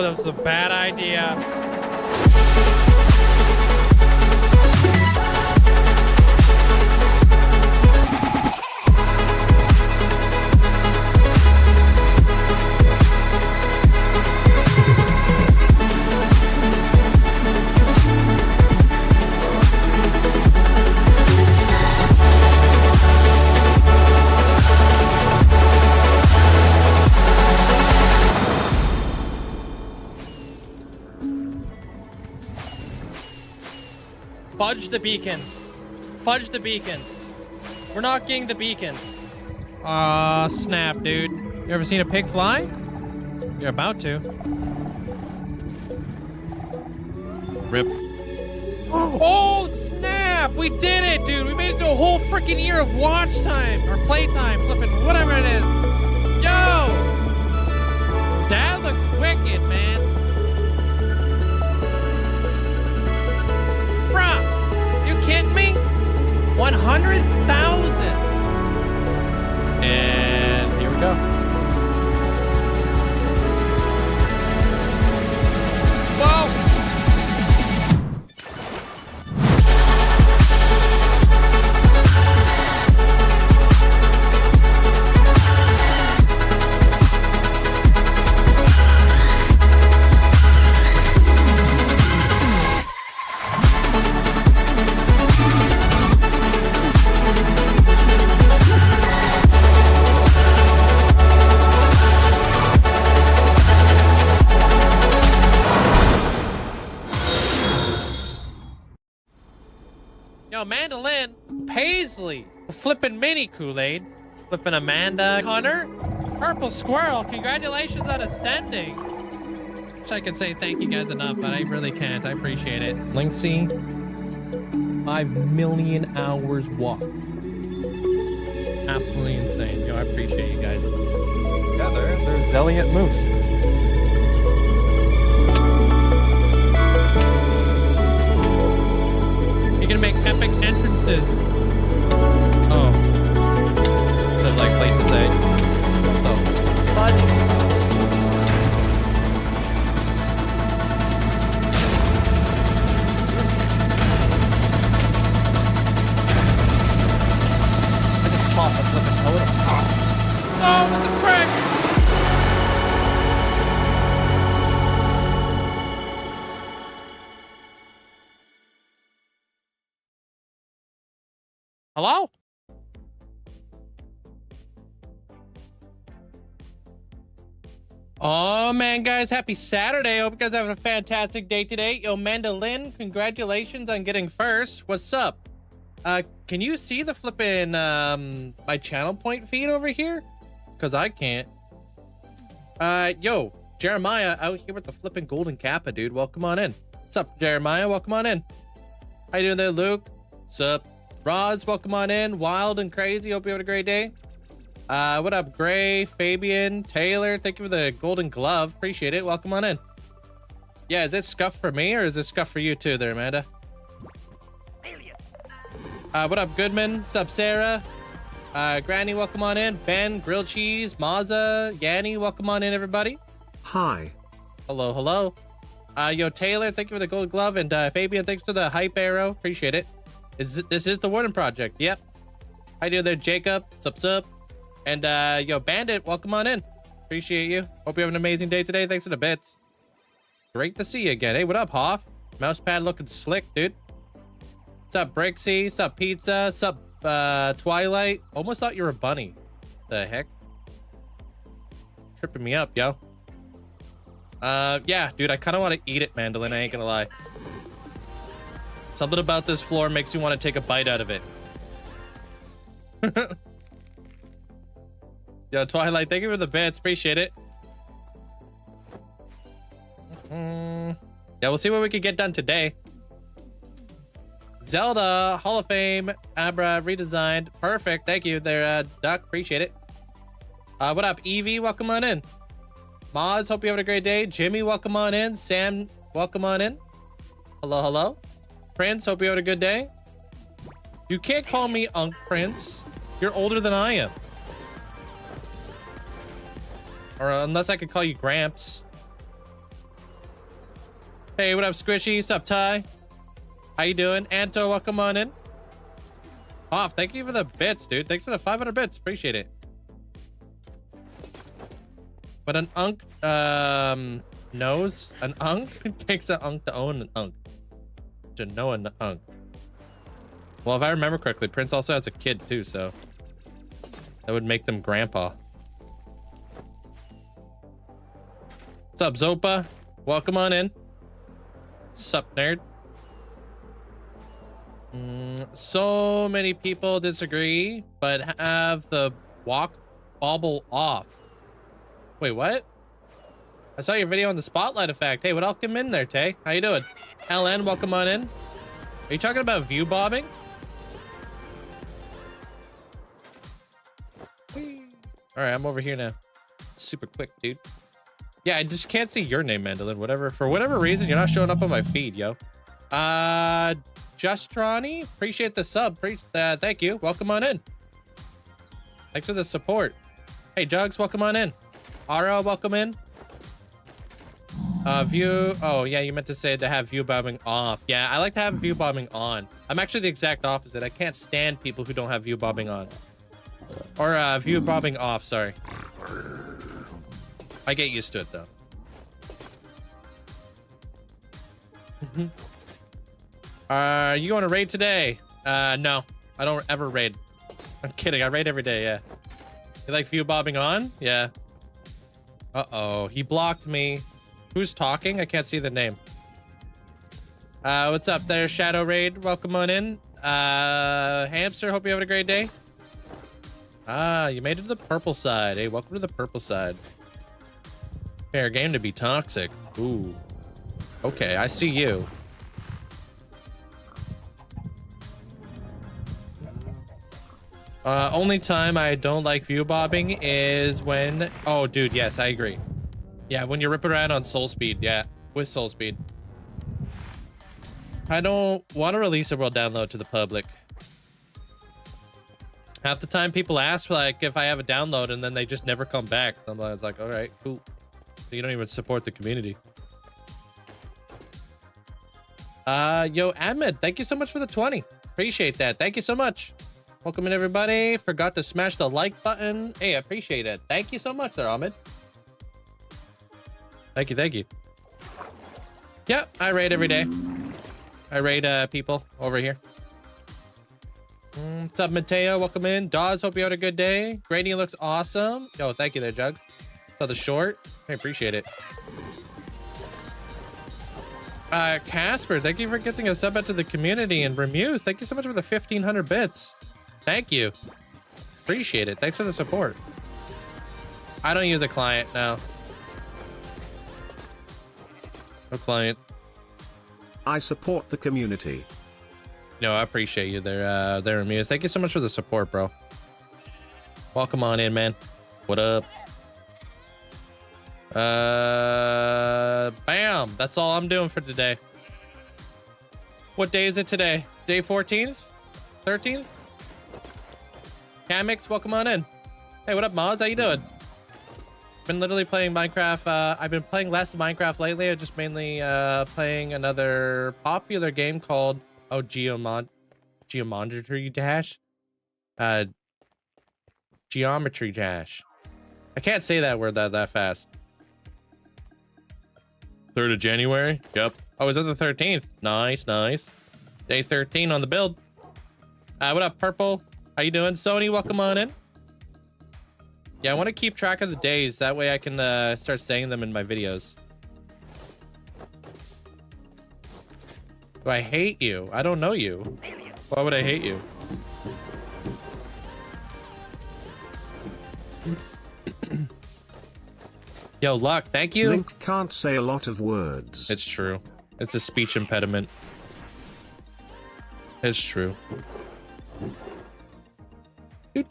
that was a bad idea. Fudge the beacons. Fudge the beacons. We're not getting the beacons. Aw, snap, dude. You ever seen a pig fly? You're about to. Rip. Oh, snap! We did it, dude! We made it to a whole freaking year of watch time, or playtime, flipping whatever it is. Yo! That looks wicked, man. Bruh, you kidding me? 100,000. And here we go. Whoa! Yo, Mandolin, Paisley, flipping mini Kool-Aid, flipping Amanda, Hunter, Purple Squirrel, congratulations on ascending. Wish I could say thank you guys enough, but I really can't. I appreciate it. Linkzzey, 5 million hours walk. Absolutely insane. Yo, I appreciate you guys. Yeah, there's Zelliot Moose. You're gonna make epic entrances. Oh. So like places A. Oh. Fudge. I just popped a flipping totem. Oh, what the frick? Hello? Oh man, guys, happy Saturday. Hope you guys have a fantastic day today. Yo, Mandolin, congratulations on getting first. What's up? Can you see the flipping my channel point feed over here? Cause I can't. Yo, Jeremiah out here with the flipping golden kappa, dude. Welcome on in. What's up, Jeremiah? Welcome on in. How you doing there, Luke? What's up? Roz, welcome on in. Wild and crazy. Hope you had a great day. What up, Gray, Fabian, Taylor? Thank you for the golden glove. Appreciate it. Welcome on in. Yeah, is this scuff for me or is this scuff for you too there, Amanda? What up, Goodman? What's up, Sarah? Granny, welcome on in. Ben, Grilled Cheese, Mazza, Yanni, welcome on in, everybody. Hi. Hello, hello. Yo, Taylor, thank you for the golden glove. And Fabian, thanks for the hype arrow. Appreciate it. This is the Warden project. Yep. How you doing there, Jacob? Sup, sup. And yo, Bandit, welcome on in. Appreciate you. Hope you have an amazing day today. Thanks for the bits. Great to see you again. Hey, what up, Hoff? Mousepad looking slick, dude. What's up, Brixie? What's up, Pizza? What's up, Twilight? Almost thought you were a bunny. The heck? Tripping me up, yo. Yeah, dude, I kind of want to eat it, Mandolin. I ain't gonna lie. Something about this floor makes me want to take a bite out of it. Yo, Twilight, thank you for the bits. Appreciate it. Yeah, we'll see what we can get done today. Zelda, Hall of Fame, Abra, redesigned. Perfect. Thank you there, Duck. Appreciate it. What up, Evie? Welcome on in. Maz, hope you have a great day. Jimmy, welcome on in. Sam, welcome on in. Hello, hello. Prince, hope you had a good day. You can't call me Unc Prince. You're older than I am. Or unless I could call you Gramps. Hey, what up, Squishy? What's up, Ty? How you doing? Anto, welcome on in. Off, thank you for the bits, dude. Thanks for the 500 bits. Appreciate it. But an unk knows an unk it takes an unk to own an unk. To know an unk. Well, if I remember correctly, Prince also has a kid too, so that would make them grandpa. What's up, Zopa? Welcome on in. Sup, nerd? So many people disagree, but have the walk bobble off. Wait, what? I saw your video on the spotlight effect. Hey, what welcome in there, Tay? How you doing? LN, welcome on in. Are you talking about view bombing? All right, I'm over here now. Super quick, dude. Yeah, I just can't see your name, Mandolin. Whatever, for whatever reason, you're not showing up on my feed, yo. Justrani, appreciate the sub. Thank you. Welcome on in. Thanks for the support. Hey, Jugs, welcome on in. Ara, welcome in. View. Oh, yeah, you meant to say to have view bombing off. Yeah, I like to have view bombing on. I'm actually the exact opposite. I can't stand people who don't have view bombing on. Or view bombing off, sorry. I get used to it though. You going to raid today? No, I don't ever raid. I'm kidding. I raid every day. Yeah. You like view bombing on? Yeah. Uh-oh, he blocked me. Who's talking? I can't see the name. What's up there, Shadow Raid? Welcome on in. Hamster, hope you're having a great day. Ah, you made it to the purple side. Hey, welcome to the purple side. Fair game to be toxic. Ooh. Okay, I see you. Only time I don't like view bobbing is when... Oh, dude, yes, I agree. Yeah, when you're ripping around on soul speed. Yeah, with soul speed. I don't want to release a world download to the public. Half the time people ask like if I have a download and then they just never come back. Sometimes like, all right, cool. You don't even support the community. Yo, Ahmed, thank you so much for the 20. Appreciate that. Thank you so much. Welcome in, everybody. Forgot to smash the like button. Hey, I appreciate it. Thank you so much there, Ahmed. Thank you, thank you. Yep, I raid every day. I raid people over here. What's up, Mateo? Welcome in. Dawes, hope you had a good day. Grading looks awesome. Yo, thank you there, Jug. Saw the short. I appreciate it. Casper, thank you for getting a sub out to the community. And Remuse, thank you so much for the 1,500 bits. Thank you. Appreciate it. Thanks for the support. I don't use a client now. No client. I support the community. No, I appreciate you there, Remuse. Thank you so much for the support, bro. Welcome on in, man. What up? Bam. That's all I'm doing for today. What day is it today? Day 14th? 13th? Camix, welcome on in. Hey, what up, Moz? How you doing? Been literally playing Minecraft. I've been playing less Minecraft lately. I'm just mainly playing another popular game called Geometry Dash. Geometry Dash. I can't say that word that fast. 3rd of January? Yep. Oh, is it the 13th? Nice, nice. Day 13 on the build. What up, Purple? How you doing? Sony, welcome on in. Yeah, I want to keep track of the days. That way I can start saying them in my videos. Do I hate you? I don't know you. Why would I hate you? Yo, Luck, thank you. Link can't say a lot of words. It's true. It's a speech impediment. It's true. Dude.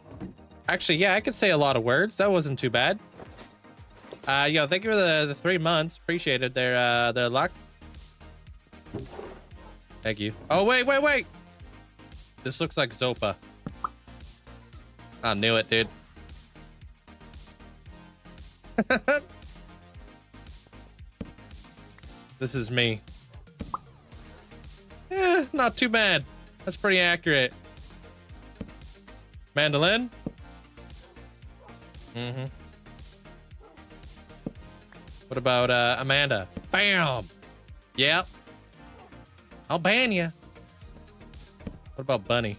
Actually, yeah, I could say a lot of words. That wasn't too bad. Yo, thank you for the 3 months. Appreciate it there, Luck. Thank you. Oh, wait. This looks like Zopa. I knew it, dude. This is me. not too bad. That's pretty accurate. Mandolin. Mm-hmm. What about Amanda? Bam. Yep. I'll ban you. What about Bunny?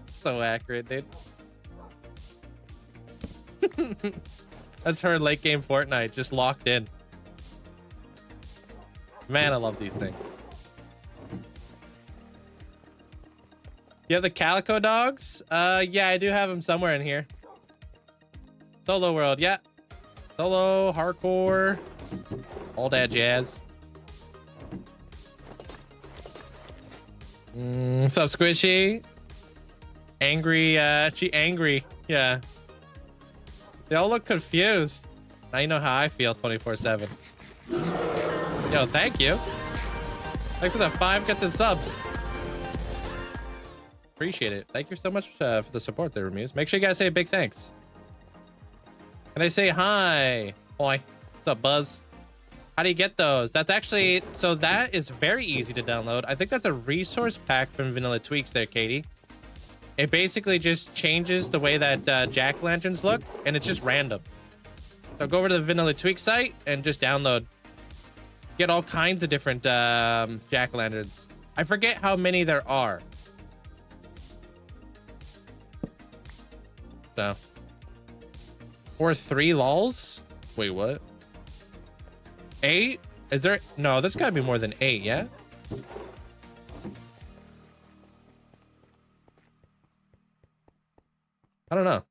So accurate, dude. That's her late game Fortnite, just locked in. Man, I love these things. You have the Calico dogs? Yeah, I do have them somewhere in here. Solo world, yeah. Solo, hardcore, all that jazz. What's up, Squishy? Angry, she angry, yeah. They all look confused. Now you know how I feel 24/7. Yo, thank you. Thanks for the 5, get the subs. Appreciate it. Thank you so much for the support there, Ramuse. Make sure you guys say a big thanks. Can I say hi? Boy, what's up, Buzz? How do you get those? That's actually, so that is very easy to download. I think that's a resource pack from Vanilla Tweaks there, Katie. It basically just changes the way that jack-o'-lanterns look, and it's just random. So go over to the Vanilla Tweak site and just download. Get all kinds of different jack-o'-lanterns. I forget how many there are. So. Or 3 lols? Wait, what? 8? Is there? No, there's gotta be more than 8, yeah? I don't know.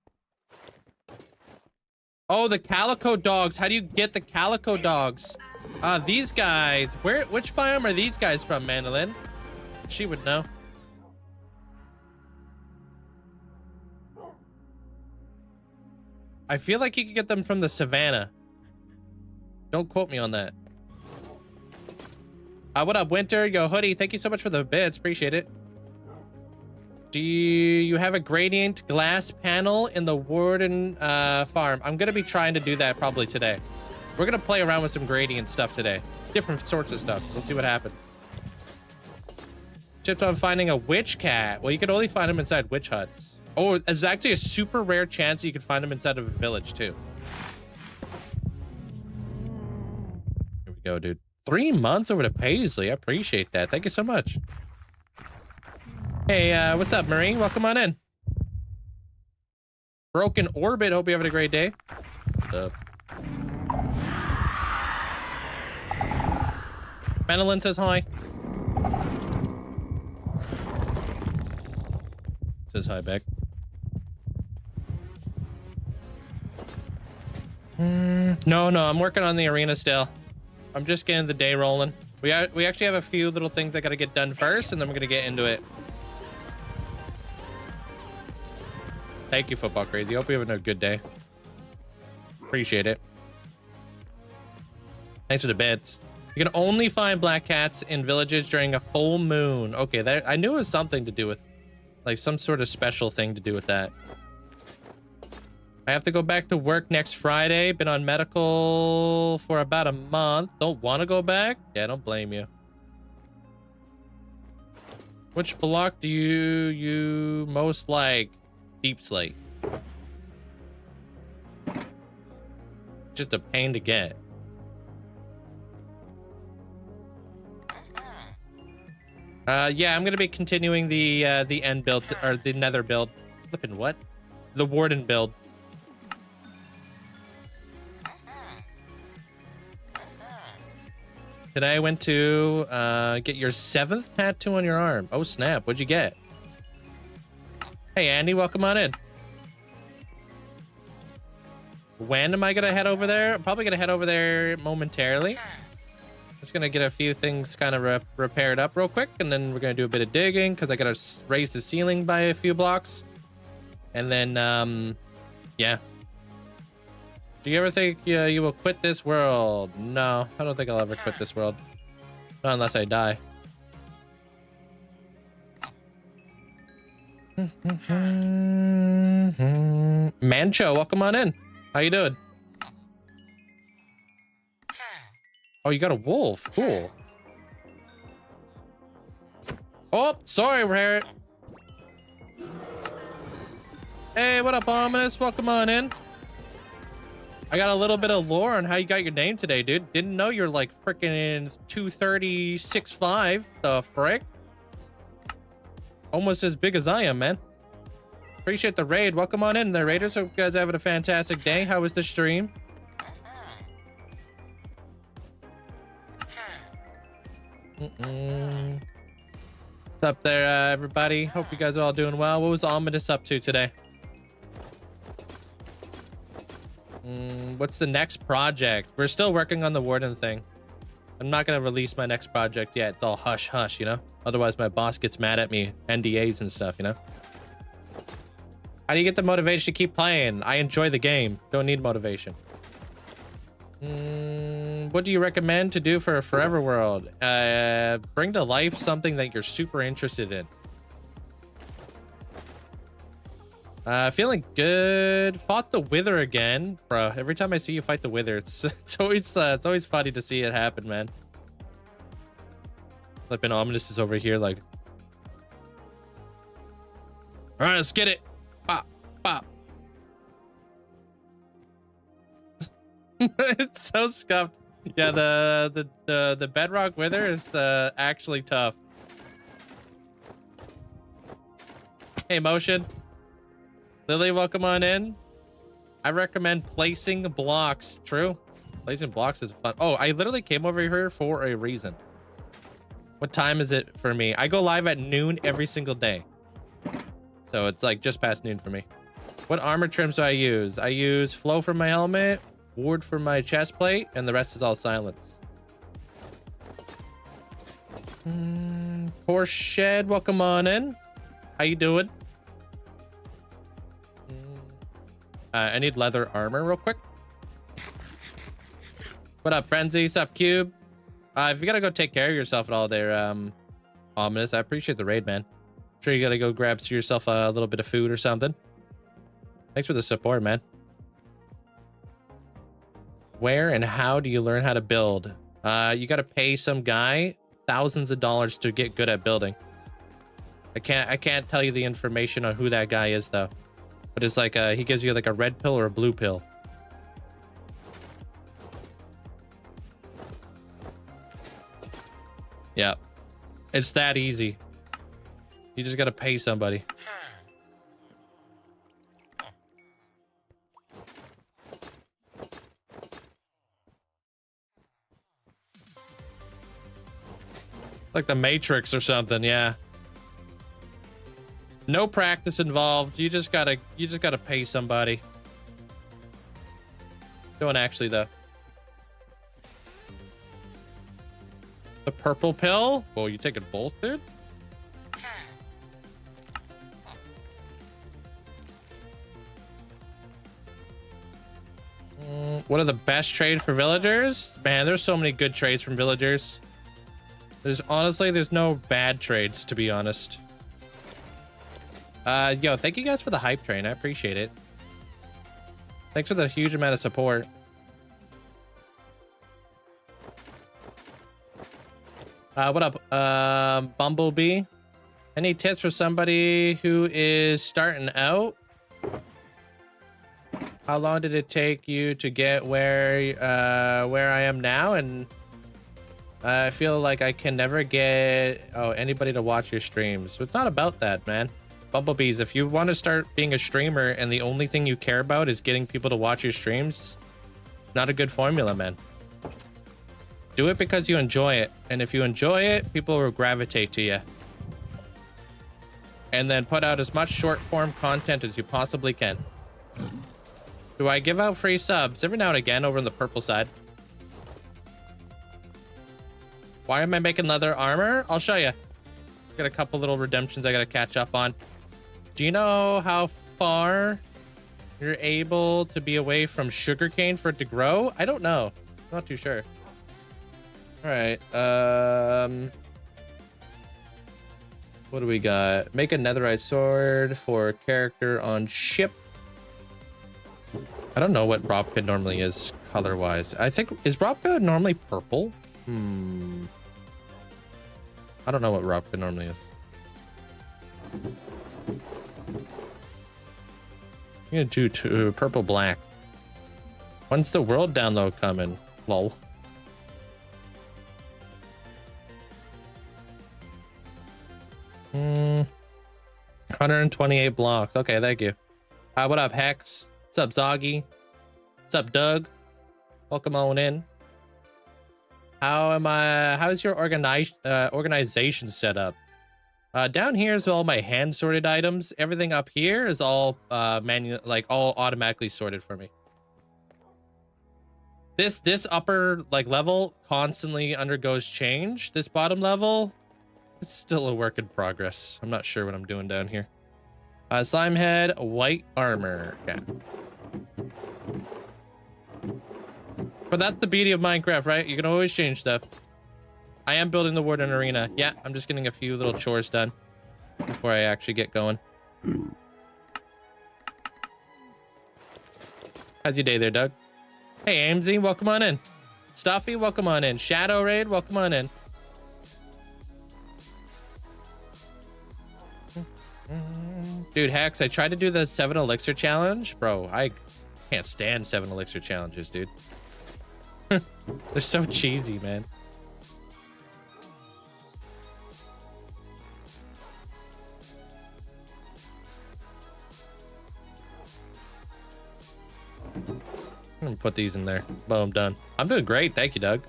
Oh, the calico dogs. How do you get the calico dogs? These guys. Which biome are these guys from, Mandolin? She would know. I feel like you could get them from the savannah. Don't quote me on that. What up, Winter? Yo, Hoodie, thank you so much for the bits. Appreciate it. Do you have a gradient glass panel in the Warden farm? I'm going to be trying to do that probably today. We're going to play around with some gradient stuff today. Different sorts of stuff. We'll see what happens. Tipped on finding a witch cat. Well, you can only find them inside witch huts. Oh, there's actually a super rare chance that you can find them inside of a village, too. Here we go, dude. 3 months over to Paisley. I appreciate that. Thank you so much. Hey, what's up, Marine? Welcome on in. Broken Orbit. Hope you having a great day. What's up? Manolin says hi. Says hi back. No, I'm working on the arena still. I'm just getting the day rolling. We actually have a few little things I gotta get done first, and then we're gonna get into it. Thank you, Football Crazy. Hope you're having a good day. Appreciate it. Thanks for the beds. You can only find black cats in villages during a full moon. Okay, that I knew it was something to do with, like, some sort of special thing to do with that. I have to go back to work next Friday. Been on medical for about a month. Don't want to go back? Yeah, don't blame you. Which block do you most like? Deep Slate. Just a pain to get. Yeah, I'm gonna be continuing the end build, or the nether build. Flippin' what? The Warden build. Today I went to get your 7th tattoo on your arm. Oh snap, what'd you get? Hey Andy, welcome on in. When am I gonna head over there? I'm probably gonna head over there momentarily. Just gonna get a few things kind of repaired up real quick, and then we're gonna do a bit of digging because I gotta raise the ceiling by a few blocks. And then, yeah. Do you ever think you will quit this world? No, I don't think I'll ever quit this world. Not unless I die. Mancho, welcome on in. How you doing? Oh, you got a wolf. Cool. Oh, sorry, Rare. Hey, what up, Ominous? Welcome on in. I got a little bit of lore on how you got your name today, dude. Didn't know you're like freaking 236.5. The frick? Almost as big as I am, man. Appreciate the raid. Welcome on in there, Raiders. Hope you guys are having a fantastic day. How was the stream? What's up there, everybody? Hope you guys are all doing well. What was Ominous up to today? What's the next project? We're still working on the Warden thing. I'm not gonna release my next project yet. It's all hush hush, you know? Otherwise my boss gets mad at me. NDAs and stuff, you know? How do you get the motivation to keep playing? I enjoy the game. Don't need motivation. What do you recommend to do for a forever world? Bring to life something that you're super interested in. Feeling good. Fought the Wither again, bro. Every time I see you fight the Wither, it's always funny to see it happen, man. Flipping Ominous is over here, like, all right, let's get it. Bop, bop. It's so scuffed. Yeah, the Bedrock Wither is actually tough. Hey, Motion. Lily, welcome on in. I recommend placing blocks. True. Placing blocks is fun. Oh, I literally came over here for a reason. What time is it for me? I go live at noon every single day. So it's like just past noon for me. What armor trims do I use? I use Flow for my helmet, Ward for my chest plate, and the rest is all silence. Poor Shed, welcome on in. How you doing? I need leather armor real quick. What up, Frenzy? Sup, Cube? If you gotta go take care of yourself at all there, Ominous, I appreciate the raid, man. Sure you gotta go grab yourself a little bit of food or something. Thanks for the support, man. Where and how do you learn how to build? You gotta pay some guy thousands of dollars to get good at building. I can't tell you the information on who that guy is though. But it's like he gives you like a red pill or a blue pill. Yeah. It's that easy. You just gotta pay somebody. Like the Matrix or something, yeah. No practice involved. You just gotta pay somebody. Don't actually though. The purple pill? Whoa, you taking both, dude? What are the best trades for villagers? Man, there's so many good trades from villagers. There's no bad trades, to be honest. Yo, thank you guys for the hype train. I appreciate it. Thanks for the huge amount of support. What up, Bumblebee? Any tips for somebody who is starting out? How long did it take you to get where I am now? And I feel like I can never get anybody to watch your streams. So it's not about that, man. Bumblebees, if you want to start being a streamer and the only thing you care about is getting people to watch your streams, not a good formula, man. Do it because you enjoy it. And if you enjoy it, people will gravitate to you. And then put out as much short form content as you possibly can. Do I give out free subs? Every now and again over on the purple side. Why am I making leather armor? I'll show you. Got a couple little redemptions I gotta catch up on. Do you know how far you're able to be away from sugarcane for it to grow? I don't know. Not too sure. All right. What do we got? Make a netherite sword for character on ship. I don't know what Robka normally is color-wise. I think, is Robka normally purple? I don't know what Robka normally is. I'm gonna do purple black. When's the world download coming? Lol. Hmm. 128 blocks. Okay, thank you. What up, Hex? What's up, Zoggy? What's up, Doug? Welcome on in. How's your organization set up? Down here is all my hand sorted items. Everything up here is all all automatically sorted for me. This upper level constantly undergoes change. This bottom level, it's still a work in progress. I'm not sure what I'm doing down here. Slime head, white armor. Okay. But that's the beauty of Minecraft, right? You can always change stuff. I am building the Warden arena. Yeah, I'm just getting a few little chores done before I actually get going. How's your day there, Doug? Hey, Amesy, welcome on in. Stuffy, welcome on in. Shadow Raid, welcome on in. Dude, Hex, I tried to do the 7 elixir challenge. Bro, I can't stand 7 elixir challenges, dude. They're so cheesy, man. I'm gonna put these in there. Boom, done. I'm doing great. Thank you, Doug.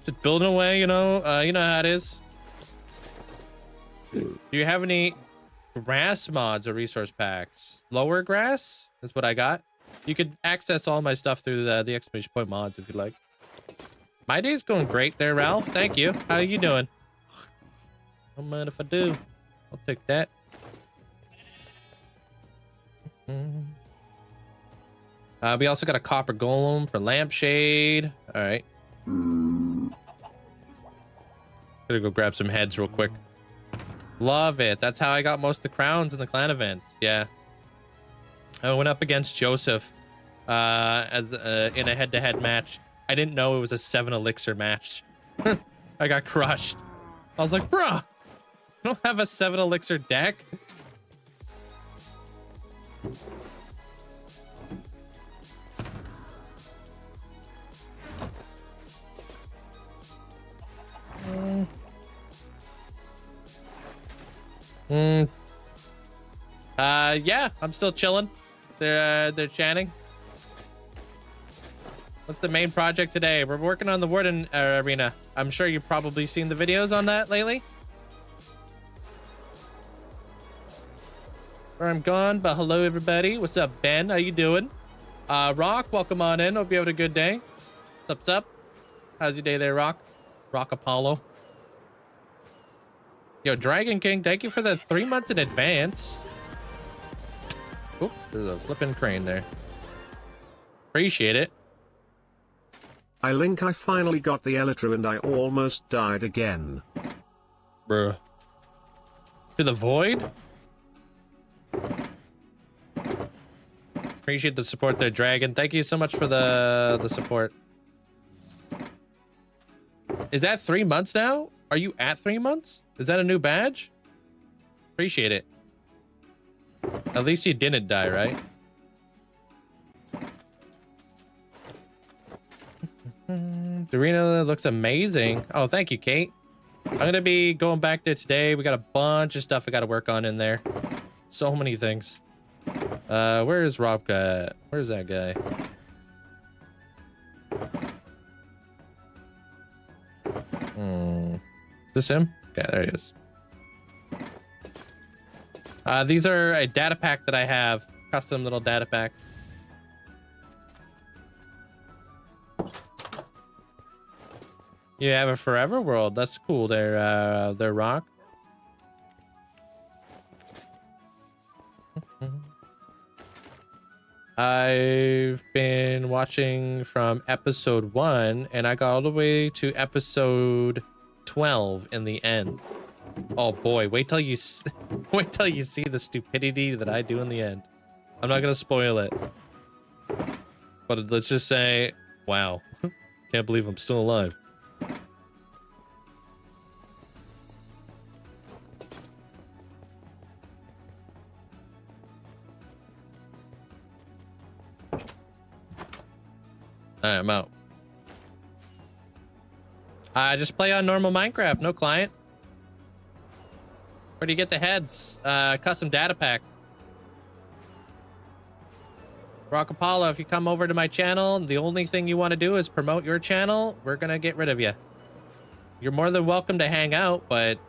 Just building away, you know how it is. Do you have any grass mods or resource packs? Lower grass is what I got. You could access all my stuff through the exclamation point mods if you'd like. My day's going great there, Ralph. Thank you. How you doing? Don't mind if I do. I'll take that. We also got a copper golem for lampshade. All right. Gotta go grab some heads real quick. Love it. That's how I got most of the crowns in the clan event. Yeah. I went up against Joseph in a head-to-head match. I didn't know it was a 7 elixir match. I got crushed. I was like, bruh, I don't have a 7 elixir deck. Yeah, I'm still chilling. They're chatting. What's the main project today? We're working on the Warden arena. I'm sure you've probably seen the videos on that lately. I'm gone, but hello everybody. What's up, Ben? How you doing? Rock, welcome on in. Hope you having a good day. What's up? How's your day there, Rock? Rock Apollo. Yo, Dragon King, thank you for the 3 months in advance. Oop, there's a flipping crane there. Appreciate it. I finally got the Elytra and I almost died again. Bruh. To the void? Appreciate the support there, Dragon. Thank you so much for the support. Is that 3 months now? Are you at 3 months? Is that a new badge? Appreciate it. At least you didn't die, right? The arena looks amazing. Oh, thank you, Kate. I'm gonna be going back there today. We got a bunch of stuff I gotta work on in there. So many things. Where is Rob guy? Where's that guy? This him? Okay, there he is. These are a data pack that I have. Custom little data pack. You have a forever world. That's cool there, Rock. I've been watching from episode 1 and I got all the way to episode 12 in the end. Oh boy, wait till you see the stupidity that I do in the end. I'm not gonna spoil it, but let's just say, wow, can't believe I'm still alive. I'm out. I just play on normal Minecraft, no client. Where do you get the heads? Custom data pack. Rock Apollo, if you come over to my channel, the only thing you want to do is promote your channel, we're gonna get rid of you. You're more than welcome to hang out, but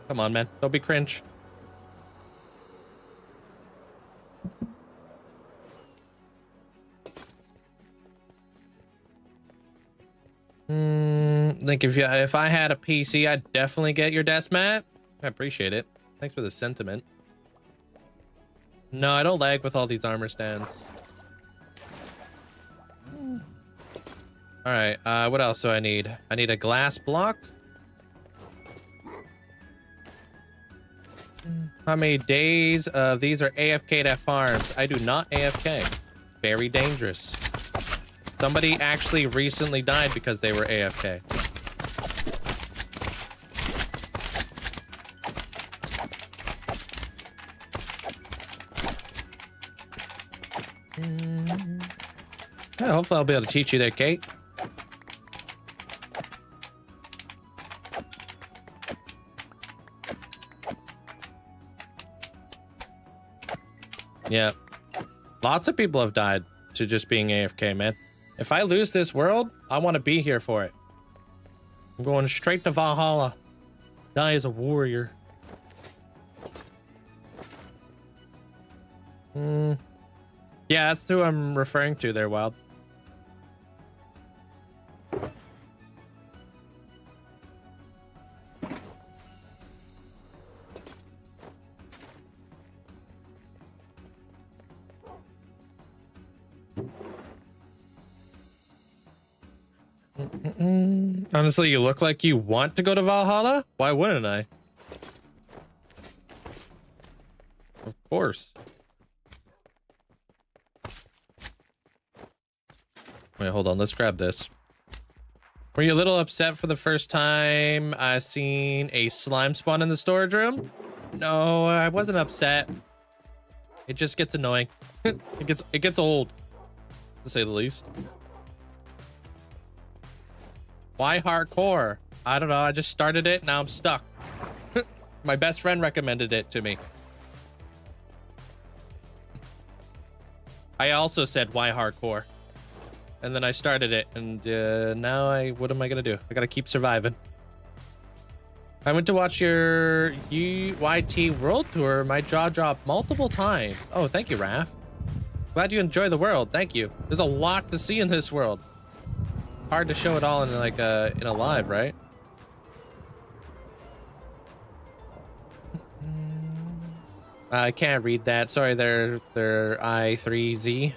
come on, man, don't be cringe. Like if I had a PC, I'd definitely get your desk mat. I appreciate it. Thanks for the sentiment. No, I don't lag with all these armor stands. All right, what else do I need? I need a glass block. How many days of these are AFK'd at farms? I do not AFK. Very dangerous. Somebody actually recently died because they were AFK. Yeah, hopefully I'll be able to teach you there, Kate. Yeah. Lots of people have died to just being AFK, man. If I lose this world, I want to be here for it. I'm going straight to Valhalla. Die as a warrior. Yeah, that's who I'm referring to there, Wild. Honestly, you look like you want to go to Valhalla? Why wouldn't I? Of course. Wait, hold on. Let's grab this. Were you a little upset for the first time I seen a slime spawn in the storage room? No, I wasn't upset. It just gets annoying. It gets old, to say the least. Why hardcore? I don't know. I just started it. Now I'm stuck. My best friend recommended it to me. I also said, why hardcore? And then I started it. And now what am I going to do? I got to keep surviving. I went to watch your UYT World Tour. My jaw dropped multiple times. Oh, thank you, Raph. Glad you enjoy the world. Thank you. There's a lot to see in this world. Hard to show it all in like in a live, right? I can't read that. Sorry, they're I3Z.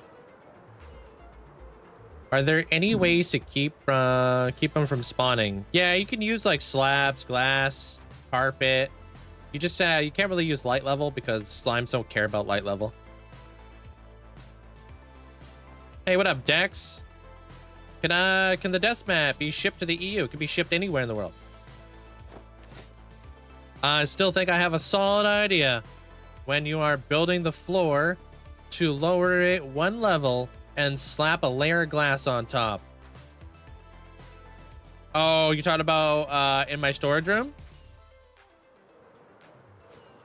Are there any ways to keep them from spawning? Yeah, you can use like slabs, glass, carpet. You just you can't really use light level because slimes don't care about light level. Hey, what up, Dex? Can the desk mat be shipped to the EU? It can be shipped anywhere in the world. I still think I have a solid idea. When you are building the floor, to lower it one level and slap a layer of glass on top. Oh, you're talking about in my storage room?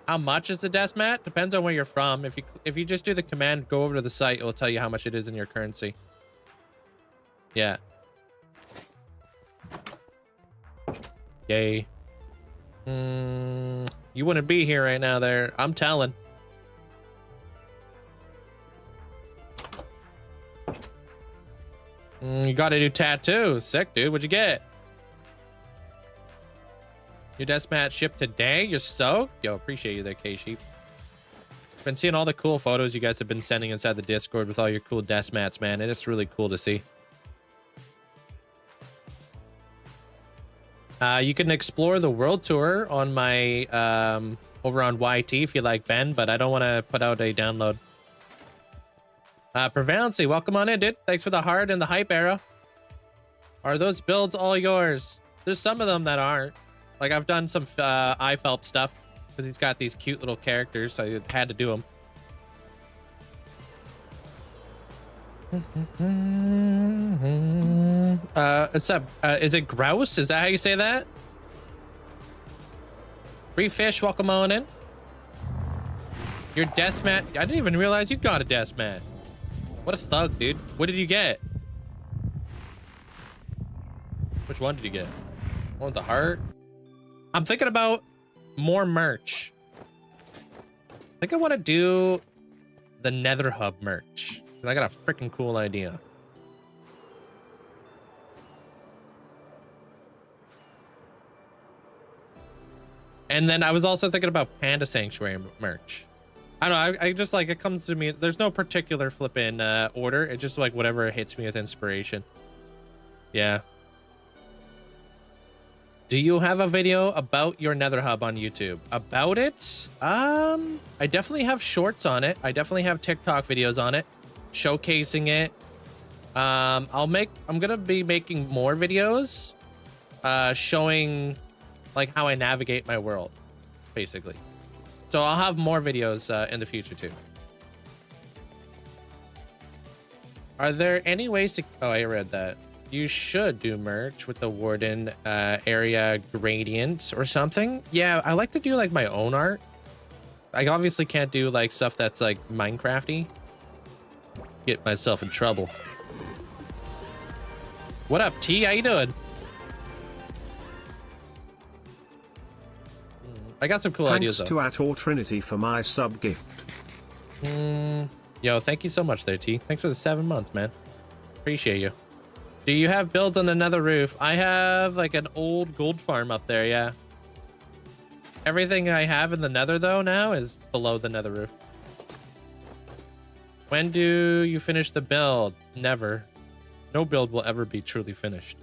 How much is the desk mat? Depends on where you're from. If you just do the command, go over to the site, it will tell you how much it is in your currency. Yeah. Yay. You wouldn't be here right now there. I'm telling. You got a new tattoo. Sick, dude. What'd you get? Your desk mat shipped today? You're stoked? Yo, appreciate you there, K-Sheep. Been seeing all the cool photos you guys have been sending inside the Discord with all your cool desk mats, man. It's really cool to see. You can explore the world tour on my over on YT if you like, Ben, but I don't want to put out a download. Prevalency, welcome on in, dude. Thanks for the heart and the hype arrow. Are those builds all yours? There's some of them that aren't. Like I've done some iPhelp stuff because he's got these cute little characters, so I had to do them. What's up? Is it grouse? Is that how you say that? Free fish, welcome on in. Your desk mat. I didn't even realize you got a desk mat. What a thug, dude. What did you get? Which one did you get? One with the heart? I'm thinking about more merch. I think I want to do the Nether Hub merch. I got a freaking cool idea. And then I was also thinking about Panda Sanctuary merch. I don't know, I just like, it comes to me, there's no particular flipping order. It's just like whatever hits me with inspiration. Yeah. Do you have a video about your Nether Hub on YouTube? About it? I definitely have shorts on it. I definitely have TikTok videos on it, showcasing it. I'm gonna be making more videos, showing like how I navigate my world, basically. So I'll have more videos in the future too. Are there any ways to... Oh, I read that. You should do merch with the Warden area gradient or something. Yeah, I like to do like my own art. I obviously can't do like stuff that's like Minecrafty. Get myself in trouble. What up, T? How you doing? I got some cool ideas though. Thanks to @OrTrinity for my sub gift. Yo, thank you so much there, T. Thanks for the 7 months, man. Appreciate you. Do you have builds on another roof? I have like an old gold farm up there, yeah. Everything I have in the nether though now is below the nether roof. When do you finish the build? Never. No build will ever be truly finished.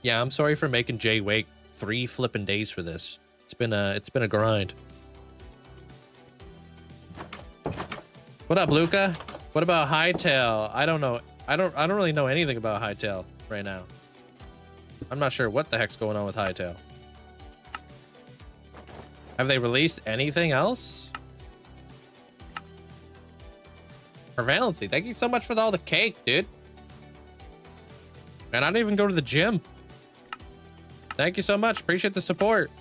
Yeah, I'm sorry for making Jay wait 3 flipping days for this. It's been a grind. What up, Luca? What about Hightail? I don't know. I don't really know anything about Hightail right now. I'm not sure what the heck's going on with Hightail. Have they released anything else? For Valency, thank you so much for all the cake, dude. And I didn't even go to the gym. Thank you so much. Appreciate the support.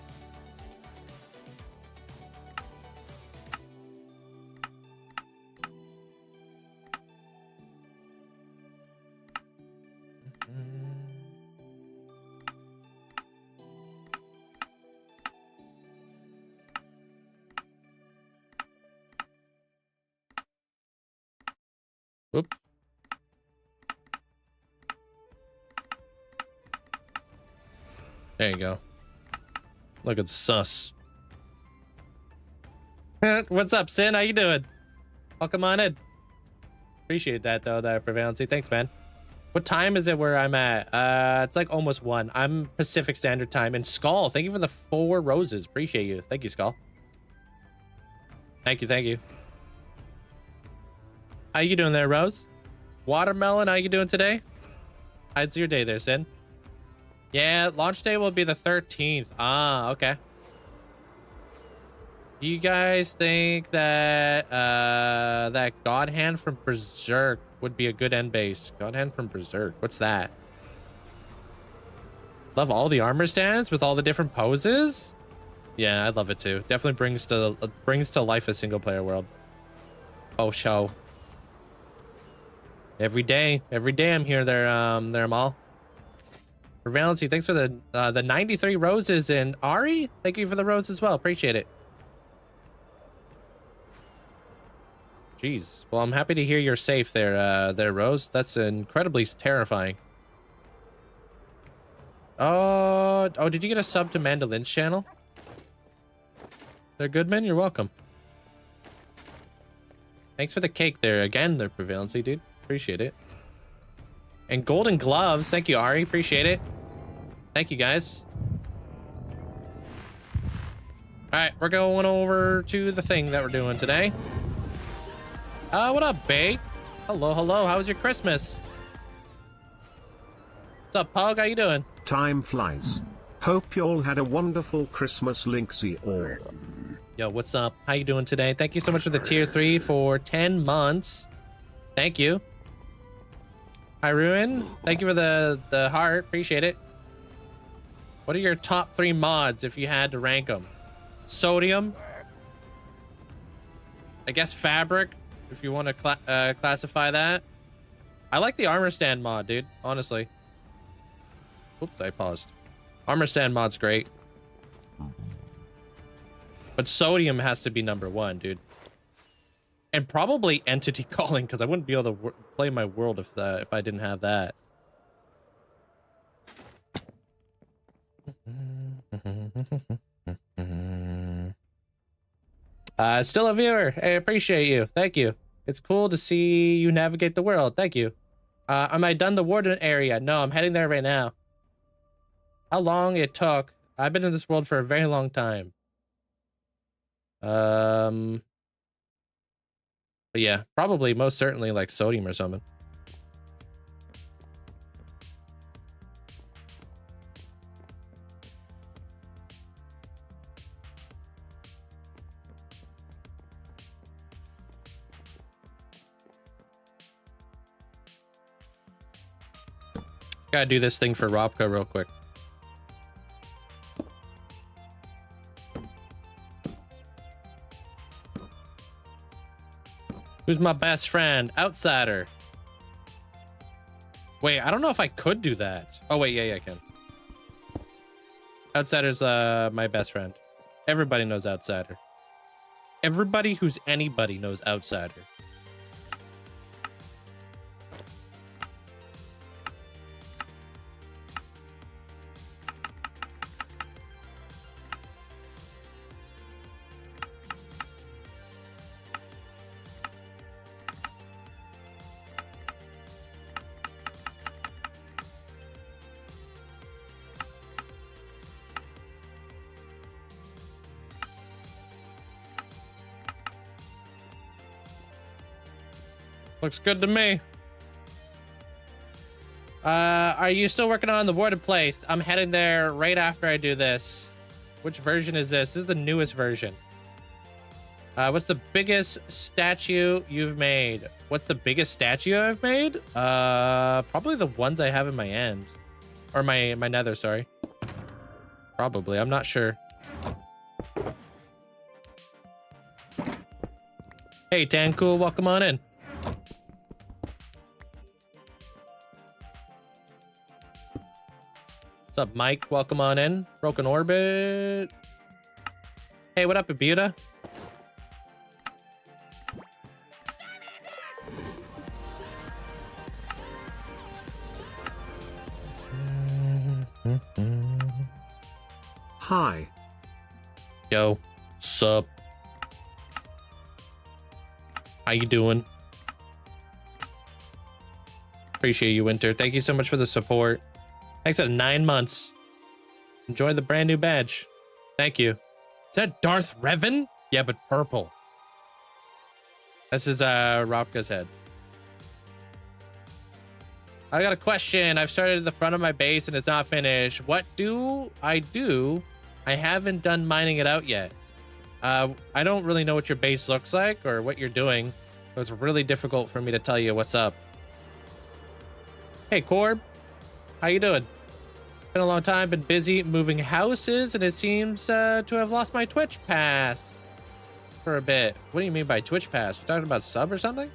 Whoop. There you go. Look at sus. What's up, Sin? How you doing? Welcome on in. Appreciate that though, that prevalency. Thanks, man. What time is it where I'm at? It's like almost 1. I'm Pacific Standard Time. And Skull, thank you for the 4 roses. Appreciate you. Thank you, Skull. Thank you, thank you. How you doing there, Rose? Watermelon, how you doing today? How's your day there, Sin? Yeah, launch day will be the 13th. Ah, okay. Do you guys think that that God Hand from Berserk would be a good end base? God Hand from Berserk. What's that? Love all the armor stands with all the different poses. Yeah, I love it too. Definitely brings to life a single player world. Oh, show. Every day I'm here there, Mal. For Valency, thanks for the 93 roses, and Ari, thank you for the rose as well. Appreciate it. Jeez. Well, I'm happy to hear you're safe there, Rose. That's incredibly terrifying. Oh, did you get a sub to Mandolin's channel? They're good, man. You're welcome. Thanks for the cake there again, the Prevalency, dude. Appreciate it. And golden gloves. Thank you, Ari. Appreciate it. Thank you, guys. All right, we're going over to the thing that we're doing today. What up, babe? Hello, hello. How was your Christmas? What's up, Pug? How you doing? Time flies. Hope you all had a wonderful Christmas, Linkzzey. Or Yo, what's up? How you doing today? Thank you so much for the tier 3 for 10 months. Thank you. Hi, Ruin. Thank you for the heart. Appreciate it. What are your top 3 mods if you had to rank them? Sodium. I guess fabric, if you want to classify that. I like the armor stand mod, dude. Honestly. Oops, I paused. Armor stand mod's great. But sodium has to be number 1, dude. And probably entity calling, because I wouldn't be able to play my world if I didn't have that. Still a viewer. I appreciate you. Thank you. It's cool to see you navigate the world. Thank you. Am I done the Warden area? No, I'm heading there right now. How long it took? I've been in this world for a very long time. But yeah, probably most certainly like sodium or something. Gotta do this thing for Robka real quick. Who's my best friend? Outsider. Wait, I don't know if I could do that. Oh, wait, yeah, I can. Outsider's my best friend. Everybody knows Outsider. Everybody who's anybody knows Outsider. Looks good to me. Are you still working on the Warden place? I'm heading there right after I do this. Which version is this? This is the newest version. What's the biggest statue you've made? What's the biggest statue I've made? Probably the ones I have in my end. Or my nether, sorry. Probably, I'm not sure. Hey, Tancool, welcome on in. What's up, Mike? Welcome on in. Broken Orbit. Hey, what up, Abuta? Hi. Yo, sup? How you doing? Appreciate you, Winter. Thank you so much for the support. Thanks for 9 months. Enjoy the brand new badge. Thank you. Is that Darth Revan? Yeah, but purple. This is Ropka's head. I got a question. I've started at the front of my base and it's not finished. What do? I haven't done mining it out yet. I don't really know what your base looks like or what you're doing. So it's really difficult for me to tell you what's up. Hey, Corb. How you doing? Been a long time, been busy moving houses, and it seems to have lost my Twitch pass for a bit. What do you mean by Twitch pass? You're talking about sub or something?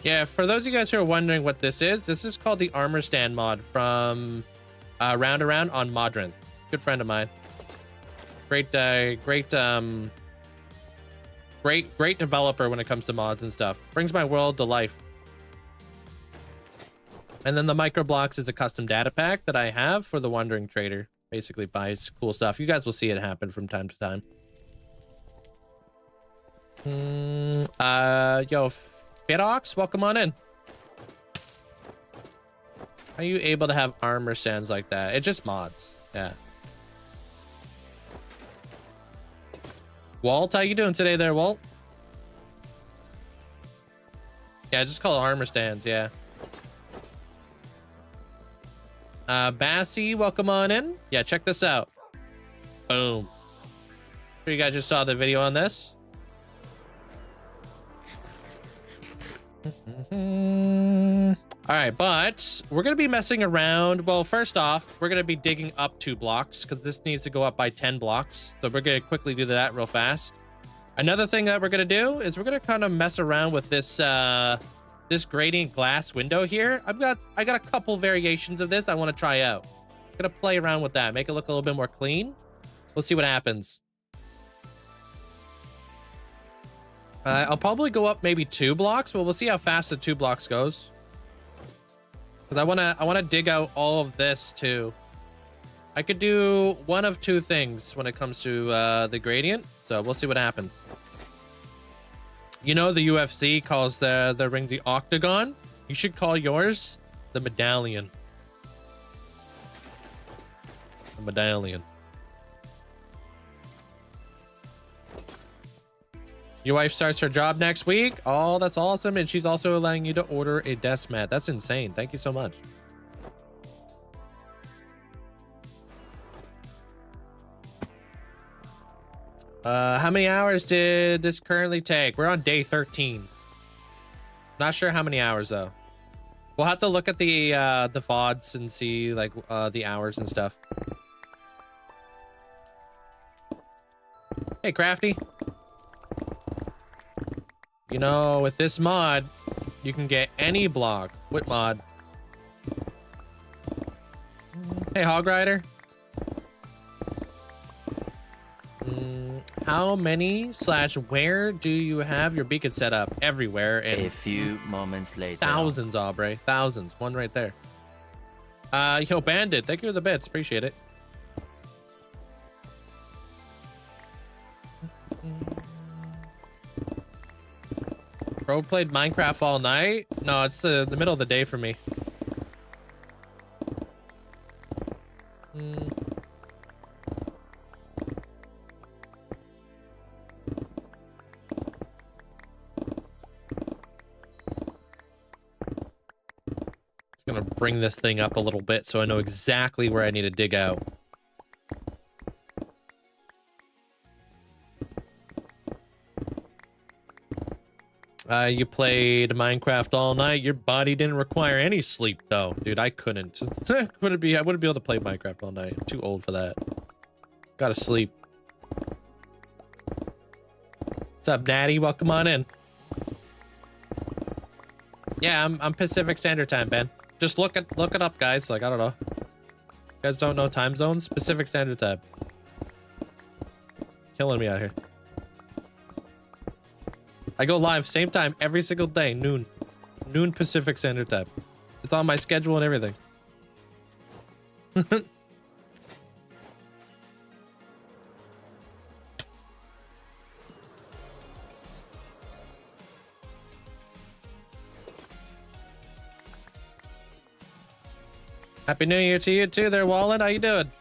Yeah, for those of you guys who are wondering what this is called the Armor Stand mod from Round Around on Modrinth. Good friend of mine. Great developer when it comes to mods and stuff. Brings my world to life. And then the microblocks is a custom data pack that I have for the Wandering Trader. Basically buys cool stuff. You guys will see it happen from time to time. Yo, Firox, welcome on in. Are you able to have armor stands like that? It's just mods. Yeah. Walt, how you doing today there, Walt? Yeah, just call it armor stands, yeah. Bassy, welcome on in. Yeah, check this out. Boom. Sure you guys just saw the video on this. All right, but we're gonna be messing around. Well, first off, we're gonna be digging up 2 blocks because this needs to go up by 10 blocks. So we're gonna quickly do that real fast. Another thing that we're gonna do is we're gonna kind of mess around with this this gradient glass window here. I got a couple variations of this I want to try out. I'm gonna play around with that, make it look a little bit more clean. We'll see what happens. I'll probably go up maybe 2 blocks, but we'll see how fast the 2 blocks goes. Because I wanna dig out all of this too. I could do one of 2 things when it comes to the gradient, so we'll see what happens. You know, the UFC calls the ring the octagon. You should call yours the medallion. The medallion. Your wife starts her job next week. Oh, that's awesome. And she's also allowing you to order a desk mat. That's insane. Thank you so much. How many hours did this currently take? We're on day 13. Not sure how many hours though. We'll have to look at the VODs and see like the hours and stuff. Hey, Crafty. You know, with this mod, you can get any block. What mod? Hey, Hog Rider. How many / where do you have your beacon set up? Everywhere. And a few moments later. Thousands, Aubrey. Thousands. One right there. Yo, Bandit. Thank you for the bits. Appreciate it. Bro played Minecraft all night? No, it's the middle of the day for me. Just gonna bring this thing up a little bit so I know exactly where I need to dig out. You played Minecraft all night. Your body didn't require any sleep, though, dude. I couldn't. I wouldn't be able to play Minecraft all night. I'm too old for that. Gotta sleep. What's up, Natty? Welcome on in. Yeah, I'm Pacific Standard Time, Ben. Just look it up, guys. Like, I don't know. You guys don't know time zones? Pacific Standard Time. Killing me out here. I go live same time every single day, noon Pacific Standard Time. It's on my schedule and everything. Happy New Year to you too there, Wallen. How you doing?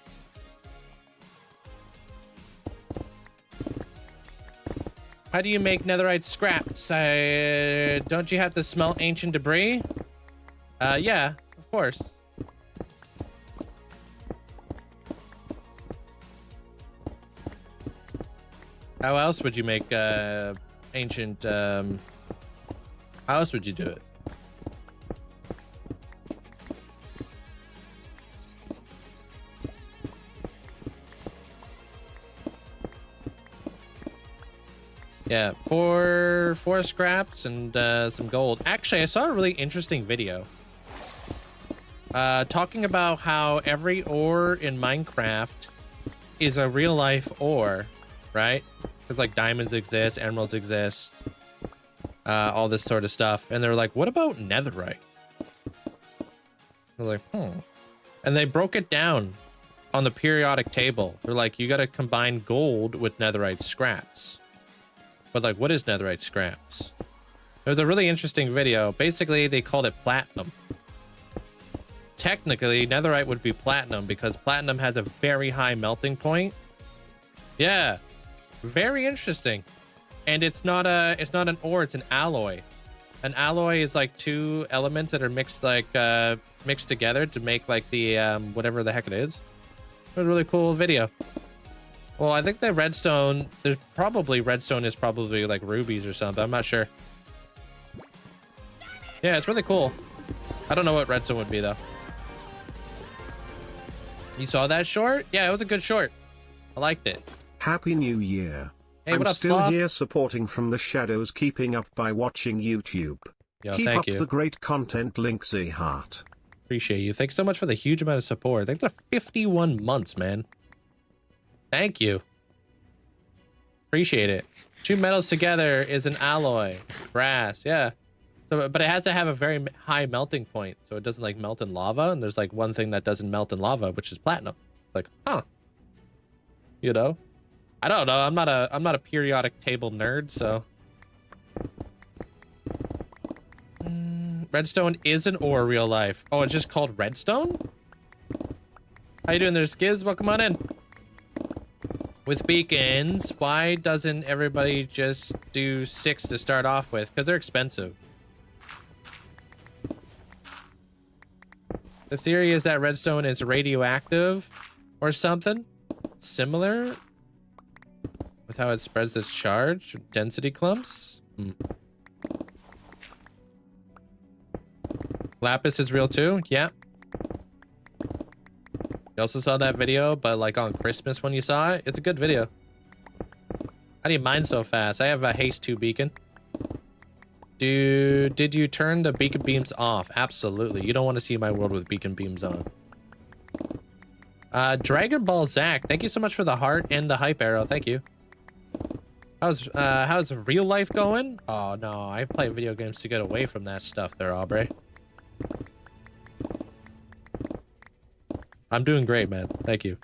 How do you make netherite scraps? Don't you have to smelt ancient debris? Yeah, of course. How else would you make ancient? How else would you do it? Yeah, four scraps and some gold. Actually, I saw a really interesting video talking about how every ore in Minecraft is a real life ore, right? Because like diamonds exist, emeralds exist, all this sort of stuff. And they're like, what about netherite? I was like, And they broke it down on the periodic table. They're like, you got to combine gold with netherite scraps. But like, what is netherite scraps? It was a really interesting video. Basically, they called it platinum. Technically, netherite would be platinum because platinum has a very high melting point. Yeah, very interesting. And it's not an ore, it's an alloy. An alloy is like 2 elements that are mixed like mixed together to make like the whatever the heck it is. It was a really cool video. Well, I think the redstone, there's probably redstone is probably like rubies or something. I'm not sure. Yeah, it's really cool. I don't know what redstone would be though. You saw that short? Yeah, it was a good short. I liked it. Happy New Year. Hey, I'm what up, still Sloth? here supporting from the shadows, keeping up by watching YouTube. Yo, Keep thank up you. the great content, Linkzzey heart. Appreciate you. Thanks so much for the huge amount of support. Thanks for 51 months, man. Thank you. Appreciate it. 2 metals together is an alloy. Brass, yeah. So, but it has to have a very high melting point, so it doesn't like melt in lava. And there's like one thing that doesn't melt in lava, which is platinum. Like, huh? You know? I don't know. I'm not a periodic table nerd, so. Redstone is an ore real life. Oh, it's just called redstone? How you doing there, Skiz? Welcome on in. With beacons, why doesn't everybody just do 6 to start off with? Because they're expensive. The theory is that redstone is radioactive or something similar with how it spreads its charge, density clumps. Lapis is real too. Yeah. You also saw that video, but like on Christmas when you saw it, it's a good video. How do you mine so fast? I have a haste 2 beacon. Dude, did you turn the beacon beams off? Absolutely. You don't want to see my world with beacon beams on. Dragon Ball Zach, thank you so much for the heart and the hype arrow. Thank you. How's real life going? Oh no, I play video games to get away from that stuff there, Aubrey. I'm doing great, man. Thank you.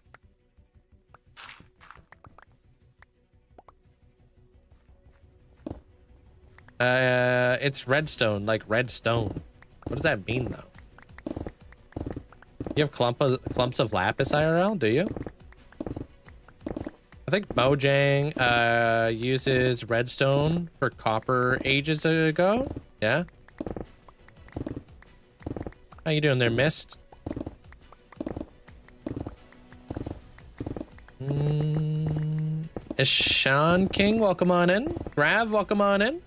It's redstone, like redstone. What does that mean, though? You have clumps of lapis IRL, do you? I think Mojang uses redstone for copper ages ago. Yeah. How you doing there, Mist? Is Sean King, welcome on in. Grav, welcome on in.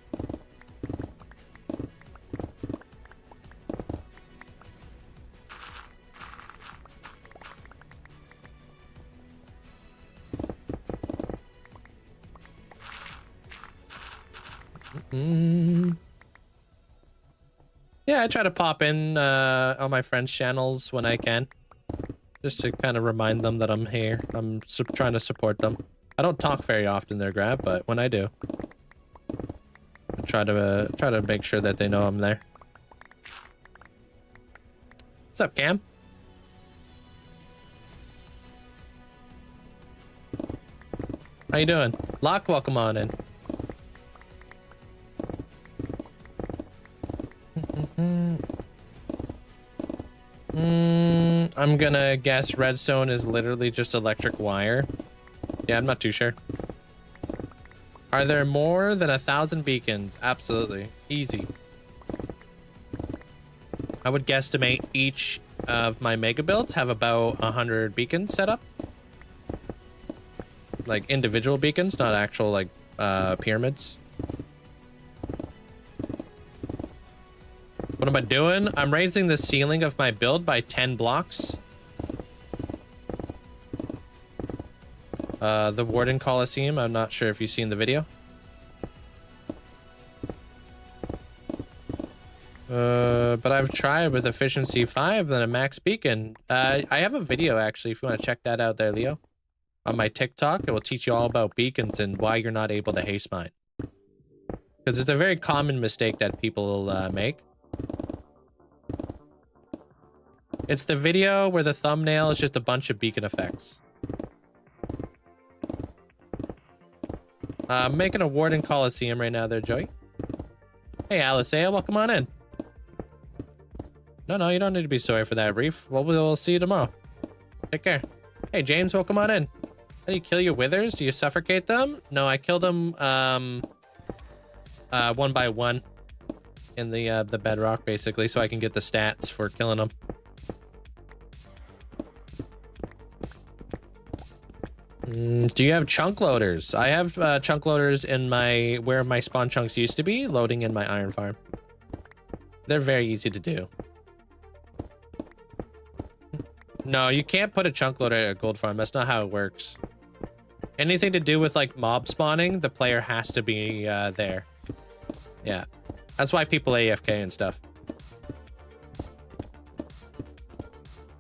Yeah, I try to pop in on my friends' channels when I can, just to kind of remind them that I'm here. I'm trying to support them. I don't talk very often there, Grab, but when I do, I try to make sure that they know I'm there. What's up, Cam? How you doing? Locke, welcome on in. I'm gonna guess redstone is literally just electric wire. Yeah, I'm not too sure. Are there more than 1,000 beacons? Absolutely. Easy. I would guesstimate each of my mega builds have about 100 beacons set up. Like individual beacons, not actual like pyramids. What am I doing? I'm raising the ceiling of my build by 10 blocks. The Warden Coliseum, I'm not sure if you've seen the video. But I've tried with efficiency 5 and a max beacon. I have a video actually, if you want to check that out there, Leo. On my TikTok, it will teach you all about beacons and why you're not able to haste mine. Because it's a very common mistake that people make. It's the video where the thumbnail is just a bunch of beacon effects. I'm making a Warden Coliseum right now there, Joey. Hey, Alicea, welcome on in. No, you don't need to be sorry for that, Reef. Well, we'll see you tomorrow. Take care. Hey, James, welcome on in. How do you kill your withers? Do you suffocate them? No, I kill them one by one in the bedrock, basically, so I can get the stats for killing them. Do you have chunk loaders? I have chunk loaders in where my spawn chunks used to be, loading in my iron farm. They're very easy to do. No, you can't put a chunk loader at a gold farm. That's not how it works. Anything to do with like mob spawning, the player has to be there. Yeah, that's why people AFK and stuff.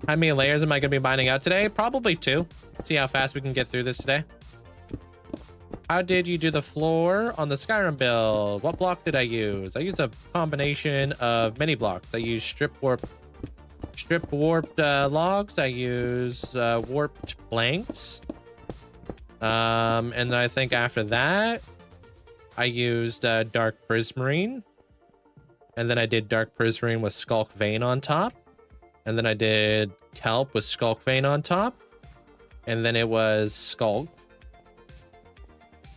How many layers am I going to be mining out today? Probably 2. See how fast we can get through this today. How did you do the floor on the Skyrim build? What block did I use? I used a combination of many blocks. I used strip warped logs. I used warped planks. And then I think after that, I used dark prismarine. And then I did dark prismarine with skulk vein on top. And then I did kelp with skulk vein on top. And then it was skulk,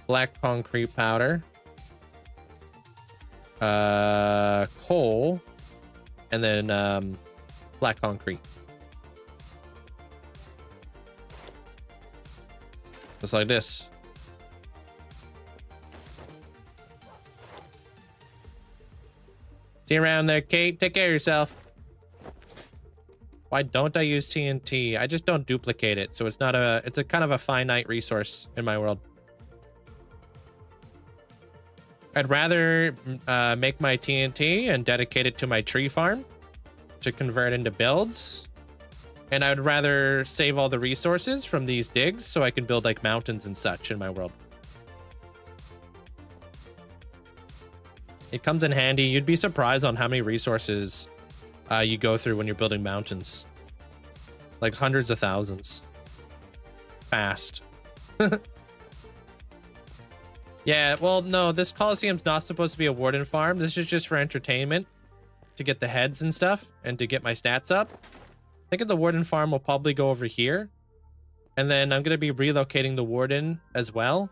black concrete powder, coal, and then black concrete. Just like this. See you around there, Kate. Take care of yourself. Why don't I use TNT? I just don't duplicate it, so it's a kind of a finite resource in my world. I'd rather make my TNT and dedicate it to my tree farm to convert into builds. And I'd rather save all the resources from these digs so I can build like mountains and such in my world. It comes in handy. You'd be surprised on how many resources you go through when you're building mountains. Like hundreds of thousands. Fast. Yeah, well, no, this Coliseum's not supposed to be a Warden farm. This is just for entertainment, to get the heads and stuff, and to get my stats up. I think the Warden farm will probably go over here. And then I'm going to be relocating the Warden as well.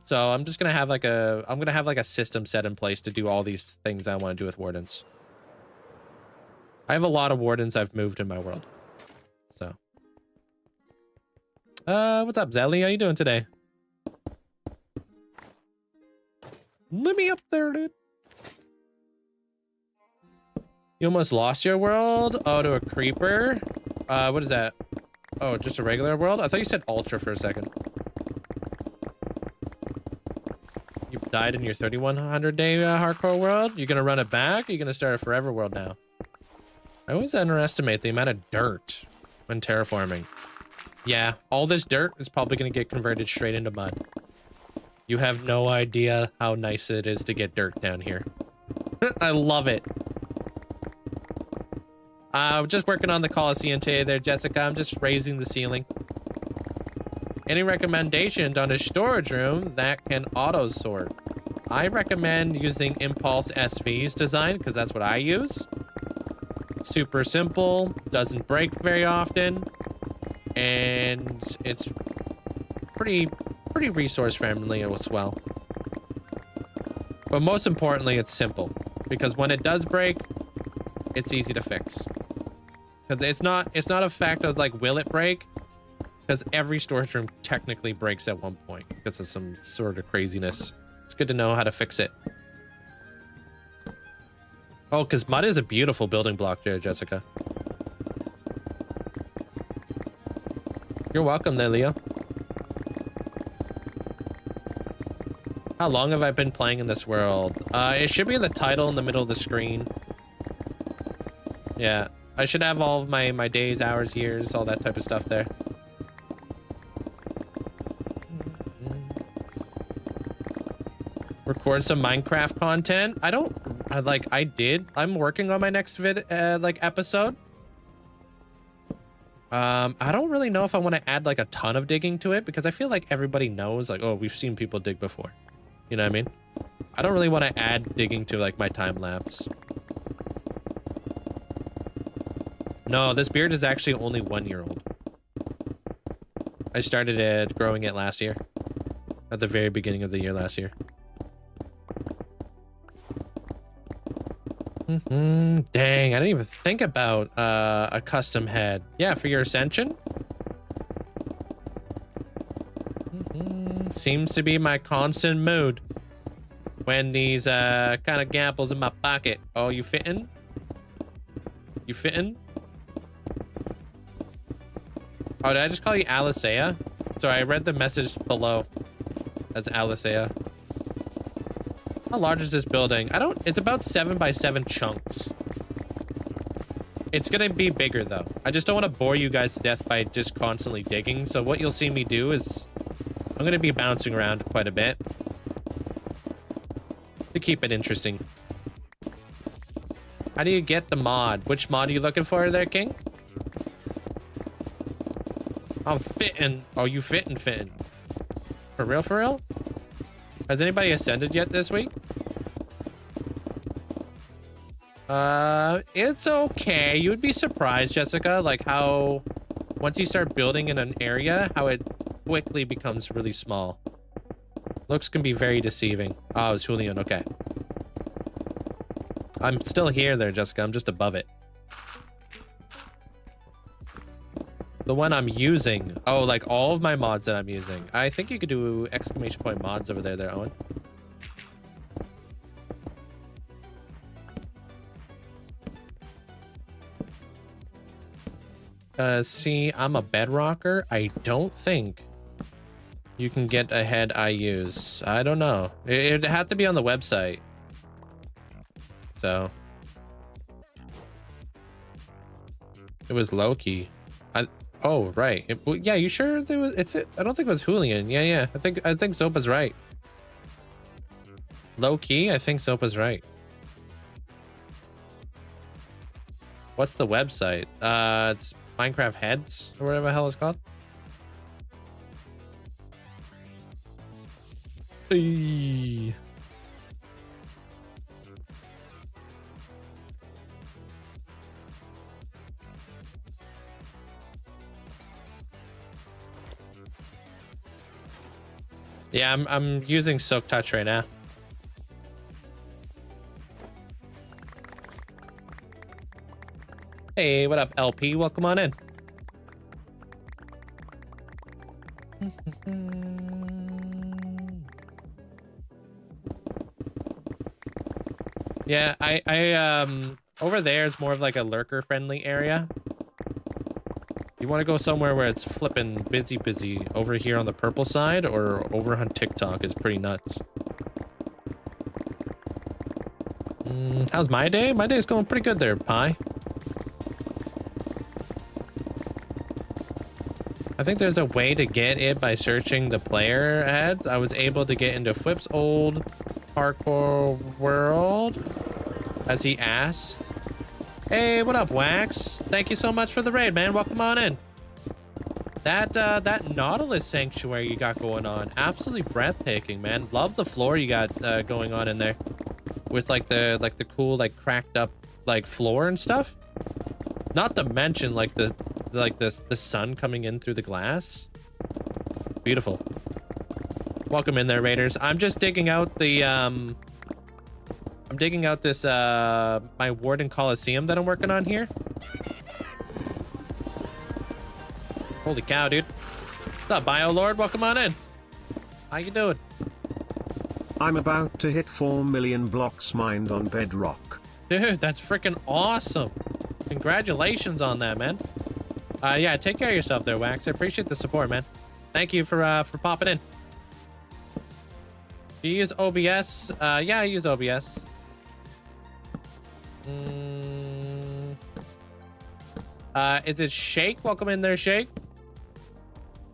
So I'm just going to have like a system set in place to do all these things I want to do with Wardens. I have a lot of Wardens I've moved in my world. So. What's up, Zelly? How you doing today? Let me up there, dude. You almost lost your world? Oh, to a creeper? What is that? Oh, just a regular world? I thought you said ultra for a second. You died in your 3100 day hardcore world? You gonna run it back? Or you gonna start a forever world now? I always underestimate the amount of dirt when terraforming. Yeah, all this dirt is probably gonna get converted straight into mud. You have no idea how nice it is to get dirt down here. I love it. I'm just working on the Coliseum today there, Jessica. I'm just raising the ceiling. Any recommendations on a storage room that can auto sort? I recommend using Impulse SV's design because that's what I use. Super simple, doesn't break very often, and it's pretty resource friendly as well. But most importantly, it's simple because when it does break, it's easy to fix. Because it's not a fact of like, will it break? Because every storage room technically breaks at one point because of some sort of craziness. It's good to know how to fix it. Oh, because mud is a beautiful building block there, Jessica. You're welcome there, Leo. How long have I been playing in this world? It should be in the title in the middle of the screen. Yeah, I should have all of my days, hours, years, all that type of stuff there. Record some Minecraft content. I'm working on my next episode. I don't really know if I want to add like a ton of digging to it because I feel like everybody knows like, oh, we've seen people dig before. You know what I mean? I don't really want to add digging to like my time lapse. No, this beard is actually only 1 year old. I started growing it last year. At the very beginning of the year last year. Dang, I didn't even think about a custom head. Yeah, for your ascension. Seems to be my constant mood when these kind of gapples in my pocket. Oh, you fitting? You fitting? Oh, did I just call you Alicea? Sorry, I read the message below as Alicea. How large is this building? It's about 7 by 7 chunks. It's gonna be bigger though. I just don't want to bore you guys to death by just constantly digging. So what you'll see me do is I'm gonna be bouncing around quite a bit to keep it interesting. How do you get the mod? Which mod are you looking for there, King? I'm fitting. Oh, you fitting. For real, for real? Has anybody ascended yet this week? It's okay. You would be surprised, Jessica, like how once you start building in an area, how it quickly becomes really small. Looks can be very deceiving. Oh, it's Julian. Okay. I'm still here there, Jessica. I'm just above it. The one I'm using. Oh, like all of my mods that I'm using. I think you could do exclamation point mods over there, Owen. See, I'm a bedrocker. I don't think you can get a head I use. I don't know. It'd have to be on the website. So. It was Loki. Oh, right. Yeah, you sure there was I don't think it was Julian. Yeah. I think Zopa's right. Low key, I think Zopa's right. What's the website? It's Minecraft Heads or whatever the hell it's called. Eee. Yeah, I'm using Silk Touch right now. Hey, what up, LP? Welcome on in. Yeah, I over there is more of like a lurker friendly area. You want to go somewhere where it's flipping busy over here on the purple side, or over on TikTok is pretty nuts. How's my day? My day's going pretty good there, Pi. I think there's a way to get it by searching the player ads. I was able to get into Flip's old parkour world, as he asked. Hey, what up, Wax? Thank you so much for the raid, man. Welcome on in. That Nautilus sanctuary you got going on, absolutely breathtaking, man. Love the floor you got going on in there, with like the cool like cracked up like floor and stuff. Not to mention like the sun coming in through the glass. Beautiful. Welcome in there, raiders. I'm just digging out the I'm digging out this my Warden Coliseum that I'm working on here. Holy cow, dude. What's up, Biolord? Welcome on in. How you doing? I'm about to hit 4 million blocks mined on Bedrock. Dude, that's freaking awesome. Congratulations on that, man. Yeah, take care of yourself there, Wax. I appreciate the support, man. Thank you for popping in. Do you use OBS? Yeah, I use OBS. Is it Shake? Welcome in there, Shake.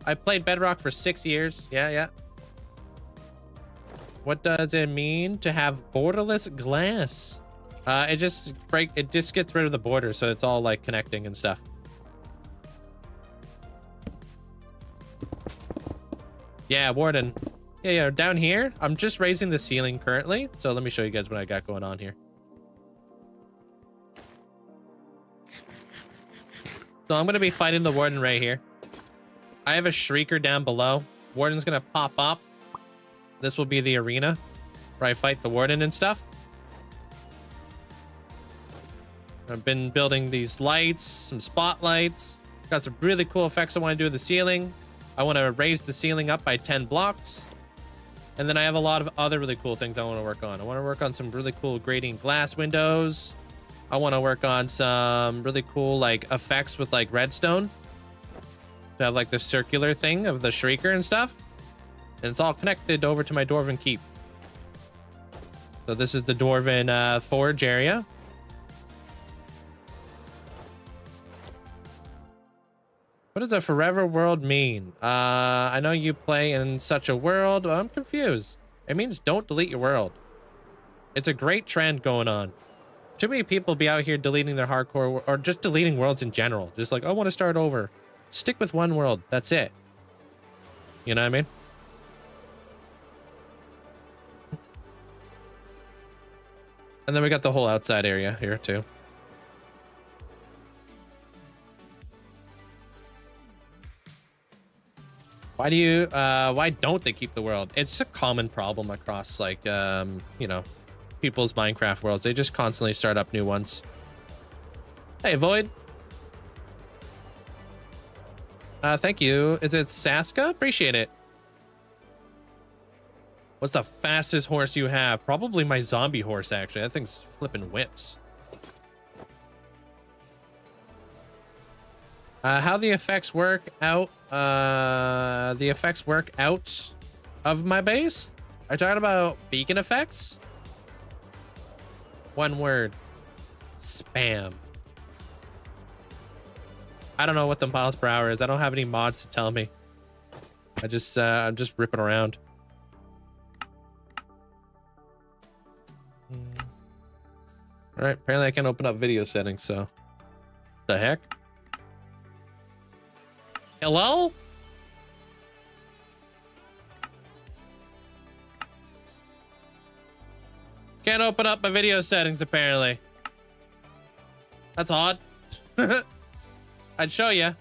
I played Bedrock for 6 years. Yeah. What does it mean to have borderless glass? It just gets rid of the border, so it's all like connecting and stuff. Yeah, Warden. Yeah, down here, I'm just raising the ceiling currently. So let me show you guys what I got going on here. So I'm going to be fighting the Warden right here. I have a Shrieker down below. Warden's going to pop up. This will be the arena where I fight the Warden and stuff. I've been building these lights, some spotlights. Got some really cool effects I want to do with the ceiling. I want to raise the ceiling up by 10 blocks. And then I have a lot of other really cool things I want to work on. I want to work on some really cool gradient glass windows. I want to work on some really cool like effects with like redstone. To have like the circular thing of the shrieker and stuff. And it's all connected over to my dwarven keep. So this is the dwarven forge area. What does a forever world mean? I know you play in such a world. I'm confused. It means don't delete your world. It's a great trend going on. Too many people be out here deleting their hardcore or just deleting worlds in general. Just like, I want to start over. Stick with one world. That's it. You know what I mean? And then we got the whole outside area here too. Why don't they keep the world? It's a common problem across like, you know, people's Minecraft worlds. They just constantly start up new ones. Hey, Void. Thank you. Is it Saska? Appreciate it. What's the fastest horse you have? Probably my zombie horse, actually. That thing's flipping whips. How the effects work out? The effects work out of my base? Are you talking about beacon effects? One word. Spam. I don't know what the miles per hour is. I don't have any mods to tell me. I'm just ripping around. All right, apparently I can't open up video settings, so the heck? Hello? Can't open up my video settings apparently. That's odd. I'd show you,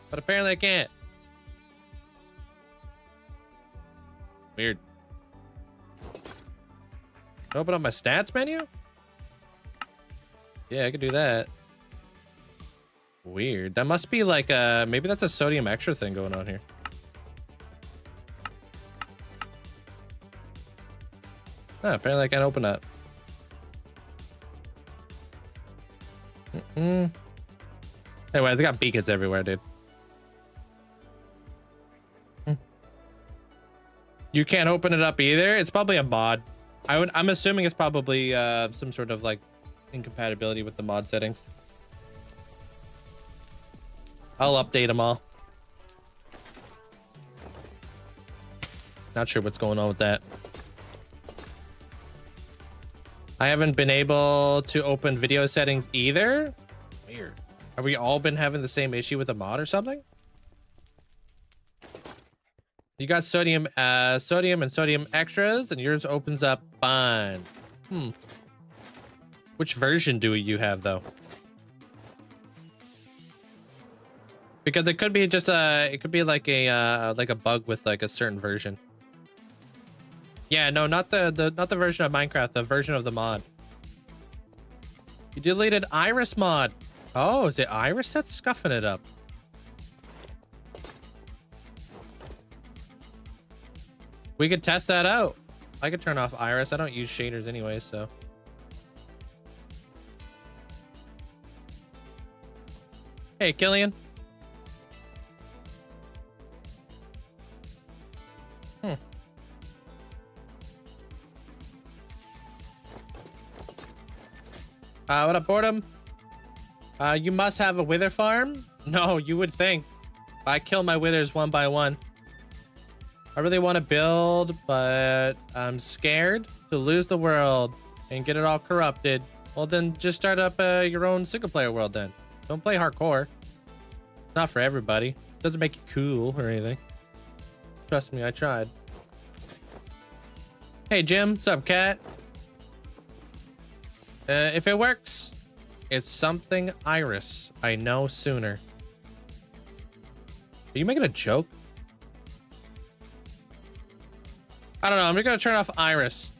but apparently I can't. Weird. Open up my stats menu? Yeah, I could do that. Weird. That must be like maybe that's a sodium extra thing going on here. Oh, apparently I can't open up. Anyway, they got beacons everywhere, dude. You can't open it up either? It's probably a mod. I'm assuming it's probably some sort of like incompatibility with the mod settings. I'll update them all. Not sure what's going on with that. I haven't been able to open video settings either. Weird. Have we all been having the same issue with a mod or something? You got sodium and sodium extras, and yours opens up fine. Which version do you have though? Because it could be just it could be like a bug with like a certain version. Yeah, no, not the version of Minecraft, the version of the mod. You deleted Iris mod. Oh, is it Iris that's scuffing it up? We could test that out. I could turn off Iris. I don't use shaders anyway, so. Hey, Killian. What up, Boredom? You must have a wither farm? No, you would think. I kill my withers one by one. I really want to build, but I'm scared to lose the world and get it all corrupted. Well, then just start up your own single-player world then. Don't play hardcore. Not for everybody. Doesn't make you cool or anything. Trust me, I tried. Hey, Jim. What's up, cat? If it works, it's something Iris. I know sooner. Are you making a joke? I don't know. I'm gonna turn off Iris.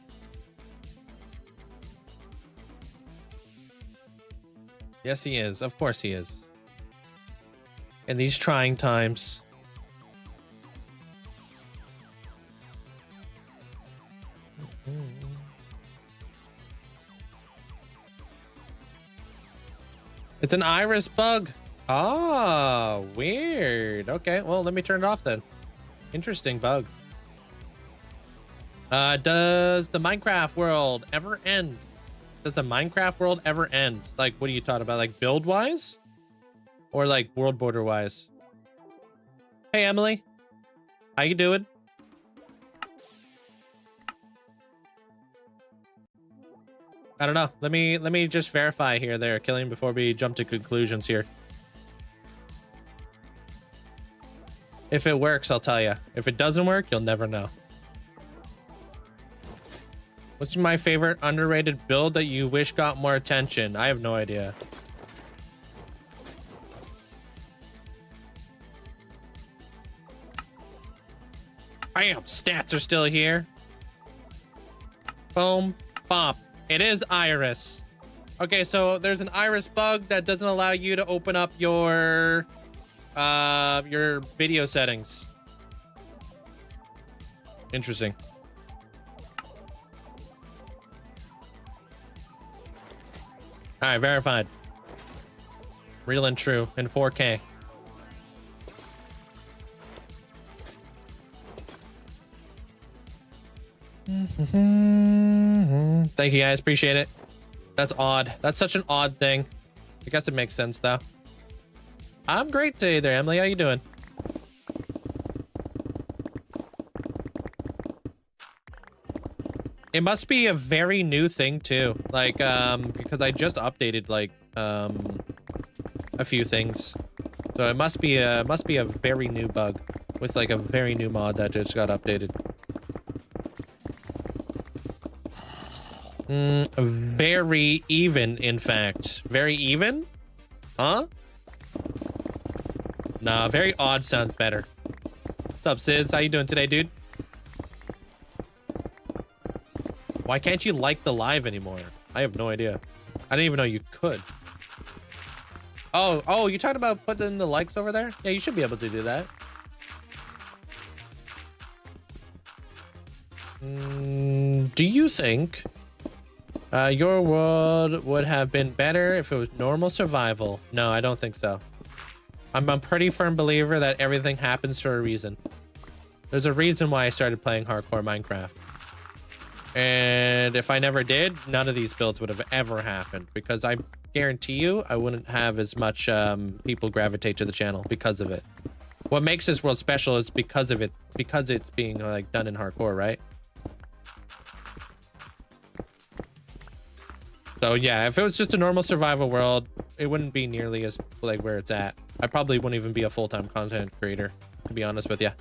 Yes, he is. Of course he is. In these trying times. It's an iris bug. Oh, weird. Okay, well, let me turn it off then. Interesting bug. Does the Minecraft world ever end? Does the Minecraft world ever end? Like, what are you talking about? Like, build-wise? Or, like, world border-wise? Hey, Emily. How you doing? I don't know. Let me just verify here there, Killian, before we jump to conclusions here. If it works, I'll tell you. If it doesn't work, you'll never know. What's my favorite underrated build that you wish got more attention? I have no idea. Bam! Stats are still here. Boom. Bop. It is iris. Okay, so there's an iris bug that doesn't allow you to open up your video settings. Interesting. All right, verified. Real and true in 4K. Thank you guys, appreciate it. That's odd. That's such an odd thing. I guess it makes sense though. I'm great today there, Emily. How you doing? It must be a very new thing too. Like, because I just updated like a few things. So it must be a very new bug with like a very new mod that just got updated. Very even, in fact. Very even? Huh? Nah, very odd sounds better. What's up, Sis? How you doing today, dude? Why can't you like the live anymore? I have no idea. I didn't even know you could. Oh, you talking about putting the likes over there? Yeah, you should be able to do that. Do you think your world would have been better if it was normal survival? No, I don't think so. I'm a pretty firm believer that everything happens for a reason. There's a reason why I started playing hardcore Minecraft. And if I never did, none of these builds would have ever happened, because I guarantee you I wouldn't have as much people gravitate to the channel because of it. What makes this world special is because of it, because it's being like done in hardcore, right? So yeah, if it was just a normal survival world, it wouldn't be nearly as like where it's at. I probably wouldn't even be a full-time content creator, to be honest with you.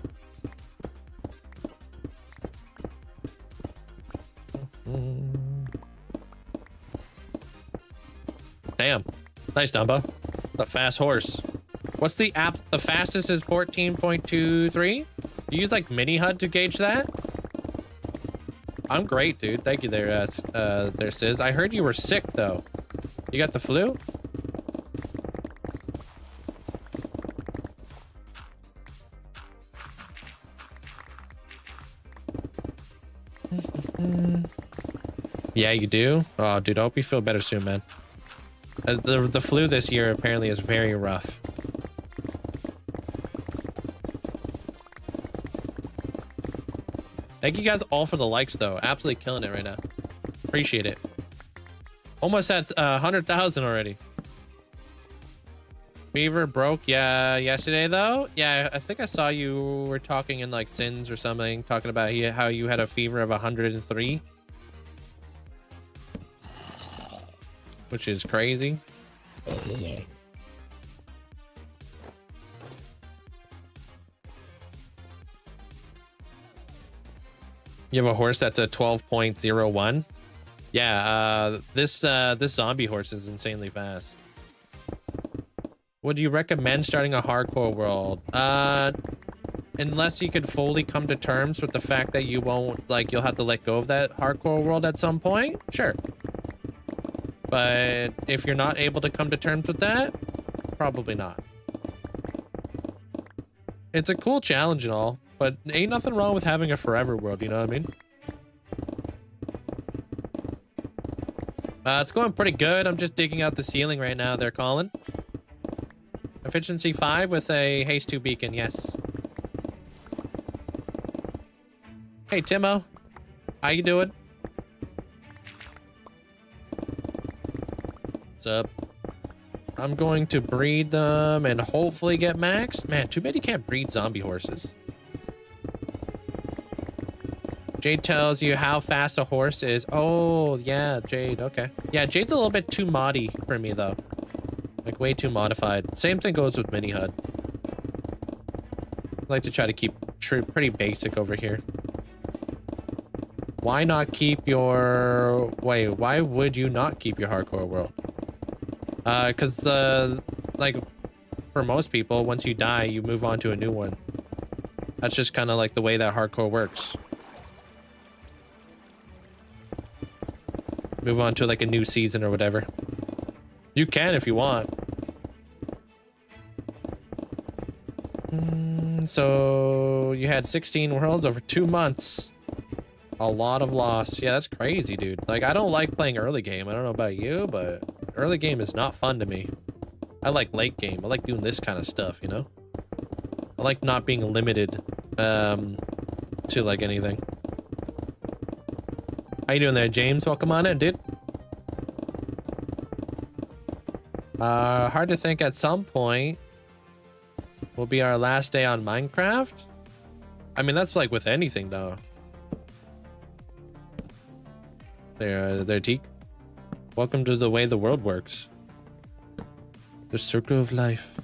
Damn. Nice, Dumbo. The fast horse. What's the app? The fastest is 14.23? Do you use like mini HUD to gauge that? I'm great, dude. Thank you there, there, Sis. I heard you were sick, though. You got the flu? Yeah, you do? Oh, dude, I hope you feel better soon, man. The flu this year apparently is very rough. Thank you guys all for the likes, though. Absolutely killing it right now. Appreciate it. Almost at 100,000 already. Fever broke, yeah, yesterday, though. Yeah, I think I saw you were talking in, like, Sins or something, talking about how you had a fever of 103. Which is crazy. You have a horse that's a 12.01. Yeah, this zombie horse is insanely fast. Would you recommend starting a hardcore world? Unless you could fully come to terms with the fact that you won't, like, you'll have to let go of that hardcore world at some point, sure. But if you're not able to come to terms with that, probably not. It's a cool challenge and all, but ain't nothing wrong with having a forever world, you know what I mean? It's going pretty good. I'm just digging out the ceiling right now. They're calling. Efficiency 5 with a haste 2 beacon. Yes. Hey, Timo. How you doing? What's up? I'm going to breed them and hopefully get maxed. Man, too bad you can't breed zombie horses. Jade tells you how fast a horse is. Oh, yeah, Jade. Okay. Yeah, Jade's a little bit too moddy for me, though. Like, way too modified. Same thing goes with Mini HUD. I like to try to keep pretty basic over here. Why not keep your... Wait, why would you not keep your hardcore world? Because, like, for most people, once you die, you move on to a new one. That's just kind of like the way that hardcore works. Move on to like a new season or whatever. You can if you want. So you had 16 worlds over 2 months. A lot of loss. Yeah, that's crazy, dude. Like, I don't like playing early game. I don't know about you, but early game is not fun to me. I like late game. I like doing this kind of stuff, you know? I like not being limited to like anything. How you doing there, James? Welcome on in, dude. Hard to think at some point will be our last day on Minecraft. I mean, that's like with anything, though. There, Teak. Welcome to the way the world works. The circle of life.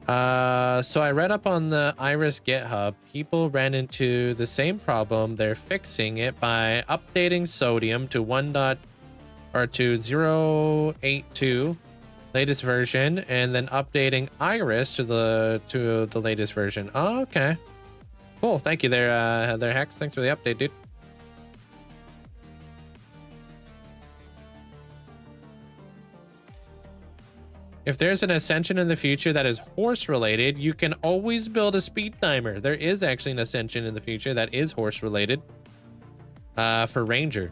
So I read up on the Iris GitHub. People ran into the same problem. They're fixing it by updating Sodium to 0.82 latest version, and then updating Iris to the latest version. Oh, okay. Cool. Thank you there, Hex. Thanks for the update, dude. If there's an ascension in the future that is horse related, you can always build a speed timer. There is actually an ascension in the future that is horse related for Ranger.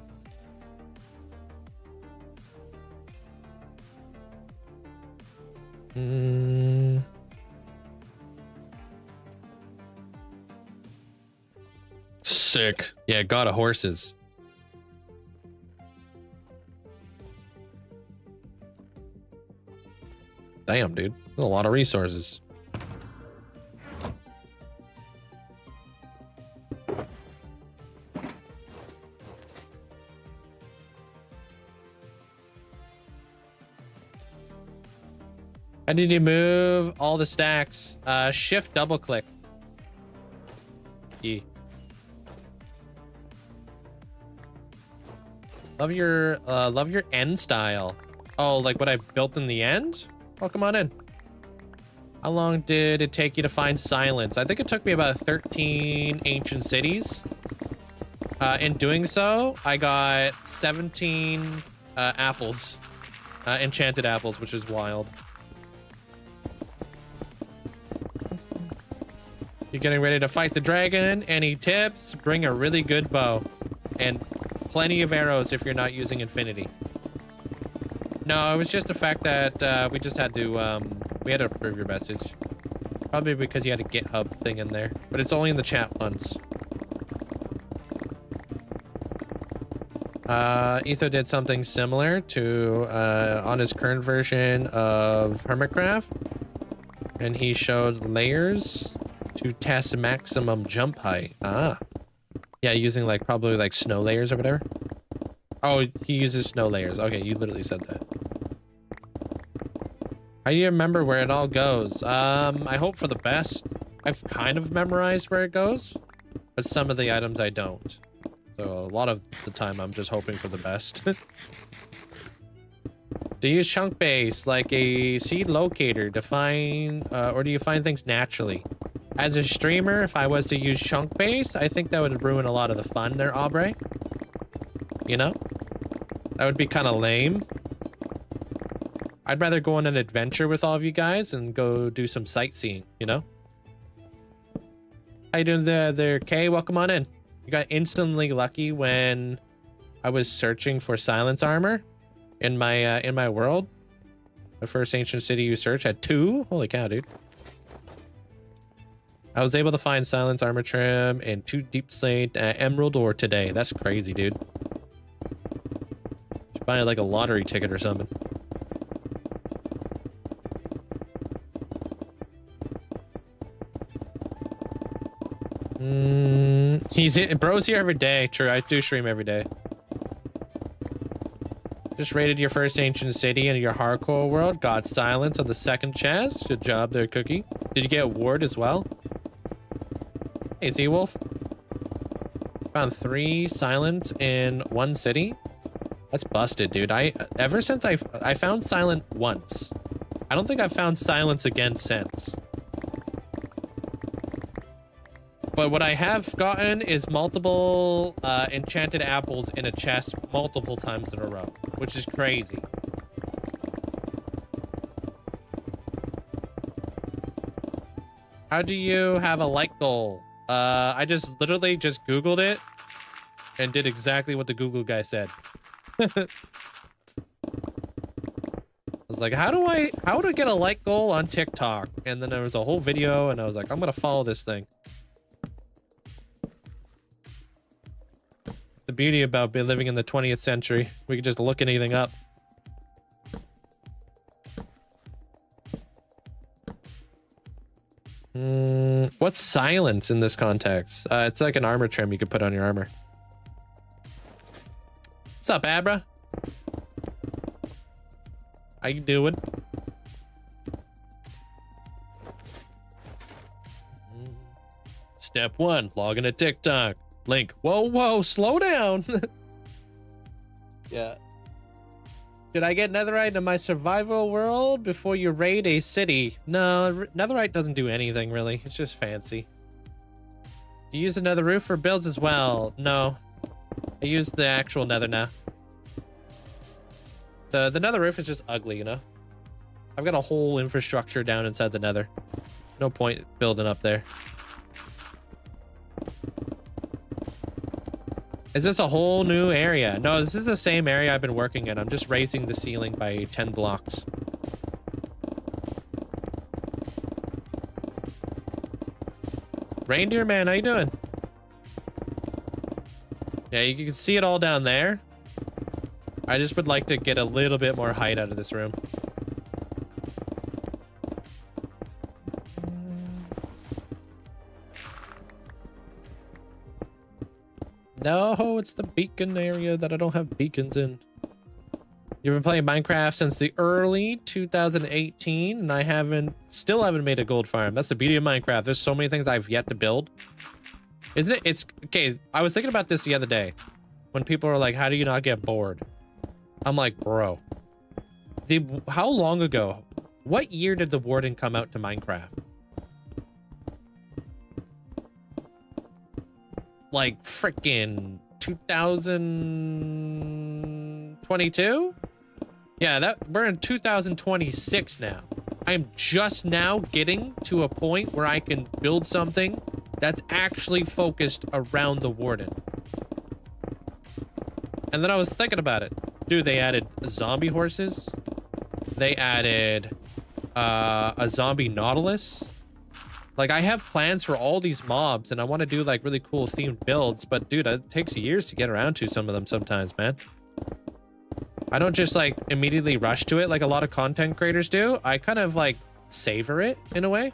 Sick. Yeah, God of Horses. Damn, dude. That's a lot of resources. How did you move all the stacks? Shift double click. E. Love your end style. Oh, like what I built in the end? Oh, come on in. How long did it take you to find silence? I think it took me about 13 ancient cities. In doing so, I got 17 apples. Enchanted apples, which is wild. You're getting ready to fight the dragon. Any tips? Bring a really good bow. And plenty of arrows if you're not using infinity. No, it was just the fact that we just had to we had to approve your message. Probably because you had a GitHub thing in there, but it's only in the chat once. Etho did something similar to on his current version of Hermitcraft, and he showed layers to test maximum jump height. Ah, yeah, using like probably like snow layers or whatever. Oh, he uses snow layers. Okay, you literally said that. How do you remember where it all goes? I hope for the best. I've kind of memorized where it goes, but some of the items I don't. So a lot of the time I'm just hoping for the best. Do you use chunk base like a seed locator to find, or do you find things naturally? As a streamer, if I was to use chunk base, I think that would ruin a lot of the fun there, Aubrey. You know? That would be kind of lame. I'd rather go on an adventure with all of you guys and go do some sightseeing, you know? How you doing there, Kay? Welcome on in. You got instantly lucky when I was searching for silence armor in my world. The first ancient city you search had 2. Holy cow, dude. I was able to find silence armor trim and 2 deep slate emerald ore today. That's crazy, dude. Should buy like a lottery ticket or something. Bro's here every day. True, I do stream every day. Just raided your first ancient city in your hardcore world. Got silence on the second chest. Good job there, Cookie. Did you get a ward as well? Hey, Seawolf. Found 3 silence in 1 city. That's busted, dude. Ever since I found silent once. I don't think I've found silence again since. But what I have gotten is multiple enchanted apples in a chest multiple times in a row, which is crazy. How do you have a like goal? I just literally just Googled it and did exactly what the Google guy said. I was like, how do I get a like goal on TikTok? And then there was a whole video and I was like, I'm gonna follow this thing. The beauty about living in the 20th century, we can just look anything up. What's silence in this context? It's like an armor trim you could put on your armor. What's up, Abra? How you doing? Step 1, log into TikTok. Link, whoa, slow down. Yeah. Did I get netherite in my survival world before you raid a city? No, netherite doesn't do anything really. It's just fancy. Do you use another roof for builds as well? No. I use the actual nether now. The nether roof is just ugly, you know? I've got a whole infrastructure down inside the nether. No point building up there. Is this a whole new area? No, this is the same area I've been working in. I'm just raising the ceiling by 10 blocks. Reindeer man, how you doing? Yeah, you can see it all down there. I just would like to get a little bit more height out of this room. No, it's the beacon area that I don't have beacons in. You've been playing Minecraft since the early 2018, and I still haven't made a gold farm. That's the beauty of Minecraft. There's so many things I've yet to build. Isn't it? It's okay. I was thinking about this the other day when people are like, how do you not get bored? I'm like, bro, how long ago? What year did the Warden come out to Minecraft? Like freaking 2022? Yeah, we're in 2026 now. I'm just now getting to a point where I can build something that's actually focused around the Warden. And then I was thinking about it. Dude, they added zombie horses. They added a zombie Nautilus. Like, I have plans for all these mobs, and I want to do, like, really cool themed builds, but, dude, it takes years to get around to some of them sometimes, man. I don't just, like, immediately rush to it like a lot of content creators do. I kind of, like, savor it, in a way.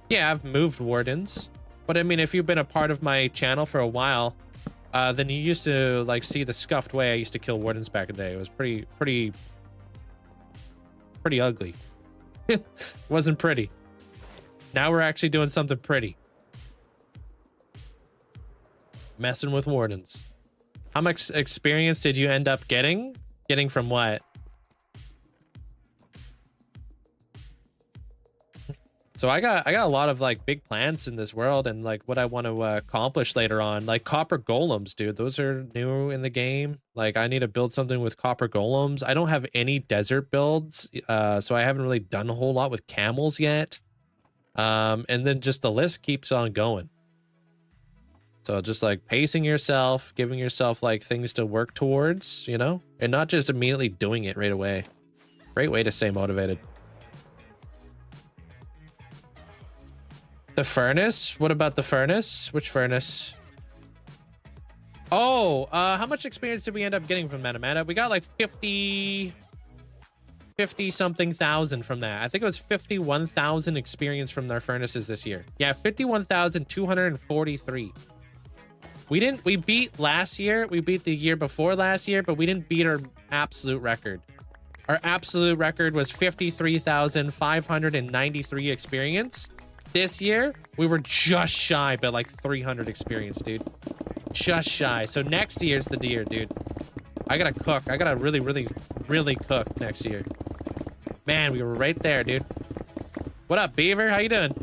Yeah, I've moved Wardens. But, I mean, if you've been a part of my channel for a while, then you used to, like, see the scuffed way I used to kill Wardens back in the day. It was pretty ugly. It wasn't pretty. Now we're actually doing something pretty. Messing with Wardens. How much experience did you end up getting? Getting from what? So I got a lot of like big plans in this world and like what I want to accomplish later on. Like copper golems, dude. Those are new in the game. Like I need to build something with copper golems. I don't have any desert builds, so I haven't really done a whole lot with camels yet. And then just the list keeps on going. So just like pacing yourself, giving yourself like things to work towards, you know, and not just immediately doing it right away. Great way to stay motivated. The furnace? What about the furnace? Which furnace? Oh, how much experience did we end up getting from that, Amanda? We got like 50 something thousand from that. I think it was 51,000 experience from their furnaces this year. Yeah, 51,243. We beat last year. We beat the year before last year, but we didn't beat our absolute record. Our absolute record was 53,593 experience. This year, we were just shy by like 300 experience, dude. Just shy. So next year's the year, dude. I gotta cook. I gotta really, really, really cook next year. Man, we were right there, dude. What up, Beaver? How you doing?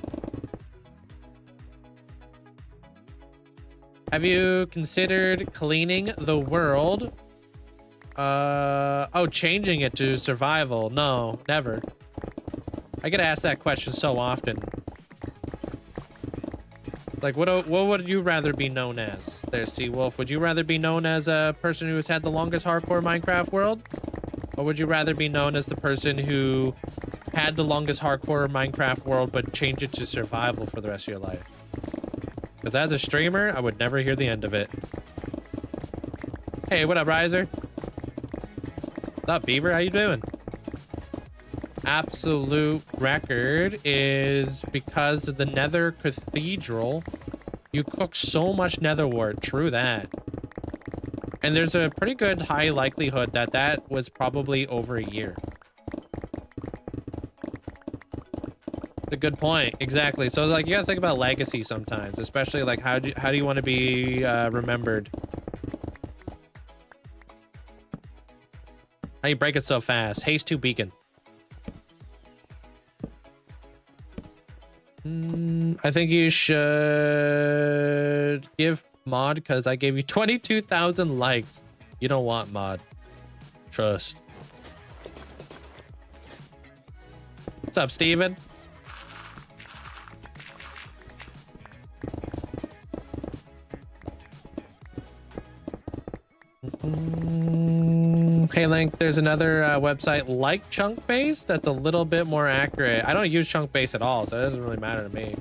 Have you considered cleaning the world? Oh, changing it to survival. No, never. I get asked that question so often. Like, what would you rather be known as? There, Seawolf. Would you rather be known as a person who has had the longest hardcore Minecraft world? Or would you rather be known as the person who had the longest hardcore Minecraft world but changed it to survival for the rest of your life? Because as a streamer, I would never hear the end of it. Hey, what up, Riser? What up, Beaver? How you doing? Absolute record is because of the Nether Cathedral. You cook so much nether wart. True that. And there's a pretty good high likelihood that that was probably over a year. That's a good point. Exactly. So like you gotta think about legacy sometimes, especially like how do you want to be remembered? How you break it so fast? Haste 2 beacon. I think you should give mod because I gave you 22,000 likes. You don't want mod. Trust. What's up, Steven? Hey, Link, there's another website like Chunkbase that's a little bit more accurate. I don't use Chunkbase at all, so it doesn't really matter to me.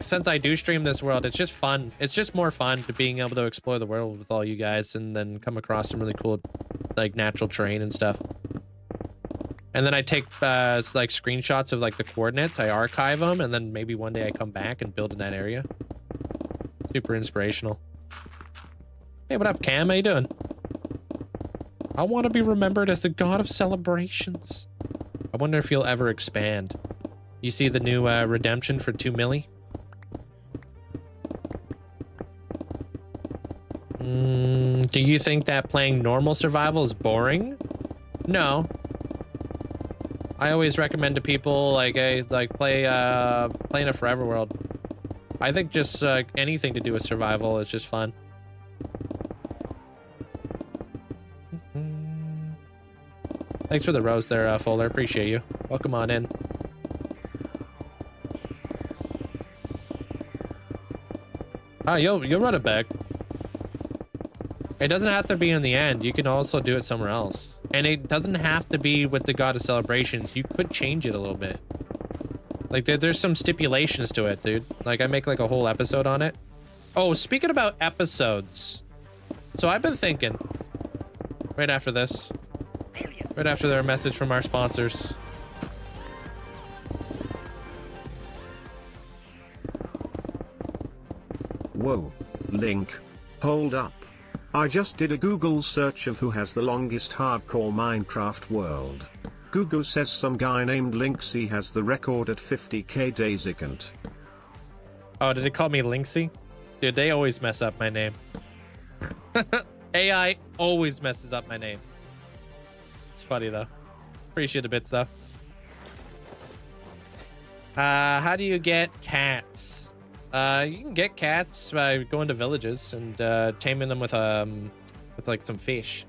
Since I do stream this world, it's just fun. It's just more fun to being able to explore the world with all you guys and then come across some really cool, like, natural terrain and stuff. And then I take, like, screenshots of, like, the coordinates. I archive them, and then maybe one day I come back and build in that area. Super inspirational. Hey, what up, Cam? How you doing? I want to be remembered as the god of celebrations. I wonder if you'll ever expand. You see the new redemption for 2 milli? Do you think that playing normal survival is boring? No. I always recommend to people like play in a forever world. I think just anything to do with survival is just fun. Thanks for the rose there, Fuller. Appreciate you. Welcome on in. Ah, you'll run it back. It doesn't have to be in the end. You can also do it somewhere else. And it doesn't have to be with the God of Celebrations. You could change it a little bit. Like, there's some stipulations to it, dude. Like, I make, like, a whole episode on it. Oh, speaking about episodes. So I've been thinking, right after this, right after their message from our sponsors. Whoa, Link. Hold up. I just did a Google search of who has the longest hardcore Minecraft world. Google says some guy named Linkzzey has the record at 50k days. Oh, did it call me Linkzzey? Dude, they always mess up my name. AI always messes up my name. It's funny though. Appreciate the bits though. How do you get cats? You can get cats by going to villages and taming them with like some fish.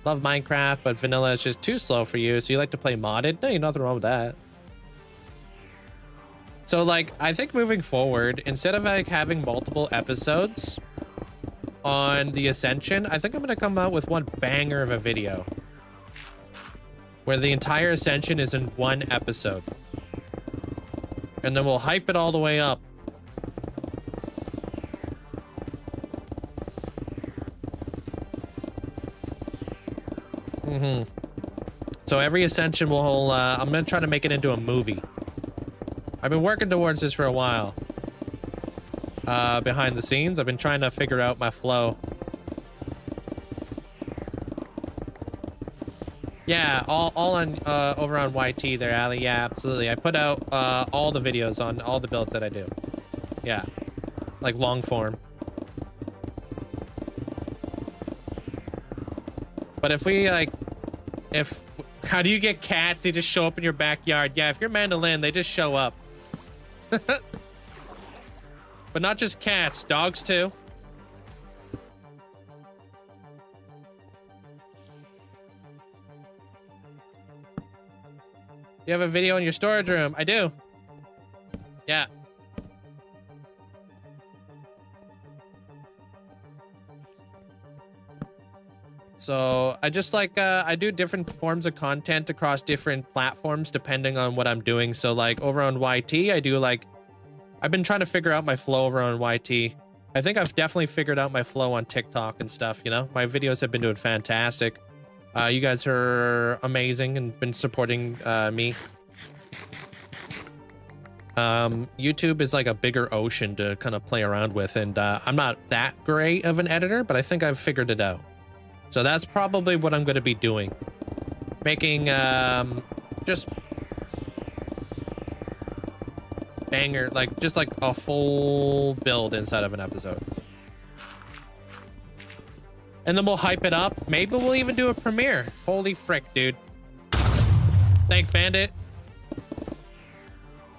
Love Minecraft, but vanilla is just too slow for you, so you like to play modded? No, nothing wrong with that. So, like, I think moving forward, instead of, like, having multiple episodes on the Ascension, I think I'm gonna come out with one banger of a video where the entire Ascension is in one episode. And then we'll hype it all the way up. So every Ascension will, I'm gonna try to make it into a movie. I've been working towards this for a while. Behind the scenes, I've been trying to figure out my flow. Yeah, all on, over on YT there, Ali. Yeah, absolutely. I put out, all the videos on all the builds that I do. Yeah. Like long form. But if we, like, how do you get cats? They just show up in your backyard. Yeah, if you're Mandolin, they just show up. But not just cats, dogs too. You have a video in your storage room? I do. Yeah. So I just like, I do different forms of content across different platforms depending on what I'm doing. So like over on YT, I do like, I've been trying to figure out my flow over on YT. I think I've definitely figured out my flow on TikTok and stuff, you know? My videos have been doing fantastic. You guys are amazing and been supporting me. YouTube is like a bigger ocean to kind of play around with, and I'm not that great of an editor, but I think I've figured it out. So that's probably what I'm going to be doing. Making just banger, like just like a full build inside of an episode. And then we'll hype it up. Maybe we'll even do a premiere. Holy frick, dude. Thanks, Bandit.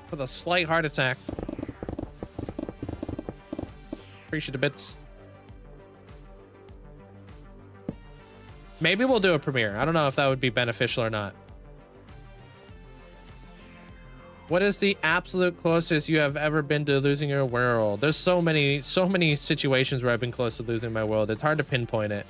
For the slight heart attack. Appreciate the bits. Maybe we'll do a premiere. I don't know if that would be beneficial or not. What is the absolute closest you have ever been to losing your world? There's so many situations where I've been close to losing my world. It's hard to pinpoint it.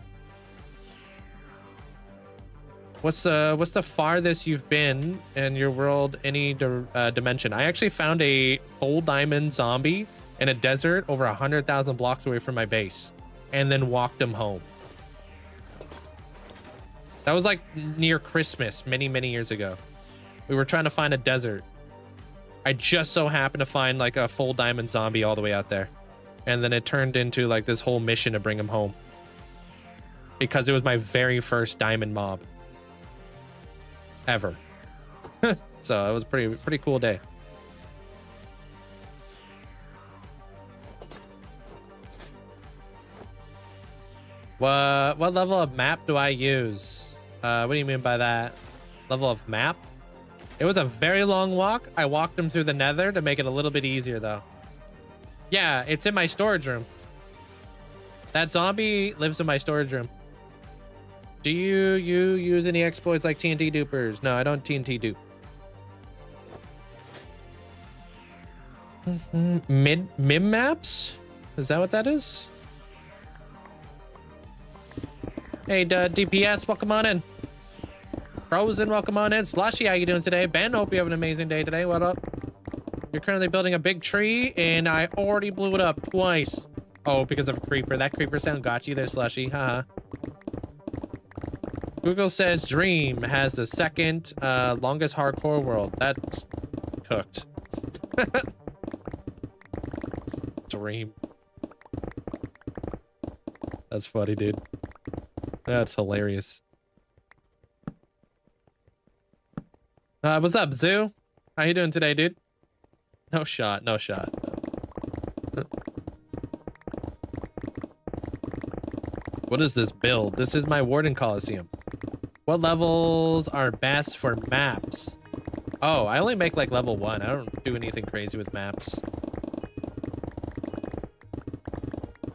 What's the farthest you've been in your world, any dimension? I actually found a full diamond zombie in a desert over 100,000 blocks away from my base, and then walked him home. That was like near Christmas, many years ago. We were trying to find a desert. I just so happened to find like a full diamond zombie all the way out there. And then it turned into like this whole mission to bring him home. Because it was my very first diamond mob. Ever. So it was a pretty cool day. What level of map do I use? What do you mean by that? Level of map? It was a very long walk. I walked him through the nether to make it a little bit easier though. Yeah, it's in my storage room. That zombie lives in my storage room. Do you use any exploits like TNT dupers? No, I don't TNT dupe. Mim maps? Is that what that is? Hey, DPS, welcome on in. Frozen, welcome on in. Slushy, how you doing today? Ben, hope you have an amazing day today. What up? You're currently building a big tree, and I already blew it up twice. Oh, because of a creeper. That creeper sound got you there, Slushy. Haha. Google says Dream has the second longest hardcore world. That's cooked. Dream. That's funny, dude. That's hilarious. What's up, Zoo? How you doing today, dude? No shot, no shot. What is this build? This is my Warden Coliseum. What levels are best for maps? Oh, I only make like level 1. I don't do anything crazy with maps.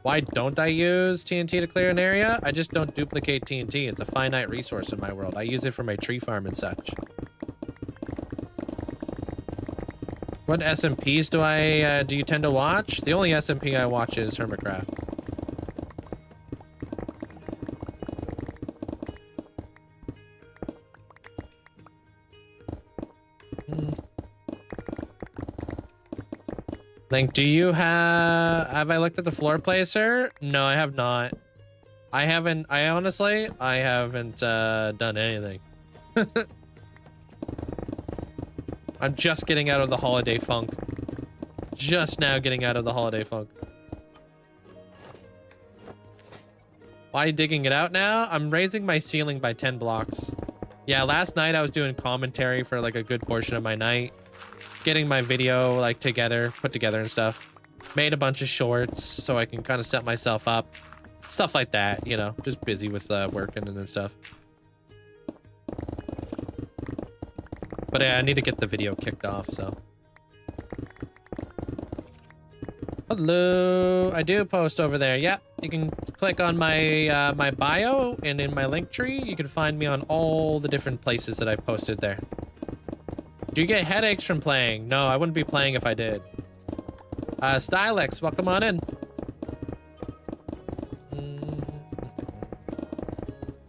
Why don't I use TNT to clear an area? I just don't duplicate TNT. It's a finite resource in my world. I use it for my tree farm and such. What SMPs do you tend to watch? The only SMP I watch is Hermitcraft. Link, do you have I looked at the floor placer? No, I have not. I honestly haven't done anything. I'm just getting out of the holiday funk. Just now getting out of the holiday funk. Why digging it out now? I'm raising my ceiling by 10 blocks. Yeah, last night I was doing commentary for like a good portion of my night. Getting my video like put together and stuff. Made a bunch of shorts so I can kind of set myself up. Stuff like that, you know, just busy with working and stuff. But yeah, I need to get the video kicked off, so. Hello, I do post over there. Yep, you can click on my my bio, and in my link tree, you can find me on all the different places that I've posted there. Do you get headaches from playing? No, I wouldn't be playing if I did. Stylex, welcome on in.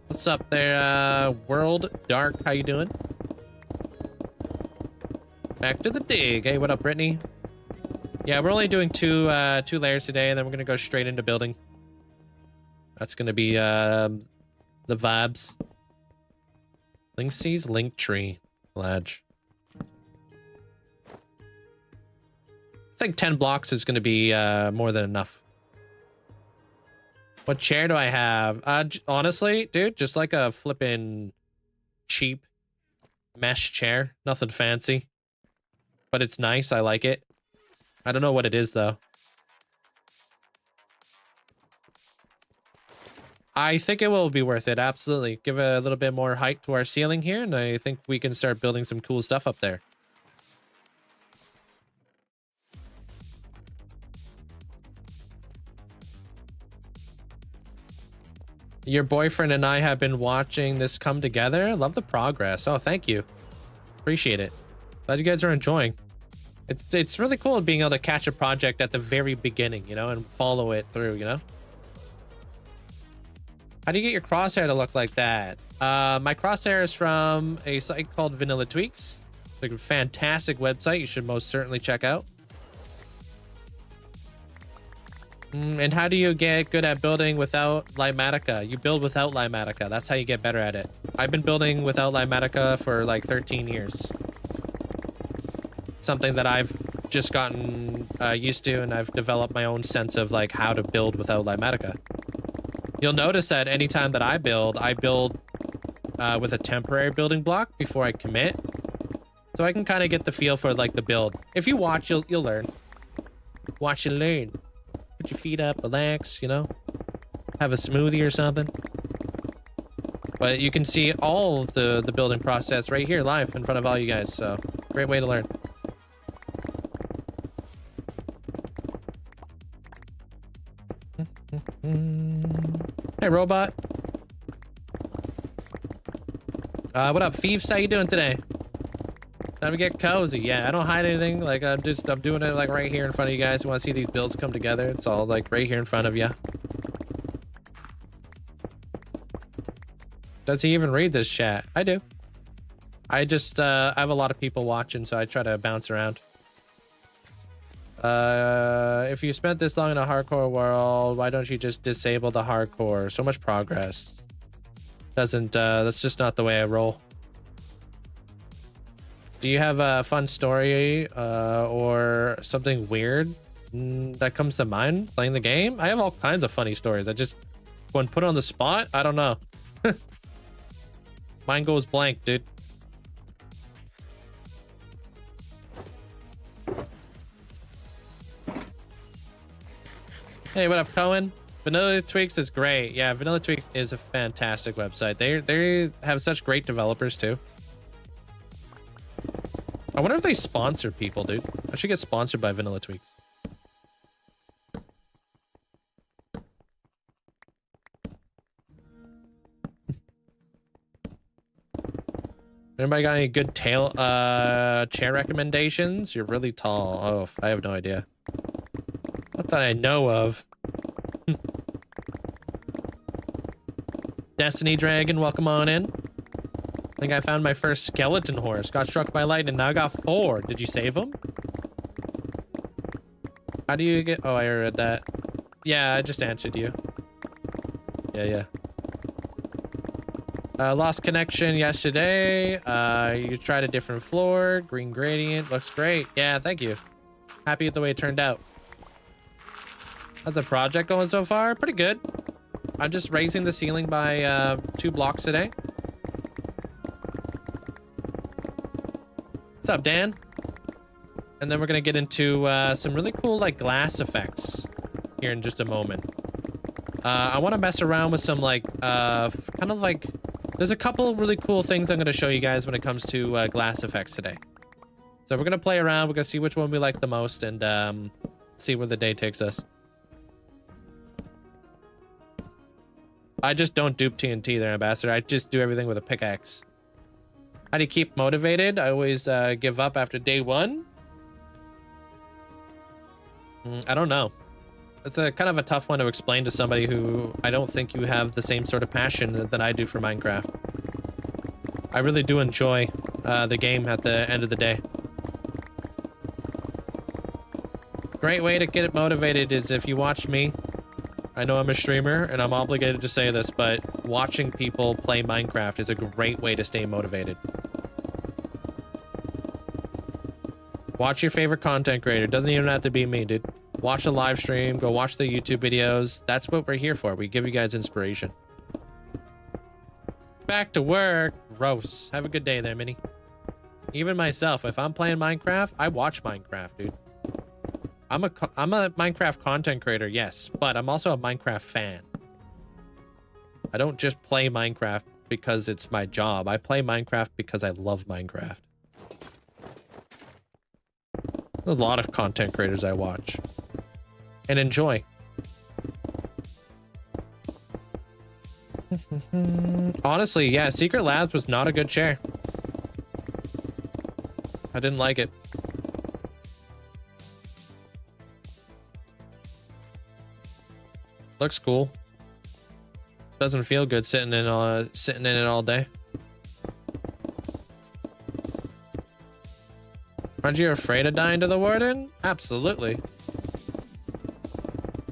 What's up there, World Dark? How you doing? Back to the dig. Hey, what up, Brittany? Yeah, we're only doing two layers today, and then we're gonna go straight into building. That's gonna be the vibes. Linkzzey's link tree, Ladge. I think 10 blocks is gonna be more than enough. What chair do I have? Honestly, dude, just like a flippin' cheap mesh chair. Nothing fancy. But it's nice. I like it. I don't know what it is, though. I think it will be worth it. Absolutely. Give a little bit more height to our ceiling here, and I think we can start building some cool stuff up there. Your boyfriend and I have been watching this come together. Love the progress. Oh, thank you. Appreciate it. Glad you guys are enjoying. It's really cool being able to catch a project at the very beginning, you know, and follow it through, you know? How do you get your crosshair to look like that? My crosshair is from a site called Vanilla Tweaks. It's a fantastic website you should most certainly check out. And how do you get good at building without Limatica? You build without Limatica. That's how you get better at it. I've been building without Limatica for like 13 years. Something that I've just gotten used to, and I've developed my own sense of like how to build without Limatica. You'll notice that anytime that I build with a temporary building block before I commit. So I can kind of get the feel for like the build. If you watch, you'll learn. Watch and learn. Put your feet up, relax, you know, have a smoothie or something. But you can see all of the building process right here live in front of all you guys. So great way to learn. Hey, robot. What up, Thieves? How you doing today? Time to get cozy. Yeah, I don't hide anything. Like, I'm doing it like right here in front of you guys. You want to see these builds come together? It's all like right here in front of you. Does he even read this chat? I do. I just, I have a lot of people watching, so I try to bounce around. If you spent this long in a hardcore world, why don't you just disable the hardcore? So much progress. That's just not the way I roll. Do you have a fun story or something weird that comes to mind playing the game? I have all kinds of funny stories. I just, when put on the spot, I don't know. Mine goes blank, dude. Hey, what up, Cohen? Vanilla Tweaks is great. Yeah, Vanilla Tweaks is a fantastic website. They have such great developers too. I wonder if they sponsor people, dude. I should get sponsored by Vanilla Tweaks. Anybody got any good chair recommendations? You're really tall. Oh, I have no idea. Not that I know of. Destiny Dragon, welcome on in. I think I found my first skeleton horse. Got struck by lightning. Now I got 4. Did you save him? How do you get... Oh, I read that. Yeah, I just answered you. Yeah. Lost connection yesterday. You tried a different floor. Green gradient. Looks great. Yeah, thank you. Happy with the way it turned out. How's the project going so far? Pretty good. I'm just raising the ceiling by 2 blocks today. What's up, Dan? And then we're gonna get into some really cool like glass effects here in just a moment. I want to mess around with some like kind of like, there's a couple really cool things I'm gonna show you guys when it comes to glass effects today. So we're gonna play around. We're gonna see which one we like the most and see where the day takes us. I just don't dupe TNT there, Ambassador. I just do everything with a pickaxe. How do you keep motivated? I always give up after day 1. I don't know. It's a kind of a tough one to explain to somebody who I don't think you have the same sort of passion that I do for Minecraft. I really do enjoy the game at the end of the day. Great way to get it motivated is if you watch me. I know I'm a streamer and I'm obligated to say this, but watching people play Minecraft is a great way to stay motivated. Watch your favorite content creator. Doesn't even have to be me, dude. Watch a live stream, go watch the YouTube videos. That's what we're here for. We give you guys inspiration. Back to work. Gross. Have a good day there, Minnie. Even myself, if I'm playing Minecraft, I watch Minecraft, dude. I'm a Minecraft content creator, yes, but I'm also a Minecraft fan. I don't just play Minecraft because it's my job. I play Minecraft because I love Minecraft. A lot of content creators I watch and enjoy. Honestly, yeah, Secret Labs was not a good chair. I didn't like it. Looks cool. Doesn't feel good sitting in it all day. Aren't you afraid of dying to the Warden? Absolutely.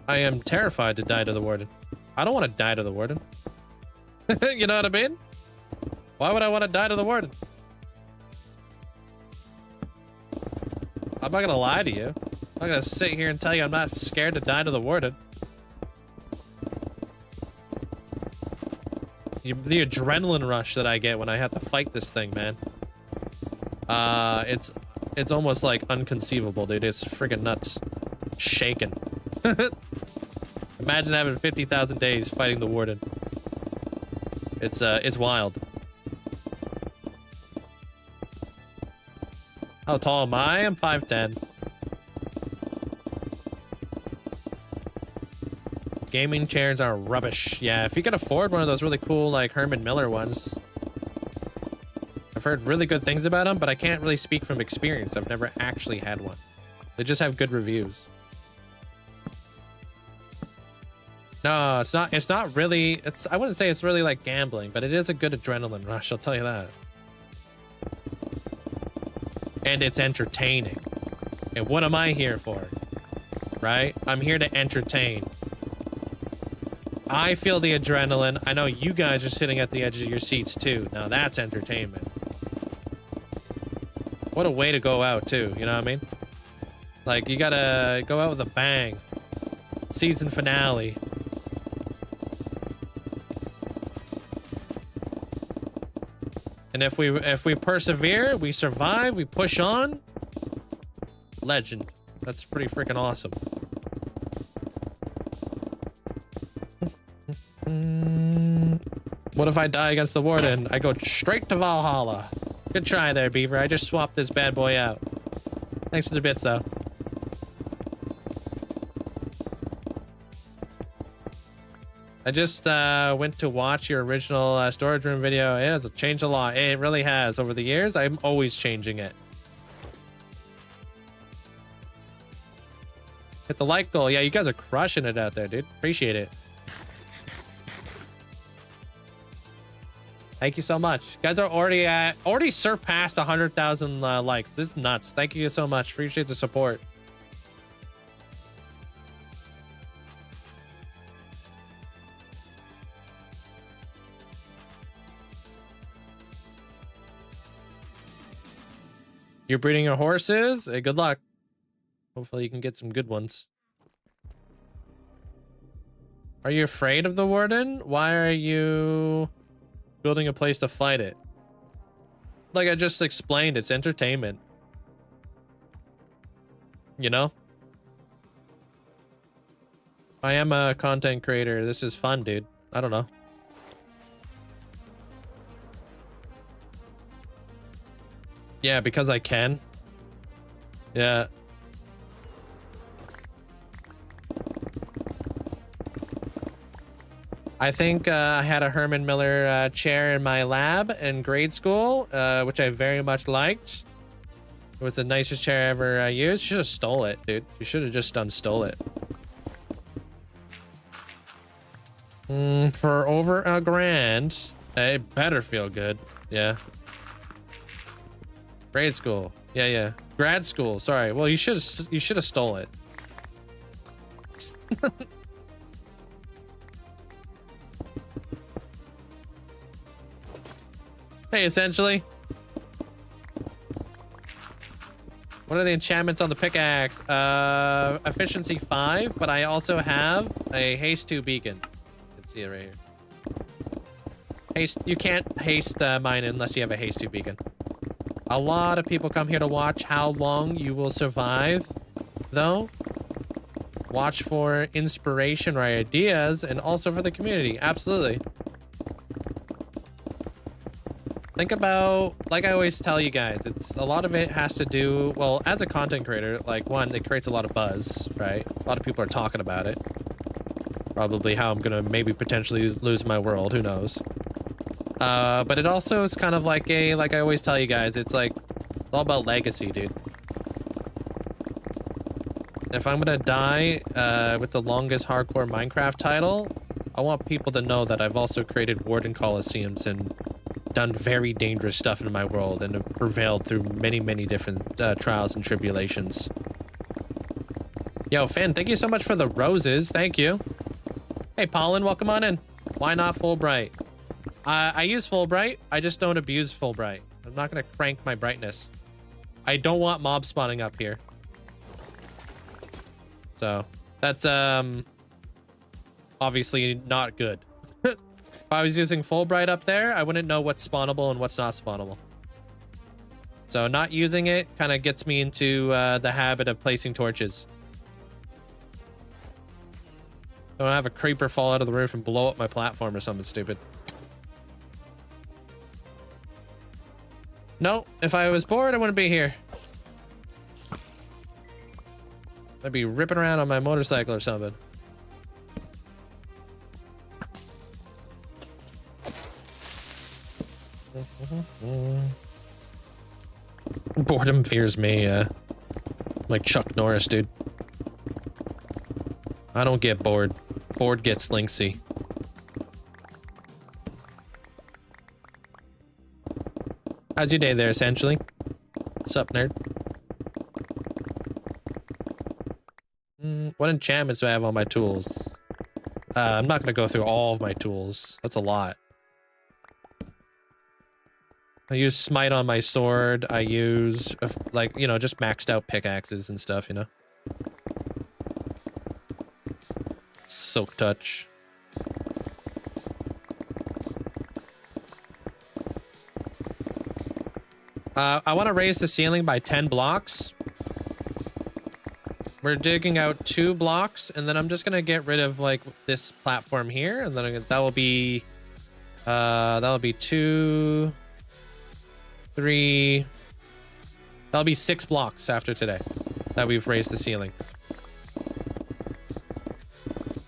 I am terrified to die to the Warden. I don't want to die to the Warden. You know what I mean? Why would I want to die to the Warden? I'm not gonna lie to you. I'm not gonna sit here and tell you I'm not scared to die to the Warden. The adrenaline rush that I get when I have to fight this thing, man. It's almost like unconceivable, dude. It's friggin' nuts. Shaking. Imagine having 50,000 days fighting the Warden. It's wild. How tall am I? I'm 5'10". Gaming chairs are rubbish. Yeah, if you can afford one of those really cool, like, Herman Miller ones. I've heard really good things about them, but I can't really speak from experience. I've never actually had one. They just have good reviews. No, it's not really, I wouldn't say it's really like gambling, but it is a good adrenaline rush, I'll tell you that. And it's entertaining. And what am I here for? Right? I'm here to entertain. I feel the adrenaline. I know you guys are sitting at the edge of your seats too. Now that's entertainment. What a way to go out too, you know what I mean? Like, you gotta go out with a bang. Season finale. And if we persevere, we survive, we push on. Legend. That's pretty freaking awesome. What if I die against the Warden? I go straight to Valhalla. Good try there, Beaver. I just swapped this bad boy out. Thanks for the bits, though. I just went to watch your original storage room video. It has changed a lot. It really has over the years. I'm always changing it. Hit the like goal. Yeah, you guys are crushing it out there, dude. Appreciate it. Thank you so much. You guys are already surpassed 100,000 likes. This is nuts. Thank you so much. Appreciate the support. You're breeding your horses? Hey, good luck. Hopefully you can get some good ones. Are you afraid of the Warden? Why are you building a place to fight it? Like I just explained, it's entertainment. You know? I am a content creator. This is fun, dude. I don't know. Yeah, because I can. Yeah. I think I had a Herman Miller chair in my lab in grade school, which I very much liked. It was the nicest chair I ever used. Should have stole it, dude. You should have just stole it. For over $1,000, it better feel good. Yeah. Grade school. Yeah. Grad school. Sorry. Well, you should have stole it. Hey, essentially. What are the enchantments on the pickaxe? Efficiency 5, but I also have a haste 2 beacon. You can see it right here. Haste. You can't haste mine unless you have a haste 2 beacon. A lot of people come here to watch how long you will survive, though. Watch for inspiration or ideas, and also for the community. Absolutely. Think about, like I always tell you guys, it's a lot of it has to do, well, as a content creator, like one, it creates a lot of buzz, right? A lot of people are talking about it. Probably how I'm gonna maybe potentially lose my world, who knows? But it also is kind of like like I always tell you guys, it's all about legacy, dude. If I'm gonna die with the longest hardcore Minecraft title, I want people to know that I've also created Warden Coliseums and done very dangerous stuff in my world and have prevailed through many, many different trials and tribulations. Yo, Finn, thank you so much for the roses. Thank you. Hey, Pollen, welcome on in. Why not Fulbright? I use Fulbright. I just don't abuse Fulbright. I'm not going to crank my brightness. I don't want mob spawning up here. So that's obviously not good. If I was using Fulbright up there, I wouldn't know what's spawnable and what's not spawnable. So not using it kind of gets me into the habit of placing torches. Don't have a creeper fall out of the roof and blow up my platform or something stupid. No, if I was bored, I wouldn't be here. I'd be ripping around on my motorcycle or something. Boredom fears me, like Chuck Norris, dude. I don't get bored. Bored gets Linkzzey. How's your day there, essentially? What's up, nerd? What enchantments do I have on my tools? I'm not going to go through all of my tools. That's a lot. I use smite on my sword. I use, like, you know, just maxed out pickaxes and stuff, you know? Silk touch. I want to raise the ceiling by 10 blocks. We're digging out 2 blocks, and then I'm just gonna get rid of like this platform here, and then that will be 2, 3. That'll be 6 blocks after today that we've raised the ceiling.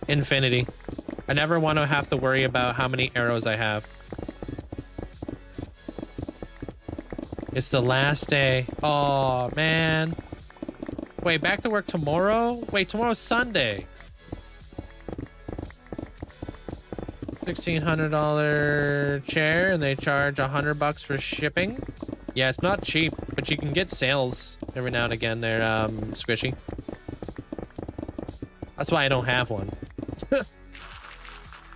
Infinity. I never want to have to worry about how many arrows I have. It's the last day. Oh, man. Wait, back to work tomorrow? Wait, tomorrow's Sunday. $1,600 chair, and they charge $100 for shipping. Yeah, it's not cheap, but you can get sales every now and again. They're squishy. That's why I don't have one.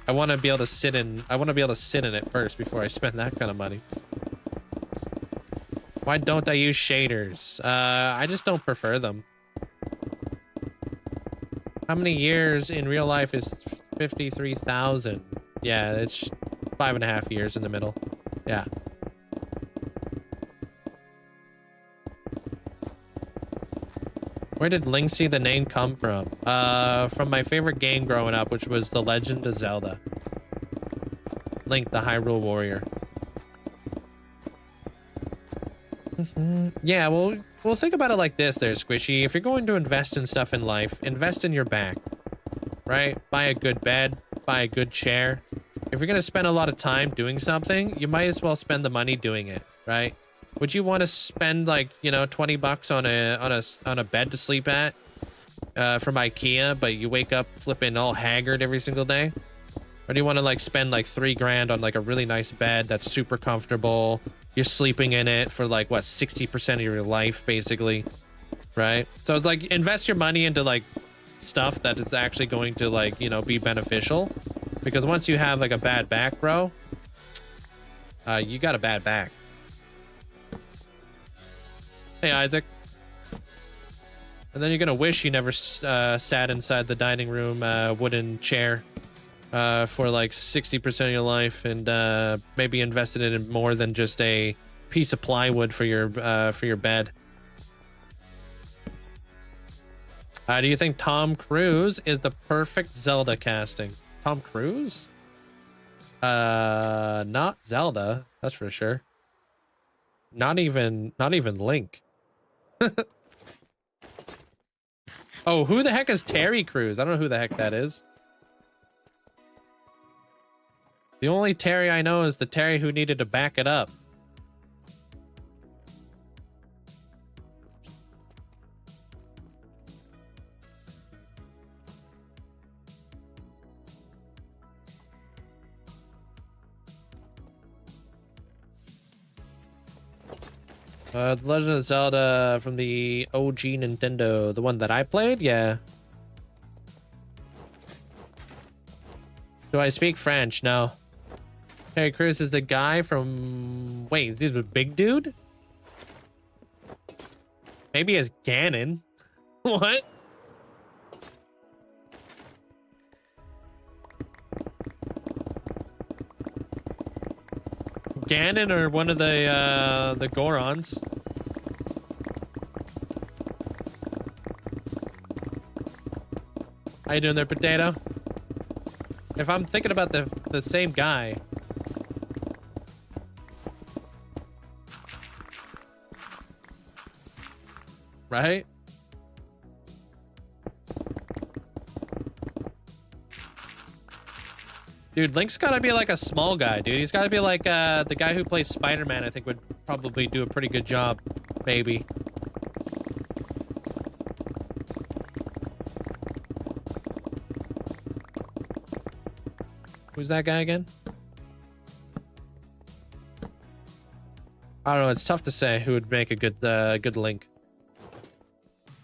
I want to be able to sit in. I want to be able to sit in it first before I spend that kind of money. Why don't I use shaders? I just don't prefer them. How many years in real life is 53,000? Yeah, it's 5.5 years in the middle. Yeah. Where did Linkzzey the name come from? From my favorite game growing up, which was The Legend of Zelda. Link, the Hyrule Warrior. Yeah, well, think about it like this there, Squishy. If you're going to invest in stuff in life, invest in your back, right? Buy a good bed, buy a good chair. If you're going to spend a lot of time doing something, you might as well spend the money doing it, right? Would you want to spend like, you know, 20 bucks on a bed to sleep at from IKEA, but you wake up flipping all haggard every single day? Or do you want to like spend like 3 grand on like a really nice bed that's super comfortable? You're sleeping in it for like what, 60% of your life basically, right? So it's like invest your money into like stuff that is actually going to like, you know, be beneficial, because once you have like a bad back, bro, you got a bad back. Hey, Isaac. And then you're gonna wish you never sat inside the dining room wooden chair for like 60% of your life, and maybe invested it in more than just a piece of plywood for your bed. Do you think Tom Cruise is the perfect Zelda casting? Tom Cruise? Not Zelda, that's for sure. Not even Link. Oh, who the heck is Terry Crews? I don't know who the heck that is. The only Terry I know is the Terry who needed to back it up. The Legend of Zelda from the OG Nintendo, the one that I played, yeah. Do I speak French? No. Terry Crews is the guy from... Wait, is he the big dude? Maybe as Ganon. What? Ganon or one of the Gorons. How you doing there, Potato? If I'm thinking about the same guy. Right? Dude, Link's gotta be like a small guy, dude. He's gotta be like the guy who plays Spider-Man, I think would probably do a pretty good job. Maybe. Who's that guy again? I don't know, it's tough to say who would make a good Link.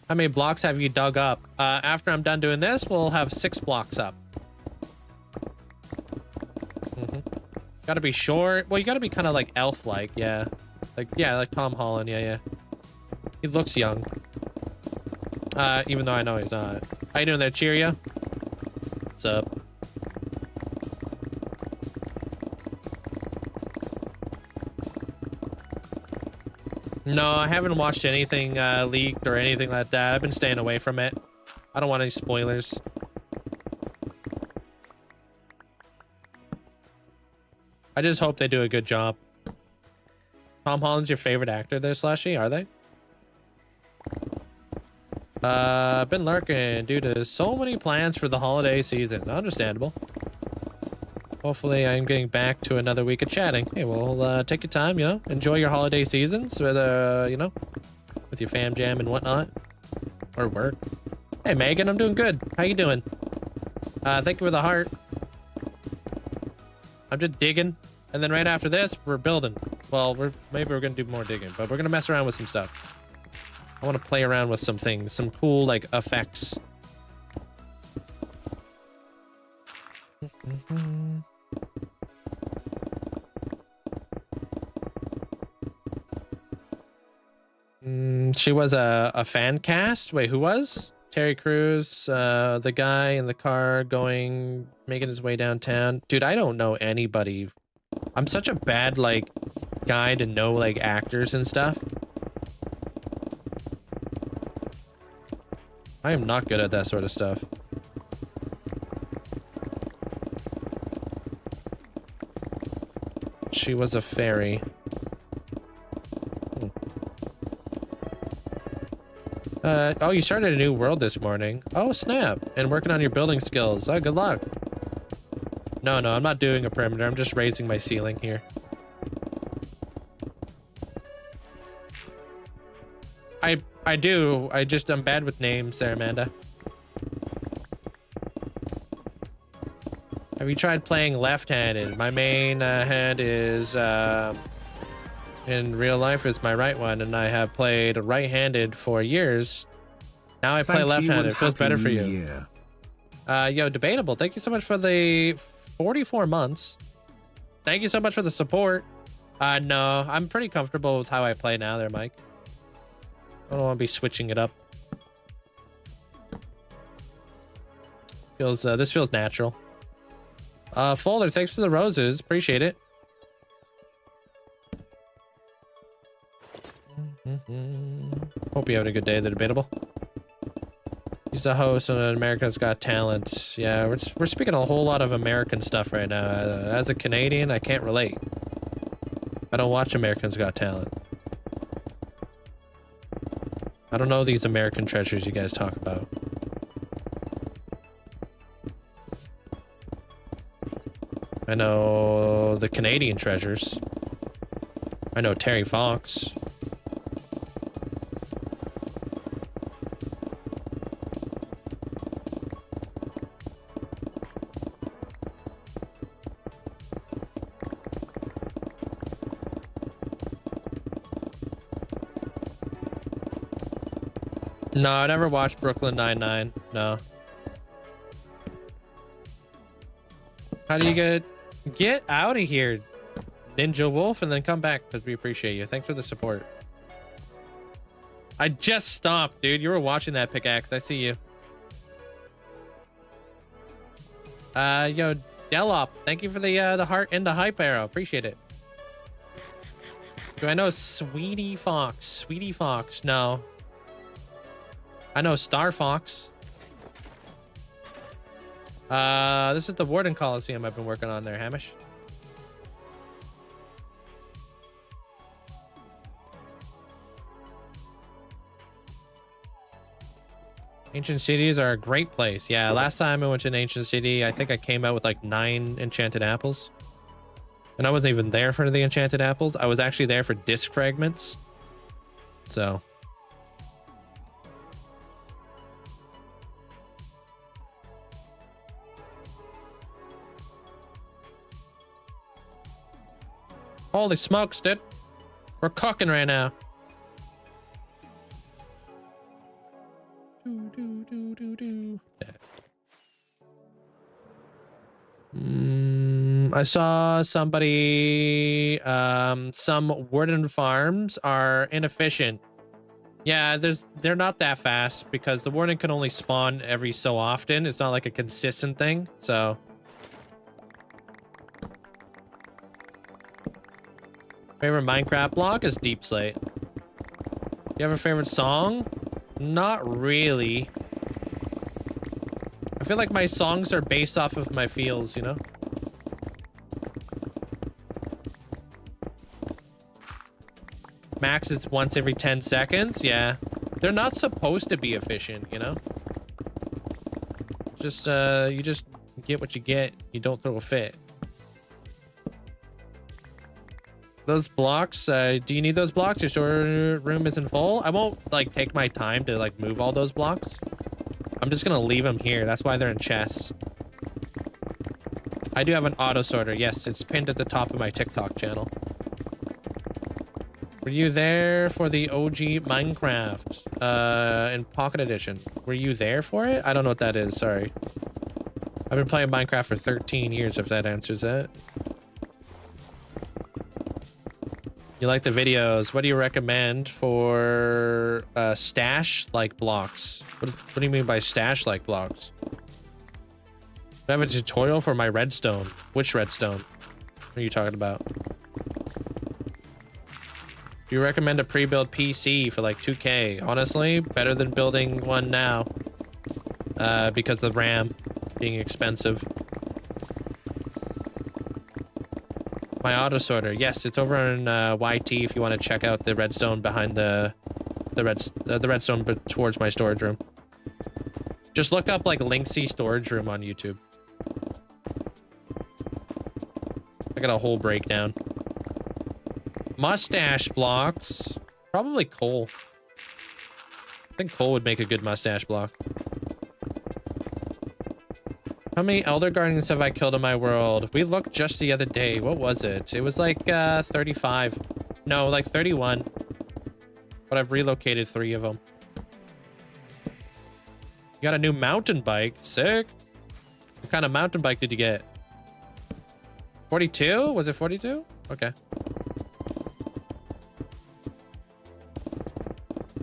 How many blocks have you dug up? After I'm done doing this, we'll have 6 blocks up. Gotta be short. Well, you gotta be kind of like elf-like, yeah. Like Tom Holland, yeah. He looks young. Even though I know he's not. How you doing there, Cheerio? What's up? No, I haven't watched anything leaked or anything like that. I've been staying away from it. I don't want any spoilers. I just hope they do a good job. Tom Holland's your favorite actor there, Slashy? Are they? Been lurking due to so many plans for the holiday season. Understandable. Hopefully I'm getting back to another week of chatting. Hey, well, take your time, you know, enjoy your holiday seasons with, you know, with your fam jam and whatnot, or work. Hey, Megan, I'm doing good. How you doing? Thank you for the heart. I'm just digging, and then right after this, we're building. Well, maybe we're gonna do more digging, but we're gonna mess around with some stuff. I want to play around with some things, some cool like effects. She was a fan cast. Wait, who was? Terry Crews, the guy in the car making his way downtown. Dude, I don't know anybody. I'm such a bad, like, guy to know, like, actors and stuff. I am not good at that sort of stuff. She was a fairy. Oh, you started a new world this morning. Oh, snap. And working on your building skills. Oh, good luck. No, I'm not doing a perimeter. I'm just raising my ceiling here. I do. I'm bad with names there, Amanda. Have you tried playing left-handed? My main hand is, in real life is my right one, and I have played right-handed for years. Now I play left-handed. It feels better for you. Yo, Debatable, thank you so much for the 44 months. Thank you so much for the support. No, I'm pretty comfortable with how I play now there, Mike. I don't want to be switching it up. This feels natural. Folder, thanks for the roses. Appreciate it. Hope you having a good day, the Debatable. He's the host on America's Got Talent. Yeah, we're speaking a whole lot of American stuff right now. As a Canadian, I can't relate. I don't watch America's Got Talent. I don't know these American treasures you guys talk about. I know the Canadian treasures. I know Terry Fox. No, I never watched Brooklyn Nine-Nine. No. How do you get out of here, Ninja Wolf, and then come back because we appreciate you. Thanks for the support. I just stopped, dude. You were watching that pickaxe. I see you. Yo, Delop, thank you for the heart and the hype arrow. Appreciate it. Do I know Sweetie Fox? Sweetie Fox? No. I know Star Fox. This is the Warden Coliseum I've been working on there, Hamish. Ancient cities are a great place. Yeah, last time I went to an ancient city, I think I came out with like 9 enchanted apples. And I wasn't even there for the enchanted apples. I was actually there for disc fragments. So... Holy smokes, dude. We're cooking right now. I saw somebody, some Warden farms are inefficient. Yeah, they're not that fast because the Warden can only spawn every so often. It's not like a consistent thing, so... Favorite Minecraft block is Deep Slate. You have a favorite song? Not really. I feel like my songs are based off of my feels, you know? Max, it's once every 10 seconds. Yeah. They're not supposed to be efficient, you know? Just, you just get what you get. You don't throw a fit. Those blocks, do you need those blocks? Your storeroom isn't full? I won't like take my time to like move all those blocks. I'm just gonna leave them here. That's why they're in chests. I do have an auto sorter. Yes, it's pinned at the top of my TikTok channel. Were you there for the OG Minecraft in Pocket Edition? Were you there for it? I don't know what that is. Sorry. I've been playing Minecraft for 13 years, if that answers that. You like the videos. What do you recommend for stash-like blocks? What do you mean by stash-like blocks? I have a tutorial for my redstone. Which redstone? What are you talking about? Do you recommend a pre-built PC for like 2K? Honestly, better than building one now. Because of the RAM being expensive. My auto sorter. Yes, it's over on YT if you want to check out the redstone behind the redstone but towards my storage room. Just look up like Linkzzey storage room on YouTube. I got a whole breakdown. Mustache blocks. Probably coal. I think coal would make a good mustache block. How many Elder Guardians have I killed in my world? We looked just the other day. What was it? It was like 35. No, like 31. But I've relocated 3 of them. You got a new mountain bike. Sick. What kind of mountain bike did you get? 42? Was it 42? Okay.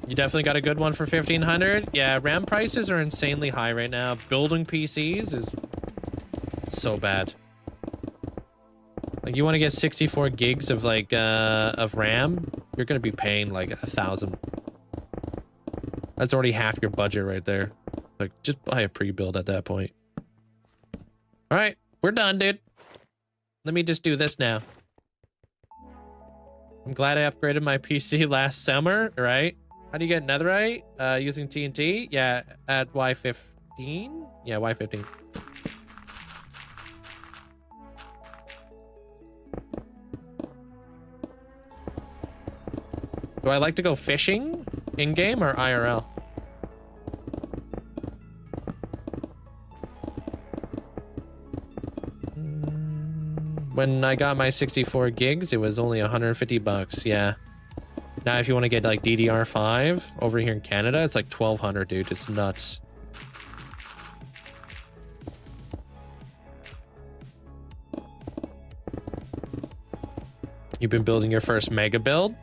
You definitely got a good one for 1500. Yeah, RAM prices are insanely high right now. Building PCs is so bad. Like you want to get 64 gigs of like of RAM, you're gonna be paying like 1,000. That's already half your budget right there. Like just buy a pre-build at that point. All right, we're done, dude. Let me just do this now. I'm glad I upgraded my PC last summer, right? How do you get netherite? Using TNT? Yeah, at Y15? Yeah, Y15. Do I like to go fishing in-game or IRL? When I got my 64 gigs, it was only 150 bucks. Yeah. Now, if you want to get like DDR5 over here in Canada, it's like 1,200, dude. It's nuts. You've been building your first mega build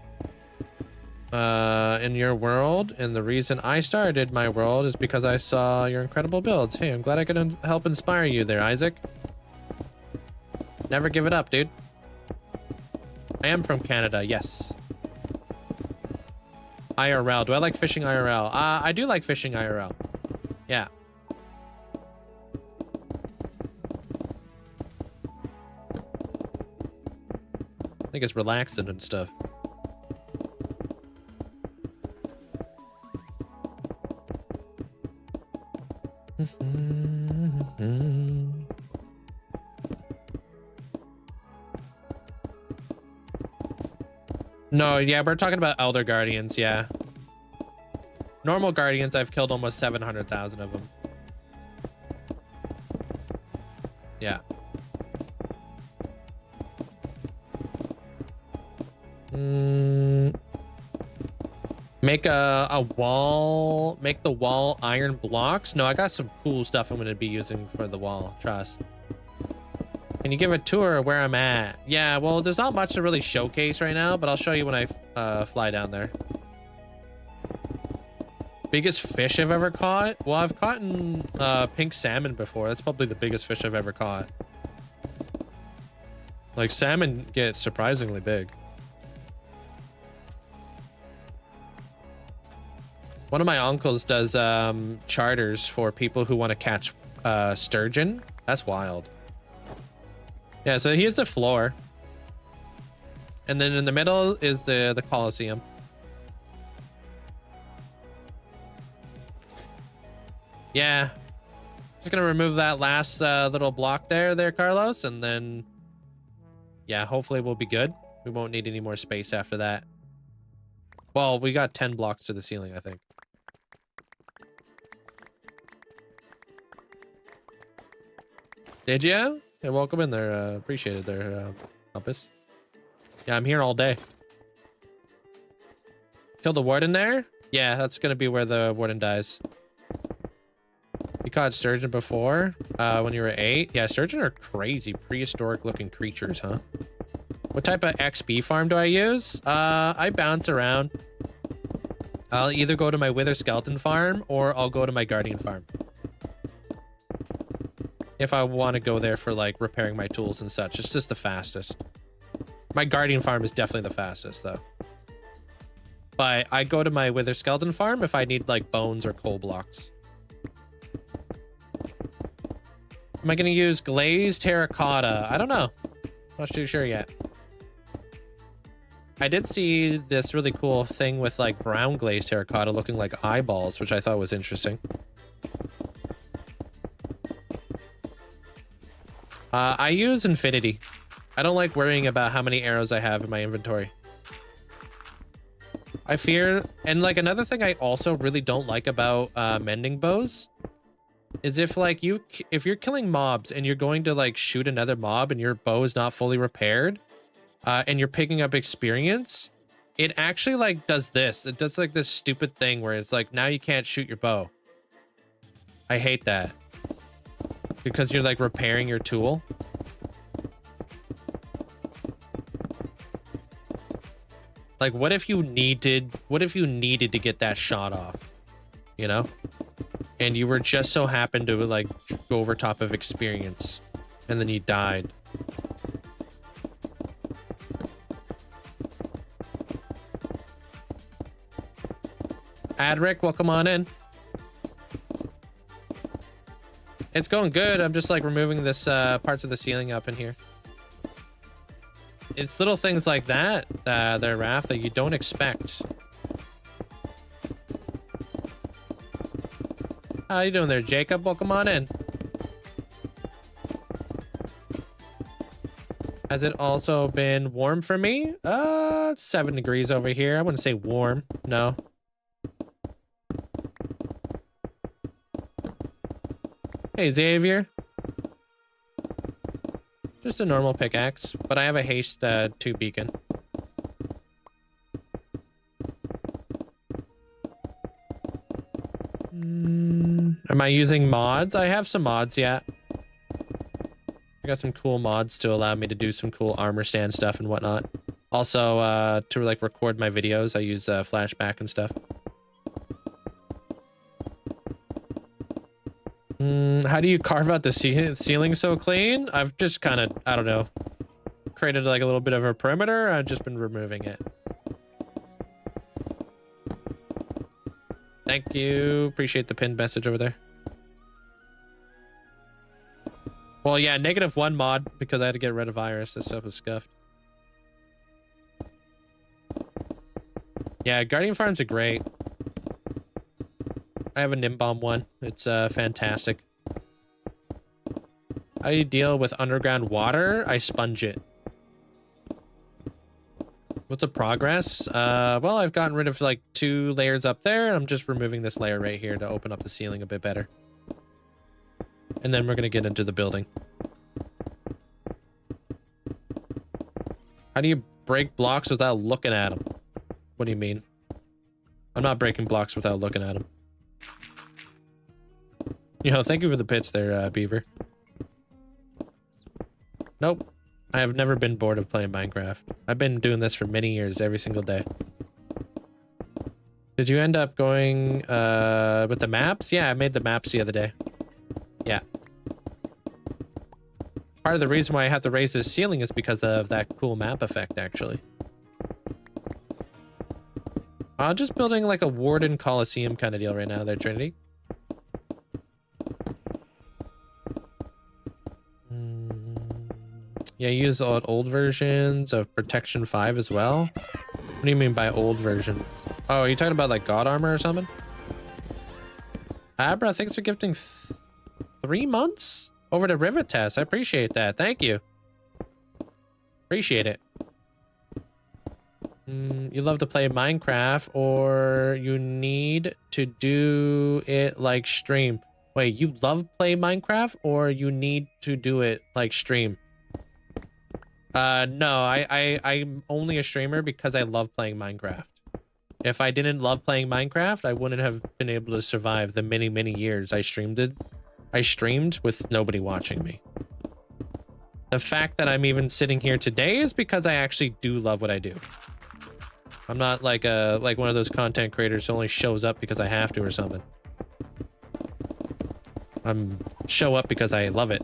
in your world, and the reason I started my world is because I saw your incredible builds. Hey, I'm glad I could help inspire you there, Isaac. Never give it up, dude. I am from Canada, yes. IRL. Do I like fishing IRL? I do like fishing IRL. Yeah. I think it's relaxing and stuff. No, yeah, we're talking about Elder Guardians, yeah. Normal Guardians, I've killed almost 700,000 of them. Yeah. Make a wall, make the wall iron blocks. No, I got some cool stuff I'm going to be using for the wall, trust. Can you give a tour of where I'm at? Yeah, well, there's not much to really showcase right now, but I'll show you when I fly down there. Biggest fish I've ever caught? Well, I've caught pink salmon before. That's probably the biggest fish I've ever caught. Like, salmon get surprisingly big. One of my uncles does charters for people who want to catch sturgeon. That's wild. Yeah, so here's the floor. And then in the middle is the Coliseum. Yeah. Just gonna remove that last little block there, Carlos, and then yeah, hopefully we'll be good. We won't need any more space after that. Well, we got 10 blocks to the ceiling, I think. Did you? Yeah, welcome in there. Appreciate it there, Compass. Yeah, I'm here all day. Kill the Warden there? Yeah, that's gonna be where the Warden dies. You caught Sturgeon before, when you were 8? Yeah, Sturgeon are crazy, prehistoric looking creatures, huh? What type of XP farm do I use? I bounce around. I'll either go to my Wither Skeleton farm or I'll go to my Guardian farm. If I want to go there for like repairing my tools and such, it's just the fastest. My Guardian farm is definitely the fastest though. But I go to my Wither Skeleton farm if I need like bones or coal blocks. Am I going to use glazed terracotta? I don't know. Not too sure yet. I did see this really cool thing with like brown glazed terracotta looking like eyeballs, which I thought was interesting. I use infinity. I don't like worrying about how many arrows I have in my inventory. I fear, and like another thing I also really don't like about mending bows is if like if you're killing mobs and you're going to like shoot another mob and your bow is not fully repaired, and you're picking up experience, it actually like does this. It does like this stupid thing where it's like now you can't shoot your bow. I hate that. Because you're like repairing your tool. Like what if you needed to get that shot off, you know? And you were just so happened to like go over top of experience and then you died. Adric, welcome on in. It's going good. I'm just like removing this parts of the ceiling up in here. It's little things like that, there, Raph, that you don't expect. How you doing there, Jacob? Welcome on in. Has it also been warm for me? It's 7 degrees over here. I wouldn't say warm. No. Hey, Xavier. Just a normal pickaxe, but I have a haste 2 beacon. Am I using mods? I have some mods, yeah. I got some cool mods to allow me to do some cool armor stand stuff and whatnot. Also, to like record my videos, I use flashback and stuff. How do you carve out the ceiling so clean? I've just kind of, I don't know, created like a little bit of a perimeter. I've just been removing it. Thank you. Appreciate the pinned message over there. Well, yeah, -1 mod because I had to get rid of virus. This stuff was scuffed. Yeah, Guardian farms are great. I have a Nimbomb one. It's fantastic. How do you deal with underground water? I sponge it. What's the progress? Well, I've gotten rid of like 2 layers up there. I'm just removing this layer right here to open up the ceiling a bit better. And then we're gonna get into the building. How do you break blocks without looking at them? What do you mean? I'm not breaking blocks without looking at them. Yo, thank you for the pits there, Beaver. Nope. I have never been bored of playing Minecraft. I've been doing this for many years, every single day. Did you end up going with the maps? Yeah, I made the maps the other day. Yeah. Part of the reason why I have to raise this ceiling is because of that cool map effect, actually. I'm just building like a Warden Coliseum kind of deal right now there, Trinity. Yeah, I use old versions of Protection 5 as well. What do you mean by old versions? Oh, are you talking about like God Armor or something? Abra, thanks for gifting 3 months over to Rivet Test. I appreciate that. Thank you. Appreciate it. You love to play Minecraft, or you need to do it like stream. Wait, you love play Minecraft, or you need to do it like stream? No, I'm only a streamer because I love playing Minecraft. If I didn't love playing Minecraft, I wouldn't have been able to survive the many, many years I streamed it. I streamed with nobody watching me. The fact that I'm even sitting here today is because I actually do love what I do. I'm not like one of those content creators who only shows up because I have to or something. I'm show up because I love it.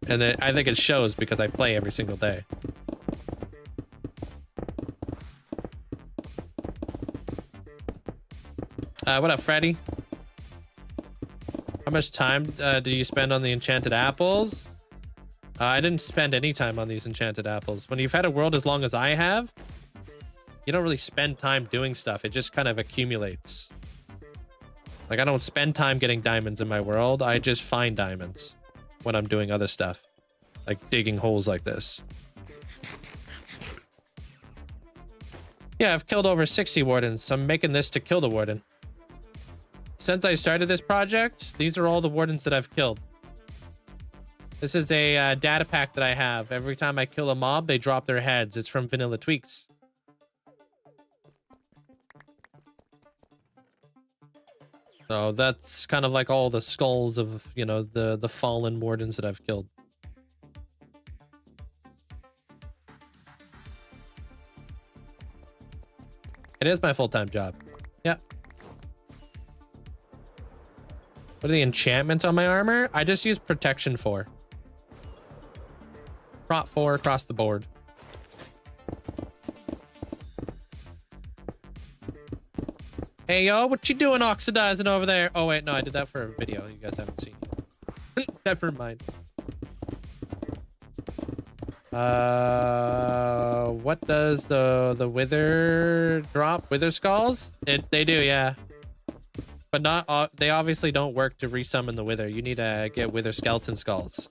And I think it shows because I play every single day. What up, Freddy? How much time do you spend on the enchanted apples? I didn't spend any time on these enchanted apples. When you've had a world as long as I have, you don't really spend time doing stuff. It just kind of accumulates. Like, I don't spend time getting diamonds in my world. I just find diamonds when I'm doing other stuff, like digging holes like this. Yeah, I've killed over 60 wardens. I'm making this to kill the warden. Since I started this project, these are all the wardens that I've killed. This is a data pack that I have. Every time I kill a mob, they drop their heads. It's from Vanilla Tweaks. So that's kind of like all the skulls of, you know, the fallen wardens that I've killed. It is my full-time job. Yep. What are the enchantments on my armor? I just use protection 4. Prot 4 across the board. Hey, yo, what you doing oxidizing over there? Oh, wait, no, I did that for a video. You guys haven't seen it. Never mind. What does the wither drop? Wither skulls? They do, yeah. But not, they obviously don't work to resummon the wither. You need to get wither skeleton skulls.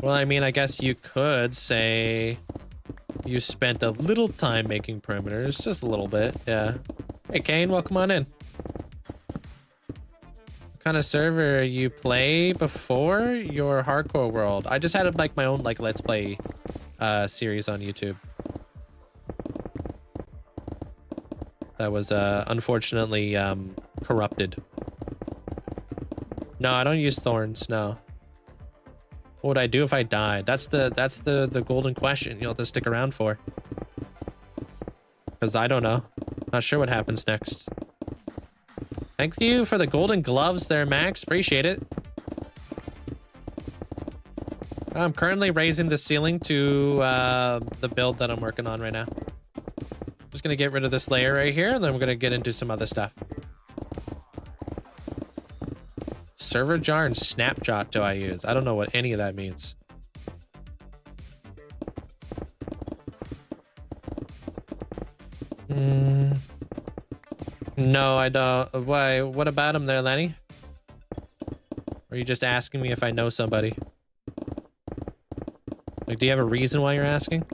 Well, I mean, I guess you could say you spent a little time making perimeters, just a little bit, yeah. Hey, Kane, welcome on in. What kind of server you play before your hardcore world? I just had like my own like let's play series on YouTube. That was unfortunately corrupted. No, I don't use thorns, no. What would I do if I died? That's the golden question you'll have to stick around for. Because I don't know. Not sure what happens next. Thank you for the golden gloves there, Max. Appreciate it. I'm currently raising the ceiling to the build that I'm working on right now. Just gonna get rid of this layer right here, and then we're gonna get into some other stuff. Server jar and snapshot do I use? I don't know what any of that means. No, I don't. Why? What about him there, Lenny? Or are you just asking me if I know somebody? Like, do you have a reason why you're asking?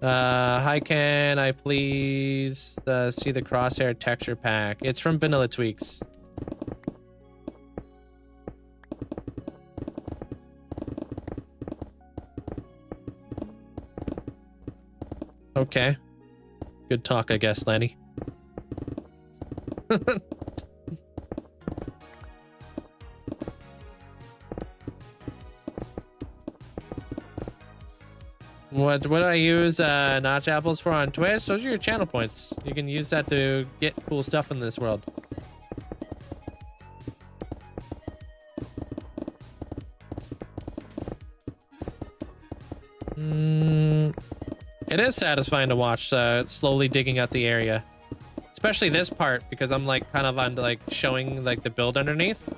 Hi, can I please see the crosshair texture pack? It's from Vanilla Tweaks. Okay. Good talk, I guess, Lenny. What do I use notch apples for on Twitch? Those are your channel points. You can use that to get cool stuff in this world. It is satisfying to watch slowly digging out the area. Especially this part, because I'm like kind of on like showing like the build underneath.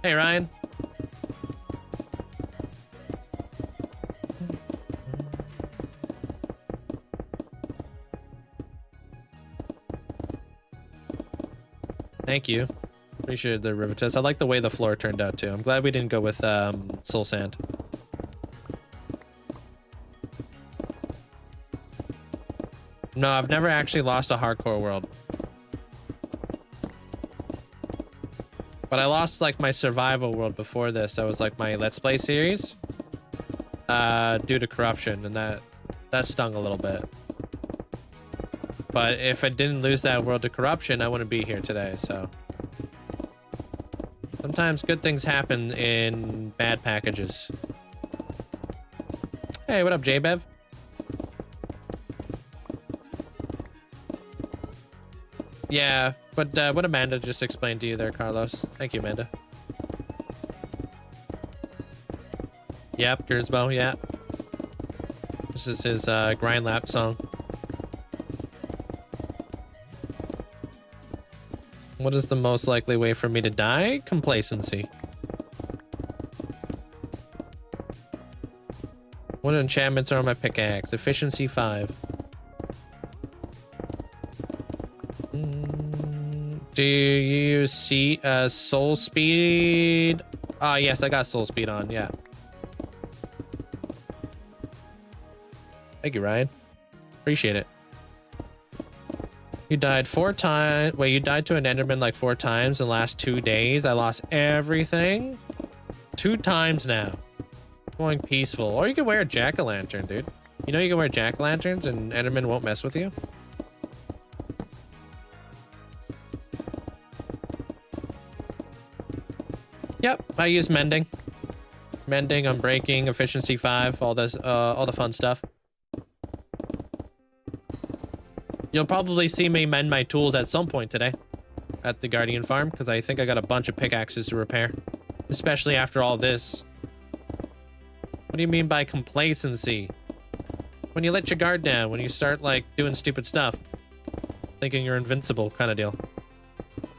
Hey, Ryan. Thank you. Appreciate the Rivetous. I like the way the floor turned out too. I'm glad we didn't go with soul sand. No, I've never actually lost a hardcore world. But I lost like my survival world before this. That was like my Let's Play series. Due to corruption, and that stung a little bit. But if I didn't lose that world to corruption, I wouldn't be here today, so. Sometimes good things happen in bad packages. Hey, what up, J-Bev? Yeah, but what Amanda just explained to you there, Carlos. Thank you, Amanda. Yep, Gersbo, yeah. This is his grind lap song. What is the most likely way for me to die? Complacency. What enchantments are on my pickaxe? Efficiency 5. Do you see soul speed? Ah, yes, I got soul speed on, yeah. Thank you, Ryan. Appreciate it. You died 4 times. Wait, you died to an Enderman like 4 times in the last 2 days. I lost everything 2 times now. Going peaceful. Or you can wear a jack-o'-lantern, dude. You know you can wear jack-o'-lanterns and Enderman won't mess with you? Yep, I use mending. Mending, unbreaking, efficiency 5, all this, all the fun stuff. You'll probably see me mend my tools at some point today at the Guardian farm, because I think I got a bunch of pickaxes to repair, especially after all this. What do you mean by complacency? When you let your guard down, when you start like doing stupid stuff, thinking you're invincible kind of deal.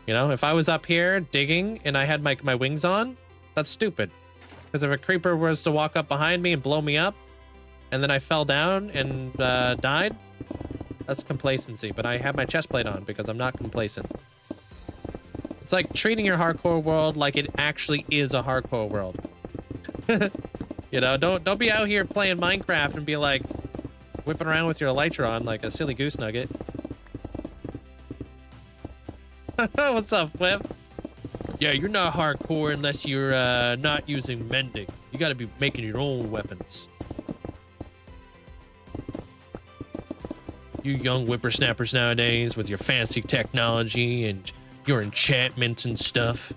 You know, if I was up here digging and I had my wings on, that's stupid. Because if a creeper was to walk up behind me and blow me up, and then I fell down and died, that's complacency. But I have my chest plate on because I'm not complacent. It's like treating your hardcore world like it actually is a hardcore world. You know, don't be out here playing Minecraft and be like whipping around with your elytra on like a silly goose nugget. What's up, Flip? Yeah, you're not hardcore unless you're not using mending. You gotta be making your own weapons. You young whippersnappers nowadays with your fancy technology and your enchantments and stuff.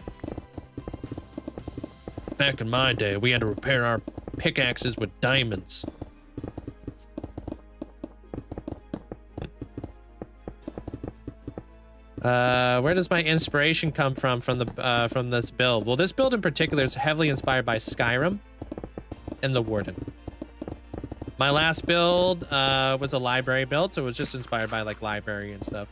Back in my day, we had to repair our pickaxes with diamonds. Where does my inspiration come from this build? Well, this build in particular is heavily inspired by Skyrim and the Warden. My last build was a library build, so it was just inspired by like library and stuff.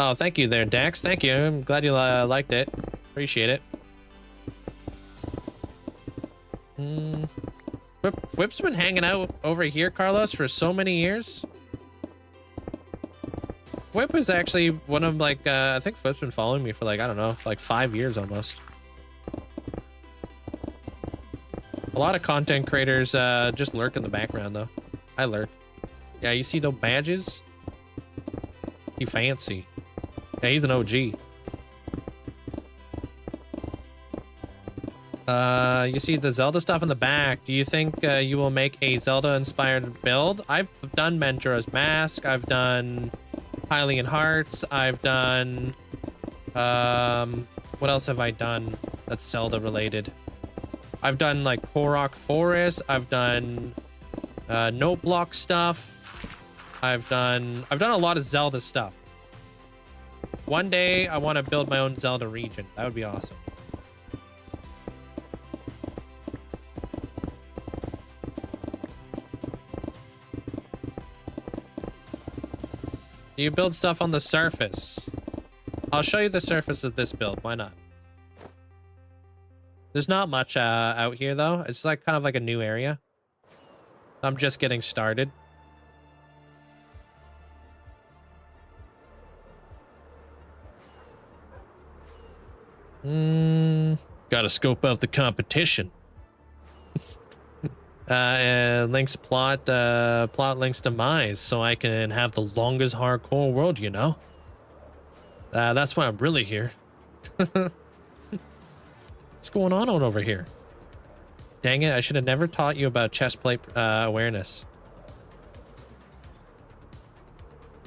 Oh, thank you there, Dax. Thank you. I'm glad you liked it. Appreciate it. Whip's been hanging out over here, Carlos, for so many years. Whip is actually one of like, I think Whip's been following me for like, I don't know, like 5 years almost. A lot of content creators just lurk in the background though. I lurk. Yeah, you see those badges? He fancy. Yeah, he's an OG. You see the Zelda stuff in the back. Do you think you will make a Zelda-inspired build? I've done Menjora's Mask. I've done Hylian Hearts. I've done... what else have I done that's Zelda-related? I've done, like, Korok Forest. I've done Note Block stuff. I've done a lot of Zelda stuff. One day, I want to build my own Zelda region. That would be awesome. Do you build stuff on the surface? I'll show you the surface of this build. Why not? There's not much out here, though. It's like kind of like a new area. I'm just getting started. Gotta scope out the competition. And links plot links demise so I can have the longest hardcore world, you know? That's why I'm really here. What's going on over here? Dang it, I should have never taught you about chest plate awareness.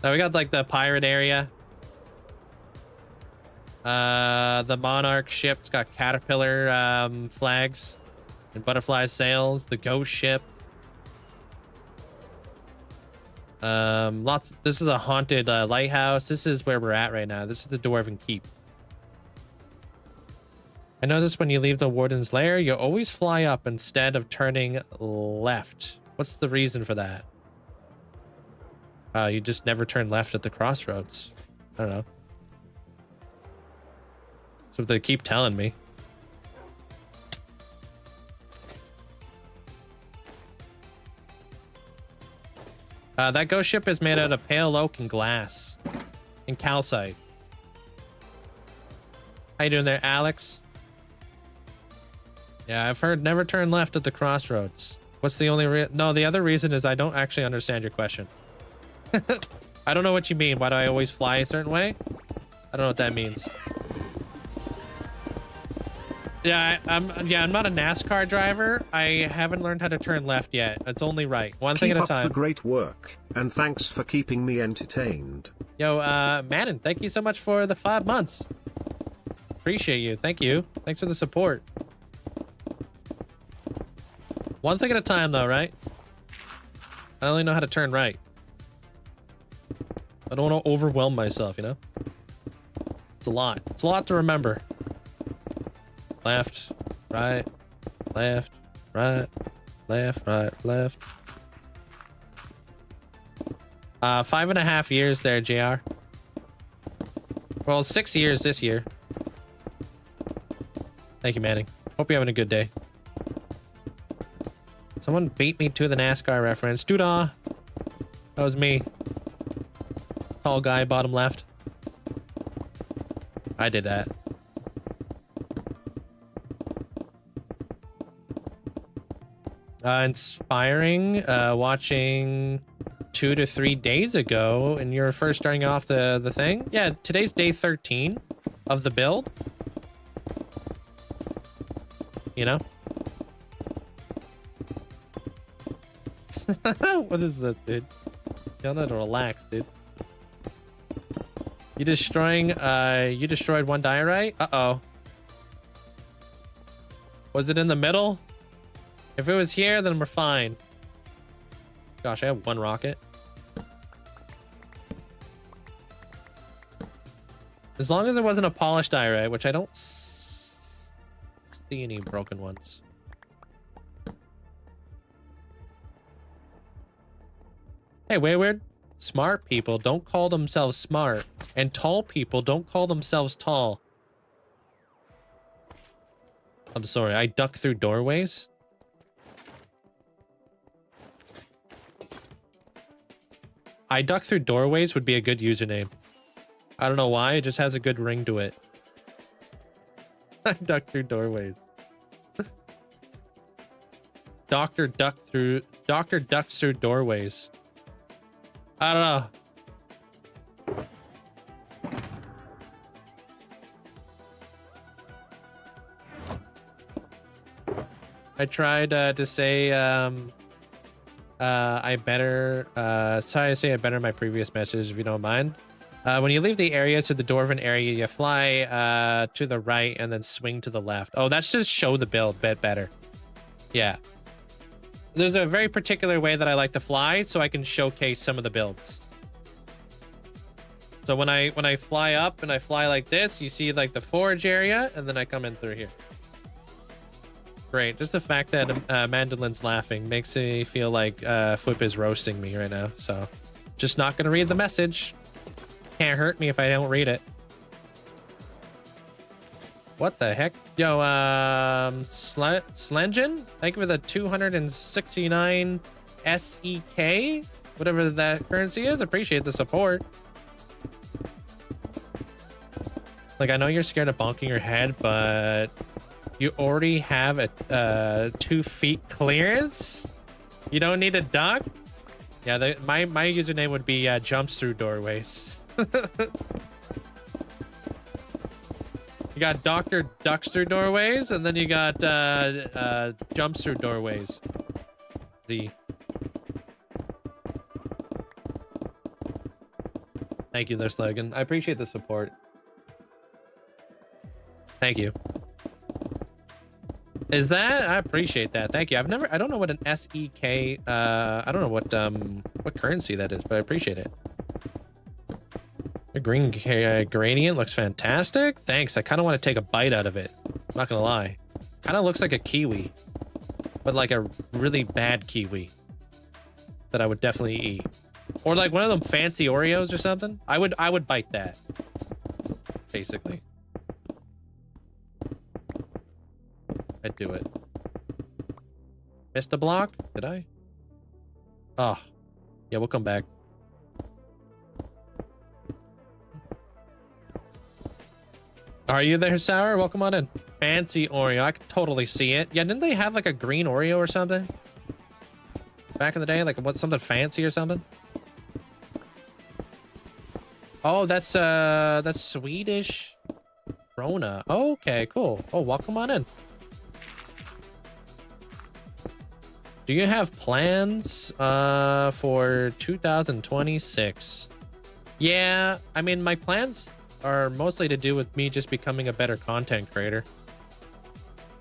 Now we got like the pirate area. The Monarch ship's got caterpillar flags and butterfly sails. The ghost ship. This is a haunted lighthouse. This is where we're at right now. This is the Dwarven Keep. I noticed when you leave the Warden's lair, you always fly up instead of turning left. What's the reason for that? You just never turn left at the crossroads. I don't know. That's what they keep telling me. That ghost ship is made out of pale oak and glass and calcite. How you doing there, Alex? Yeah, I've heard never turn left at the crossroads. What's the only no, the other reason is I don't actually understand your question. I don't know what you mean. Why do I always fly a certain way? I don't know what that means. Yeah, I'm not a NASCAR driver. I haven't learned how to turn left yet. It's only right. One thing at a time. Keep up the great work, and thanks for keeping me entertained. Yo, Madden, thank you so much for the 5 months. Appreciate you. Thank you. Thanks for the support. One thing at a time, though, right? I only know how to turn right. I don't want to overwhelm myself, you know? It's a lot. It's a lot to remember. Left, right, left, right, left, right, left. 5.5 years there, JR. Well, 6 years this year. Thank you, Manning. Hope you're having a good day. Someone beat me to the NASCAR reference. Doodah. That was me. Tall guy, bottom left. I did that. Inspiring, watching 2 to 3 days ago, and you're first starting off the thing. Yeah, today's day 13 of the build. You know? What is that, dude? Y'all know to relax, dude. You destroyed one diorite? Uh-oh. Was it in the middle? If it was here, then we're fine. Gosh, I have one rocket. As long as there wasn't a polished diorite, which I don't see any broken ones. Hey, Wayward. Smart people don't call themselves smart, and tall people don't call themselves tall. I'm sorry, I duck through doorways? I duck through doorways would be a good username. I don't know why, it just has a good ring to it. I duck through doorways. Doctor ducks through doorways. I don't know. I tried to say I better my previous message if you don't mind. When you leave the area to the Dwarven area, you fly to the right and then swing to the left. Oh, that's just show the build a bit better. Yeah. There's a very particular way that I like to fly so I can showcase some of the builds. So when I fly up and I fly like this, you see like the forge area, and then I come in through here. Great. Just the fact that Mandalin's laughing makes me feel like Flip is roasting me right now. So just not going to read the message. Can't hurt me if I don't read it. What the heck? Yo, Slengen, thank you for the 269 SEK, whatever that currency is. Appreciate the support. Like, I know you're scared of bonking your head, but you already have a 2 feet clearance. You don't need to duck. Yeah, my username would be jumps through doorways. You got Dr. Ducks through doorways, and then you got jumps through doorways. Z. Thank you there, Slogan. I appreciate the support. Thank you. Is that? I appreciate that. Thank you. I don't know what an SEK, I don't know what currency that is, but I appreciate it. The green gradient looks fantastic. Thanks. I kind of want to take a bite out of it. I'm not gonna lie. Kind of looks like a kiwi, but like a really bad kiwi that I would definitely eat. Or like one of them fancy Oreos or something. I would bite that. Basically. I'd do it. Missed a block? Did I? Oh. Yeah, we'll come back. Are you there, Sour? Welcome on in. Fancy Oreo. I could totally see it. Yeah, didn't they have like a green Oreo or something? Back in the day? Like what, something fancy or something? Oh, that's Swedish Rona. Okay, cool. Oh, welcome on in. Do you have plans for 2026? Yeah, I mean, my plans are mostly to do with me just becoming a better content creator.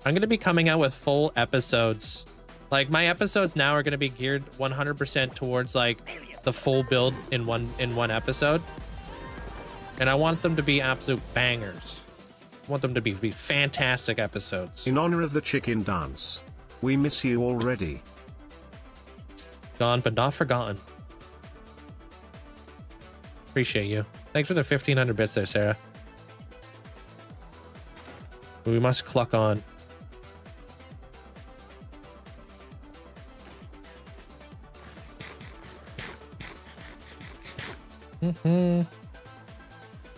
I'm going to be coming out with full episodes. Like, my episodes now are going to be geared 100% towards like the full build in one episode. And I want them to be absolute bangers. I want them to be fantastic episodes. In honor of the chicken dance, we miss you already. Gone but not forgotten. Appreciate you. Thanks for the 1,500 bits there, Sarah. We must cluck on.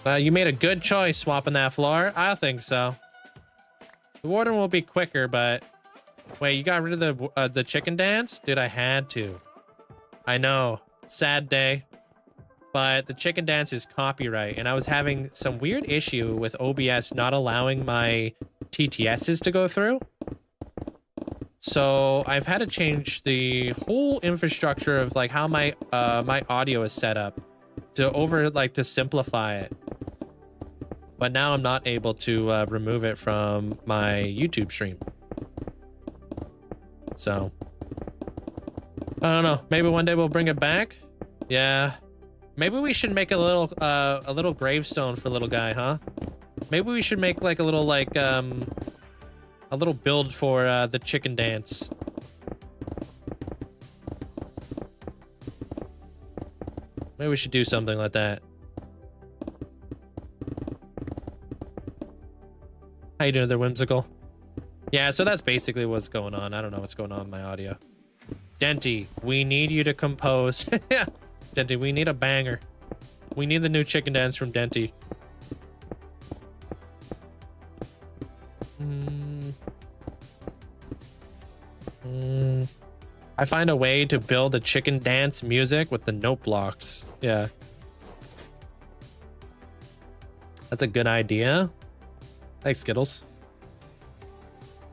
You made a good choice swapping that floor. I think so. The Warden will be quicker, but wait, you got rid of the chicken dance? Dude, I had to. I know. Sad day. But the chicken dance is copyright, and I was having some weird issue with OBS not allowing my TTSs to go through. So I've had to change the whole infrastructure of like how my my audio is set up to simplify it. But now I'm not able to remove it from my YouTube stream. So I don't know. Maybe one day we'll bring it back. Yeah. Maybe we should make a little gravestone for little guy, huh? Maybe we should make like a little build for the chicken dance. Maybe we should do something like that. How you doing there, Whimsical? Yeah, so that's basically what's going on. I don't know what's going on with my audio. Denty, we need you to compose. Yeah. Denty, we need a banger. We need the new chicken dance from Denty. I find a way to build a chicken dance music with the note blocks. Yeah. That's a good idea. Thanks, Skittles.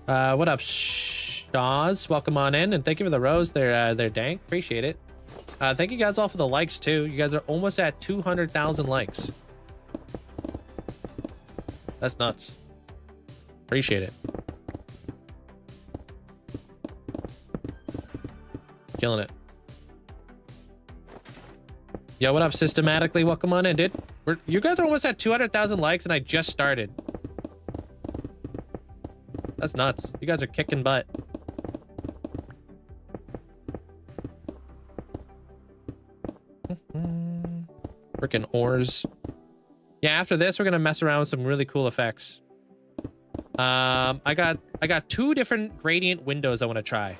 What up, Shaws? Welcome on in, and thank you for the rose there, Dank. Appreciate it. Thank you guys all for the likes too. You guys are almost at 200,000 likes. That's nuts. Appreciate it. Killing it. Yo, what up, Systematically? Welcome on in, dude. You guys are almost at 200,000 likes and I just started. That's nuts. You guys are kicking butt. Freaking ores. Yeah, after this, we're gonna mess around with some really cool effects. I got 2 different gradient windows I want to try.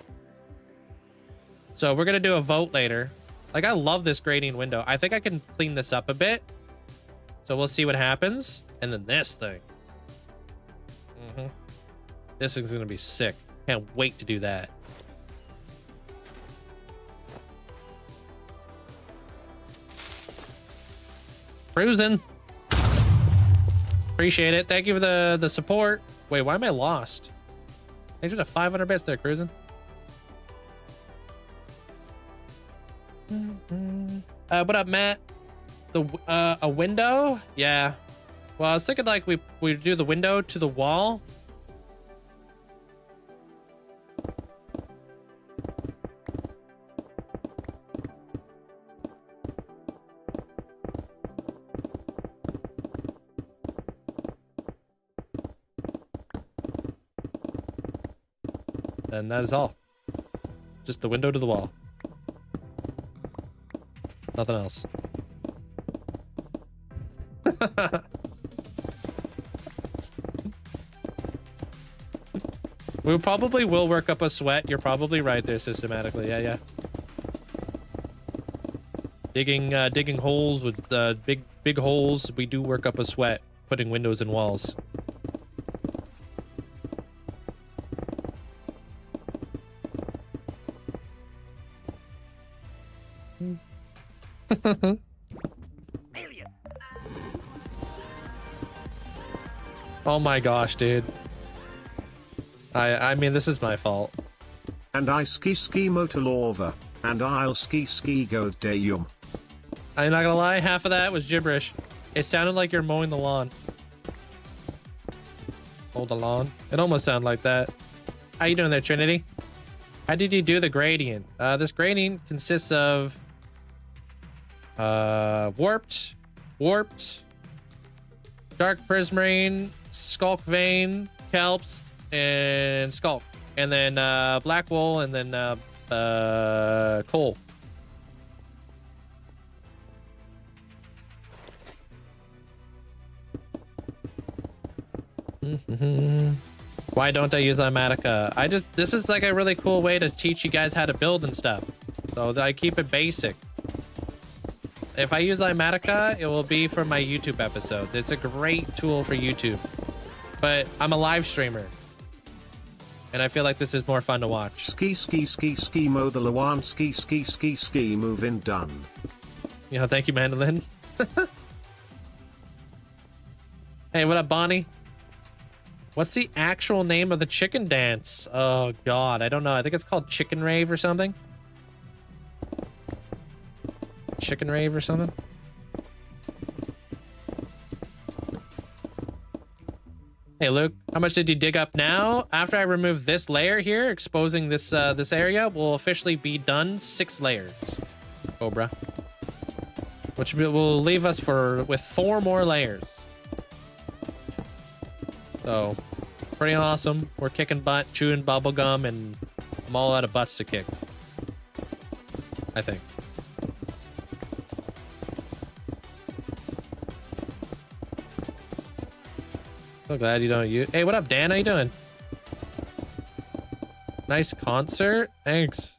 So we're gonna do a vote later. Like, I love this gradient window. I think I can clean this up a bit. So we'll see what happens. And then this thing. This is gonna be sick. Can't wait to do that. Cruising. Appreciate it. Thank you for the support. Wait, why am I lost? Thanks for the 500 bits there, Cruising. What up, Matt? A window? Yeah. Well, I was thinking like we do the window to the wall. And that is all. Just the window to the wall. Nothing else. We probably will work up a sweat. You're probably right there systematically. Yeah. Digging holes with big holes. We do work up a sweat putting windows in walls. Oh my gosh, dude. I mean, this is my fault. And I ski motorlova, and I'll ski go dayum. I'm not gonna lie, half of that was gibberish. It sounded like you're mowing the lawn. Mow the lawn? It almost sounded like that. How you doing there, Trinity? How did you do the gradient? This gradient consists of warped, dark prismarine, skulk vein, kelps, and skulk, and then black wool, and then coal. Why don't I use Imatica? This is like a really cool way to teach you guys how to build and stuff, so I keep it basic. If I use Imatica, it will be for my YouTube episodes. It's a great tool for YouTube, but I'm a live streamer, and I feel like this is more fun to watch. Ski mow the lawn, ski move in done. You know, thank you, Mandolin. Hey, what up, Bonnie? What's the actual name of the chicken dance? Oh God, I don't know. I think it's called Chicken Rave or something. Chicken Rave or something. Hey Luke, how much did you dig up now? After I remove this layer here, exposing this this area, will officially be done 6 layers. Cobra. Which will leave us with 4 more layers. So, pretty awesome. We're kicking butt, chewing bubble gum, and I'm all out of butts to kick. I think. So glad you don't use. Hey, what up, Dan? How you doing? Nice concert. Thanks.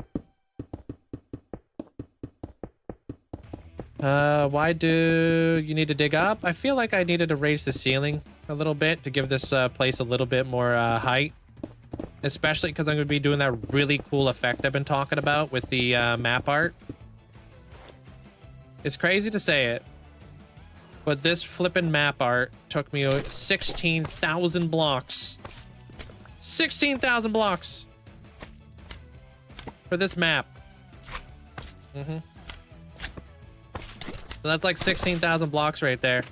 Why do you need to dig up? I feel like I needed to raise the ceiling a little bit to give this place a little bit more height. Especially because I'm going to be doing that really cool effect I've been talking about with the map art. It's crazy to say it, but this flippin' map art took me 16,000 blocks. 16,000 blocks for this map. So that's like 16,000 blocks right there.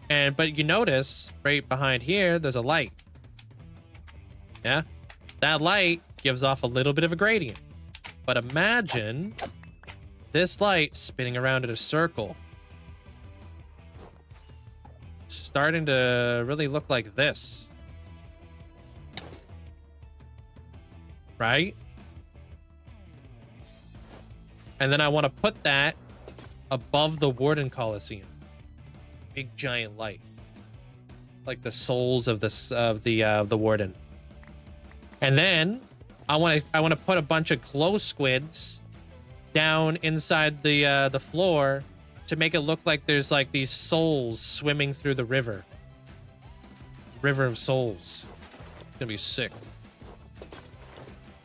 But you notice right behind here, there's a light. Yeah, that light gives off a little bit of a gradient. But imagine this light spinning around in a circle, starting to really look like this, right? And then I want to put that above the Warden Coliseum. Big giant light, like the souls of the Warden. And then I want to put a bunch of glow squids down inside the floor to make it look like there's like these souls swimming through the river. River of Souls. It's gonna be sick.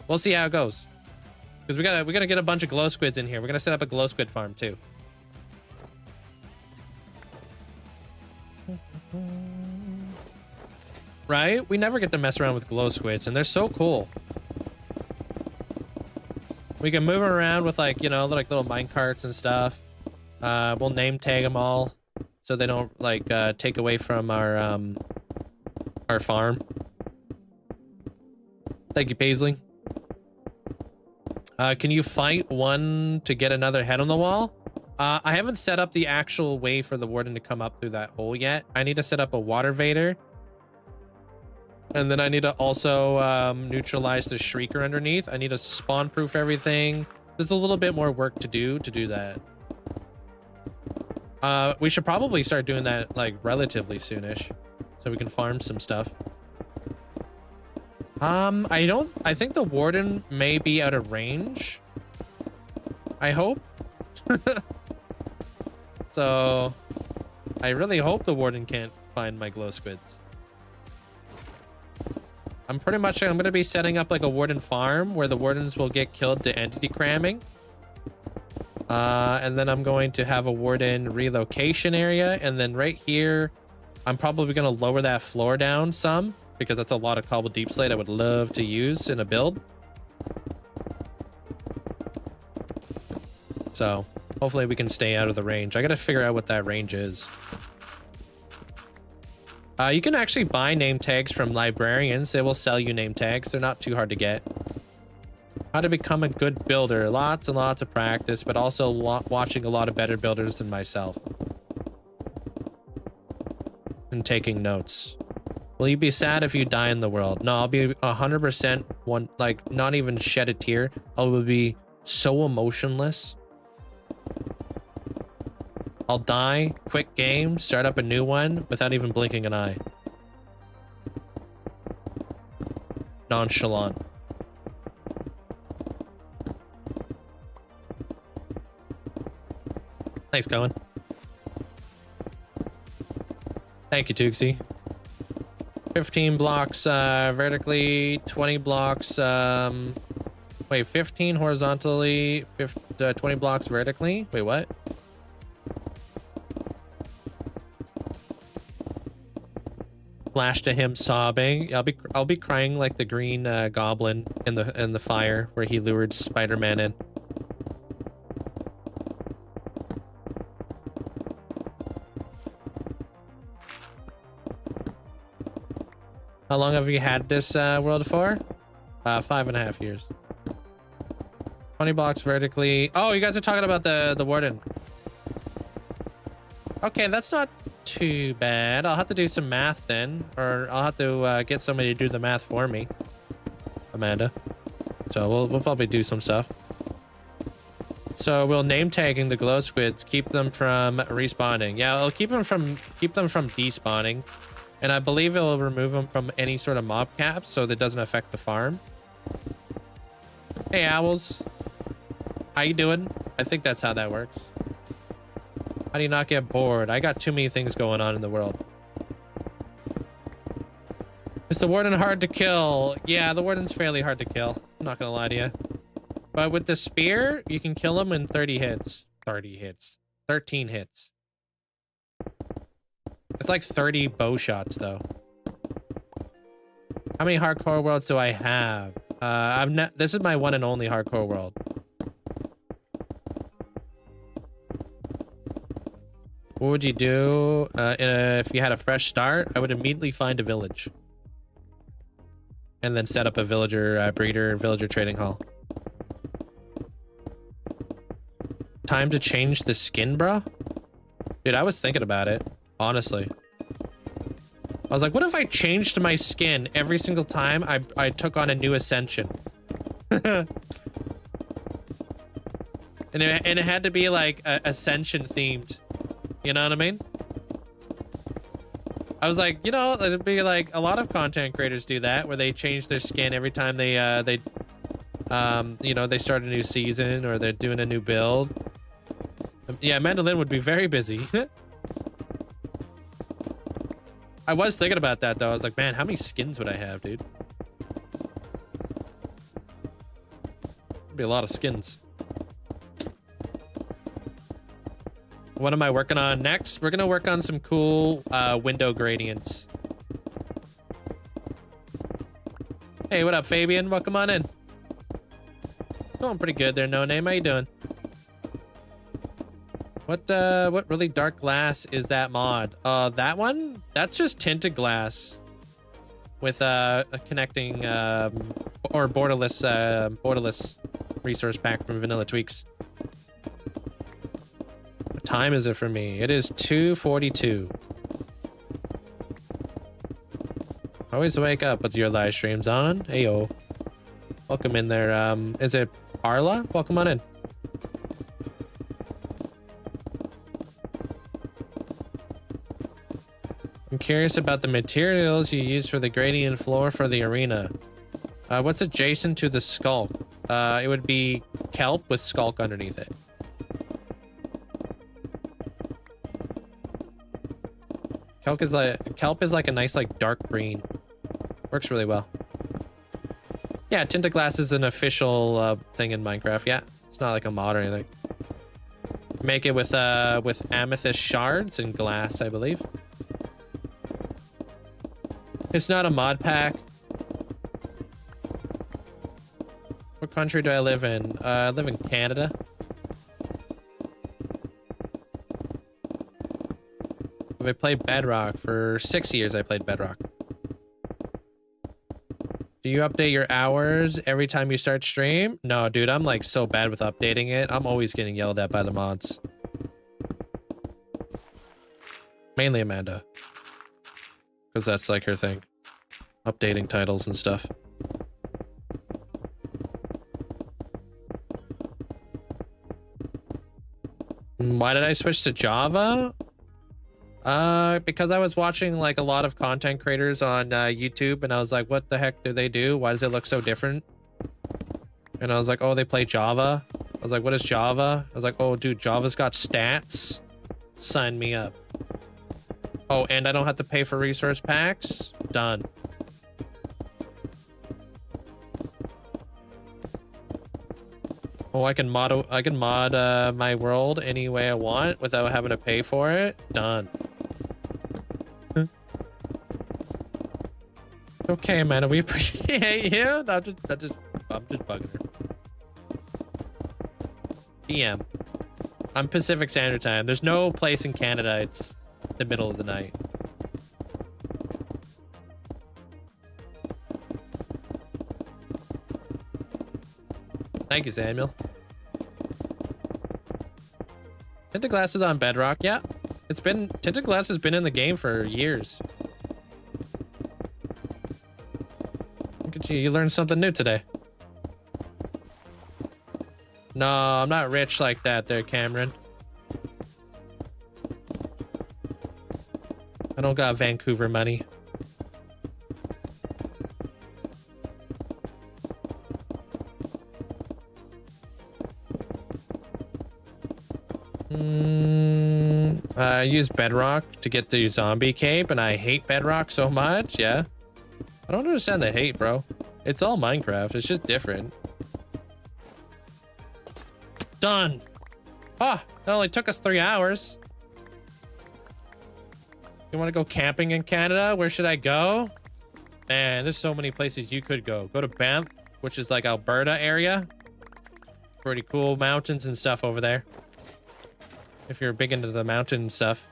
We'll see how it goes. Because we gotta get a bunch of glow squids in here. We're gonna set up a glow squid farm too. Right? We never get to mess around with glow squids, and they're so cool. We can move them around with, like, you know, like little mine carts and stuff. We'll name tag them all so they don't, like, take away from our farm. Thank you, Paisley. Can you fight one to get another head on the wall? I haven't set up the actual way for the warden to come up through that hole yet. I need to set up a water vader. And then I need to also neutralize the shrieker underneath. I need to spawn proof everything. There's a little bit more work to do that. We should probably start doing that like relatively soonish so we can farm some stuff. I think the warden may be out of range. I hope. So I really hope the warden can't find my glow squids. I'm going to be setting up like a warden farm where the wardens will get killed to entity cramming. And then I'm going to have a warden relocation area. And then right here, I'm probably going to lower that floor down some because that's a lot of cobbled deep slate I would love to use in a build. So hopefully we can stay out of the range. I got to figure out what that range is. You can actually buy name tags from librarians. They will sell you name tags. They're not too hard to get. How to become a good builder. Lots and lots of practice, but also watching a lot of better builders than myself. And taking notes. Will you be sad if you die in the world? No, I'll be 100% one, like, not even shed a tear. I will be so emotionless. I'll die, quit game, start up a new one without even blinking an eye. Nonchalant. Thanks, Cohen. Thank you, Tuxie. 15 blocks vertically, 20 blocks, wait, 15 horizontally, 20 blocks vertically? Wait, what? Flash to him sobbing. I'll be crying like the green goblin in the fire where he lured Spider-Man in. How long have you had this world for? 5.5 years. 20 blocks vertically. Oh, you guys are talking about the warden. Okay, that's not too bad. I'll have to do some math then, or I'll have to get somebody to do the math for me, Amanda. So we'll probably do some stuff. So we'll name tagging the glow squids, keep them from respawning. Yeah, I'll keep them from despawning, and I believe it'll remove them from any sort of mob caps so that it doesn't affect the farm. Hey owls, how you doing? I think that's how that works. How do you not get bored? I got too many things going on in the world. Is the warden hard to kill? Yeah, the warden's fairly hard to kill. I'm not gonna lie to you. But with the spear, you can kill him in 30 hits. 30 hits. 13 hits. It's like 30 bow shots, though. How many hardcore worlds do I have? This is my one and only hardcore world. What would you do if you had a fresh start? I would immediately find a village. And then set up a villager breeder, villager trading hall. Time to change the skin, bro? Dude, I was thinking about it, honestly. I was like, what if I changed my skin every single time I took on a new ascension? And it had to be like ascension themed. You know what I mean? I was like, you know, it'd be like a lot of content creators do that, where they change their skin every time they you know, they start a new season or they're doing a new build. Yeah, Mandolin would be very busy. I was thinking about that though. I was like, man, how many skins would I have, dude? It'd be a lot of skins. What am I working on next? We're gonna work on some cool window gradients. Hey, what up, Fabian? Welcome on in. It's going pretty good there, No Name. How you doing? What really dark glass is that mod? That one? That's just tinted glass with a connecting or borderless resource pack from Vanilla Tweaks. What time is it for me? It is 2:42. Always wake up with your live streams on. Heyo. Welcome in there. Is it Arla? Welcome on in. I'm curious about the materials you use for the gradient floor for the arena. What's adjacent to the skulk? It would be kelp with skulk underneath it. Kelp is like a nice like dark green. Works really well. Yeah, tinted glass is an official thing in Minecraft. Yeah, it's not like a mod or anything. Make it with amethyst shards and glass, I believe. It's not a mod pack. What country do I live in? I live in Canada. I played Bedrock for 6 years. I played Bedrock. Do you update your hours every time you start stream? No, dude, I'm like so bad with updating it. I'm always getting yelled at by the mods. Mainly Amanda. Because that's like her thing. Updating titles and stuff. Why did I switch to Java? Because I was watching like a lot of content creators on YouTube and I was like, what the heck do they do? Why does it look so different? And I was like, oh, they play Java. I was like, what is Java? I was like, oh, dude, Java's got stats. Sign me up. Oh, and I don't have to pay for resource packs? Done. Oh, I can mod my world any way I want without having to pay for it? Done. Okay, man. We appreciate you. I'm just bugging her. PM. I'm Pacific Standard Time. There's no place in Canada. It's the middle of the night. Thank you, Samuel. Tinted Glass is on Bedrock. Yeah, Tinted Glass has been in the game for years. Look at you. You learned something new today. No, I'm not rich like that there, Cameron. I don't got Vancouver money. I use Bedrock to get the zombie cape, and I hate Bedrock so much. Yeah. I don't understand the hate, bro. It's all Minecraft. It's just different. Done. Ah, it only took us 3 hours. You want to go camping in Canada? Where should I go? Man, there's so many places you could go. Go to Banff, which is like Alberta area. Pretty cool mountains and stuff over there. If you're big into the mountain stuff.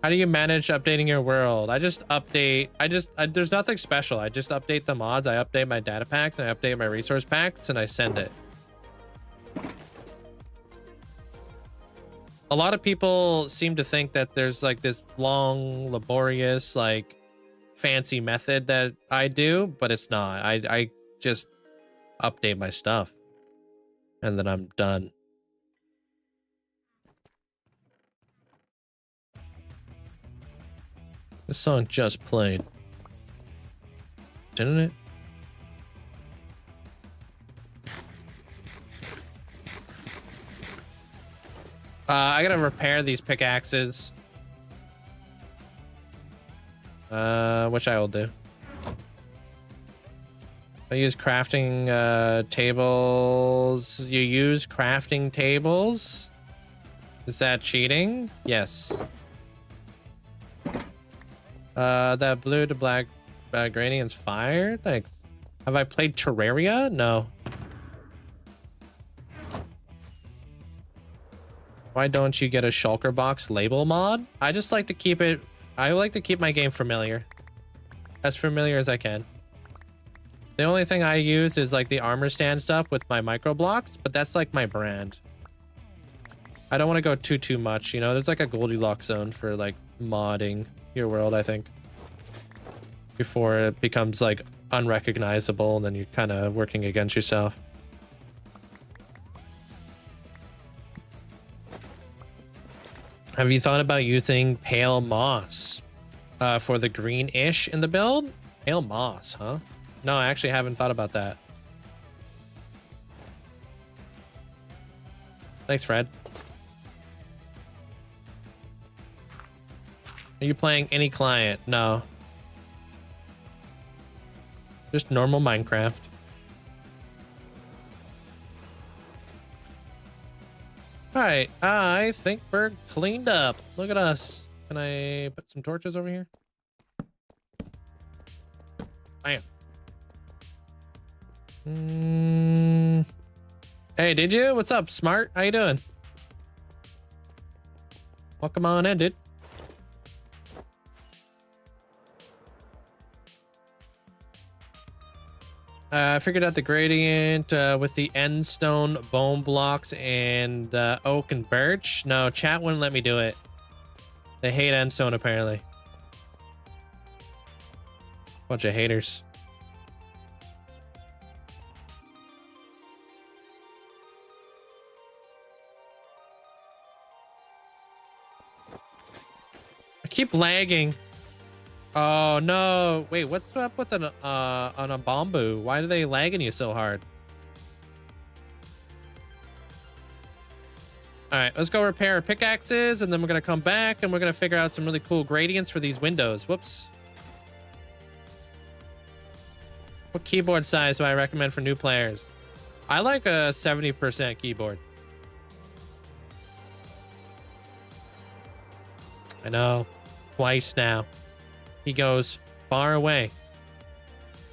How do you manage updating your world? I just update. There's nothing special. I just update the mods. I update my data packs and I update my resource packs and I send it. A lot of people seem to think that there's like this long, laborious, like fancy method that I do, but it's not. I just update my stuff and then I'm done. This song just played, didn't it? I gotta repair these pickaxes. Which I will do. I use crafting tables. You use crafting tables? Is that cheating? Yes. That blue to black gradient's fire? Thanks. Have I played Terraria? No. Why don't you get a shulker box label mod? I just like to keep it... I like to keep my game familiar. As familiar as I can. The only thing I use is like the armor stand stuff with my micro blocks, but that's like my brand. I don't want to go too much, you know? There's like a Goldilocks zone for like modding your world, I think. Before it becomes like unrecognizable and then you're kind of working against yourself. Have you thought about using pale moss for the greenish in the build? Pale moss, huh? No, I actually haven't thought about that. Thanks, Fred. Are you playing any client? No. Just normal Minecraft. Alright, I think we're cleaned up. Look at us. Can I put some torches over here? Bam. Hey, did you? What's up, Smart? How you doing? Welcome on in, dude. I figured out the gradient with the end stone bone blocks and oak and birch. No, chat wouldn't let me do it. They hate end stone apparently. Bunch of haters. I keep lagging. Oh no! Wait, what's up with an on a bamboo? Why are they lagging you so hard? All right, let's go repair our pickaxes, and then we're gonna come back and we're gonna figure out some really cool gradients for these windows. Whoops. What keyboard size do I recommend for new players? I like a 70% keyboard. I know, twice now. He goes far away.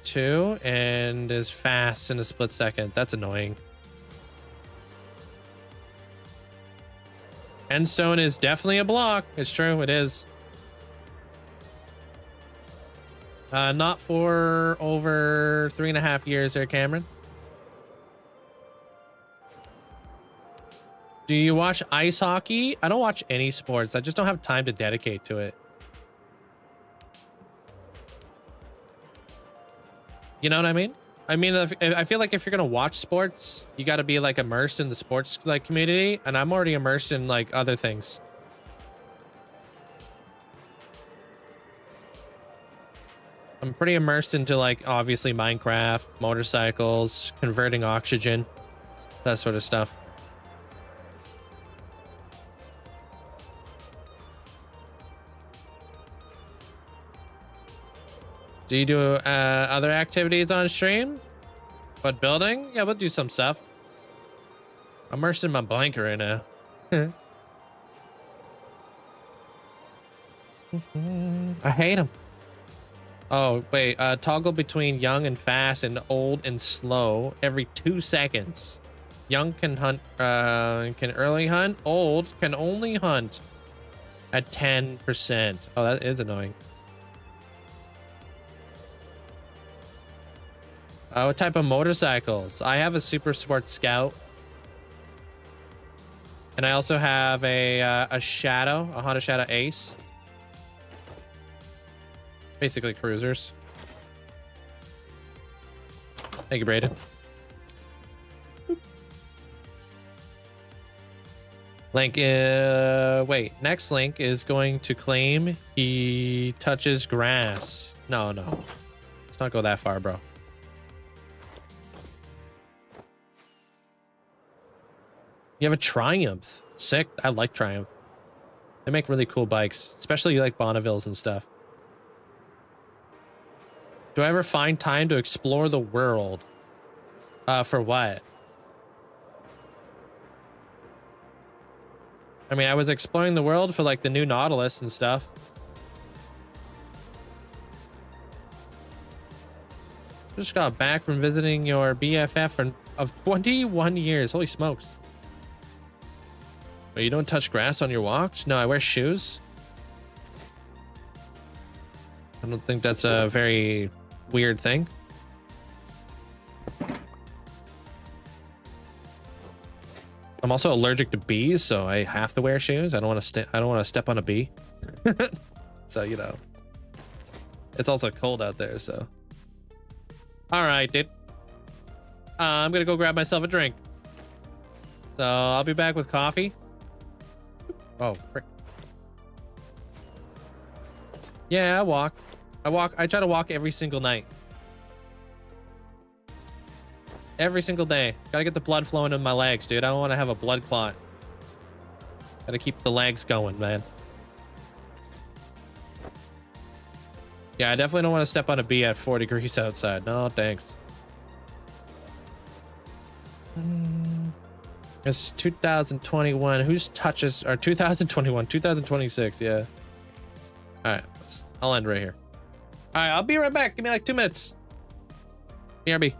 2 and is fast in a split second. That's annoying. Endstone is definitely a block. It's true, it is. Not for over 3.5 years there, Cameron. Do you watch ice hockey? I don't watch any sports. I just don't have time to dedicate to it. You know what I mean? I mean, I feel like if you're gonna watch sports, you got to be like immersed in the sports like community, and I'm already immersed in like other things. I'm pretty immersed into like obviously Minecraft, motorcycles, converting oxygen, that sort of stuff. Do you do other activities on stream? But building? Yeah, we'll do some stuff. I'm immersed in my blanket right now. I hate him. Oh, wait. Toggle between young and fast and old and slow every 2 seconds. Young can hunt, can early hunt. Old can only hunt at 10%. Oh, that is annoying. What type of motorcycles? I have a Super Sport Scout. And I also have a Shadow, a Honda Shadow Ace. Basically cruisers. Thank you, Brayden. Link, wait, next Link is going to claim he touches grass. No. Let's not go that far, bro. You have a Triumph. sick. I like Triumph. They make really cool bikes, especially like Bonnevilles and stuff. Do I ever find time to explore the world? For what? I mean, I was exploring the world for like the new Nautilus and stuff. Just got back from visiting your BFF of 21 years. Holy smokes. Wait, you don't touch grass on your walks? No, I wear shoes. I don't think that's a very weird thing. I'm also allergic to bees, so I have to wear shoes. I don't want to step on a bee. So, you know. It's also cold out there, so. All right, dude. I'm gonna go grab myself a drink. So I'll be back with coffee. Oh, frick. Yeah, I walk. I try to walk every single night. Every single day. Gotta get the blood flowing in my legs, dude. I don't want to have a blood clot. Gotta keep the legs going, man. Yeah, I definitely don't want to step on a bee at 4 degrees outside. No, thanks. It's 2021. Whose touches are 2021? 2026, yeah. All right, I'll end right here. All right, I'll be right back. Give me like 2 minutes. BRB.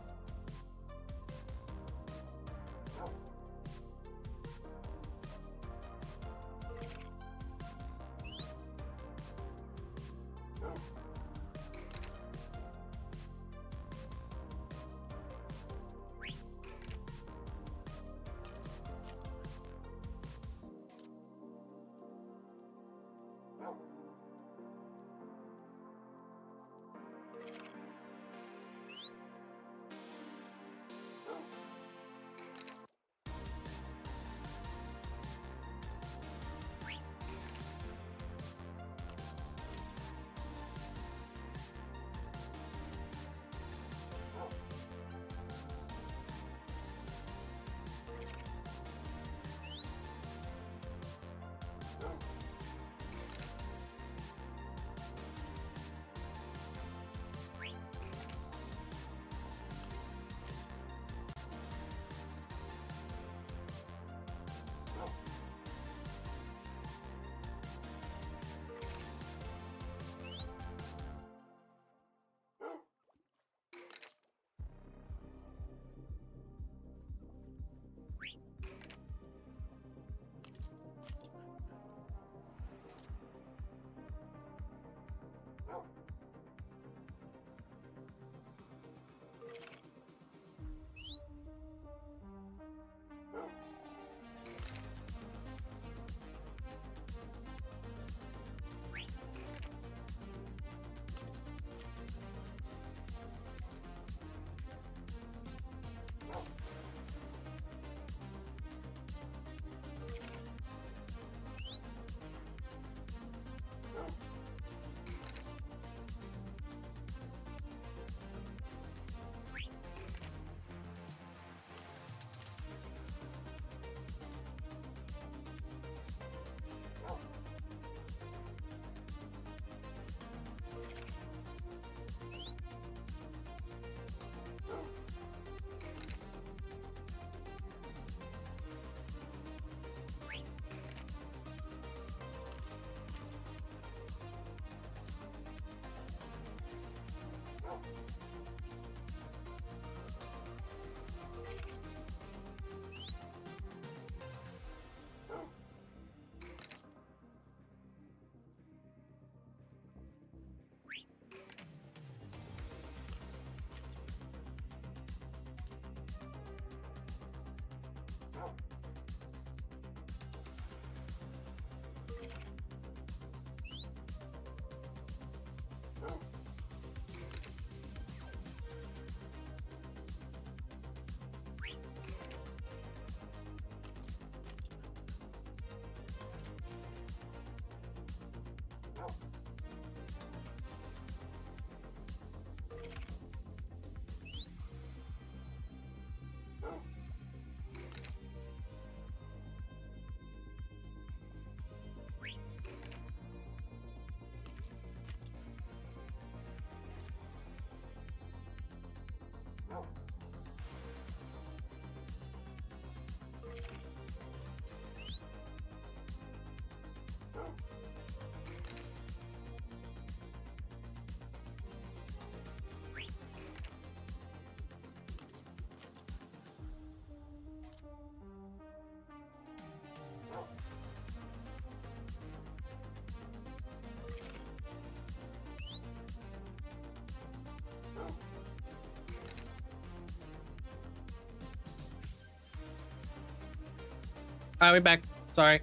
All right, we back. Sorry.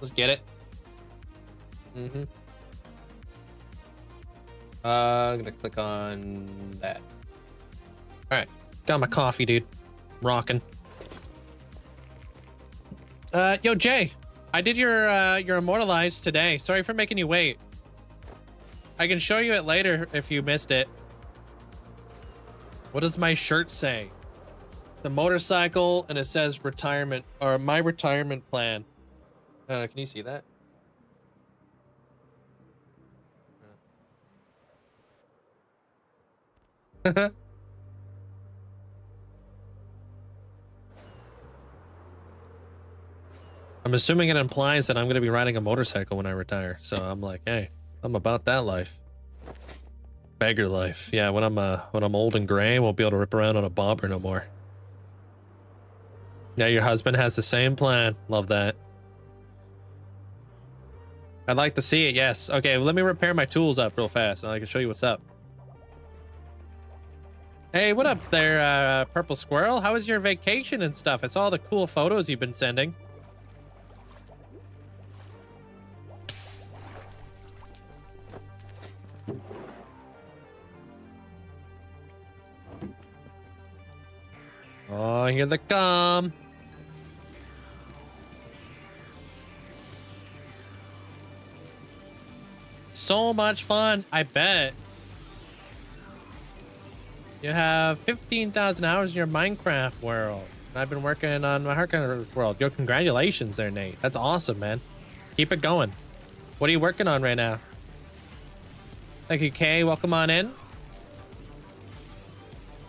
Let's get it. I'm gonna click on that. All right, got my coffee, dude. Rocking. Yo, Jay, I did your immortalized today. Sorry for making you wait. I can show you it later if you missed it. What does my shirt say? The motorcycle, and it says retirement, or my retirement plan. Can you see that? I'm assuming it implies that I'm going to be riding a motorcycle when I retire. So I'm like, hey, I'm about that life. Beggar life. Yeah, when I'm old and gray, I won't be able to rip around on a bobber no more. Yeah, your husband has the same plan. Love that. I'd like to see it, yes. Okay, well, let me repair my tools up real fast, and I can show you what's up. Hey, what up there, Purple Squirrel? How was your vacation and stuff? I saw all the cool photos you've been sending. Oh, here they come. So much fun, I bet. You have 15,000 hours in your Minecraft world. I've been working on my Hardcore world. Yo, congratulations there, Nate. That's awesome, man. Keep it going. What are you working on right now? Thank you, Kay. Welcome on in.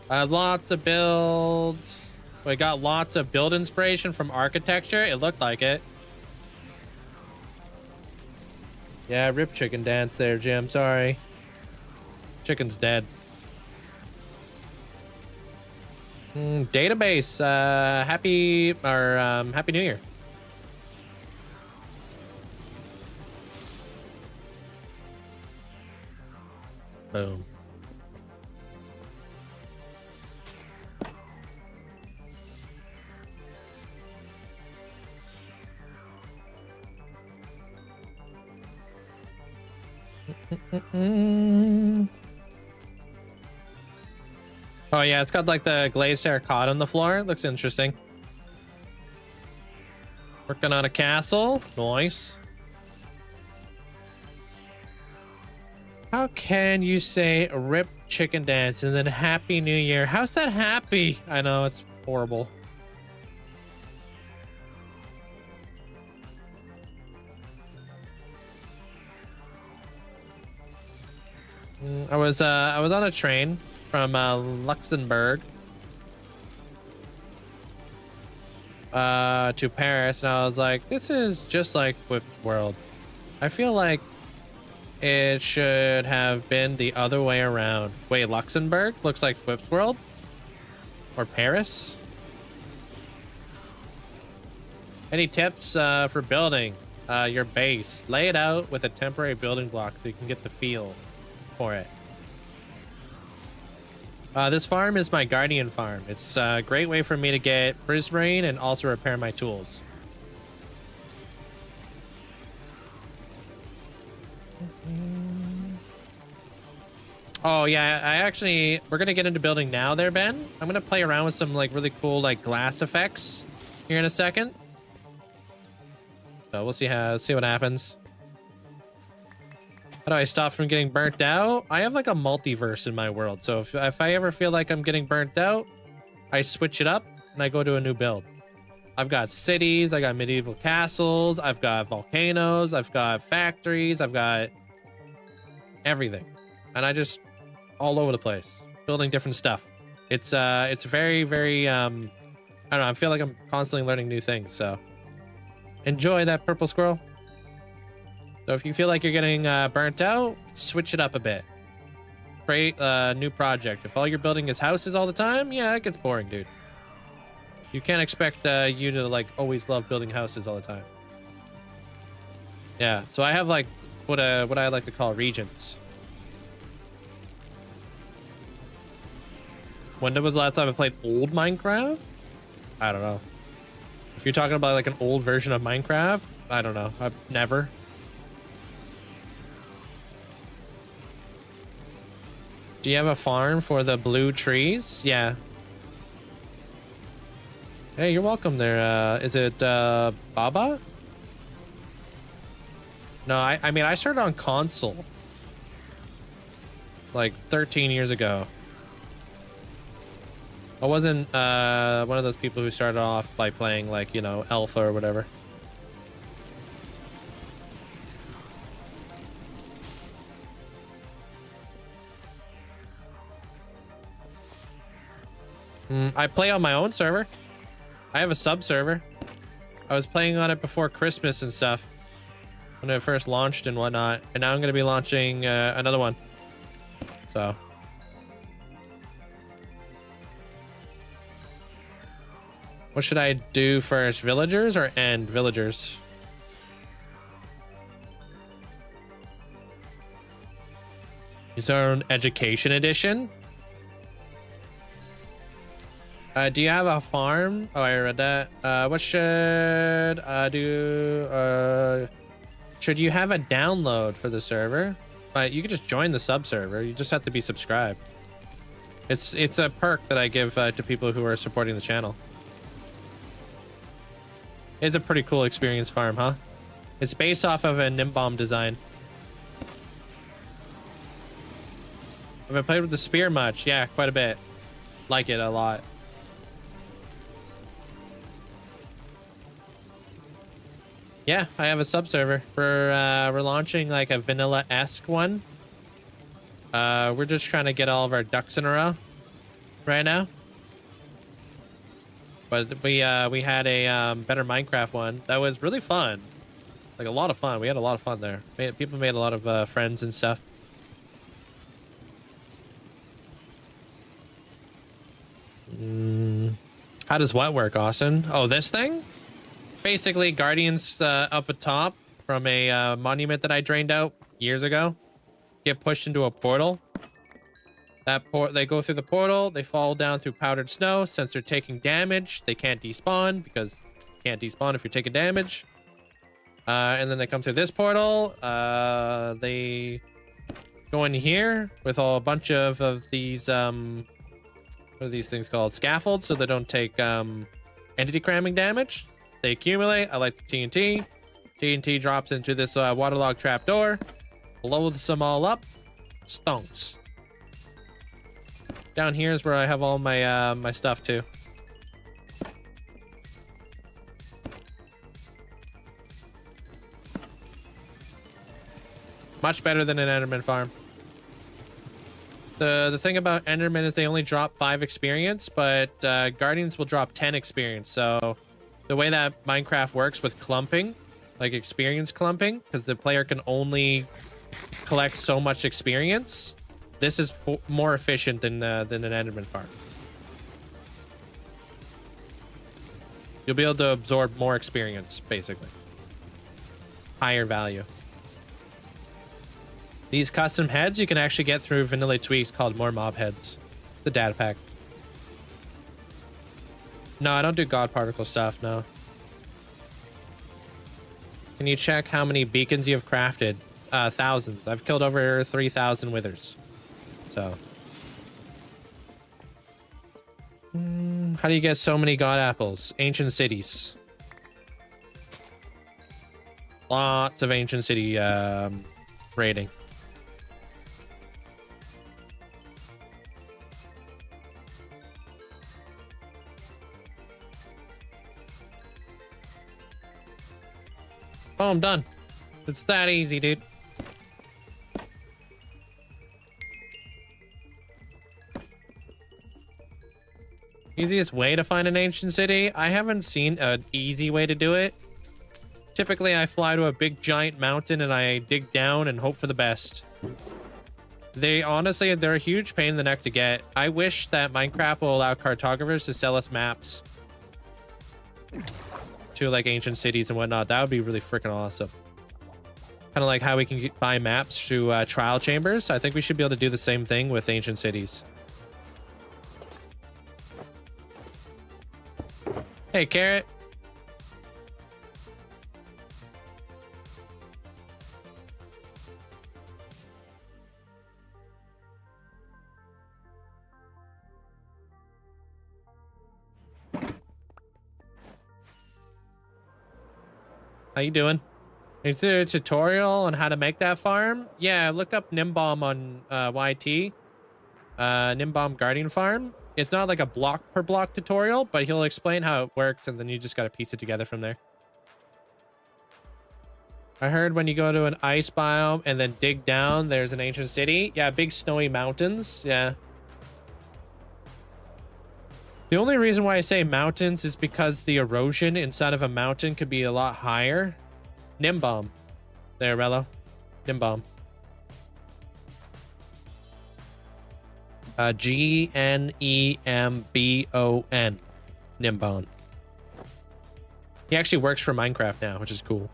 Lots of builds. We got lots of build inspiration from architecture. It looked like it. Yeah, rip chicken dance there, Jim. Sorry. Chicken's dead. Database. Happy New Year. Boom. Oh yeah, it's got like the glazed terracotta on the floor. It looks interesting. Working on a castle. Nice. How can you say rip chicken dance and then Happy New Year? How's that happy? I know, it's horrible. I was on a train from Luxembourg to Paris, and I was like, this is just like Whip World. I feel like it should have been the other way around. Wait, Luxembourg looks like Whip World? Or Paris? Any tips for building your base? Lay it out with a temporary building block so you can get the feel for it. This farm is my guardian farm. It's a great way for me to get prismarine and also repair my tools. Oh yeah, we're gonna get into building now there, Ben. I'm gonna play around with some like really cool like glass effects here in a second. So we'll see what happens. How do I stop from getting burnt out? I have like a multiverse in my world. So if I ever feel like I'm getting burnt out, I switch it up and I go to a new build. I've got cities, I got medieval castles, I've got volcanoes, I've got factories, I've got everything. And I just all over the place. building different stuff. It's very, very, I don't know, I feel like I'm constantly learning new things, so enjoy that purple squirrel. So if you feel like you're getting burnt out, switch it up a bit. Create a new project. If all you're building is houses all the time, yeah, it gets boring, dude. You can't expect you to like always love building houses all the time. Yeah, so I have like what I like to call regions. When was the last time I played old Minecraft? I don't know. If you're talking about like an old version of Minecraft, I don't know. I've never. Do you have a farm for the blue trees? Yeah. Hey, you're welcome there. Is it Baba? No, I mean, I started on console like 13 years ago. I wasn't one of those people who started off by playing like, you know, alpha or whatever. I play on my own server. I have a sub server. I was playing on it before Christmas and stuff when it first launched and whatnot, and now I'm going to be launching another one. So what should I do first, villagers or end villagers? Is there an education edition? Do you have a farm? Oh, I read that. What should I do? Should you have a download for the server? You can just join the sub server. You just have to be subscribed. It's a perk that I give to people who are supporting the channel. It's a pretty cool experience farm, huh? It's based off of a Nimbomb design. Have I played with the spear much? Yeah, quite a bit. Like it a lot. Yeah, I have a sub server. We're launching like a vanilla-esque one. We're just trying to get all of our ducks in a row right now. But we had a better Minecraft one that was really fun, like a lot of fun. We had a lot of fun there. People made a lot of friends and stuff. How does what work, Austin? Oh, this thing? Basically, guardians up atop from a monument that I drained out years ago get pushed into a portal. They go through the portal, they fall down through powdered snow. Since they're taking damage, they can't despawn because you can't despawn if you're taking damage. And then they come through this portal. They go in here with a bunch of these what are these things called? Scaffolds, so they don't take entity cramming damage. They accumulate. I like the TNT. TNT drops into this waterlogged trapdoor, blows them all up. Stonks. Down here is where I have all my my stuff too. Much better than an Enderman farm. The thing about Enderman is they only drop 5 experience, but Guardians will drop 10 experience. So the way that Minecraft works with clumping, like experience clumping, because the player can only collect so much experience, this is more efficient than an Enderman farm. You'll be able to absorb more experience, basically. Higher value. These custom heads you can actually get through vanilla tweaks called more mob heads. The data pack. No, I don't do god particle stuff, no. Can you check how many beacons you have crafted? Thousands. I've killed over 3,000 withers. So. How do you get so many god apples? Ancient cities. Lots of ancient city raiding. Oh, I'm done. It's that easy, dude. Easiest way to find an ancient city? I haven't seen an easy way to do it. Typically, I fly to a big giant mountain and I dig down and hope for the best. They honestly, they're a huge pain in the neck to get. I wish that Minecraft will allow cartographers to sell us maps to like ancient cities and whatnot. That would be really freaking awesome. Kind of like how we can buy maps through trial chambers. I think we should be able to do the same thing with ancient cities. Hey, Carrot. How you doing? Is there a tutorial on how to make that farm? Yeah, look up Nimbaum on YT. Nimbaum Guardian Farm. It's not like a block per block tutorial, but he'll explain how it works, and then you just got to piece it together from there. I heard when you go to an ice biome and then dig down, there's an ancient city. Yeah, big snowy mountains. Yeah. The only reason why I say mountains is because the erosion inside of a mountain could be a lot higher. Nimbaum. There, Rello. Nimbaum. G-N-E-M-B-O-N. Nimbaum. He actually works for Minecraft now, which is cool.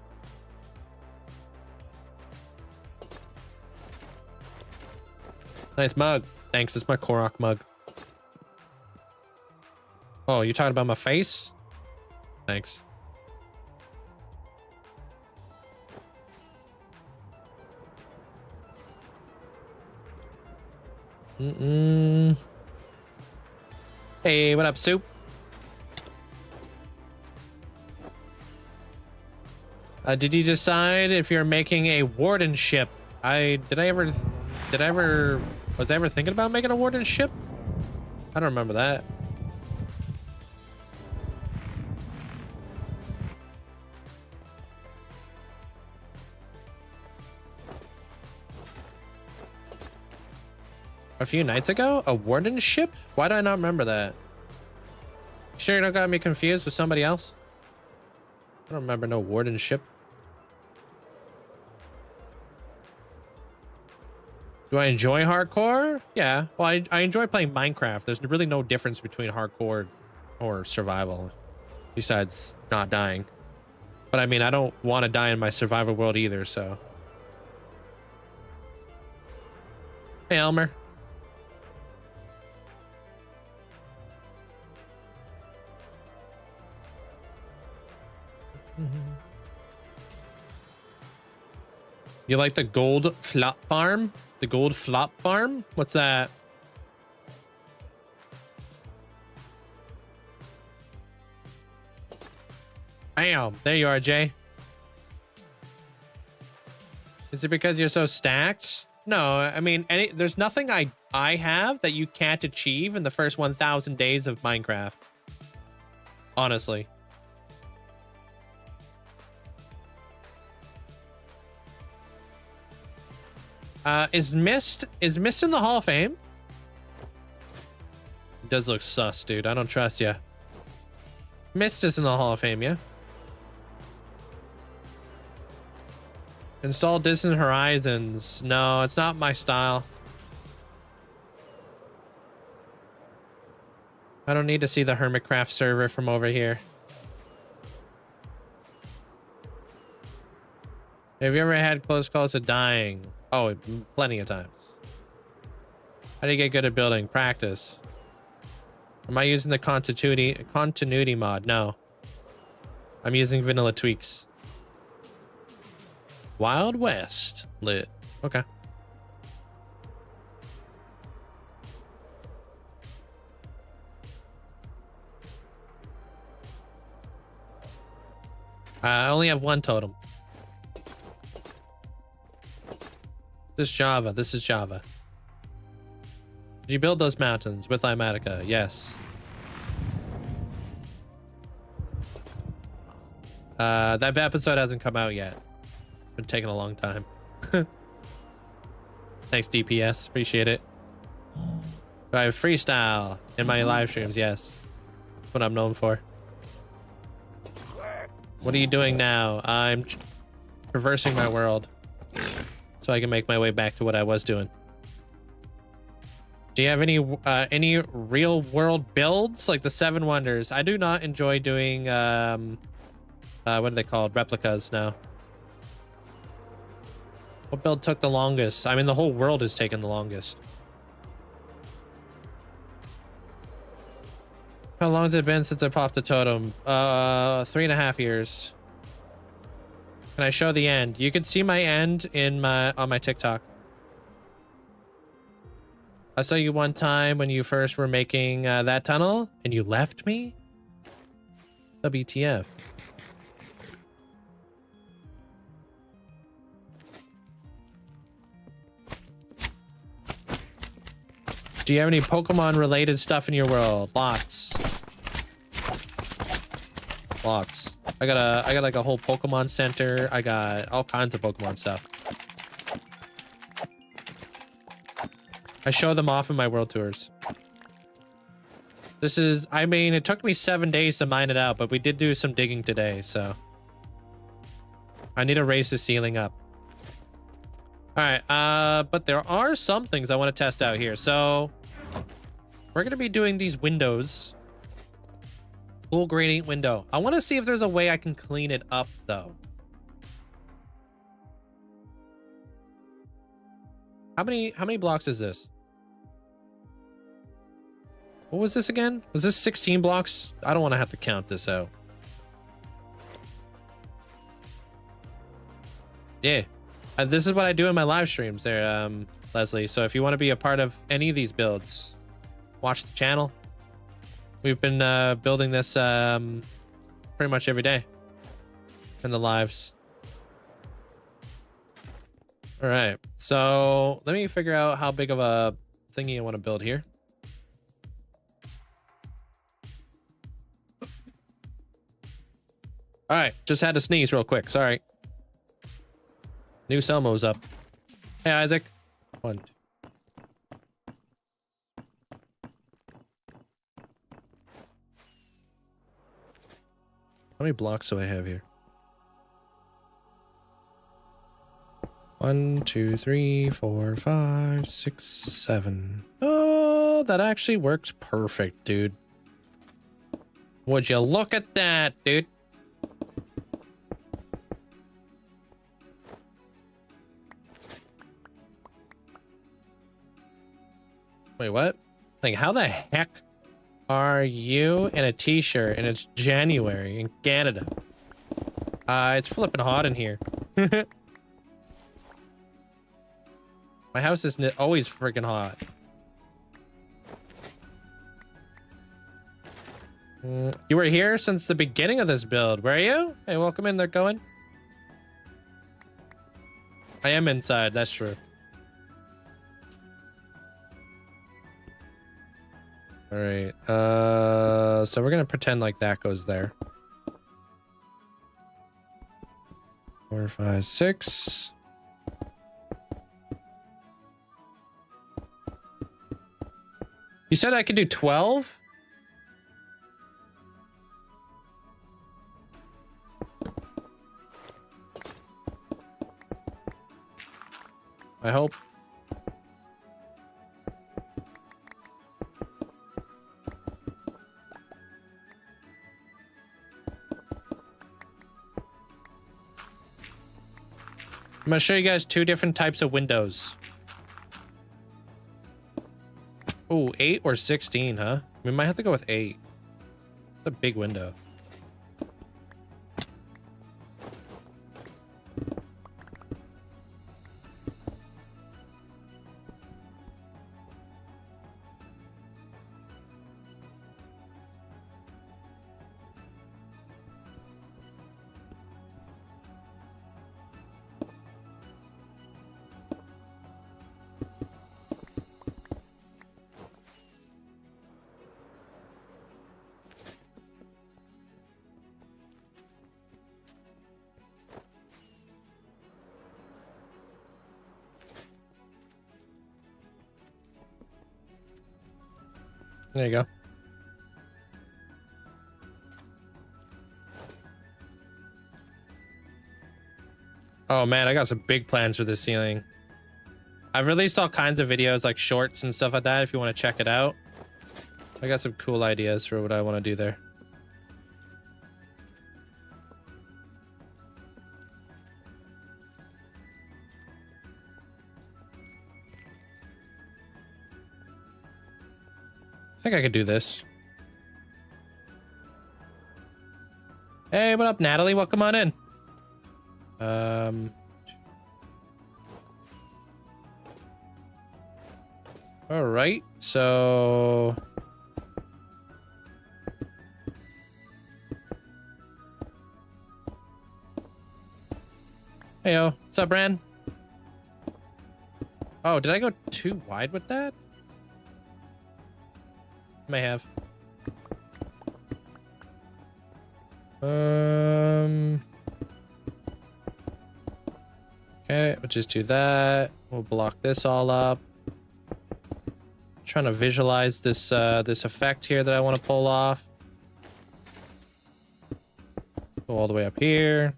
Nice mug. Thanks, it's my Korok mug. Oh, you're talking about my face? Thanks. Hey, what up, Soup? Did you decide if you're making a Warden ship? Was I ever thinking about making a Warden ship? I don't remember that. A few nights ago? A Warden ship? Why do I not remember that? Sure you don't got me confused with somebody else? I don't remember no Warden ship. Do I enjoy hardcore? Yeah. Well, I enjoy playing Minecraft. There's really no difference between hardcore or survival, besides not dying. But I mean, I don't want to die in my survival world either, so. Hey, Elmer. You like the gold flop farm? The gold flop farm? What's that? Bam! There you are, Jay. Is it because you're so stacked? No, I mean, there's nothing I have that you can't achieve in the first 1,000 days of Minecraft. Honestly. Is Mist in the Hall of Fame? It does look sus, dude. I don't trust ya. Mist is in the Hall of Fame, yeah? Install Distant Horizons. No, it's not my style. I don't need to see the Hermitcraft server from over here. Have you ever had close calls to dying? Oh, plenty of times. How do you get good at building? Practice. Am I using the continuity mod? No. I'm using vanilla tweaks. Wild West. Lit. Okay. I only have one totem. This is Java. This is Java. Did you build those mountains with Limatica? Yes. That episode hasn't come out yet. Been taking a long time. Thanks, DPS. Appreciate it. Do I have freestyle in my live streams? Yes. That's what I'm known for. What are you doing now? I'm traversing my world so I can make my way back to what I was doing. Do you have any real world builds like the Seven Wonders? I do not enjoy doing what are they called? Replicas now. What build took the longest? I mean, the whole world has taken the longest. How long has it been since I popped the totem? 3.5 years. Can I show the end? You can see my end in on my TikTok. I saw you one time when you first were making that tunnel and you left me? WTF. Do you have any Pokemon related stuff in your world? Lots. Lots. I got like a whole Pokemon center. I got all kinds of Pokemon stuff. I show them off in my world tours. This is, I mean, it took me 7 days to mine it out, but we did do some digging today, so. I need to raise the ceiling up. All right, but there are some things I want to test out here. So we're going to be doing these windows. Full gradient window. I want to see if there's a way I can clean it up, though. How many blocks is this? What was this again? Was this 16 blocks? I don't want to have to count this out. Yeah. This is what I do in my live streams there, Leslie. So if you want to be a part of any of these builds, watch the channel. We've been building this pretty much every day in the lives. All right. So let me figure out how big of a thingy I want to build here. All right. Just had to sneeze real quick. Sorry. New Selmo's up. Hey, Isaac. 1, 2. How many blocks do I have here? 1, 2, 3, 4, 5, 6, 7. Oh, that actually works perfect, dude. Would you look at that, dude? Wait, what? Like, how the heck are you in a t-shirt and it's January in Canada? It's flipping hot in here. My house is always freaking hot. You were here since the beginning of this build, were you? Hey, welcome in. They're going. I am inside. That's true. All right. So we're gonna pretend like that goes there. 4, 5, 6. You said I could do 12? I hope. I'm gonna show you guys 2 different types of windows. Oh, 8 or 16, huh? We might have to go with 8. It's a big window. There you go. Oh man, I got some big plans for this ceiling. I've released all kinds of videos like shorts and stuff like that if you want to check it out. I got some cool ideas for what I want to do there. I think I could do this. Hey, what up, Natalie? Welcome on in. All right, so heyo, what's up, Bran? Oh, did I go too wide with that? May have. Okay, we'll just do that. We'll block this all up. Trying to visualize this this effect here that I want to pull off. Go all the way up here.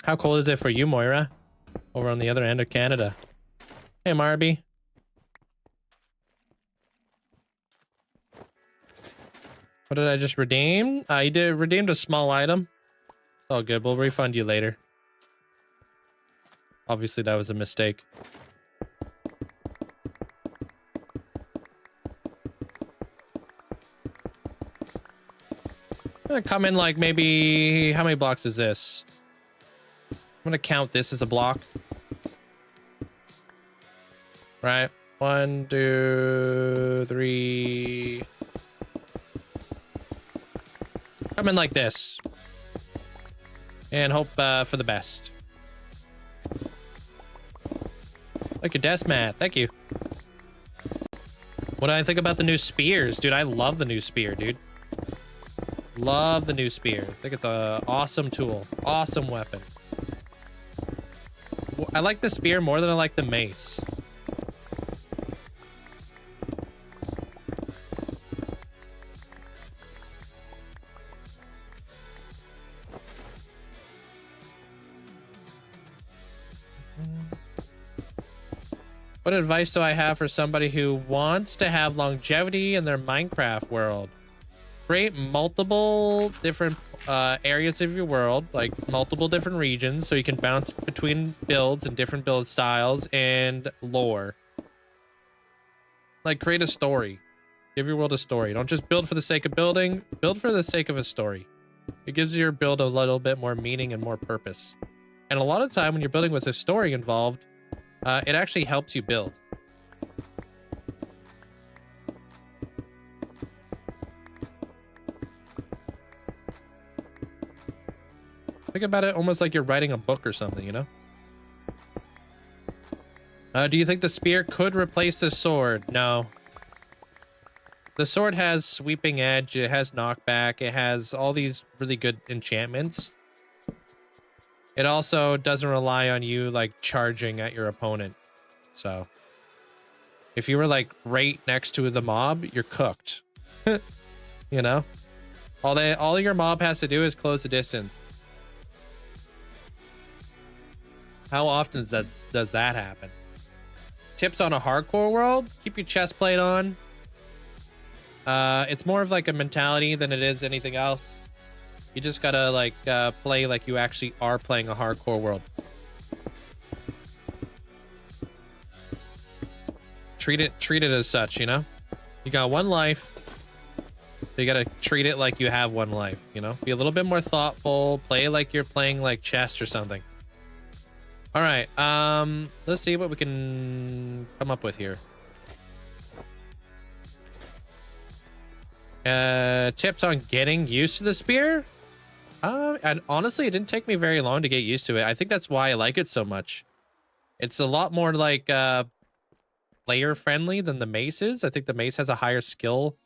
How cold is it for you, Moira? Over on the other end of Canada. Hey, Marby. What did I just redeem? You redeemed a small item. It's all good. We'll refund you later. Obviously, that was a mistake. I'm gonna come in like maybe... How many blocks is this? I'm gonna count this as a block. Right. 1, 2, 3... Come in like this. And hope for the best. Like your desk mat. Thank you. What do I think about the new spears? Dude, I love the new spear, dude. Love the new spear. I think it's an awesome tool. Awesome weapon. I like the spear more than I like the mace. What advice do I have for somebody who wants to have longevity in their Minecraft world? Create multiple different areas of your world, like multiple different regions, so you can bounce between builds and different build styles and lore. Like, create a story. Give your world a story. Don't just build for the sake of building. Build for the sake of a story. It gives your build a little bit more meaning and more purpose. And a lot of time when you're building with a story involved, it actually helps you build. Think about it almost like you're writing a book or something, you know? Do you think the spear could replace the sword? No. The sword has sweeping edge, it has knockback, it has all these really good enchantments. It also doesn't rely on you like charging at your opponent. So if you were like right next to the mob, you're cooked. You know? All your mob has to do is close the distance. How often does that happen? Tips on a hardcore world? Keep your chest plate on. It's more of like a mentality than it is anything else. You just gotta like play like you actually are playing a hardcore world. Treat it as such, you know? You got one life. You gotta treat it like you have one life, you know? Be a little bit more thoughtful. Play like you're playing like chess or something. All right, let's see what we can come up with here. Tips on getting used to the spear? And honestly, it didn't take me very long to get used to it. I think that's why I like it so much. It's a lot more like player friendly than the mace is. I think the mace has a higher skill,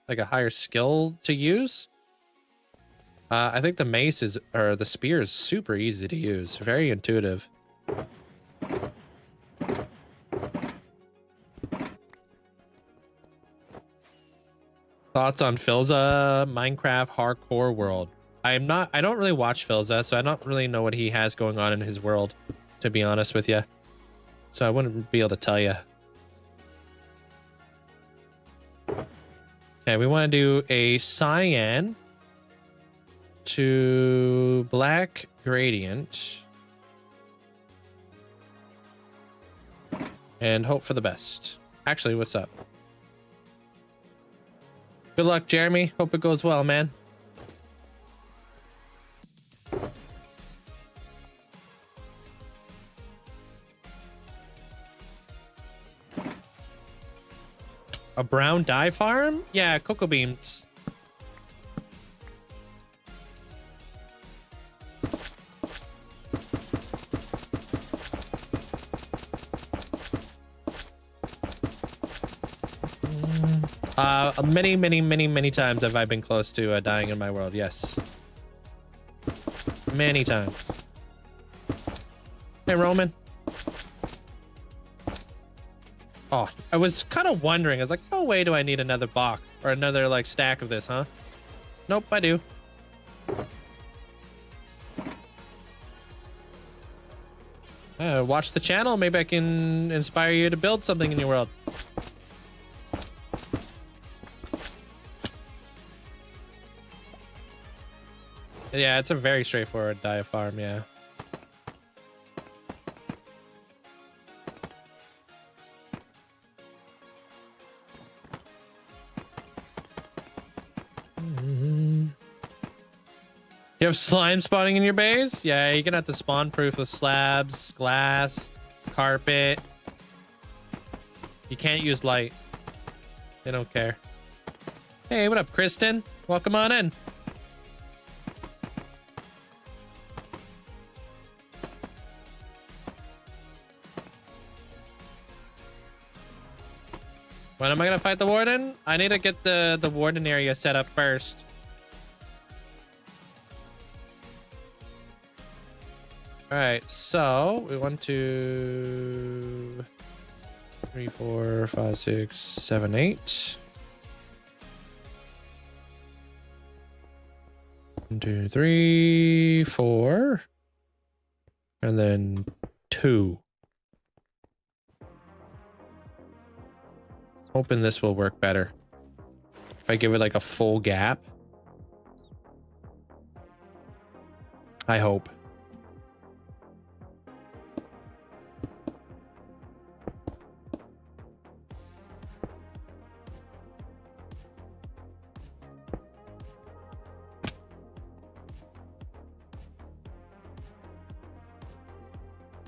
like a higher skill to use. I think the mace is, or the spear is super easy to use. Very intuitive. Thoughts on Phil's Minecraft hardcore world? I don't really watch Philza, so I don't really know what he has going on in his world, to be honest with you. So I wouldn't be able to tell you. Okay, we want to do a cyan to black gradient. And hope for the best. Actually, what's up? Good luck, Jeremy. Hope it goes well, man. A brown dye farm? Yeah, cocoa beans. Many times have I been close to dying in my world. Yes. Many times. Hey, Roman. Oh, I was kind of wondering. I was like, no way do I need another box or another like stack of this, huh? Nope, I do. Watch the channel. Maybe I can inspire you to build something in your world. Yeah, it's a very straightforward dye farm, yeah. You have slime spawning in your base? Yeah, you're gonna have to spawn proof with slabs, glass, carpet. You can't use light. They don't care. Hey, what up, Kristen? Welcome on in. When am I gonna fight the Warden? I need to get the Warden area set up first. All right, so we want to 3, 4, 5, 6, 7, 8. 1, 2, 3, 4, and then 2. Hoping this will work better. If I give it like a full gap. I hope.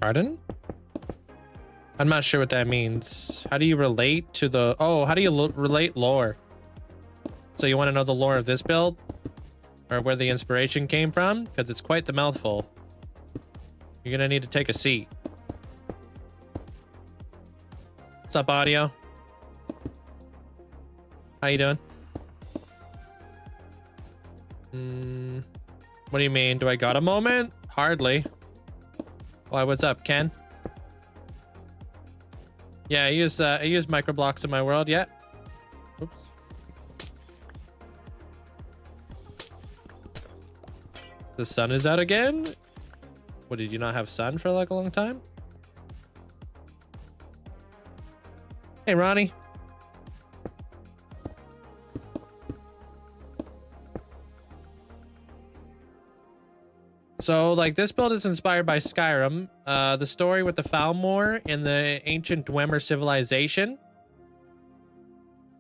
Pardon? I'm not sure what that means. How do you relate to the... Oh, how do you relate lore? So you want to know the lore of this build? Or where the inspiration came from? Because it's quite the mouthful. You're going to need to take a seat. What's up, audio? How you doing? What do you mean? Do I got a moment? Hardly. Why, what's up, Ken? Yeah, I use microblocks in my world. Yeah. Oops. The sun is out again? What, did you not have sun for like a long time? Hey, Ronnie. So, like, this build is inspired by Skyrim, the story with the Falmor in the ancient Dwemer civilization.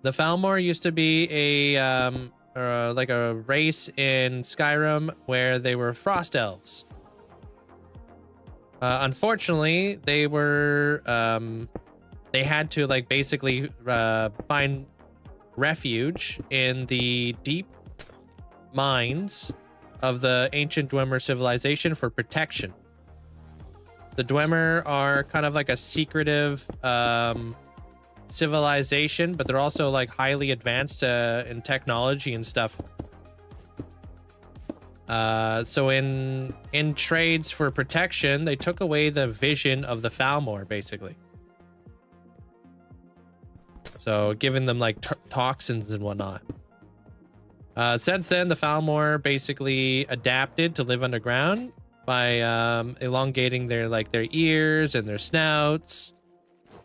The Falmor used to be a like a race in Skyrim where they were frost elves. Unfortunately, they were they had to like basically find refuge in the deep mines of the ancient Dwemer civilization for protection. The Dwemer are kind of like a secretive civilization, but they're also like highly advanced in technology and stuff. So in trades for protection, they took away the vision of the Falmor, basically. So giving them like toxins and whatnot. Since then, the Falmor basically adapted to live underground by elongating their ears and their snouts,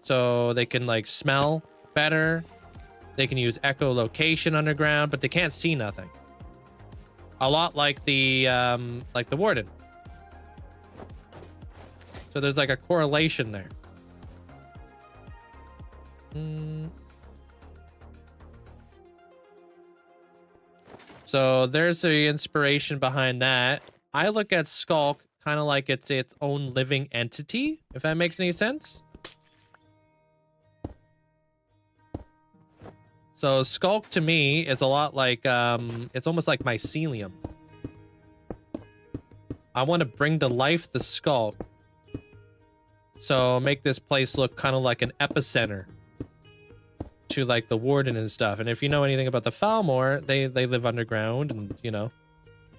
so they can like smell better. They can use echolocation underground, but they can't see nothing. A lot like the Warden. So there's like a correlation there. So there's the inspiration behind that. I look at Skulk kind of like it's its own living entity, if that makes any sense. So Skulk to me is a lot like, it's almost like mycelium. I want to bring to life the Skulk. So make this place look kind of like an epicenter to like the Warden and stuff. And if you know anything about the Falmor, they live underground, and you know,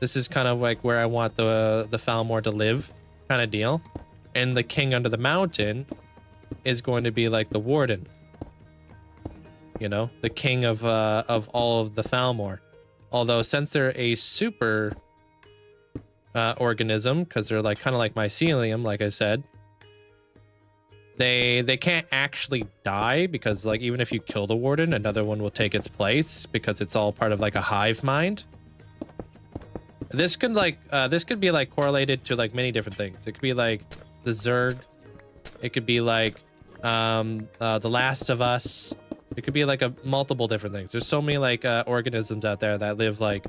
this is kind of like where I want the Falmor to live, kind of deal. And the king under the mountain is going to be like the Warden. You know, the king of all of the Falmor. Although since they're a super organism, because they're like kind of like mycelium, like I said, they can't actually die, because like even if you kill the Warden, another one will take its place, because it's all part of like a hive mind. This could be like correlated to like many different things. It could be like the Zerg. It could be like The Last of Us. It could be like multiple different things. There's so many like organisms out there that live like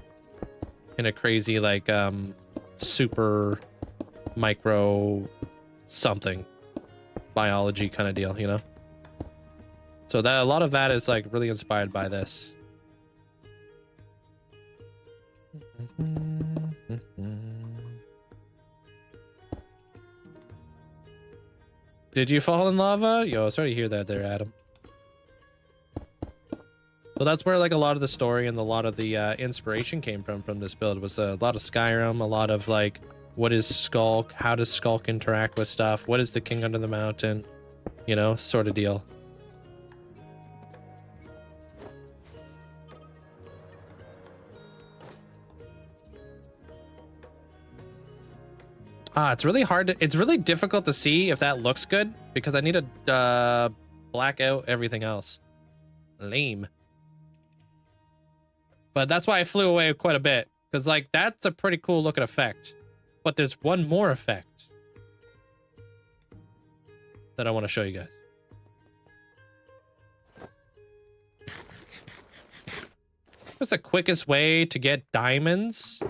in a crazy like super micro something biology kind of deal, you know? So that a lot of that is like really inspired by this. Did you fall in lava? Yo, sorry to hear that there, Adam. So that's where like a lot of the story and a lot of the inspiration came from this build. Was a lot of Skyrim, a lot of like, what is Skulk? How does Skulk interact with stuff? What is the king under the mountain? You know, sort of deal. It's really hard it's really difficult to see if that looks good, because I need to black out everything else. Lame. But that's why I flew away quite a bit, because like that's a pretty cool looking effect. But there's one more effect that I want to show you guys. What's the quickest way to get diamonds?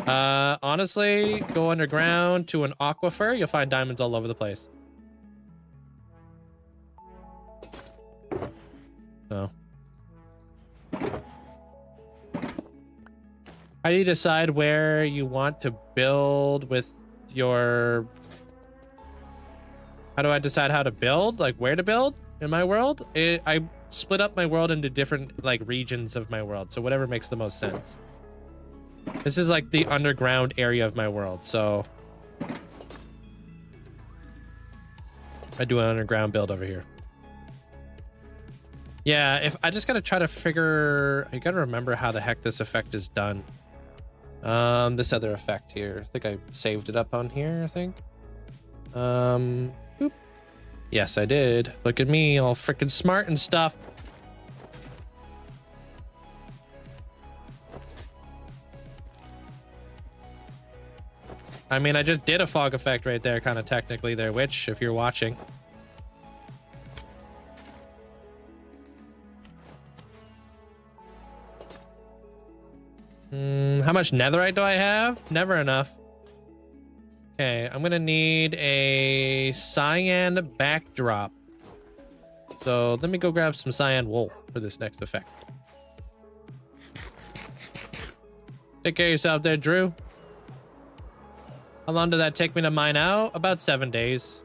Honestly, go underground to an aquifer. You'll find diamonds all over the place. So. How do you decide where you want to build with your... How do I decide how to build? Like where to build in my world? I split up my world into different like regions of my world. So whatever makes the most sense. This is like the underground area of my world. So I do an underground build over here. Yeah, if I just gotta try to figure... I gotta remember how the heck this effect is done. This other effect here. I think I saved it up on here, I think. Boop. Yes, I did. Look at me, all freaking smart and stuff. I mean, I just did a fog effect right there, kind of technically there, which, if you're watching. How much netherite do I have? Never enough. Okay, I'm gonna need a cyan backdrop. So let me go grab some cyan wool for this next effect. Take care of yourself there, Drew. How long did that take me to mine out? About 7 days.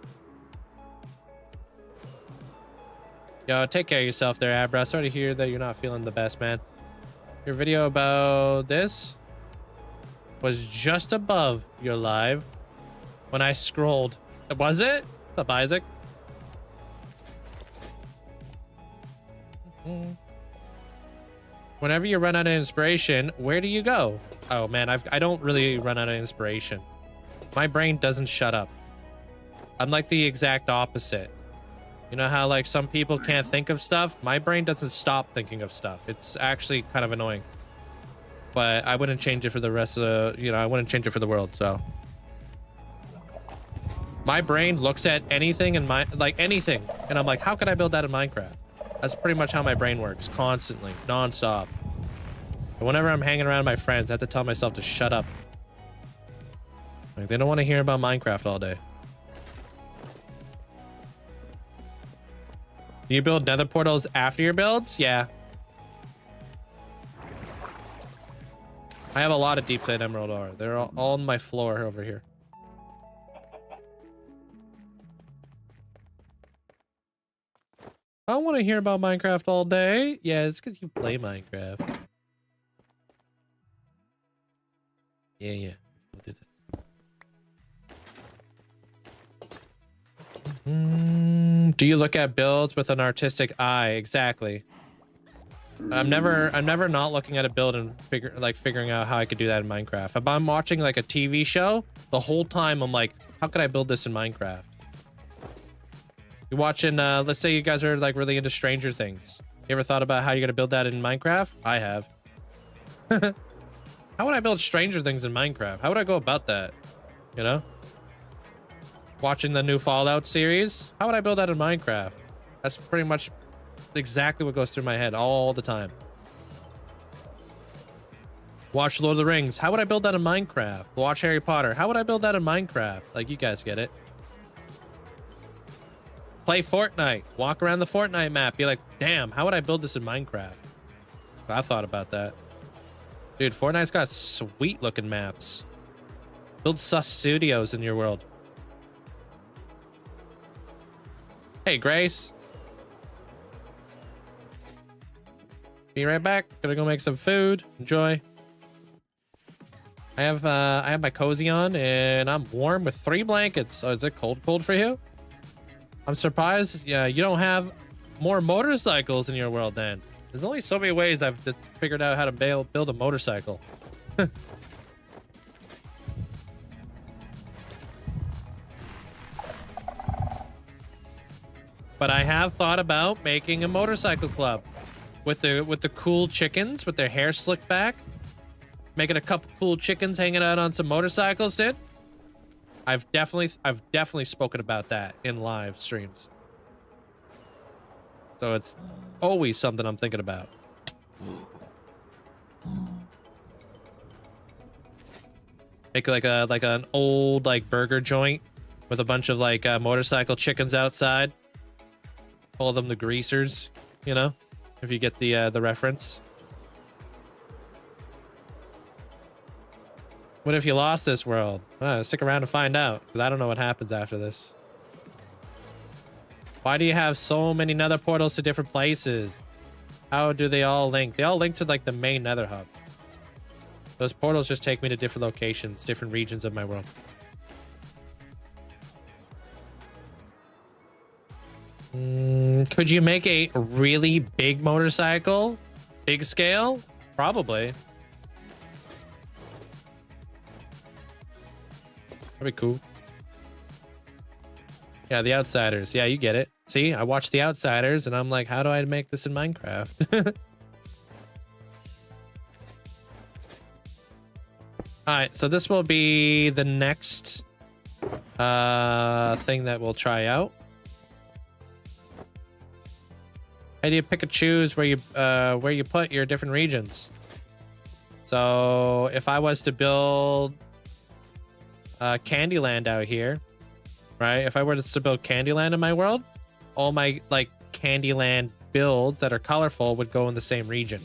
Yo, take care of yourself there, Abra. Sorry to hear that you're not feeling the best, man. Your video about this was just above your live when I scrolled. Was it? What's up, Isaac? Whenever you run out of inspiration, where do you go? Oh man, I don't really run out of inspiration. My brain doesn't shut up. I'm like the exact opposite. You know how like some people can't think of stuff? My brain doesn't stop thinking of stuff. It's actually kind of annoying. But I wouldn't change it for the rest of the, I wouldn't change it for the world, so. My brain looks at anything in anything, and I'm like, how could I build that in Minecraft? That's pretty much how my brain works, constantly, non-stop. And whenever I'm hanging around my friends, I have to tell myself to shut up. Like, they don't want to hear about Minecraft all day. Do you build nether portals after your builds? Yeah. I have a lot of deep slate emerald ore. They're all on my floor over here. I don't want to hear about Minecraft all day. Yeah, it's because you play Minecraft. Yeah. We'll do this. Do you look at builds with an artistic eye? Exactly. I'm never not looking at a build and figuring out how I could do that in Minecraft. If I'm watching like a TV show, the whole time I'm like, how could I build this in Minecraft? You're watching, let's say you guys are like really into Stranger Things. You ever thought about how you're gonna build that in Minecraft? I have. How would I build Stranger Things in Minecraft? How would I go about that? You know? Watching the new Fallout series? How would I build that in Minecraft? That's pretty much exactly what goes through my head all the time. Watch Lord of the Rings. How would I build that in Minecraft? Watch Harry Potter. How would I build that in Minecraft? Like, you guys get it. Play Fortnite. Walk around the Fortnite map. Be like, damn, how would I build this in Minecraft? I thought about that. Dude, Fortnite's got sweet looking maps. Build sus studios in your world. Hey, Grace. Be right back. Gonna go make some food. Enjoy. I have my cozy on and I'm warm with 3 blankets. Oh, is it cold for you? I'm surprised. Yeah, you don't have more motorcycles in your world then. There's only so many ways I've figured out how to build a motorcycle. But I have thought about making a motorcycle club with the cool chickens with their hair slicked back. Making a couple cool chickens hanging out on some motorcycles, dude. I've definitely spoken about that in live streams. So it's always something I'm thinking about. Make like an old like burger joint with a bunch of like motorcycle chickens outside. Call them the greasers, you know, if you get the reference. What if you lost this world? Stick around to find out, because I don't know what happens after this. Why do you have so many nether portals to different places? How do they all link? They all link to like the main nether hub. Those portals just take me to different locations, different regions of my world. Could you make a really big motorcycle? Big scale? Probably. That'd be cool. Yeah, The Outsiders. Yeah, you get it. See, I watched The Outsiders and I'm like, how do I make this in Minecraft? All right, so this will be the next thing that we'll try out. How do you pick and choose where you put your different regions? So if I was to build Candyland out here, right? If I were to build Candyland in my world, all my like Candyland builds that are colorful would go in the same region.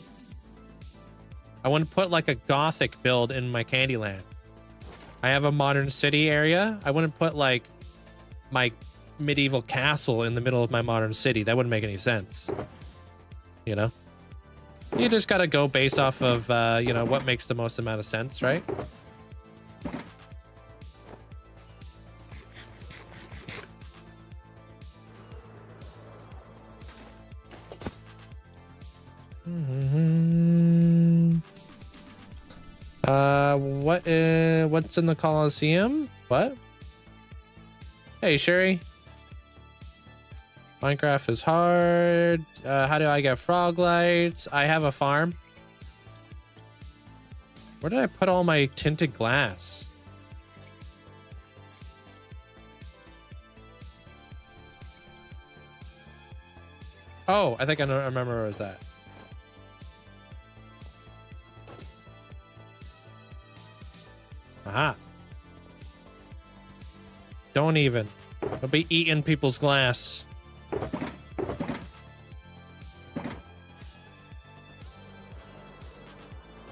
I wouldn't put like a gothic build in my Candyland. I have a modern city area. I wouldn't put like my medieval castle in the middle of my modern city. That wouldn't make any sense. You know? You just gotta go based off of, you know, what makes the most amount of sense, right? what's in the Coliseum? What? Hey, Sherry. Minecraft is hard. How do I get frog lights? I have a farm. Where did I put all my tinted glass? Oh, I think I remember where it was at. Aha. Don't even. I'll be eating people's glass.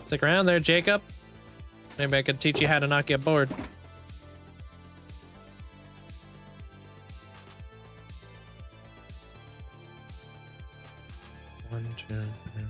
Stick around there, Jacob. Maybe I can teach you how to not get bored. One, two, three.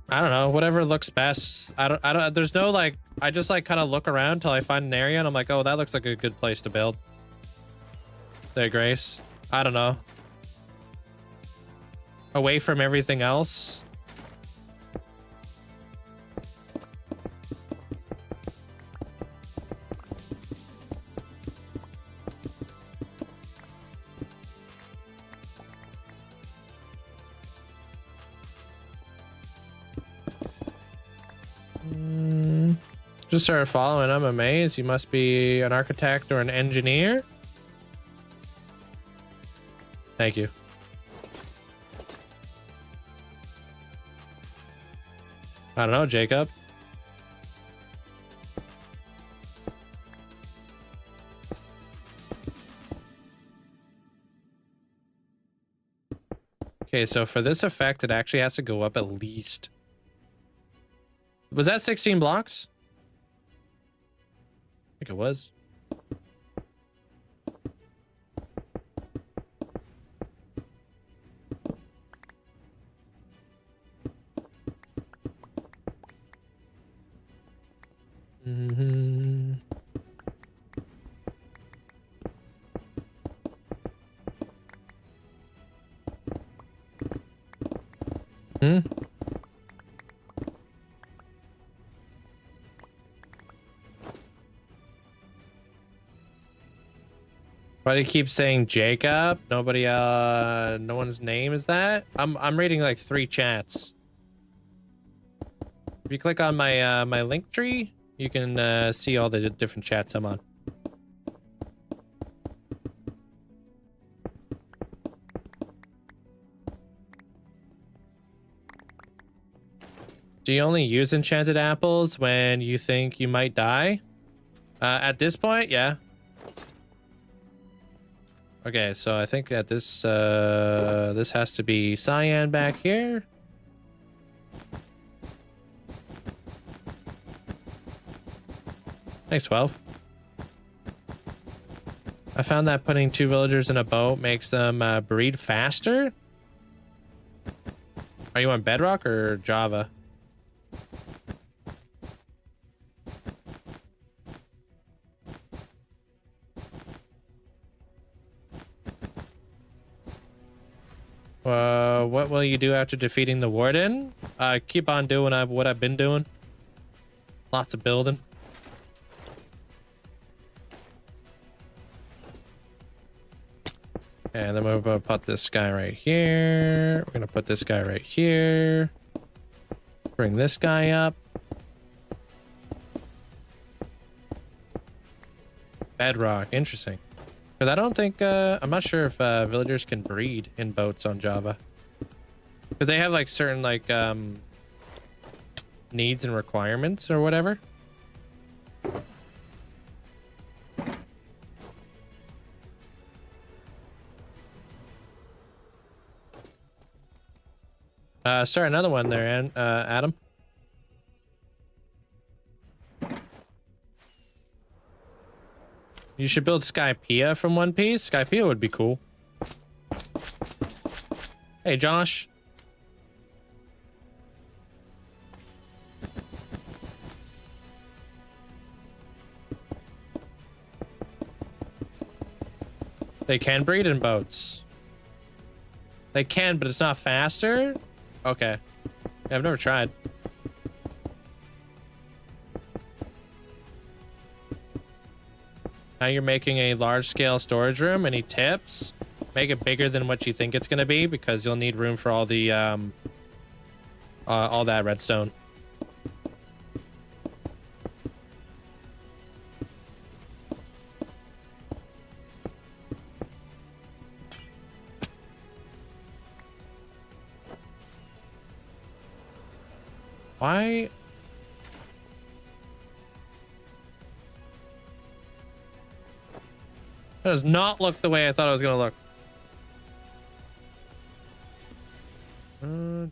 I don't know, whatever looks best. I don't, there's no like, I just like kind of look around till I find an area and I'm like, oh, that looks like a good place to build. There, Grace. I don't know. Away from everything else. Just started following. I'm amazed. You must be an architect or an engineer. Thank you. I don't know, Jacob. Okay, so for this effect, it actually has to go up at least. Was that 16 blocks? I think it was. Why do you keep saying Jacob? Nobody, no one's name is that? I'm reading like 3 chats. If you click on my my link tree, you can see all the different chats I'm on. Do you only use enchanted apples when you think you might die? At this point, yeah. Okay, so I think at this this has to be cyan back here. Thanks, 12. I found that putting 2 villagers in a boat makes them breed faster. Are you on Bedrock or Java? What will you do after defeating the Warden? Keep on doing what I've been doing. Lots of building. And then we're gonna put this guy right here. We're gonna put this guy right here. Bring this guy up. Bedrock, interesting. Because I don't think, I'm not sure if villagers can breed in boats on Java. Because they have like certain like needs and requirements or whatever. Start another one there, Adam. You should build Skypea from One Piece. Skypea would be cool. Hey, Josh. They can breed in boats. They can, but it's not faster? Okay. Yeah, I've never tried. Now you're making a large-scale storage room. Any tips? Make it bigger than what you think it's going to be, because you'll need room for all the all that redstone. Why? That does not look the way I thought it was gonna look.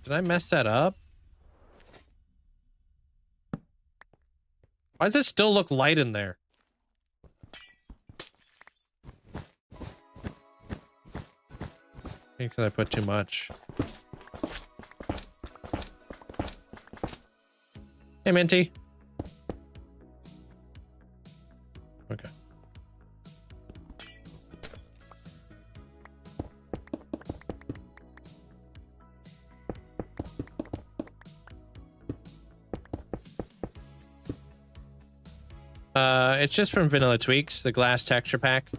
Did I mess that up? Why does it still look light in there? Maybe because I put too much. Hey, Minty. Okay. It's just from Vanilla Tweaks, the glass texture pack.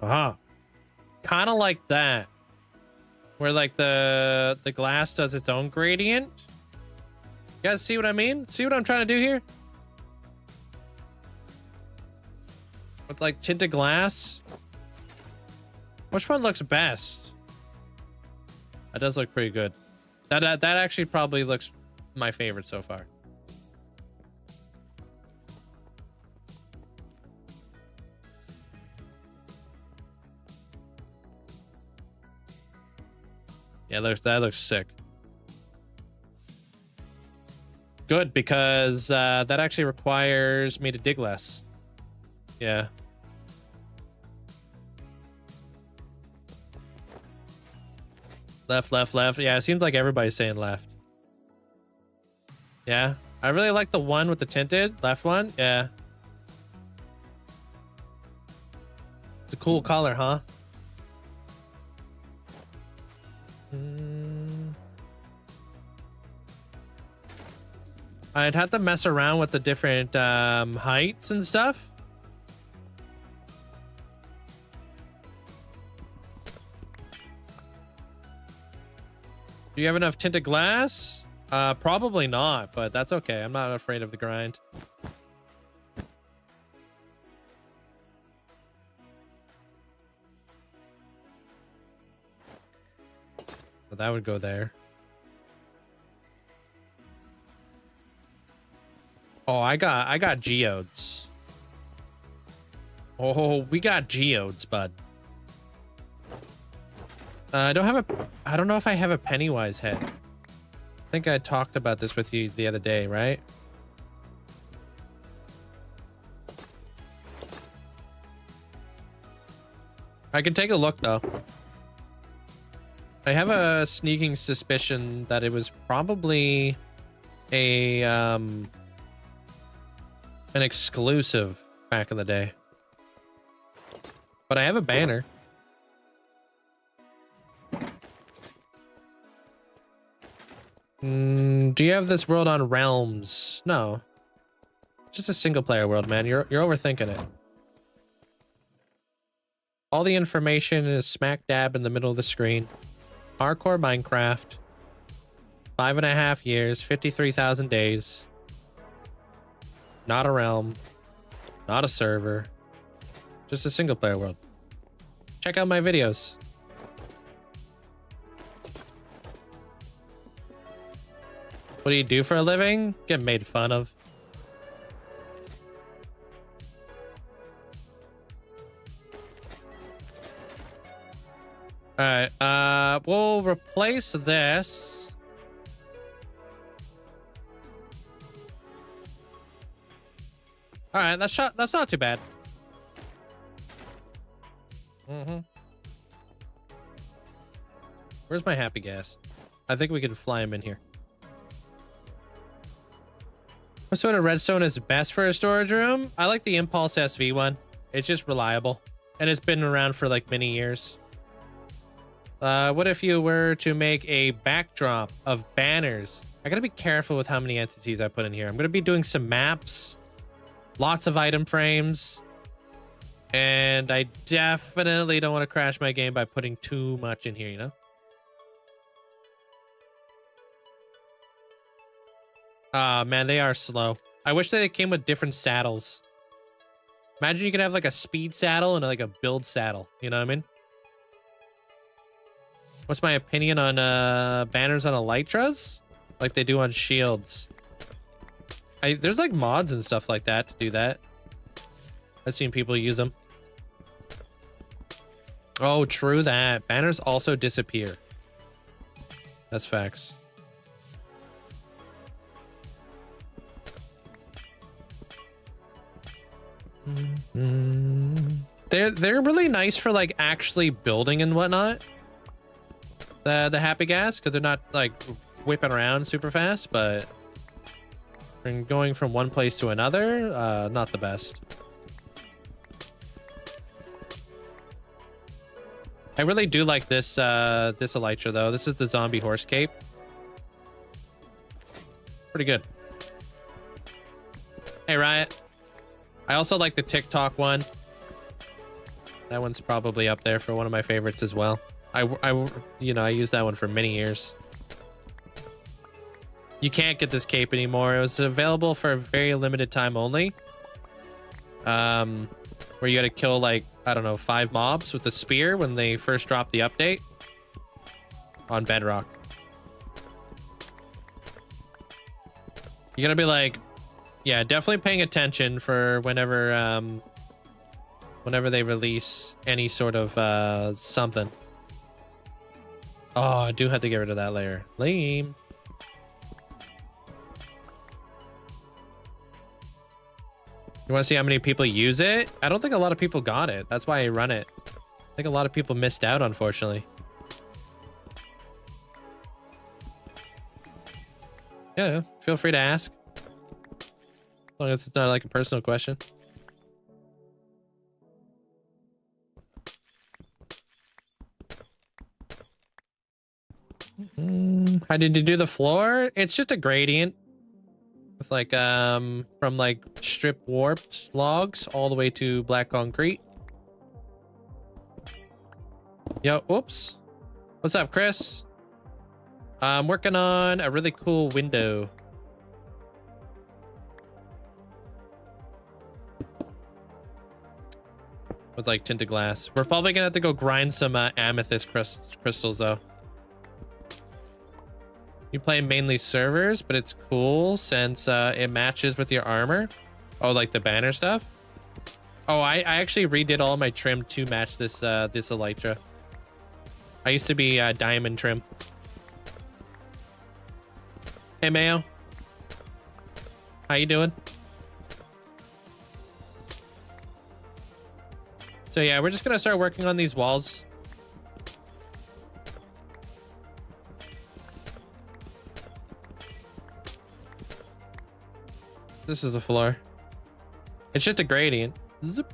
Aha. Kind of like that. Where like the glass does its own gradient. You guys see what I mean? See what I'm trying to do here? With like tinted glass. Which one looks best? That does look pretty good. That actually probably looks my favorite so far. Yeah, that looks sick. Good, because that actually requires me to dig less. Yeah. Left, left, left. Yeah, it seems like everybody's saying left. Yeah. I really like the one with the tinted. Left one. Yeah. It's a cool color, huh? I'd have to mess around with the different heights and stuff. Do you have enough tinted glass? Probably not, but that's okay. I'm not afraid of the grind. But that would go there. Oh, I got geodes. Oh, we got geodes, bud. I don't know if I have a Pennywise head. I think I talked about this with you the other day, right? I can take a look though. I have a sneaking suspicion that it was probably a an exclusive back in the day. But I have a banner. Do you have this world on Realms? No. It's just a single player world, man. You're overthinking it. All the information is smack dab in the middle of the screen. Hardcore Minecraft. 5.5 years, 53,000 days. Not a realm. Not a server. Just a single player world. Check out my videos. What do you do for a living? Get made fun of. All right, we'll replace this All right, that's not too bad. Where's my happy gas? I think we can fly him in here. What sort of redstone is best for a storage room? I like the Impulse SV one. It's just reliable, and it's been around for like many years. What if you were to make a backdrop of banners? I gotta be careful with how many entities I put in here. I'm gonna be doing some maps, lots of item frames, and I definitely don't want to crash my game by putting too much in here, you know? Ah, man, they are slow. I wish they came with different saddles. Imagine you could have like a speed saddle and like a build saddle. You know what I mean? What's my opinion on banners on elytras? Like they do on shields. There's like mods and stuff like that to do that. I've seen people use them. Oh, true that. Banners also disappear. That's facts. They're really nice for like actually building and whatnot. The happy gas, because they're not like whipping around super fast, but going from one place to another, not the best. I really do like this this elytra though. This is the zombie horse cape. Pretty good. Hey Riot. I also like the TikTok one. That one's probably up there for one of my favorites as well. I used that one for many years. You can't get this cape anymore. It was available for a very limited time only. Where you had to kill like, I don't know, 5 mobs with a spear when they first dropped the update on Bedrock. You're gonna be like, yeah, definitely paying attention for whenever whenever they release any sort of something. Oh, I do have to get rid of that layer. Lame. You want to see how many people use it? I don't think a lot of people got it. That's why I run it. I think a lot of people missed out, unfortunately. Yeah, feel free to ask. As long as it's not like a personal question. How did you do the floor? It's just a gradient with like from like strip warped logs all the way to black concrete. Yo, oops. What's up, Chris? I'm working on a really cool window. With like tinted glass. We're probably gonna have to go grind some amethyst crystals though. You play mainly servers, but it's cool since it matches with your armor. Oh, like the banner stuff? Oh, I actually redid all my trim to match this this elytra. I used to be diamond trim. Hey Mayo. How you doing? So yeah, we're just gonna start working on these walls. This is the floor. It's just a gradient. Zip.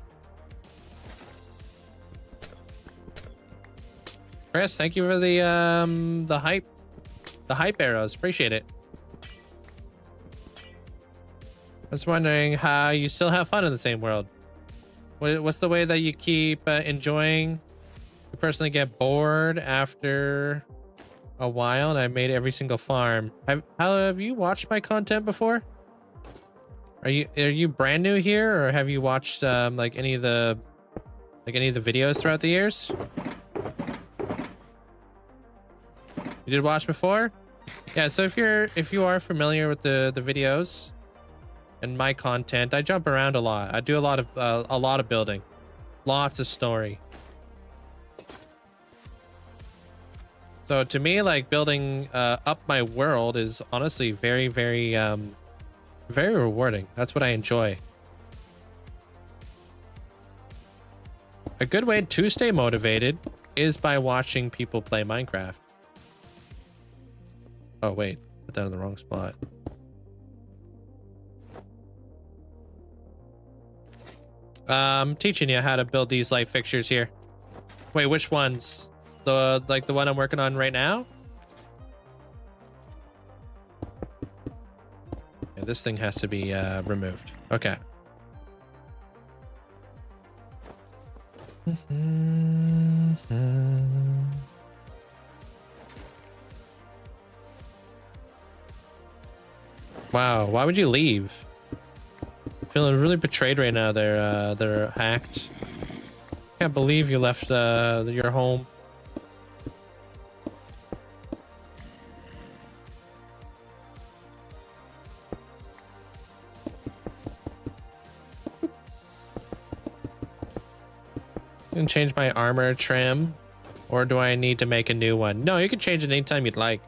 Chris, thank you for the hype arrows. Appreciate it. I was wondering how you still have fun in the same world. What's the way that you keep enjoying? You personally get bored after a while, and I made every single farm. Have you watched my content before? Are you brand new here, or have you watched like any of the videos throughout the years? You did watch before? Yeah, so if you are familiar with the videos and my content, I jump around a lot. I do a lot of building, lots of story. So to me, like building up my world is honestly very, very very rewarding. That's what I enjoy. A good way to stay motivated is by watching people play Minecraft. Oh, wait. Put that in the wrong spot. Teaching you how to build these light fixtures here. Wait, which ones? The one I'm working on right now? Yeah, this thing has to be removed. Okay. Wow, why would you leave? Feeling really betrayed right now. They're hacked. Can't believe you left your home. Can change my armor trim, or do I need to make a new one? No, you can change it anytime you'd like.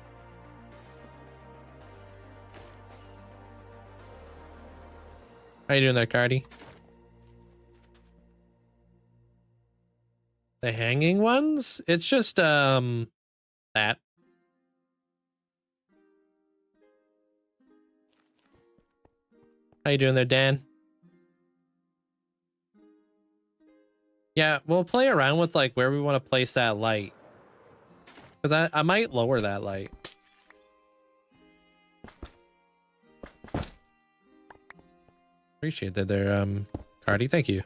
How you doing there, Cardi? The hanging ones? It's just that. How you doing there, Dan? Yeah, we'll play around with like where we want to place that light. Because I might lower that light. Appreciate that there, Cardi. Thank you.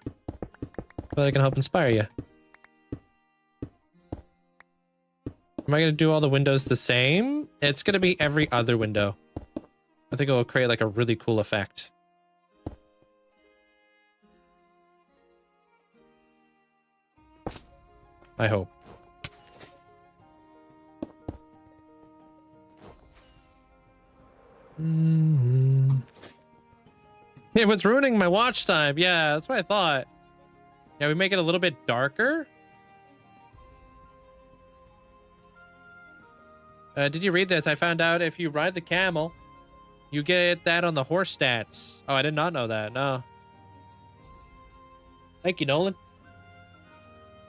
Glad I can help inspire you. Am I going to do all the windows the same? It's going to be every other window. I think it will create like a really cool effect. I hope. It was ruining my watch time. Yeah, that's what I thought. Yeah, we make it a little bit darker. Did you read this? I found out if you ride the camel, you get that on the horse stats. Oh, I did not know that. No. Thank you, Nolan.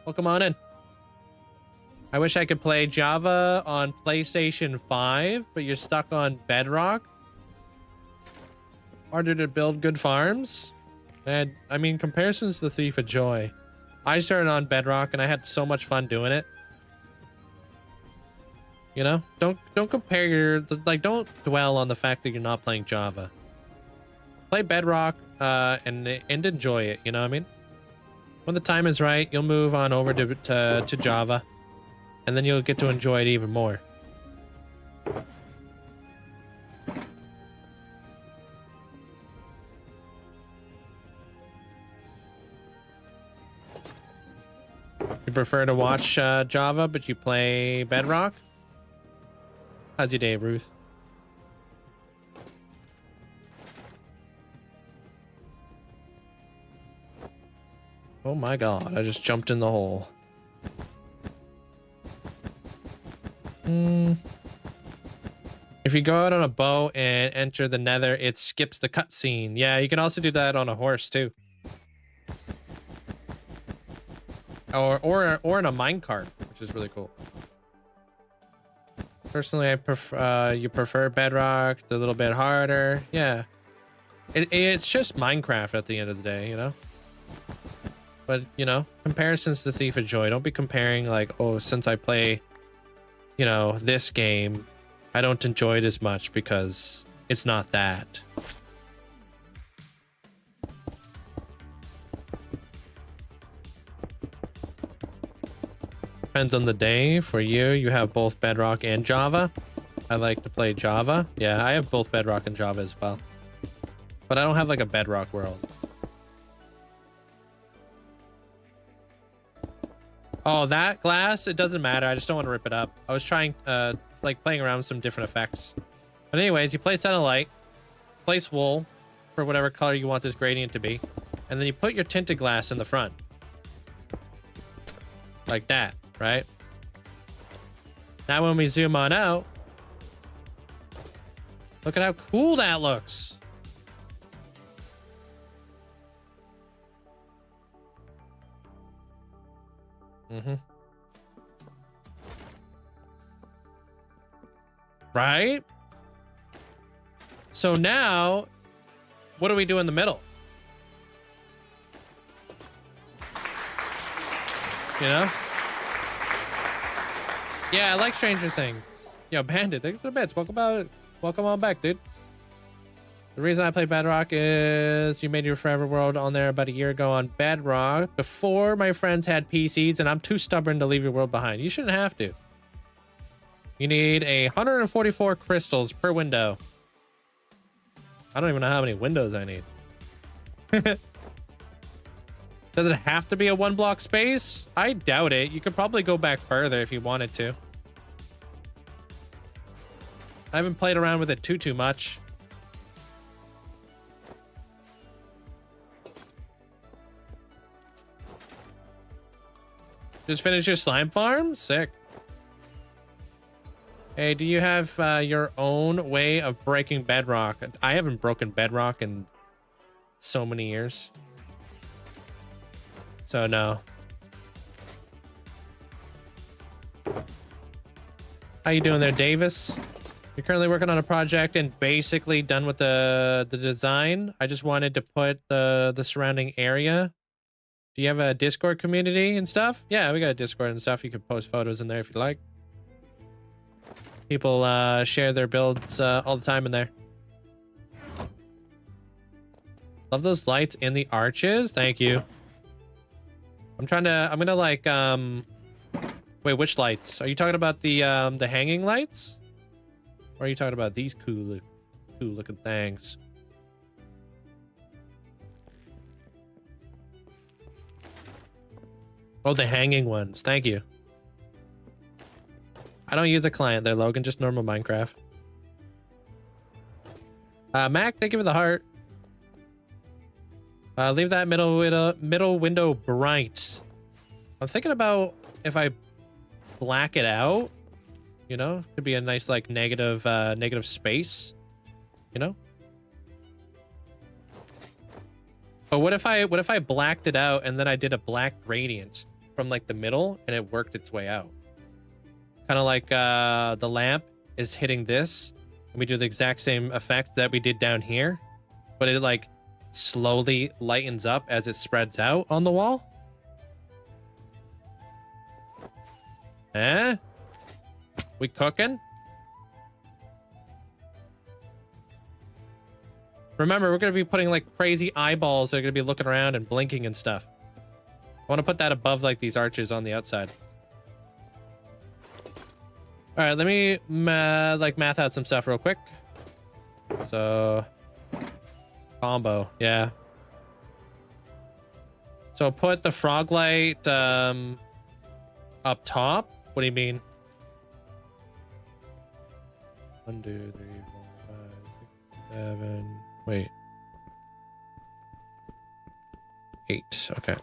Welcome on in. I wish I could play Java on PlayStation 5, but you're stuck on Bedrock. Harder to build good farms. And I mean, comparison's the thief of joy. I started on Bedrock and I had so much fun doing it. You know, don't compare your, like, don't dwell on the fact that you're not playing Java. Play Bedrock and enjoy it. You know what I mean? When the time is right, you'll move on over to Java. And then you'll get to enjoy it even more. You prefer to watch Java, but you play Bedrock? How's your day, Ruth? Oh my god, I just jumped in the hole. If you go out on a bow and enter the nether, it skips the cutscene. Yeah, you can also do that on a horse too. Or in a minecart, which is really cool. Personally, I prefer you prefer Bedrock, a little bit harder. Yeah. It's just Minecraft at the end of the day, you know? But, you know, comparison's the thief of joy. Don't be comparing like, oh, since I play, you know, this game, I don't enjoy it as much because it's not that. Depends on the day. For you, you have both Bedrock and Java. I like to play Java. Yeah, I have both Bedrock and Java as well. But I don't have like a Bedrock world. Oh, that glass, it doesn't matter. I just don't want to rip it up. I was trying, like playing around with some different effects. But anyways, you place down a light, place wool for whatever color you want this gradient to be, and then you put your tinted glass in the front. Like that, right? Now when we zoom on out, look at how cool that looks. Mm-hmm. Right? So now, what do we do in the middle? You know? Yeah, I like Stranger Things. Yo, Bandit, thanks for the bits. Welcome on back, dude. The reason I play Bedrock is you made your forever world on there about a year ago on Bedrock before my friends had PCs, and I'm too stubborn to leave your world behind. You shouldn't have to. You need 144 crystals per window. I don't even know how many windows I need. Does it have to be a 1-block space? I doubt it. You could probably go back further if you wanted to. I haven't played around with it too much. Just finish your slime farm? Sick. Hey, do you have your own way of breaking bedrock? I haven't broken bedrock in so many years. So no. How you doing there, Davis? You're currently working on a project and basically done with the design. I just wanted to put the surrounding area. Do you have a Discord community and stuff? Yeah, we got a Discord and stuff. You can post photos in there if you like. People share their builds all the time in there. Love those lights in the arches. Thank you. I'm gonna like wait, which lights? Are you talking about the hanging lights? Or are you talking about these cool looking things? Oh, the hanging ones. Thank you. I don't use a client there, Logan, just normal Minecraft. Mac, thank you for the heart. Leave that middle window bright. I'm thinking about if I black it out, you know, could be a nice like negative space, you know. But what if I blacked it out and then I did a black gradient from like the middle and it worked its way out? Kind of like the lamp is hitting this and we do the exact same effect that we did down here, but it like slowly lightens up as it spreads out on the wall. Eh? We cooking? Remember, we're going to be putting like crazy eyeballs that are going to be looking around and blinking and stuff. I want to put that above like these arches on the outside. All right, let me math out some stuff real quick. So combo, yeah. So put the frog light up top. What do you mean? 1, 2, 3, 4, 5, 6, 7. Wait. 8. Okay.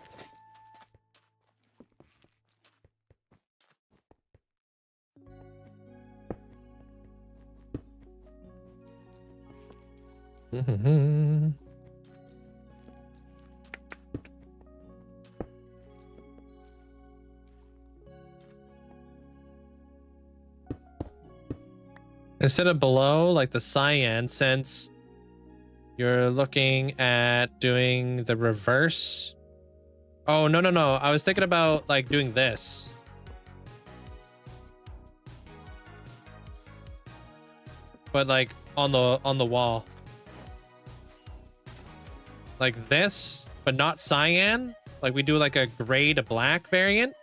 Instead of below, like the cyan, since you're looking at doing the reverse. Oh, no. I was thinking about like doing this. But like on the wall. Like this, but not cyan. Like we do like a gray to black variant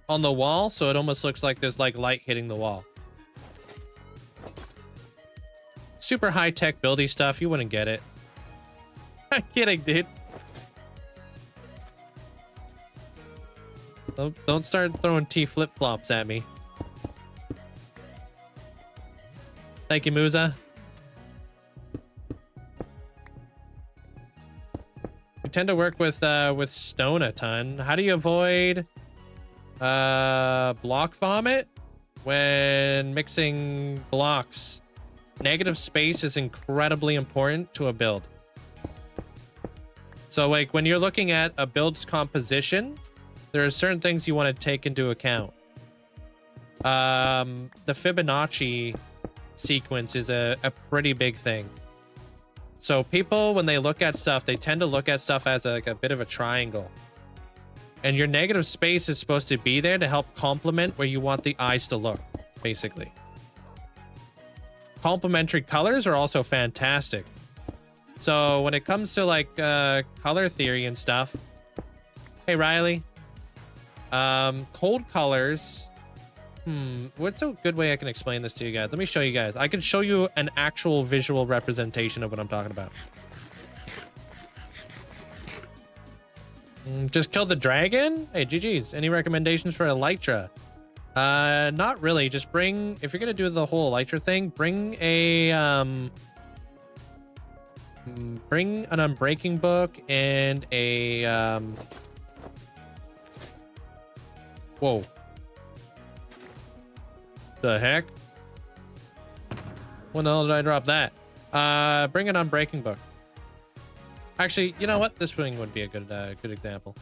on the wall, so it almost looks like there's like light hitting the wall. Super high-tech buildy stuff. You wouldn't get it. I'm kidding, dude. Don't start throwing T flip-flops at me. Thank you, Musa. We tend to work with stone a ton. How do you avoid block vomit when mixing blocks? Negative space is incredibly important to a build. So like when you're looking at a build's composition, there are certain things you want to take into account. The Fibonacci sequence is a pretty big thing. So people, when they look at stuff, they tend to look at stuff as like a bit of a triangle. And your negative space is supposed to be there to help complement where you want the eyes to look, basically. Complementary colors are also fantastic. So when it comes to like color theory and stuff, hey Riley, cold colors, what's a good way I can explain this to you guys? Let me show you guys. I can show you an actual visual representation of what I'm talking about. Just killed the dragon? Hey, GG's. Any recommendations for Elytra? Not really. Just bring, if you're gonna do the whole Elytra thing, bring an Unbreaking book and a, whoa. The heck? When the hell did I drop that? Bring an Unbreaking book. Actually, you know what? This thing would be a good example.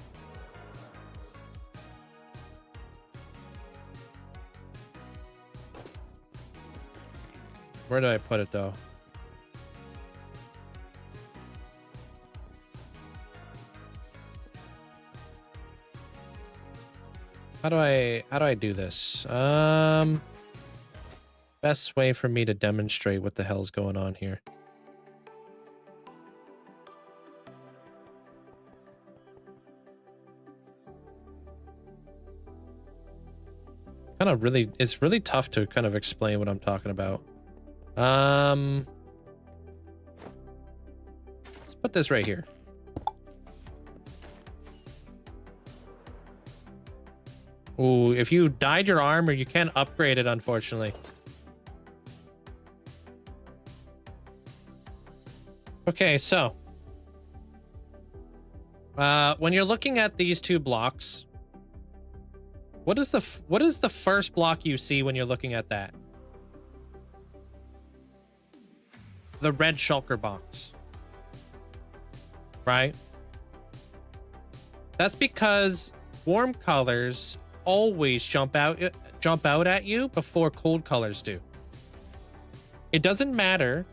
Where do I put it though? How do I do this? Best way for me to demonstrate what the hell's going on here. It's really tough to kind of explain what I'm talking about. Let's put this right here. Ooh, if you dyed your armor, you can't upgrade it, unfortunately. Okay, so when you're looking at these two blocks, what is the first block you see when you're looking at that? The red shulker box, right? That's because warm colors always jump out at you before cold colors do. It doesn't matter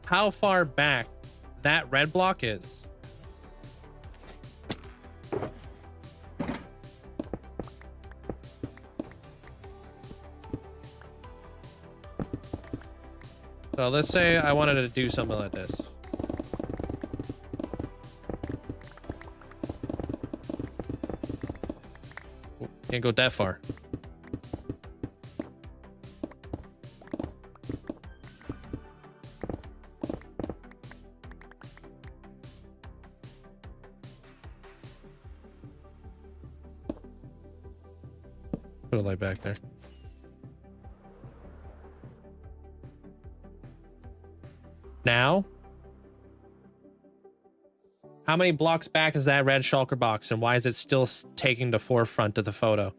how far back that red block is. So let's say I wanted to do something like this. Can't go that far. Put a light back there. Now, how many blocks back is that red shulker box, and why is it still taking the forefront of the photo?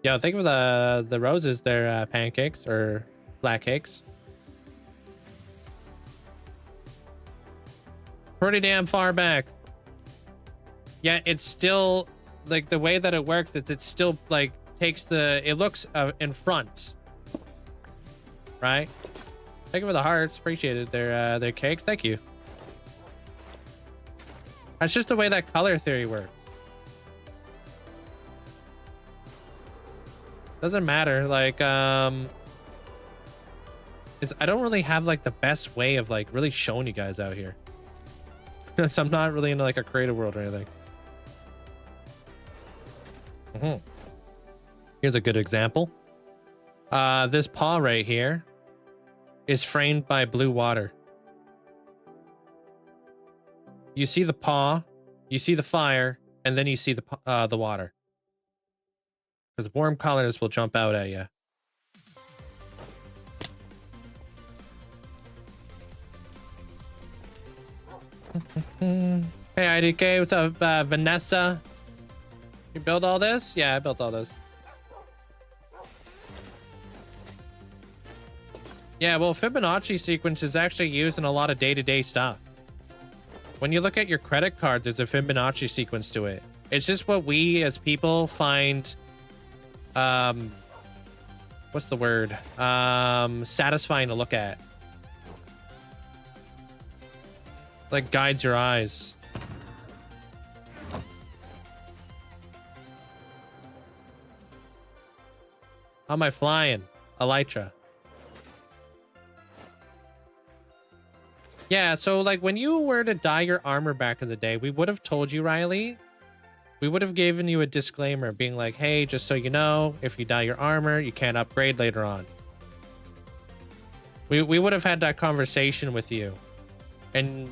Yo, think of the roses. They're pancakes or flat cakes. Pretty damn far back. Yeah, it's still like the way that it works. It still like takes it looks in front, right? Thank you for the hearts. Appreciate it. They're cakes. Thank you. That's just the way that color theory works. Doesn't matter. Like, I don't really have like the best way of like really showing you guys out here. So I'm not really into like a creative world or anything. Here's a good example. This paw right here is framed by blue water. You see the paw, you see the fire, and then you see the water. Because warm colors will jump out at you. Hey IDK, what's up, Vanessa? You built all this? Yeah, I built all this. Yeah, well, Fibonacci sequence is actually used in a lot of day-to-day stuff. when you look at your credit card, there's a Fibonacci sequence to it. It's just what we as people find, what's the word? Satisfying to look at. Like guides your eyes. How am I flying? Elytra. Yeah, so like when you were to dye your armor back in the day, we would have told you, Riley. We would have given you a disclaimer being like, hey, just so you know, if you dye your armor, you can't upgrade later on. We would have had that conversation with you. And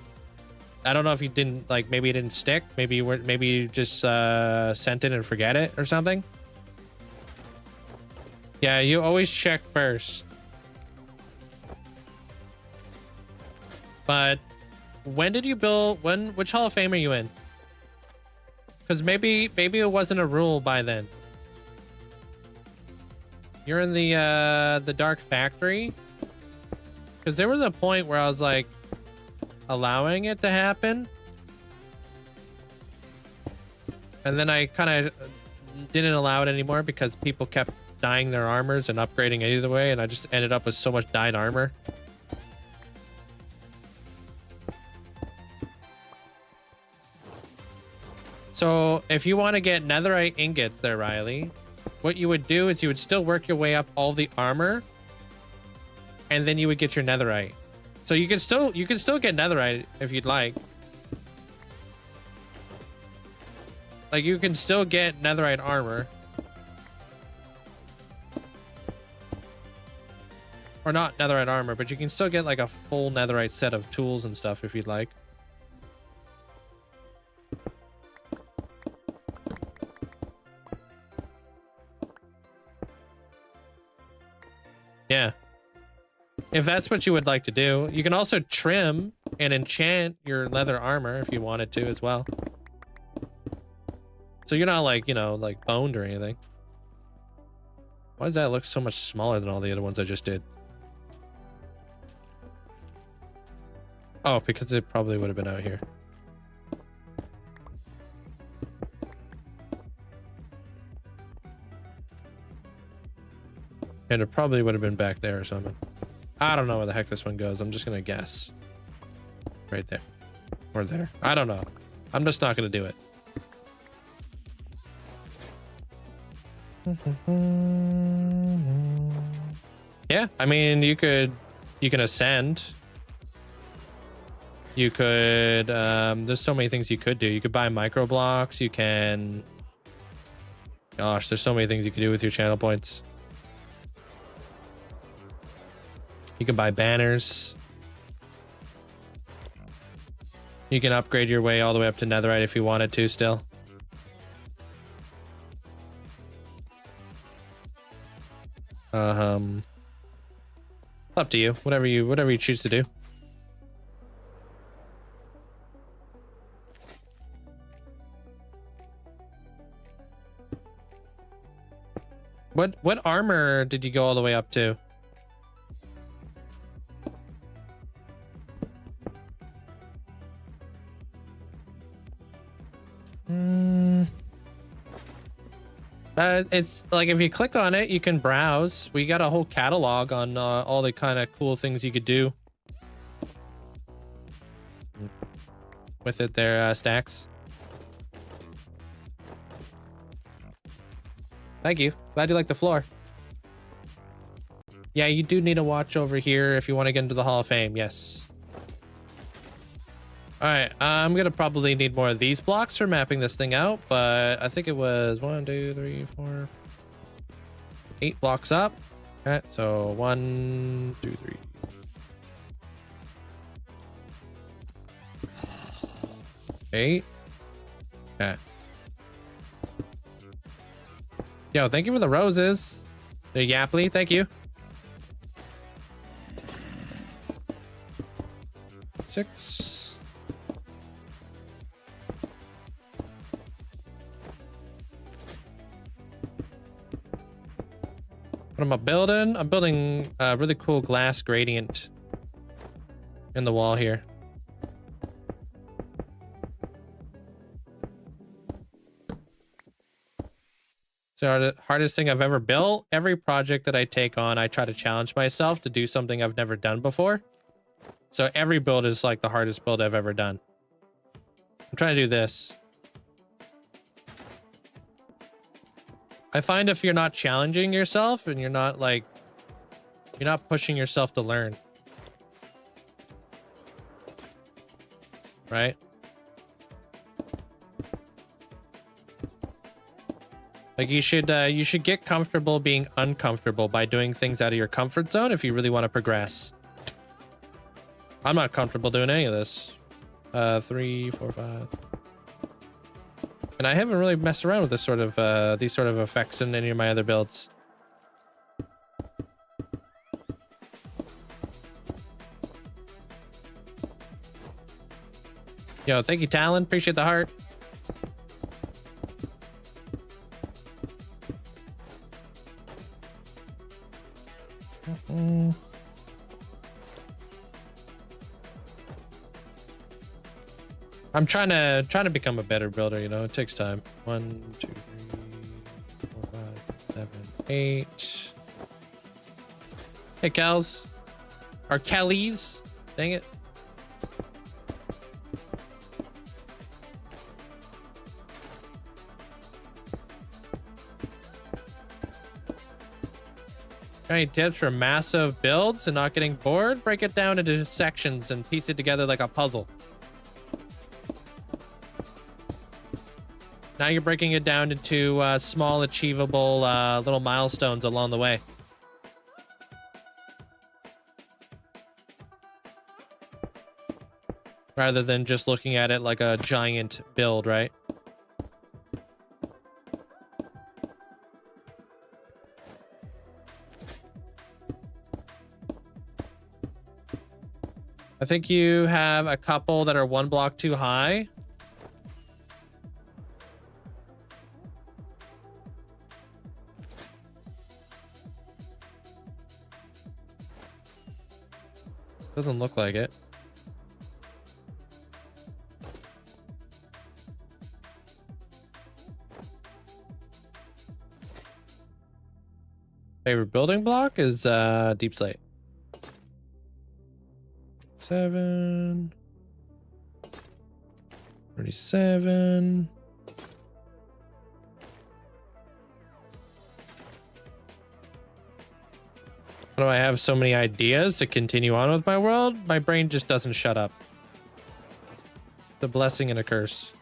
I don't know if you didn't, like, maybe it didn't stick. Maybe you just sent it and forget it or something. Yeah, you always check first. But when did you build, which Hall of Fame are you in? Because maybe it wasn't a rule by then. You're in the Dark Factory? Because there was a point where I was like allowing it to happen. And then I kind of didn't allow it anymore because people kept dyeing their armors and upgrading either way. And I just ended up with so much dyed armor. So if you want to get netherite ingots there, Riley, what you would do is you would still work your way up all the armor, and then you would get your netherite. So you can still get netherite if you'd like. Like you can still get netherite armor. Or not netherite armor, but you can still get like a full netherite set of tools and stuff if you'd like. Yeah. If that's what you would like to do, you can also trim and enchant your leather armor if you wanted to as well. So you're not like, you know, like boned or anything. Why does that look so much smaller than all the other ones I just did? Oh, because it probably would have been out here. And it probably would have been back there or something. I don't know where the heck this one goes. I'm just going to guess. Right there. Or there. I don't know. I'm just not going to do it. Yeah, I mean, you can ascend. You could, there's so many things you could do. You could buy micro blocks. You can, gosh, there's so many things you can do with your channel points. You can buy banners. You can upgrade your way all the way up to netherite if you wanted to still. Up to you. Whatever you choose to do. What armor did you go all the way up to? It's like if you click on it, you can browse. We got a whole catalog on all the kind of cool things you could do with it there, Stacks. Thank you. Glad you like the floor. Yeah, you do need a watch over here if you want to get into the Hall of Fame. Yes. All right, I'm gonna probably need more of these blocks for mapping this thing out, but I think it was 1, 2, 3, 4, 8 blocks up. Okay, so 1, 2, 3. Eight. Okay. Yo, thank you for the roses. The Yapley, thank you. 6. What am I building? I'm building a really cool glass gradient in the wall here. the hardest thing I've ever built. Every project that I take on, I try to challenge myself to do something I've never done before. So every build is like the hardest build I've ever done. I'm trying to do this. I find if you're not challenging yourself and you're not pushing yourself to learn. Right? Like you should get comfortable being uncomfortable by doing things out of your comfort zone if you really want to progress. I'm not comfortable doing any of this. 3, 4, 5. And I haven't really messed around with this sort of these sort of effects in any of my other builds. Yo, thank you, Talon. Appreciate the heart. I'm trying to become a better builder, you know. It takes time. 1, 2, 3, 4, 5, 6, 7, 8. Hey, Kels. Or Kellys. Dang it. Any tips for massive builds and not getting bored? Break it down into sections and piece it together like a puzzle. Now you're breaking it down into small, achievable little milestones along the way. Rather than just looking at it like a giant build, right? I think you have a couple that are 1 block too high. Doesn't look like it. Favorite building block is deep slate. 7 37. Why do I have so many ideas to continue on with my world? My brain just doesn't shut up. It's a blessing and a curse.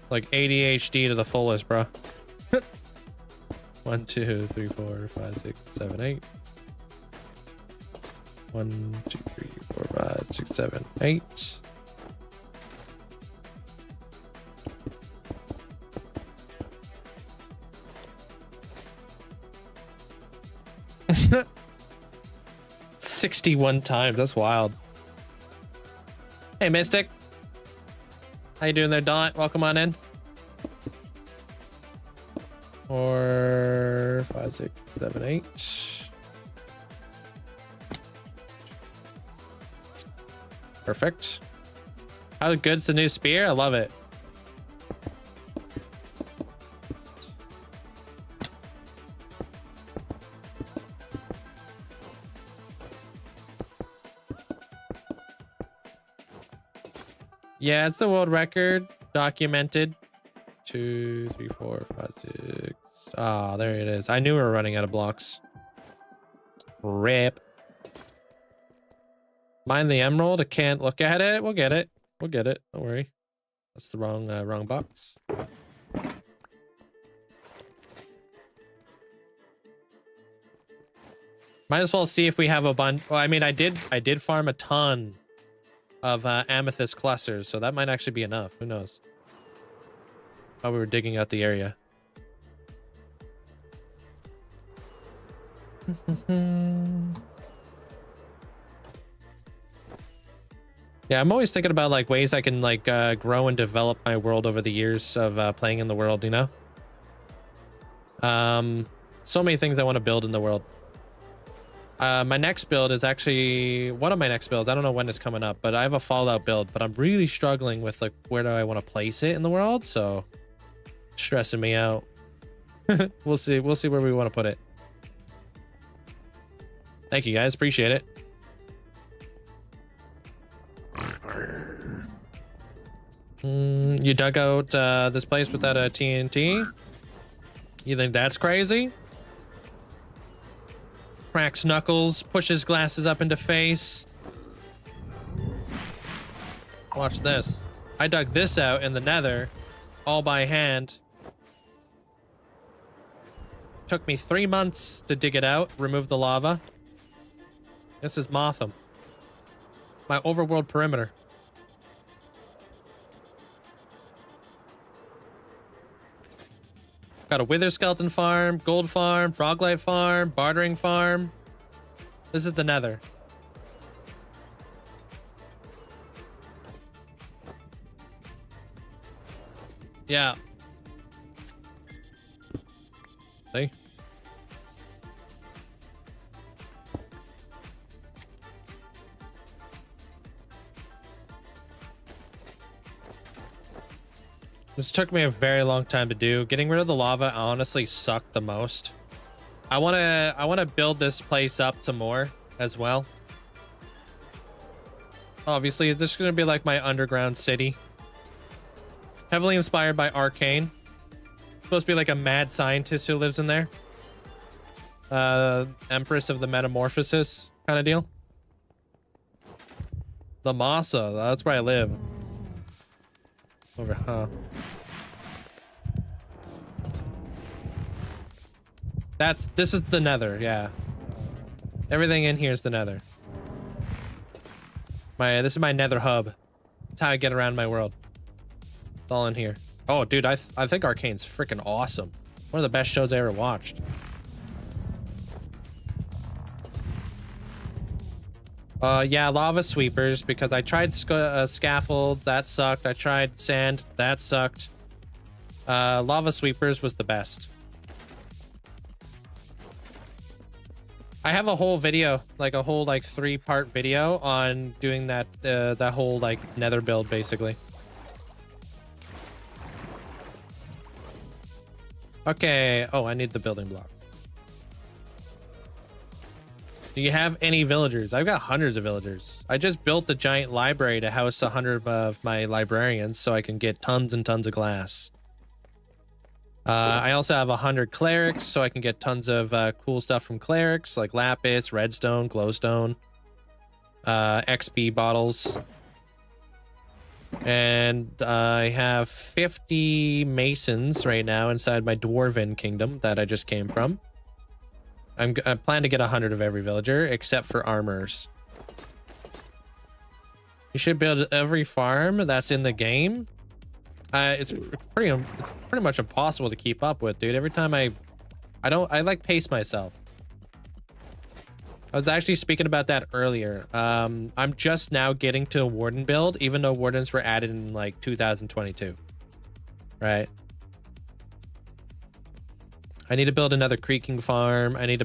Like ADHD to the fullest, bro. 1, 2, 3, 4, 5, 6, 7, 8. 1, 2, 3, 4, 5, 6, 7, 8. "61 times. That's wild. Hey, Mystic. How you doing there, Dot? Welcome on in. 4, 5, 6, 7, 8. Perfect. How good's the new spear? I love it. Yeah, it's the world record documented. 2, 3, 4, 5, 6. Ah, there it is. I knew we were running out of blocks. Rip. Mind the emerald. I can't look at it. We'll get it. We'll get it. Don't worry. That's the wrong box. Might as well see if we have a bunch. Well, I mean, I did farm a ton of amethyst clusters, so that might actually be enough. Who knows? While we were digging out the area. Yeah, I'm always thinking about like ways I can like grow and develop my world over the years of playing in the world, you know? So many things I want to build in the world. My next build is actually one of my next builds. I don't know when it's coming up, but I have a Fallout build, but I'm really struggling with like where do I want to place it in the world, so stressing me out. We'll see where we want to put it. Thank you guys, appreciate it. You dug out this place without a TNT? You think that's crazy? Cracks knuckles, pushes glasses up into face. Watch this. I dug this out in the nether, all by hand. Took me 3 months to dig it out, remove the lava. This is Motham. My overworld perimeter. Got a wither skeleton farm, gold farm, froglight farm, bartering farm. This is the nether. Yeah. See? This took me a very long time to do. Getting rid of the lava honestly sucked the most. I want to build this place up some more as well. Obviously, this is going to be like my underground city. Heavily inspired by Arcane. Supposed to be like a mad scientist who lives in there. Empress of the Metamorphosis kind of deal. La Masa, that's where I live. Over, huh? This is the nether, yeah. Everything in here is the nether. This is my nether hub. That's how I get around my world. It's all in here. Oh, dude, I think Arcane's freaking awesome. One of the best shows I ever watched. Yeah, lava sweepers, because I tried scaffold, that sucked. I tried sand, that sucked. Lava sweepers was the best. I have a whole video, like a whole like 3-part video on doing that that whole like nether build basically. Okay, oh, I need the building block. Do you have any villagers? I've got hundreds of villagers. I just built the giant library to house 100 of my librarians so I can get tons and tons of glass. I also have 100 clerics so I can get tons of cool stuff from clerics like lapis, redstone, glowstone, XP bottles. And I have 50 masons right now inside my dwarven kingdom that I just came from. I plan to get 100 of every villager except for armors. You should build every farm that's in the game. It's pretty much impossible to keep up with, dude. Every time I like pace myself. I was actually speaking about that earlier. I'm just now getting to a Warden build, even though Wardens were added in like 2022. Right? I need to build another creeking farm. I want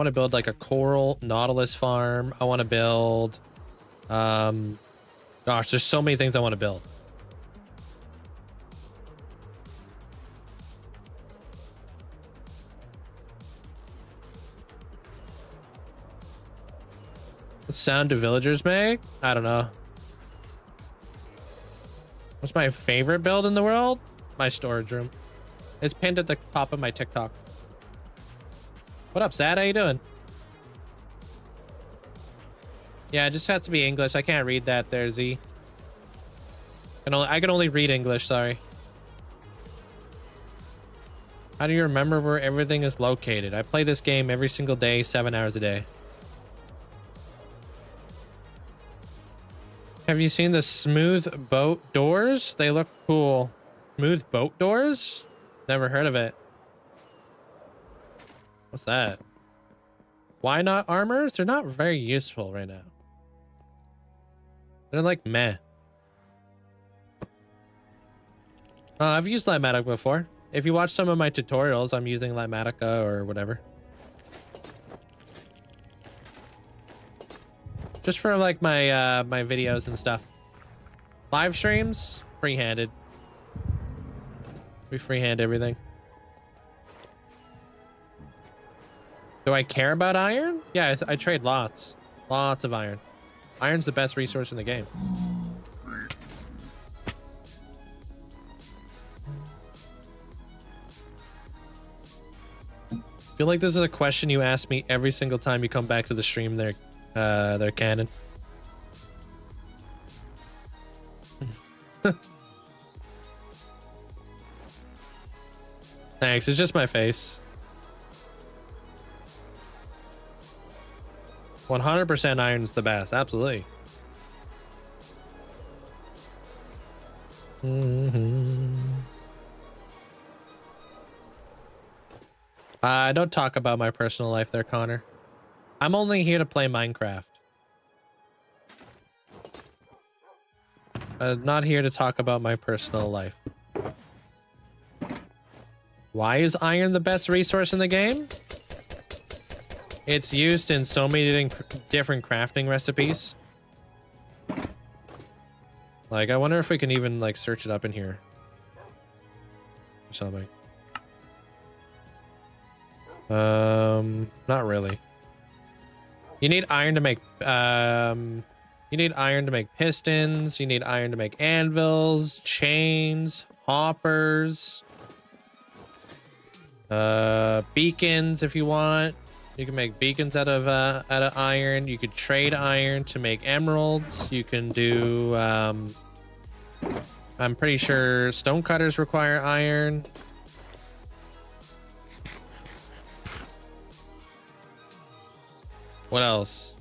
to build like a coral nautilus farm. I want to build, gosh, there's so many things I want to build. What sound do villagers make? I don't know. What's my favorite build in the world? My storage room. It's pinned at the top of my TikTok. What up, Sad? How you doing? Yeah, it just has to be English. I can't read that there, Z. I can only read English, sorry. How do you remember where everything is located? I play this game every single day, 7 hours a day. Have you seen the smooth boat doors? They look cool. Smooth boat doors? Never heard of it. What's that? Why not armors? They're not very useful right now. They're like meh. I've used Lighmatica before. If you watch some of my tutorials, I'm using Lighmatica or whatever. Just for like my my videos and stuff. Live streams, free-handed. We freehand everything. Do I care about iron? Yeah, I trade lots. Lots of iron. Iron's the best resource in the game. I feel like this is a question you ask me every single time you come back to the stream there, Cannon. Thanks, it's just my face. 100% iron's the best, absolutely. Don't talk about my personal life there, Connor. I'm only here to play Minecraft. Not here to talk about my personal life. Why is iron the best resource in the game? It's used in so many different crafting recipes. Like, I wonder if we can even, like, search it up in here. Or something. Not really. You need iron to make, you need iron to make pistons. You need iron to make anvils, chains, hoppers. Beacons if you want. You can make beacons out of iron. You could trade iron to make emeralds. You can do I'm pretty sure stone cutters require iron. What else?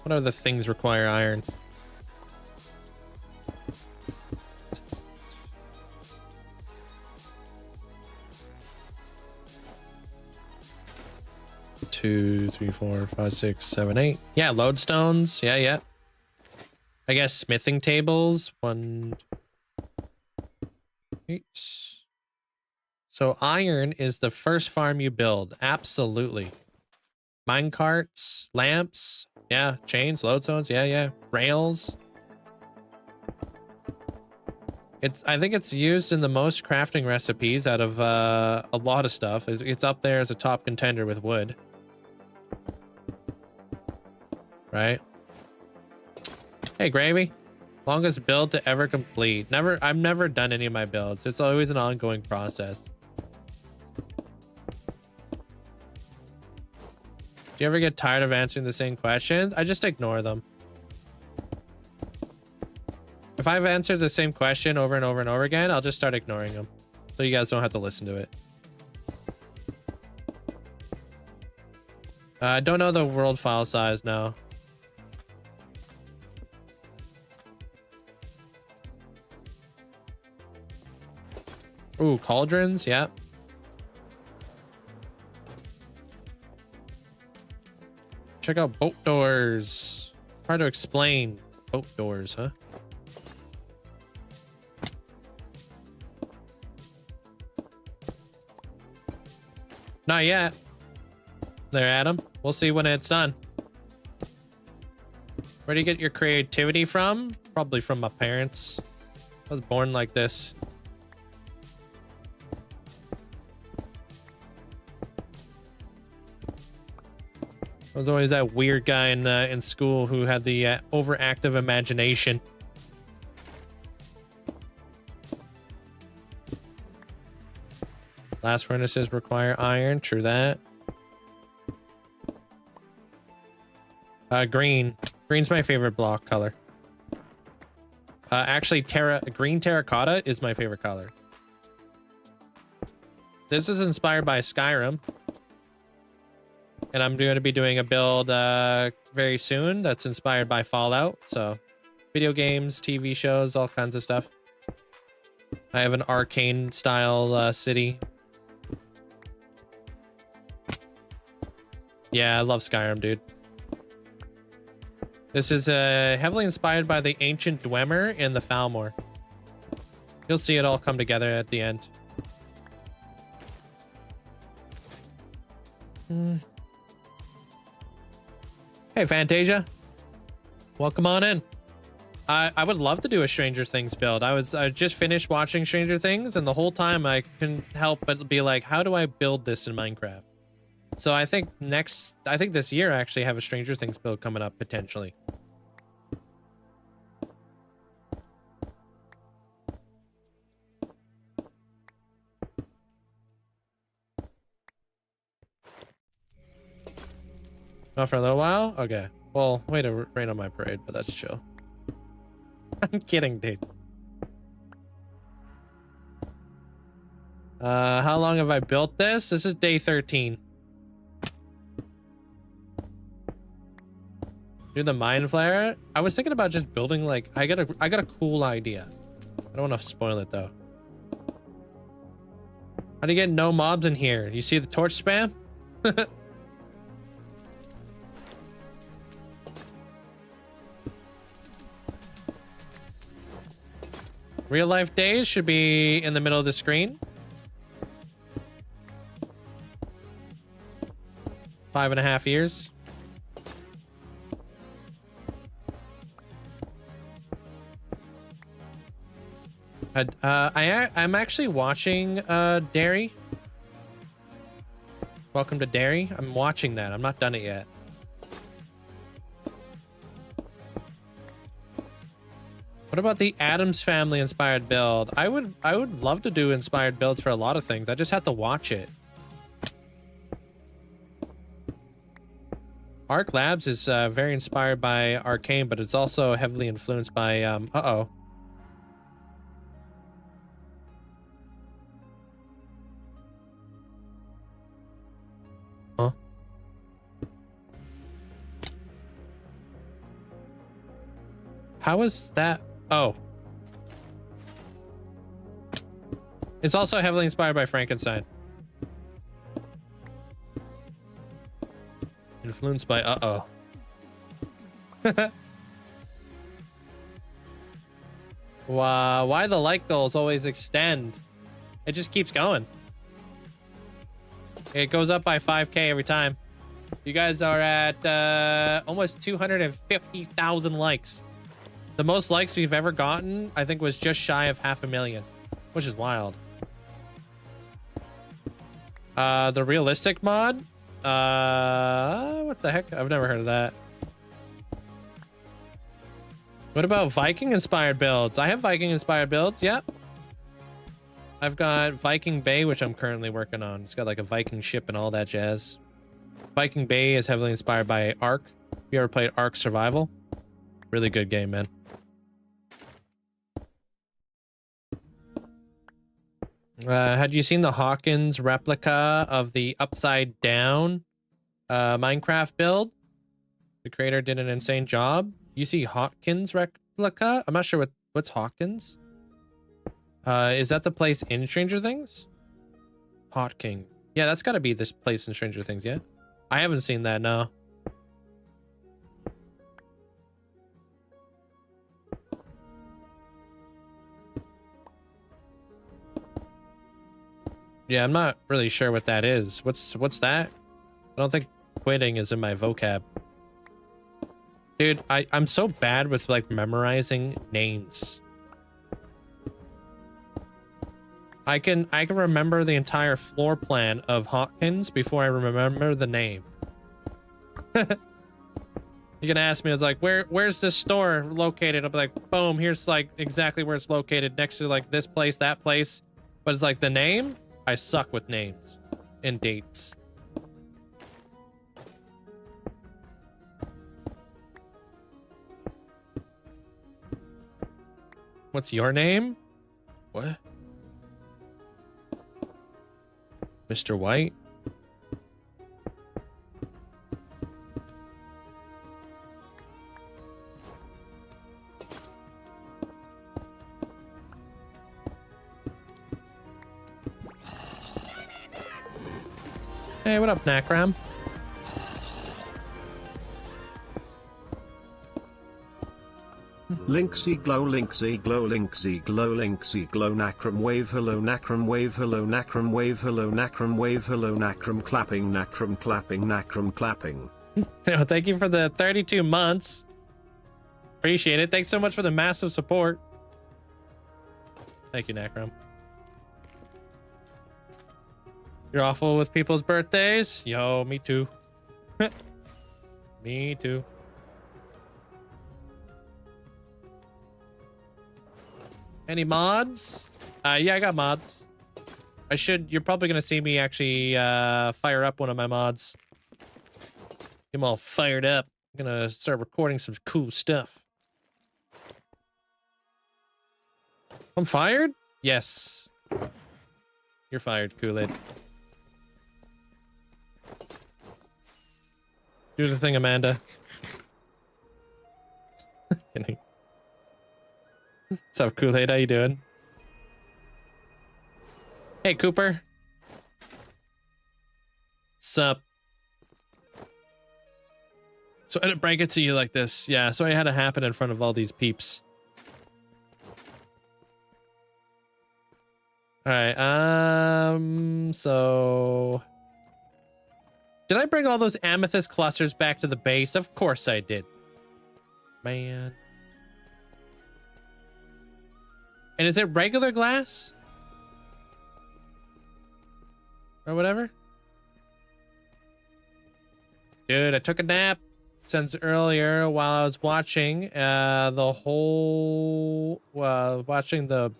What other things require iron? Two, three, four, five, six, seven, eight. Yeah, lodestones. Yeah. I guess smithing tables. 1, 8. So iron is the first farm you build. Absolutely. Mine carts, lamps. Yeah, chains, lodestones. Yeah. Rails. I think it's used in the most crafting recipes out of a lot of stuff. It's up there as a top contender with wood. Right? Hey, Gravy. Longest build to ever complete. I've never done any of my builds. It's always an ongoing process. Do you ever get tired of answering the same questions? I just ignore them. If I've answered the same question over and over and over again, I'll just start ignoring them. So you guys don't have to listen to it. I don't know the world file size now. Ooh, cauldrons, yeah. Check out boat doors. Hard to explain. Boat doors, huh? Not yet. There, Adam. We'll see when it's done. Where do you get your creativity from? Probably from my parents. I was born like this. I was always that weird guy in school who had the overactive imagination. Blast furnaces require iron. True that. Green. Green's my favorite block color. Actually, green terracotta is my favorite color. This is inspired by Skyrim. And I'm going to be doing a build very soon that's inspired by Fallout. So, video games, TV shows, all kinds of stuff. I have an arcane style city. Yeah, I love Skyrim, dude. This is heavily inspired by the ancient Dwemer and the Falmor. You'll see it all come together at the end. Hey, Fantasia. Welcome on in. I would love to do a Stranger Things build. I just finished watching Stranger Things, and the whole time I couldn't help but be like, how do I build this in Minecraft? So I think this year I actually have a Stranger Things build coming up potentially. Not for a little while? Okay. Well, way to rain on my parade, but that's chill. I'm kidding, dude. How long have I built this? This is day 13. Do the mine flare? I was thinking about just building like I got a cool idea. I don't want to spoil it though. How do you get no mobs in here? You see the torch spam? Real life days should be in the middle of the screen. 5.5 years. I'm actually watching Dairy. Welcome to Dairy. I'm watching that. I'm not done it yet. What about the Addams Family inspired build? I would love to do inspired builds for a lot of things. I just have to watch it. Arc Labs is very inspired by Arcane, but it's also heavily influenced by uh-oh. Huh? How is that? Oh. It's also heavily inspired by Frankenstein. Influenced by uh-oh. Why the like goals always extend? It just keeps going. It goes up by 5K every time. You guys are at almost 250,000 likes. The most likes we've ever gotten, I think, was just shy of 500,000, which is wild. The realistic mod? What the heck? I've never heard of that. What about Viking inspired builds? I have Viking inspired builds. Yep. I've got Viking Bay, which I'm currently working on. It's got like a Viking ship and all that jazz. Viking Bay is heavily inspired by Ark. You ever played Ark Survival? Really good game, man. Had you seen the Hawkins replica of the upside down Minecraft build? The creator did an insane job. You see Hawkins replica? I'm not sure what's Hawkins. Is that the place in Stranger Things? Hawking. Yeah, that's got to be this place in Stranger Things, yeah? I haven't seen that, no. Yeah, I'm not really sure what that is. What's that? I don't think quitting is in my vocab. Dude, I'm so bad with like memorizing names. I can remember the entire floor plan of Hawkins before I remember the name. You can ask me, I was like, where's this store located? I'll be like, boom, here's like exactly where it's located, next to like this place, that place. But it's like the name? I suck with names and dates. What's your name? What? Mr. White? Hey, what up, Nakram? Linkzzey glow, Linkzzey glow, Linkzzey glow, Linkzzey glow, Nakram wave, hello, Nakram wave, hello, Nakram wave, hello, Nakram wave, hello, Nakram clapping, Nakram clapping, Nakram clapping. No, thank you for the 32 months. Appreciate it. Thanks so much for the massive support. Thank you, Necrom. You're awful with people's birthdays? Yo, me too. Me too. Any mods? Yeah, I got mods. You're probably gonna see me actually fire up one of my mods. Get them all fired up. I'm gonna start recording some cool stuff. I'm fired? Yes. You're fired, Kool-Aid. Do the thing, Amanda. Kidding. What's up, Kool-Aid? How you doing? Hey, Cooper. Sup? So I didn't break it to you like this. Yeah, so I had to happen in front of all these peeps. All right, so... Did I bring all those amethyst clusters back to the base? Of course I did. Man. And is it regular glass? Or whatever? Dude, I took a nap since earlier while I was watching watching the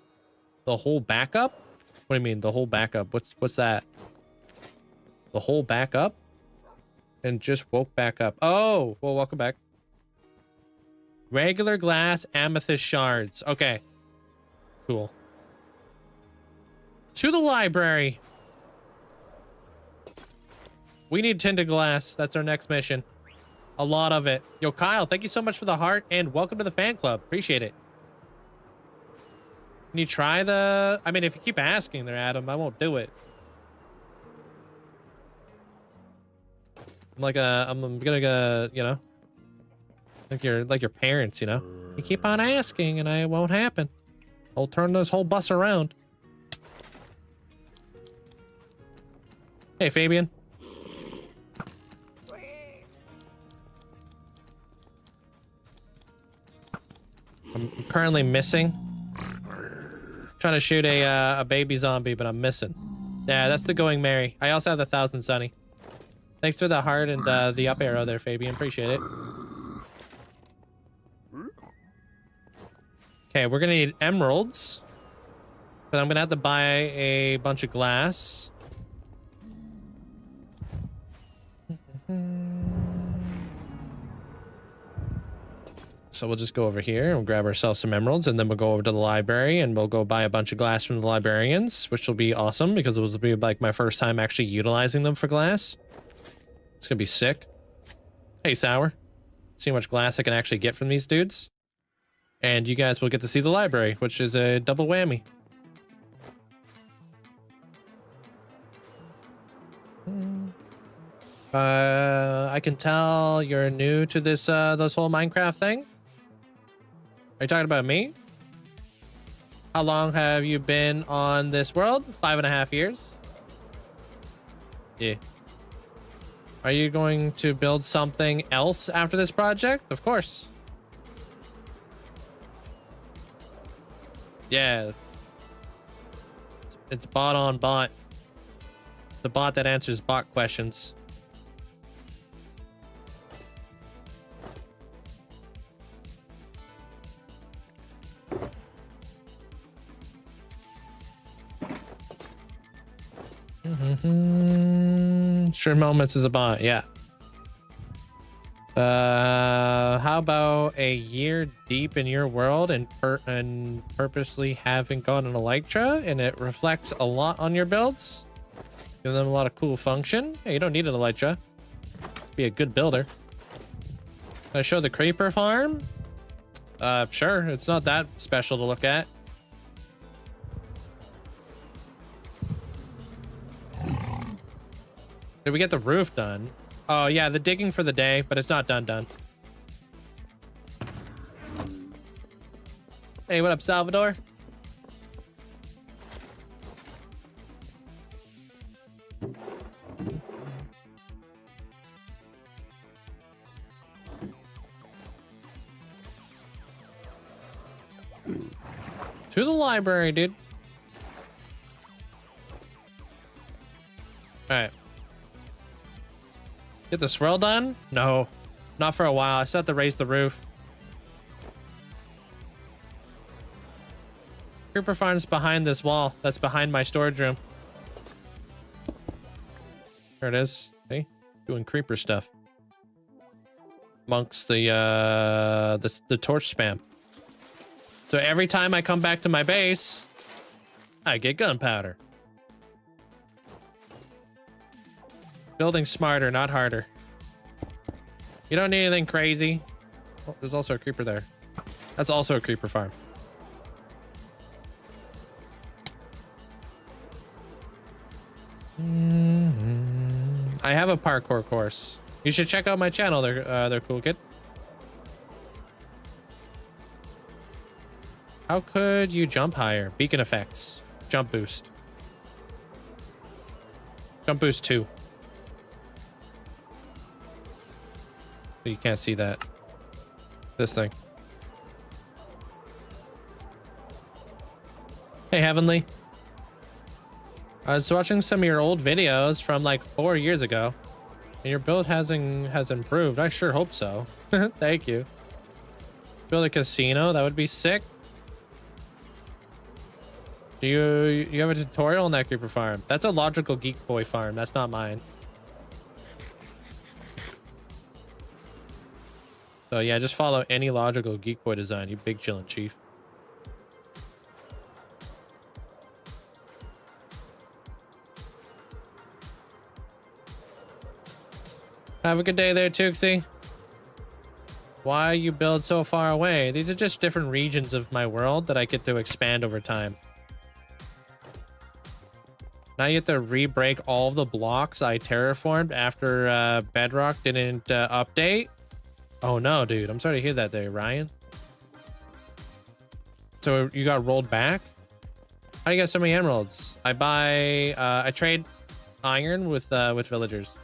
whole backup. What do you mean the whole backup? What's that? The whole backup? And just woke back up. Oh, well, welcome back. Regular glass amethyst shards. Okay. Cool. To the library. We need tinted glass. That's our next mission. A lot of it. Yo, Kyle, thank you so much for the heart and welcome to the fan club. Appreciate it. Can you try the... I mean, if you keep asking there, Adam, I won't do it. I'm gonna go, you know, like your parents, you know. You keep on asking and it won't happen. I'll turn this whole bus around. Hey, Fabian. I'm currently missing. Trying to shoot a baby zombie, but I'm missing. Yeah, that's the going Mary. I also have the 1,000 Sunny. Thanks for the heart and the up arrow there, Fabian. Appreciate it. Okay, we're gonna need emeralds. But I'm gonna have to buy a bunch of glass. So we'll just go over here and we'll grab ourselves some emeralds, and then we'll go over to the library and we'll go buy a bunch of glass from the librarians, which will be awesome because it will be like my first time actually utilizing them for glass. It's gonna be sick. Hey, Sour. See how much glass I can actually get from these dudes. And you guys will get to see the library, which is a double whammy. I can tell you're new to this whole Minecraft thing. Are you talking about me? How long have you been on this world? 5.5 years. Yeah. Are you going to build something else after this project? Of course. Yeah. It's bot on bot. The bot that answers bot questions. Stream Moments is a bot, yeah. How about a year deep in your world and purposely haven't gotten an Elytra, and it reflects a lot on your builds? Give them a lot of cool function. Hey, you don't need an Elytra. Be a good builder. Can I show the creeper farm? Sure. It's not that special to look at. Did we get the roof done? Oh, yeah, the digging for the day, but it's not done. Hey, what up, Salvador? To the library, dude. All right. Get the swirl done? No, not for a while. I still have to raise the roof. Creeper farm's behind this wall. That's behind my storage room. There it is. See? Doing creeper stuff. Amongst the torch spam. So every time I come back to my base, I get gunpowder. Building smarter, not harder. You don't need anything crazy. Oh, there's also a creeper there. That's also a creeper farm. I have a parkour course. You should check out my channel. They're cool, kid. How could you jump higher? Beacon effects. Jump boost. Jump boost 2. You can't see that. This thing. Hey, Heavenly. I was watching some of your old videos from like 4 years ago, and your build has improved. I sure hope so. Thank you. Build a casino, that would be sick. Do you have a tutorial on that creeper farm? That's a logical geek boy farm. That's not mine. So yeah, just follow any logical geek boy design. You big chillin' chief. Have a good day there, Tuxie. Why you build so far away? These are just different regions of my world that I get to expand over time. Now you have to re-break all of the blocks I terraformed after Bedrock didn't update. Oh no, dude. I'm sorry to hear that there, Ryan. So you got rolled back? How do you get so many emeralds? I trade iron with villagers.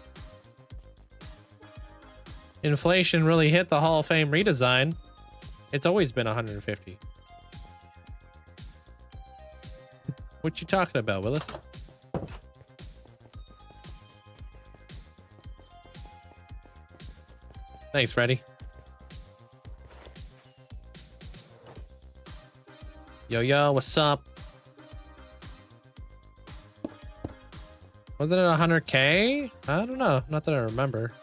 Inflation really hit the Hall of Fame redesign. It's always been 150. What you talking about, Willis? Thanks, Freddy. Yo, what's up? Was it at 100K? I don't know. Not that I remember.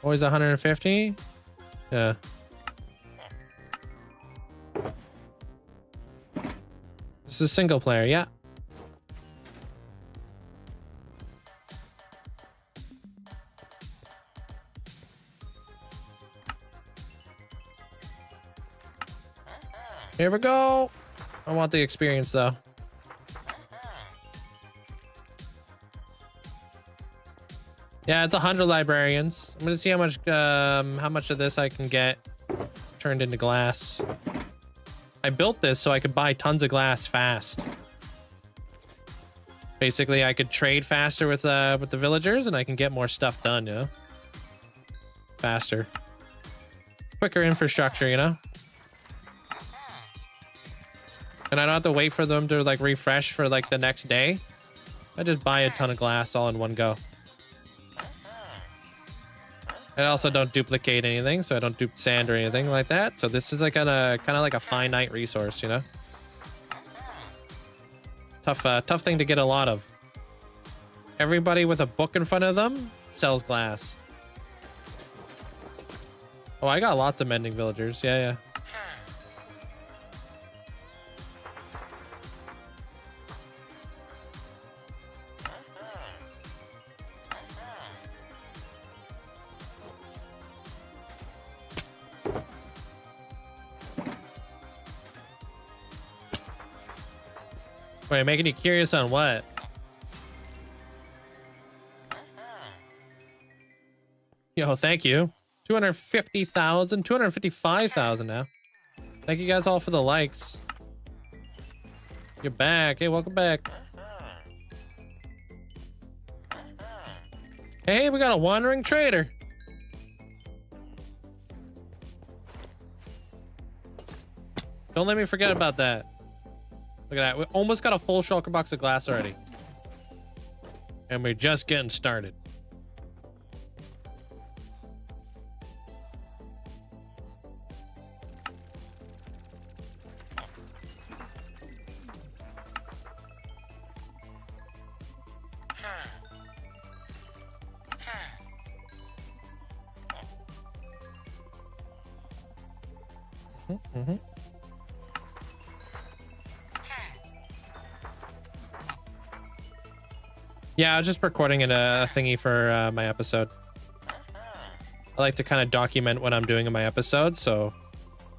Always 150? Yeah. This is single player, yeah. Here we go. I want the experience though. Yeah, it's 100 librarians. I'm gonna see how much of this I can get turned into glass. I built this so I could buy tons of glass fast. Basically, I could trade faster with the villagers, and I can get more stuff done, you know? Faster. Quicker infrastructure, you know? And I don't have to wait for them to like refresh for like the next day. I just buy a ton of glass all in one go. I also don't duplicate anything, so I don't dupe sand or anything like that. So this is like kind of like a finite resource, you know? Tough thing to get a lot of. Everybody with a book in front of them sells glass. Oh, I got lots of mending villagers. Yeah. Wait, making you curious on what? Yo, thank you. 250,000, 255,000 now. Thank you guys all for the likes. You're back. Hey, welcome back. Hey, we got a wandering trader. Don't let me forget about that. Look at that. We almost got a full shulker box of glass already. And we're just getting started. Mm-hmm. Yeah, I was just recording in a thingy for my episode. I like to kind of document what I'm doing in my episode, so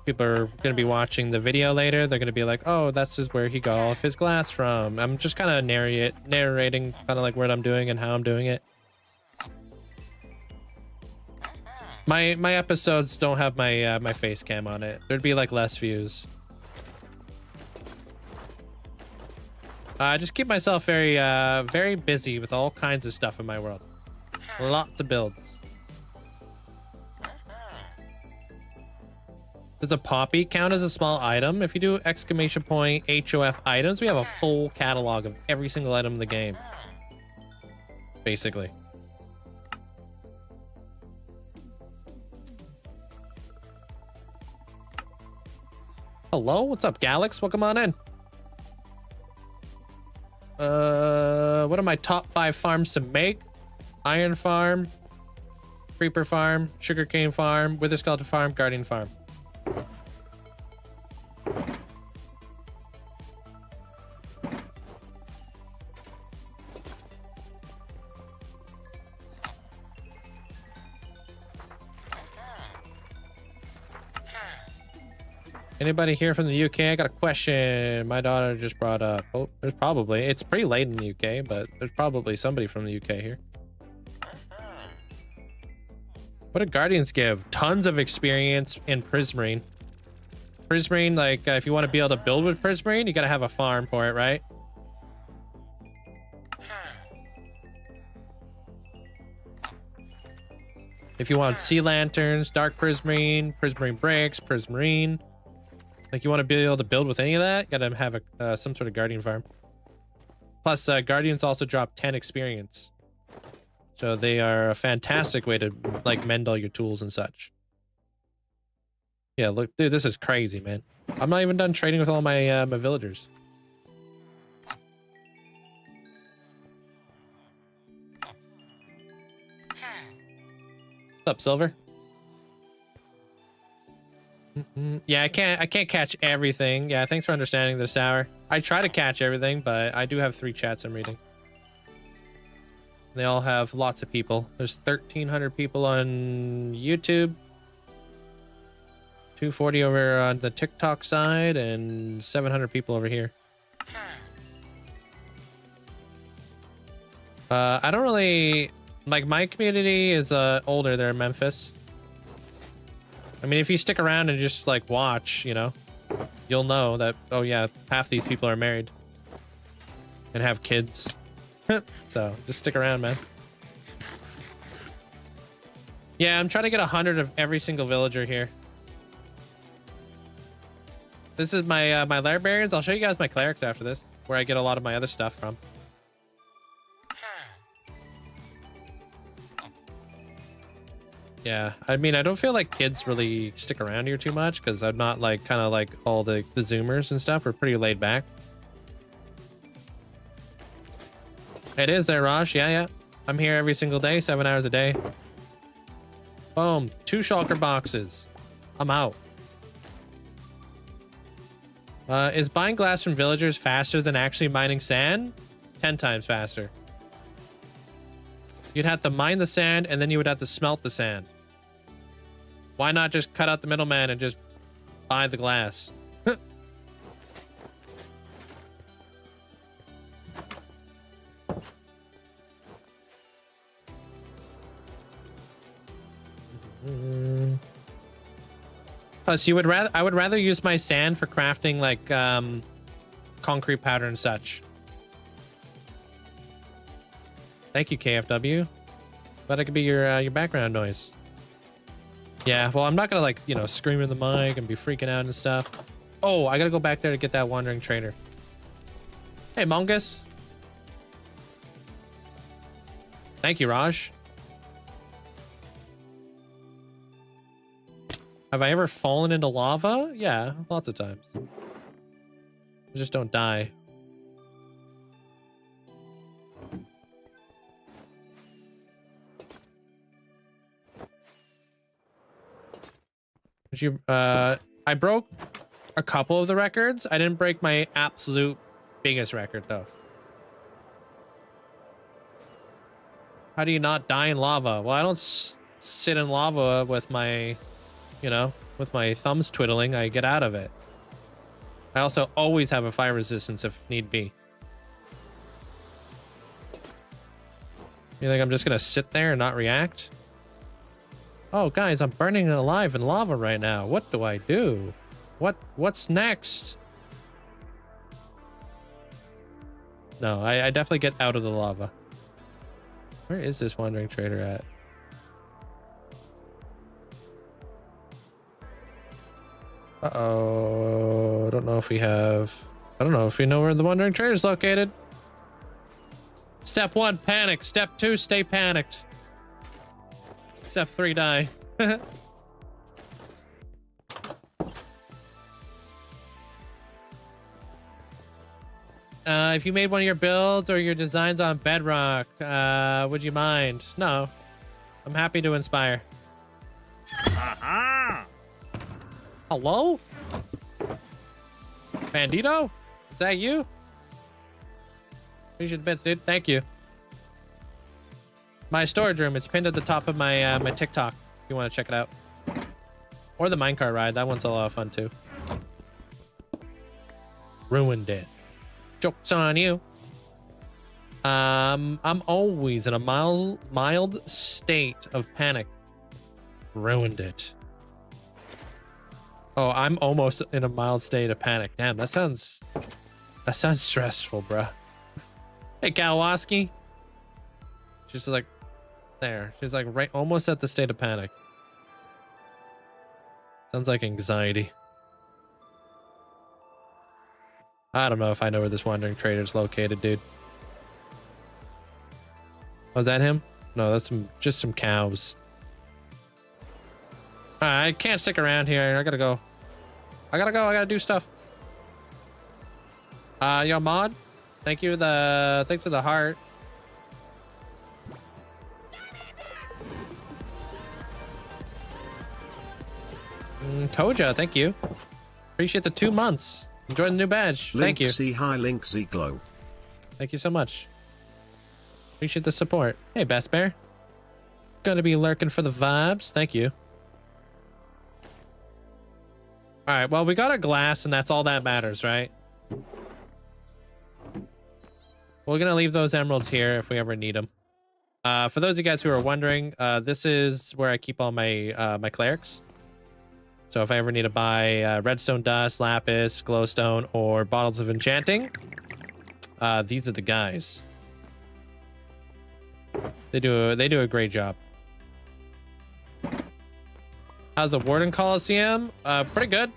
people are going to be watching the video later. They're going to be like, oh, that's just where he got all of his glass from. I'm just kind of narrating kind of like what I'm doing and how I'm doing it. My episodes don't have my my face cam on it. There'd be like less views. I just keep myself very very busy with all kinds of stuff in my world. Lots of builds. Does a poppy count as a small item? If you do exclamation point HOF items, we have a full catalog of every single item in the game. Basically. Hello, what's up, Galax? Welcome on in. What are my top 5 farms to make? Iron farm, creeper farm, sugarcane farm, wither skeleton farm, guardian farm. Anybody here from the UK? I got a question my daughter just brought up. Oh, there's probably, it's pretty late in the UK, but there's probably somebody from the UK here. What do Guardians give? Tons of experience in Prismarine. Prismarine, like if you want to be able to build with Prismarine, you got to have a farm for it, right? If you want sea lanterns, dark Prismarine, Prismarine bricks, Prismarine. Like you want to be able to build with any of that, you gotta have a some sort of guardian farm. Plus, guardians also drop 10 experience, so they are a fantastic way to like mend all your tools and such. Yeah, look, dude, this is crazy, man. I'm not even done trading with all my my villagers. What's up, Silver? Yeah, I can't catch everything. Yeah, thanks for understanding this hour. I try to catch everything, but I do have 3 chats I'm reading. They all have lots of people. There's 1,300 people on YouTube, 240 over on the TikTok side, and 700 people over here. I don't really like, my community is older there in Memphis. I mean, if you stick around and just like watch, you know, you'll know that, oh yeah, half these people are married and have kids. So just stick around, man. Yeah, I'm trying to get 100 of every single villager here. This is my my librarians. I'll show you guys my clerics after this, where I get a lot of my other stuff from. Yeah, I mean, I don't feel like kids really stick around here too much because I'm not like kind of like all the Zoomers and stuff. We're pretty laid back. It is there, Raj. Yeah. I'm here every single day, 7 hours a day. Boom, 2 shulker boxes. I'm out. Is buying glass from villagers faster than actually mining sand? 10 times faster. You'd have to mine the sand, and then you would have to smelt the sand. Why not just cut out the middleman and just buy the glass? Plus, I would rather use my sand for crafting like concrete powder and such. Thank you, KFW. Glad I could be your background noise. Yeah, well, I'm not gonna like, you know, scream in the mic and be freaking out and stuff. Oh, I gotta go back there to get that wandering trader. Hey, Mongus. Thank you, Raj. Have I ever fallen into lava? Yeah, lots of times. I just don't die. Did you, I broke a couple of the records. I didn't break my absolute biggest record, though. How do you not die in lava? Well, I don't sit in lava with my, you know, with my thumbs twiddling. I get out of it. I also always have a fire resistance if need be. You think I'm just gonna sit there and not react? Oh, guys, I'm burning alive in lava right now. What do I do? What's next? No, I definitely get out of the lava. Where is this wandering trader at? Uh-oh. I don't know if we know where the wandering trader is located. Step 1, panic. Step 2, stay panicked. Step 3, die. If you made one of your builds or your designs on Bedrock, would you mind? No. I'm happy to inspire. Aha! Hello? Bandito? Is that you? Appreciate the bits, dude. Thank you. My storage room, it's pinned at the top of my my TikTok if you want to check it out. Or the minecart ride, that one's a lot of fun too. Ruined it. Joke's on you. I'm always in a mild state of panic. Ruined it. Oh, I'm almost in a mild state of panic. Damn, that sounds stressful, bruh. Hey, Kowalski. She's like, there. She's like right, almost at the state of panic. Sounds like anxiety. I don't know if I know where this wandering trader's located, dude. Was that him? No, that's just some cows. I can't stick around here. I gotta go. I gotta do stuff. Yo, mod. Thanks for the heart. Koja, thank you. Appreciate the 2 months. Enjoy the new badge. Thank you. Linkzzey, hi Linkzzey glow. Thank you so much. Appreciate the support. Hey, Best Bear. Gonna be lurking for the vibes. Thank you. All right, well, we got a glass, and that's all that matters, right? We're gonna leave those emeralds here if we ever need them. For those of you guys who are wondering, this is where I keep all my my clerics. So if I ever need to buy redstone dust, lapis, glowstone, or bottles of enchanting, these are the guys. They do a great job. How's the Warden Coliseum? Pretty good.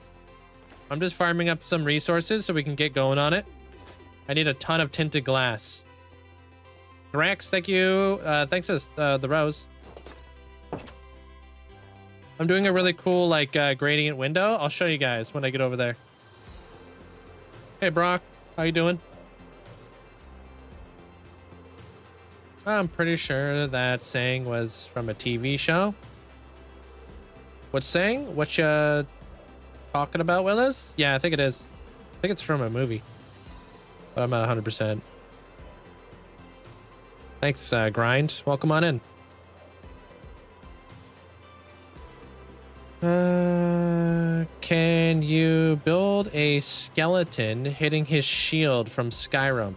I'm just farming up some resources so we can get going on it. I need a ton of tinted glass. Rex, thank you. Thanks for the rose. I'm doing a really cool like gradient window. I'll show you guys when I get over there. Hey Brock, how you doing? I'm pretty sure that saying was from a TV show. What saying? What you talking about, Willis? Yeah, I think it is. I think it's from a movie, but I'm not 100%. Thanks, Grind. Welcome on in. Can you build a skeleton hitting his shield from Skyrim?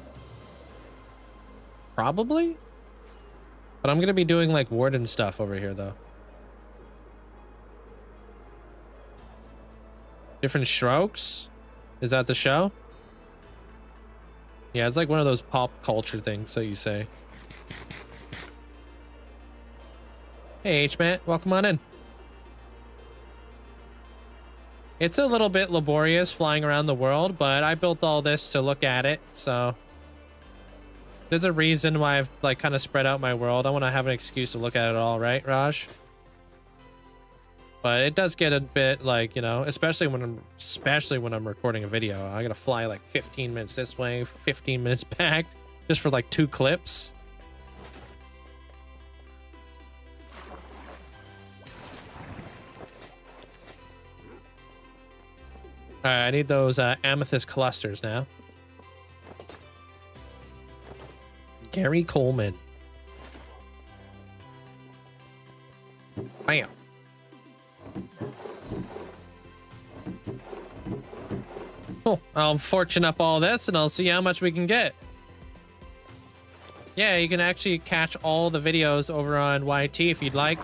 Probably. But I'm going to be doing like Warden stuff over here though. Different strokes? Is that the show? Yeah, it's like one of those pop culture things that you say. Hey H-Man, welcome on in. It's a little bit laborious flying around the world, but I built all this to look at it, so there's a reason why I've like kind of spread out my world. I want to have an excuse to look at it all, right, Raj? But it does get a bit like, you know, especially when I'm recording a video. I gotta fly like 15 minutes this way, 15 minutes back, just for like 2 clips. All right, I need those amethyst clusters now. Gary Coleman. Bam. Cool. I'll fortune up all this and I'll see how much we can get. Yeah, you can actually catch all the videos over on YT if you'd like.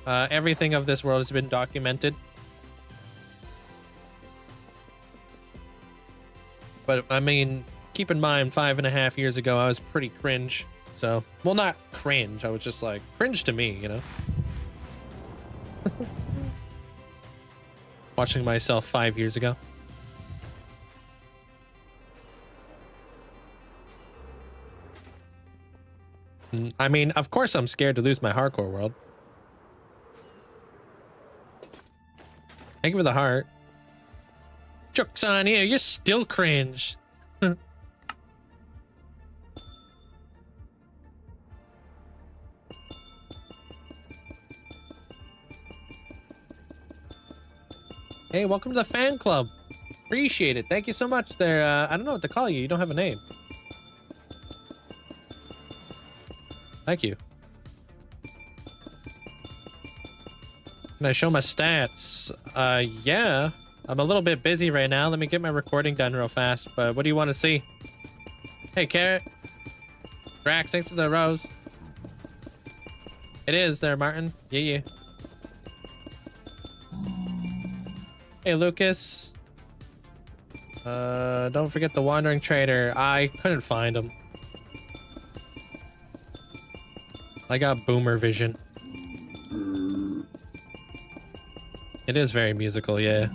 Everything of this world has been documented. But I mean, keep in mind, 5.5 years ago, I was pretty cringe. So, well, not cringe. I was just like, cringe to me, you know? Watching myself 5 years ago. I mean, of course I'm scared to lose my hardcore world. Thank you for the heart. Joke's on you, you're still cringe. Hey, welcome to the fan club. Appreciate it. Thank you so much there. I don't know what to call you. You don't have a name. Thank you. Can I show my stats? Yeah. I'm a little bit busy right now. Let me get my recording done real fast. But what do you want to see? Hey, Carrot. Drax, thanks for the rose. It is there, Martin. Yeah. Hey, Lucas. Don't forget the Wandering Trader. I couldn't find him. I got boomer vision. It is very musical, yeah.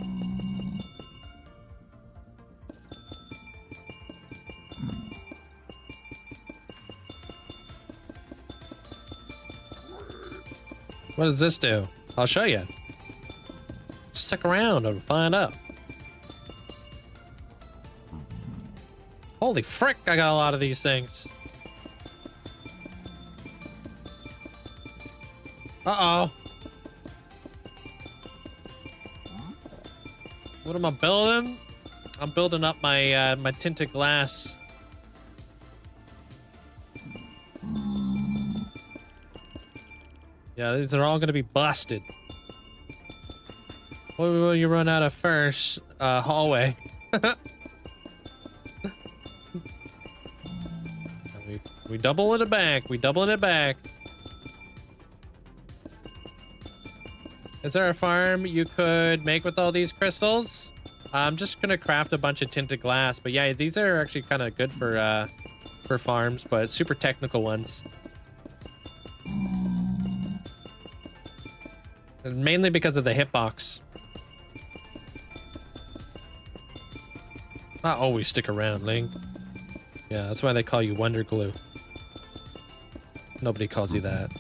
What does this do? I'll show you. Stick around and find out. Holy frick, I got a lot of these things. Uh-oh. What am I building? I'm building up my my tinted glass. Yeah, these are all gonna be busted. What will you run out of first? Hallway. we double it back. We doubling it back. Is there a farm you could make with all these crystals? I'm just gonna craft a bunch of tinted glass, but yeah, these are actually kind of good for farms, but super technical ones. And mainly because of the hitbox. I always stick around, Ling. Yeah, that's why they call you Wonder Glue. Nobody calls you that.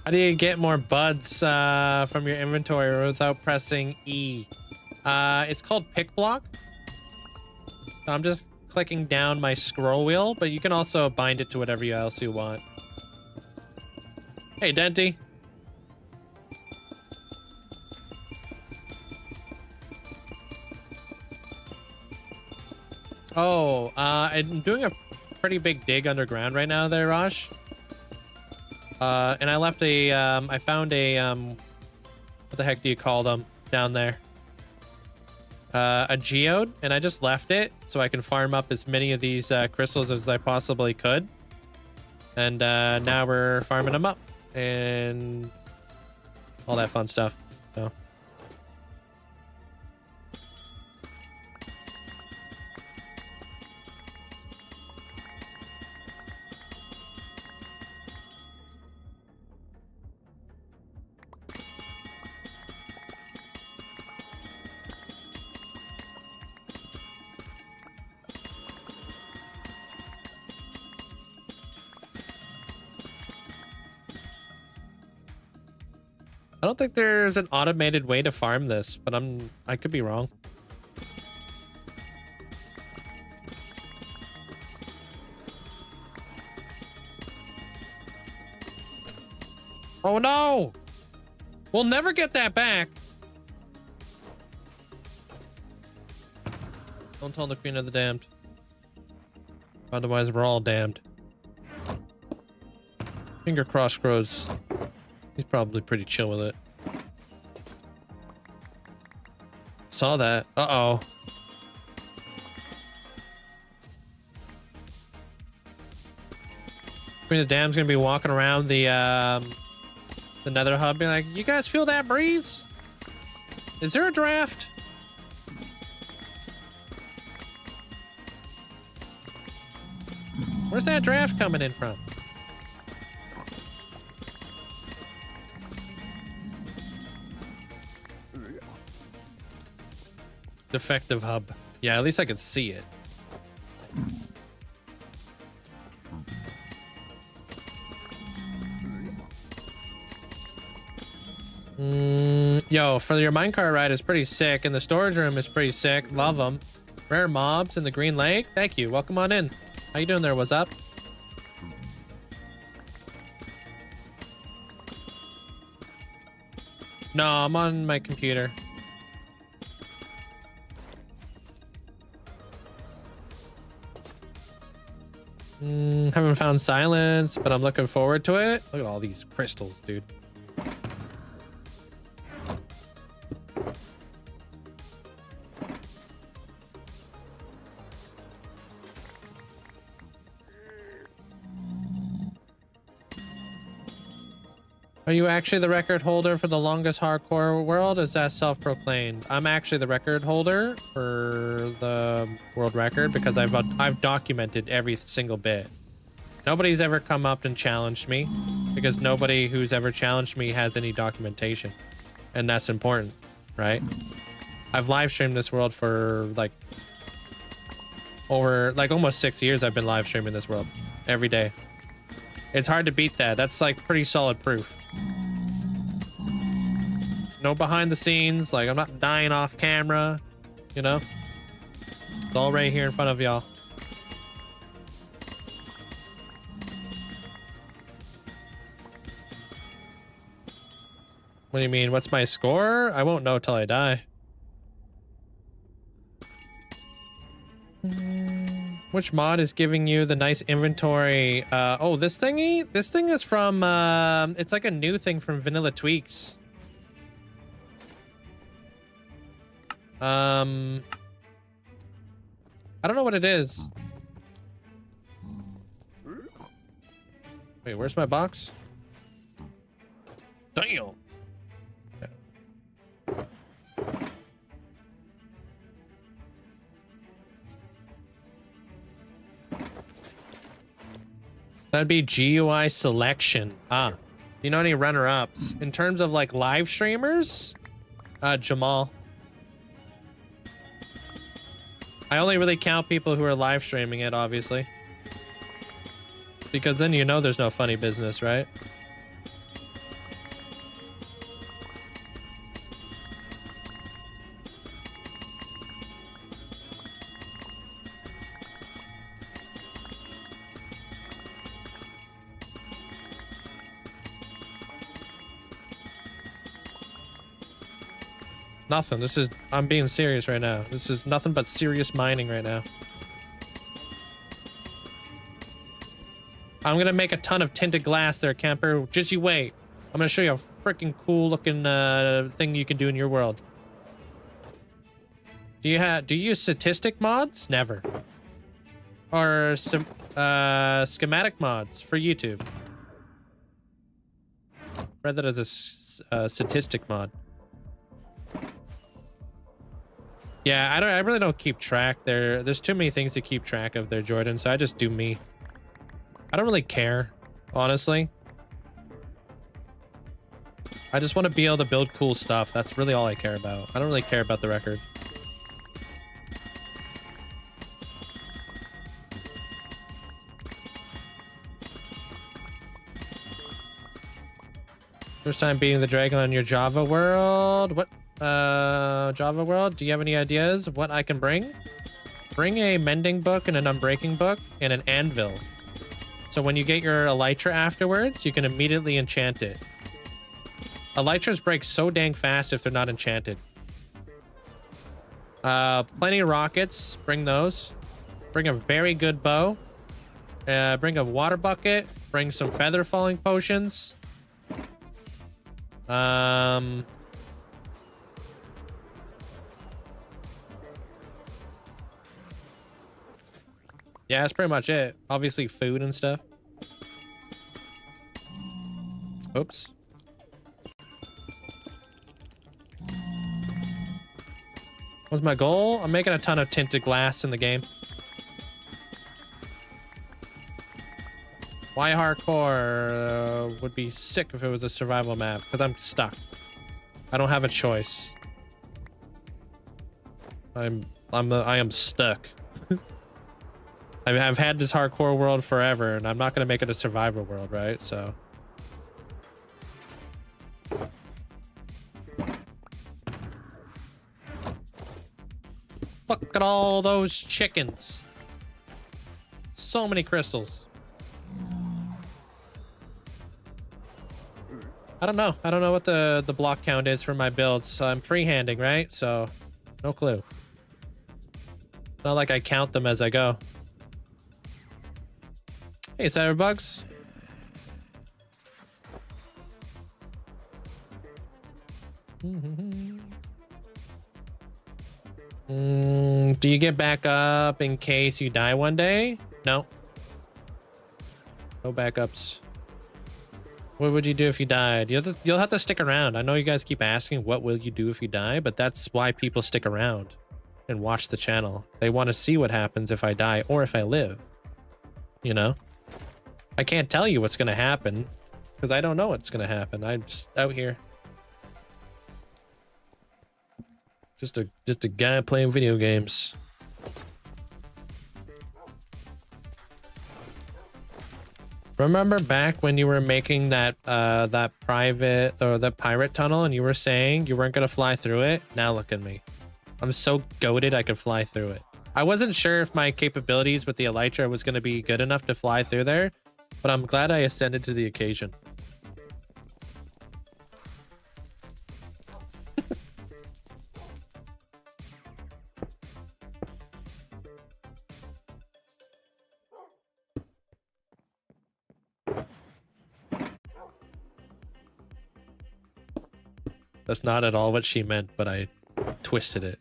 How do you get more buds from your inventory without pressing E? It's called pick block. So I'm just clicking down my scroll wheel, but you can also bind it to whatever else you want. Hey, Denty. Oh, I'm doing a pretty big dig underground right now there, Raj. And I left a, I found a, what the heck do you call them down there? A geode, and I just left it so I can farm up as many of these crystals as I possibly could. And now we're farming them up and all that fun stuff. So. I don't think there's an automated way to farm this, but I could be wrong. Oh no! We'll never get that back. Don't tell the Queen of the Damned. Otherwise, we're all damned. Finger crossed Grows. He's probably pretty chill with it. Saw that. Uh-oh. Queen of the Damned's gonna be walking around the Nether Hub being like, you guys feel that breeze? Is there a draft? Where's that draft coming in from? Defective hub. Yeah, at least I could see it. Yo, for your minecart ride is pretty sick, and the storage room is pretty sick. Love them. Rare mobs in the Green Lake. Thank you. Welcome on in. How you doing there? What's up? No, I'm on my computer. Haven't found silence, but I'm looking forward to it. Look at all these crystals, dude. Are you actually the record holder for the longest hardcore world? Is that self-proclaimed? I'm actually the record holder for the world record because I've documented every single bit. Nobody's ever come up and challenged me because nobody who's ever challenged me has any documentation, and that's important, right? I've live streamed this world for like over like almost 6 years. I've been live streaming this world every day. It's hard to beat that. That's like pretty solid proof. No behind the scenes, like I'm not dying off camera, you know? It's all right here in front of y'all. What do you mean? What's my score? I won't know till I die. Which mod is giving you the nice inventory? Oh, this thingy? This thing is from, it's like a new thing from Vanilla Tweaks. I don't know what it is. Wait, where's my box? Damn. That'd be GUI selection. Ah, you know any runner-ups in terms of like live streamers? Jamal. I only really count people who are live streaming it, obviously, because then you know there's no funny business, right? Nothing. This is, I'm being serious right now. This is nothing but serious mining right now. I'm gonna make a ton of tinted glass there, camper. Just you wait. I'm gonna show you a freaking cool looking thing you can do in your world. Do you use statistic mods? Never. Or some schematic mods for YouTube. Read that as a statistic mod. Yeah, I really don't keep track. There's too many things to keep track of there, Jordan, so I just do me. I don't really care, honestly. I just want to be able to build cool stuff. That's really all I care about. I don't really care about the record. First time beating the dragon on your Java world. What? Java world? Do you have any ideas of what I can bring? Bring a mending book and an unbreaking book and an anvil. So when you get your elytra afterwards, you can immediately enchant it. Elytras break so dang fast if they're not enchanted. Plenty of rockets. Bring those. Bring a very good bow. Bring a water bucket. Bring some feather falling potions. Yeah, that's pretty much it. Obviously food and stuff. Oops. What's my goal? I'm making a ton of tinted glass in the game. Why hardcore would be sick if it was a survival map, because I'm stuck. I don't have a choice. I am stuck. I've had this hardcore world forever, and I'm not gonna make it a survival world, right? So. Look at all those chickens. So many crystals. I don't know. I don't know what the block count is for my builds. So I'm freehanding, right? So no clue. Not like I count them as I go. Hey, Cyberbugs. Do you get back up in case you die one day? No. No backups. What would you do if you died? You'll have to stick around. I know you guys keep asking, what will you do if you die? But that's why people stick around and watch the channel. They want to see what happens if I die or if I live. You know? I can't tell you what's going to happen because I don't know what's going to happen. I'm just out here. Just a guy playing video games. Remember back when you were making that that private or the pirate tunnel and you were saying you weren't gonna fly through it? Now look at me. I'm so goated I could fly through it. I wasn't sure if my capabilities with the elytra was gonna be good enough to fly through there, but I'm glad I ascended to the occasion. That's not at all what she meant, but I twisted it.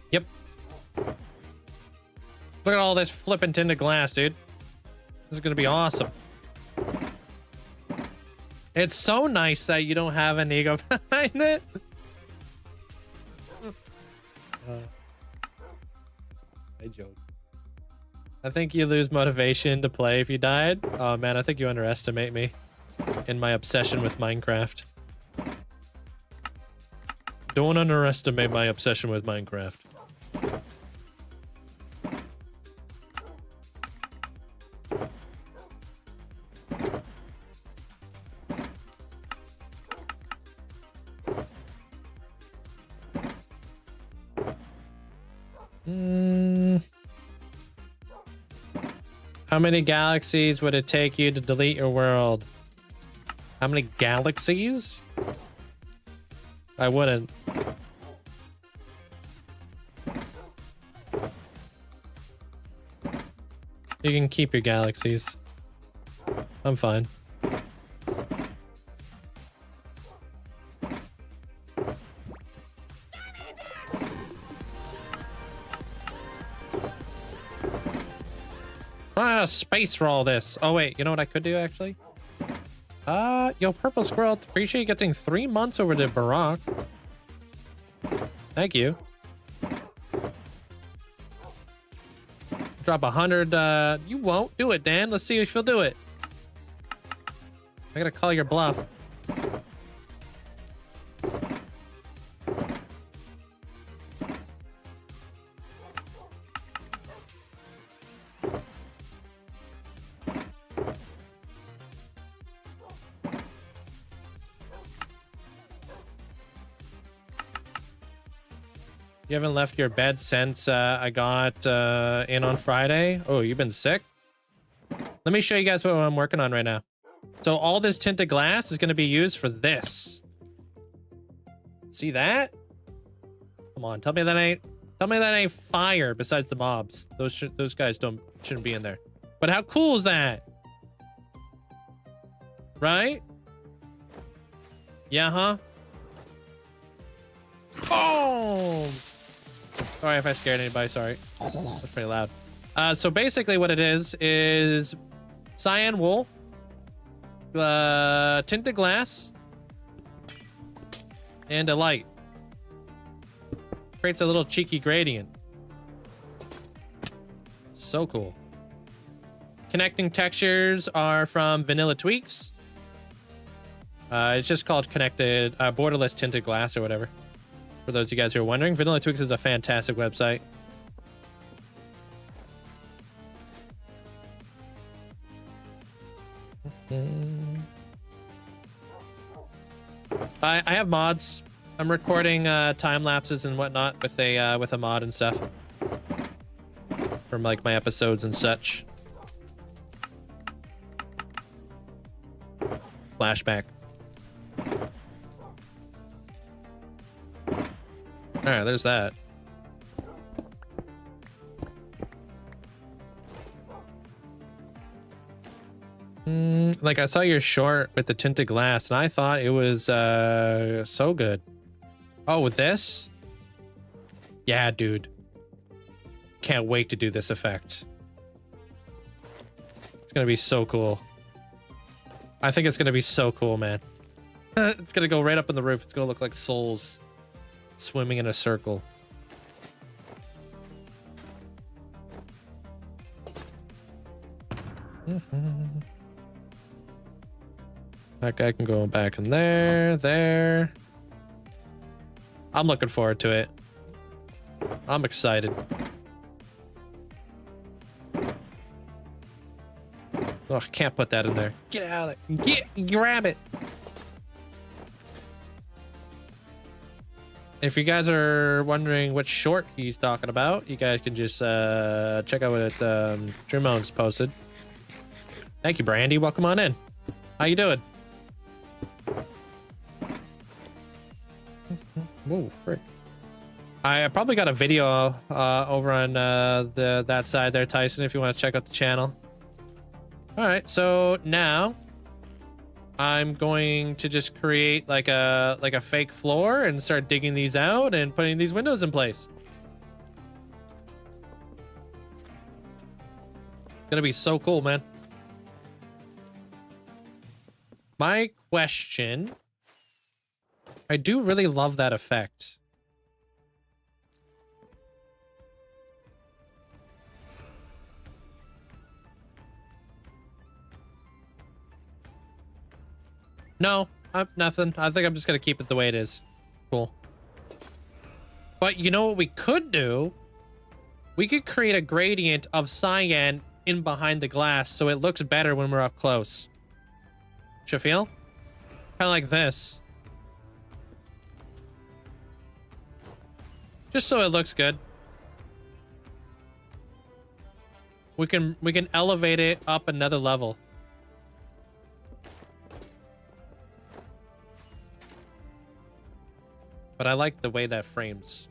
Yep. Look at all this flipping tinted glass, dude. This is gonna be awesome. It's so nice that you don't have an ego behind it. I joke. I think you lose motivation to play if you died. Oh man, I think you underestimate me in my obsession with Minecraft. Don't underestimate my obsession with Minecraft. How many galaxies would it take you to delete your world? How many galaxies? I wouldn't. You can keep your galaxies. I'm fine. Run out of space for all this. Oh wait, you know what I could do actually? Yo, Purple Squirrel, appreciate you getting 3 months over to Barack. Thank you. Drop 100. You won't do it, Dan. Let's see if you'll do it. I gotta call your bluff. You haven't left your bed since I got in on Friday. Oh, you've been sick? Let me show you guys what I'm working on right now. So all this tinted glass is going to be used for this. See that? Come on, tell me that ain't fire besides the mobs. Those guys shouldn't be in there. But how cool is that? Right? Yeah, huh? Boom! Sorry if I scared anybody, sorry. That's pretty loud. So basically what it is cyan wool, tinted glass, and a light. Creates a little cheeky gradient. So cool. Connecting textures are from Vanilla Tweaks. It's just called connected, borderless tinted glass or whatever. For those of you guys who are wondering, Vanilla Tweaks is a fantastic website. I have mods. I'm recording time lapses and whatnot with a mod and stuff from like my episodes and such. Flashback. All right, there's that. Like I saw your short with the tinted glass and I thought it was so good. Oh, with this? Yeah, dude. Can't wait to do this effect. It's gonna be so cool. I think it's gonna be so cool, man. It's gonna go right up in the roof. It's gonna look like souls swimming in a circle. That guy can go back in there. I'm looking forward to it. I'm excited. Oh, I can't put that in there. Get out of there. Grab it. If you guys are wondering which short he's talking about, you guys can just check out what Dreamone's posted. Thank you, Brandy. Welcome on in. How you doing? Whoa, frick. I probably got a video over on that side there, Tyson, if you want to check out the channel. All right, so now I'm going to just create like a fake floor and start digging these out and putting these windows in place. Gonna be so cool, man. My question, I do really love that effect. No, nothing. I think I'm just gonna keep it the way it is. Cool. But you know what we could do? We could create a gradient of cyan in behind the glass so it looks better when we're up close. You feel? Kind of like this. Just so it looks good. We can elevate it up another level. But I like the way that frames.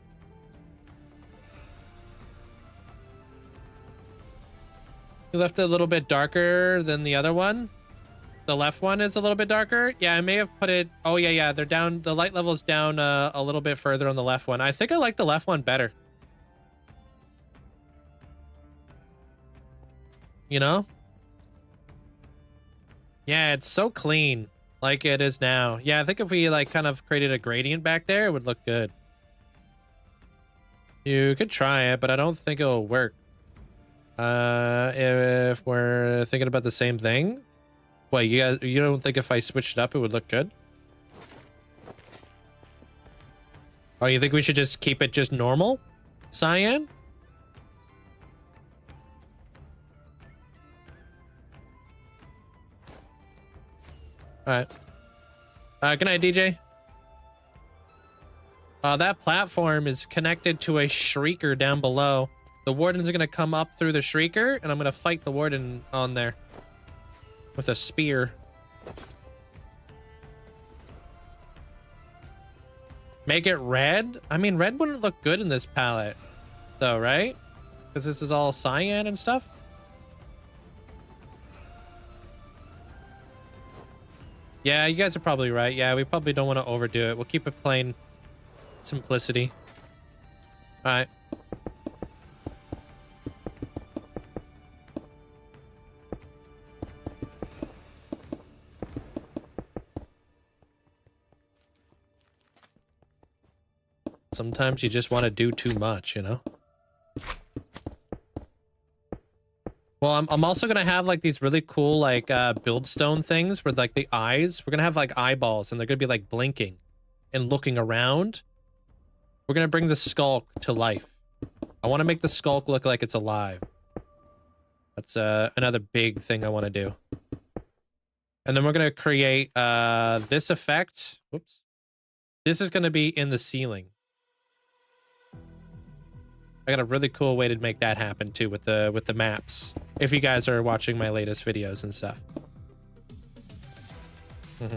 You left it a little bit darker than the other one. The left one is a little bit darker. Yeah, I may have put it. Oh yeah, they're down. The light level is down a little bit further on the left one. I think I like the left one better. you know? Yeah, it's so clean, like it is now. Yeah, I think if we like kind of created a gradient back there, it would look good. You could try it, but I don't think it'll work. If we're thinking about the same thing, what, you don't think if I switched it up, it would look good? Oh, you think we should just keep it just normal cyan? All right. Good night, DJ. That platform is connected to a shrieker down below. The warden's gonna come up through the shrieker, and I'm gonna fight the warden on there with a spear. Make it red? I mean, red wouldn't look good in this palette, though, right? Because this is all cyan and stuff. Yeah, you guys are probably right. Yeah, we probably don't want to overdo it. We'll keep it plain simplicity. All right. Sometimes you just want to do too much, you know? Well, I'm also gonna have like these really cool like build stone things where like the eyes, we're gonna have like eyeballs and they're gonna be like blinking and looking around. We're gonna bring the skulk to life. I want to make the skulk look like it's alive. That's another big thing I want to do. And then we're gonna create this effect. Whoops. This is gonna be in the ceiling. I got a really cool way to make that happen too with the maps. If you guys are watching my latest videos and stuff. I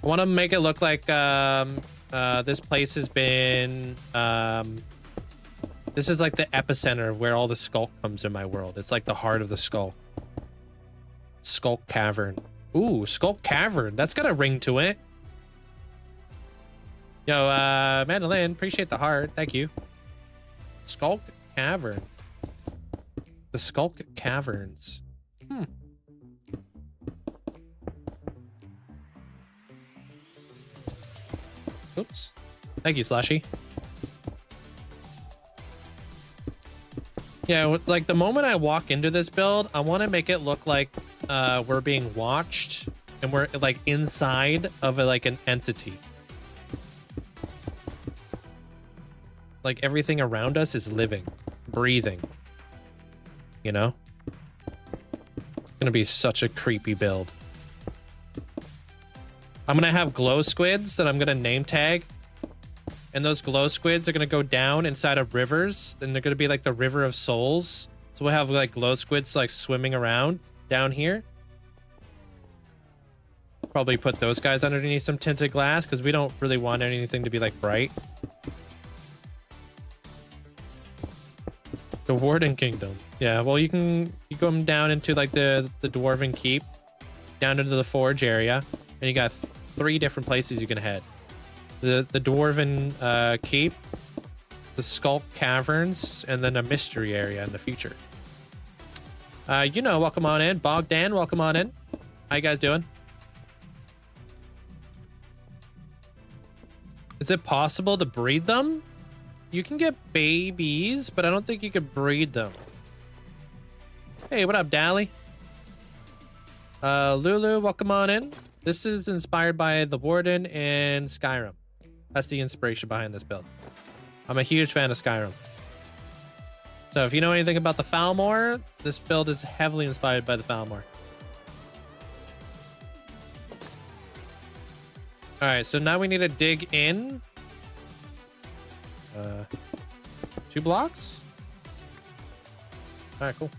want to make it look like this place has been this is like the epicenter of where all the skulk comes in my world. It's like the heart of the skull. Skulk Cavern. Ooh, Skulk Cavern. That's got a ring to it. Yo, Mandolin, appreciate the heart. Thank you. Skulk Cavern. The Skulk Caverns. Oops. Thank you, Slushy. Yeah, like the moment I walk into this build, I want to make it look like we're being watched and we're like inside of like an entity. Like everything around us is living, breathing, you know? It's gonna be such a creepy build. I'm gonna have glow squids that I'm gonna name tag. And those glow squids are gonna go down inside of rivers. And they're gonna be like the river of souls. So we'll have like glow squids like swimming around down here. Probably put those guys underneath some tinted glass because we don't really want anything to be like bright. The Warden Kingdom. Yeah, well, you come down into like the Dwarven Keep, down into the Forge area, and you got 3 different places you can head. The Dwarven Keep, the Skulk Caverns, and then a mystery area in the future. You know, welcome on in. Bogdan, welcome on in. How you guys doing? Is it possible to breed them? You can get babies, but I don't think you could breed them. Hey, what up, Dally? Lulu, welcome on in. This is inspired by the Warden and Skyrim. That's the inspiration behind this build. I'm a huge fan of Skyrim. So if you know anything about the Falmor, this build is heavily inspired by the Falmor. All right, so now we need to dig in. 2 blocks? All right, cool.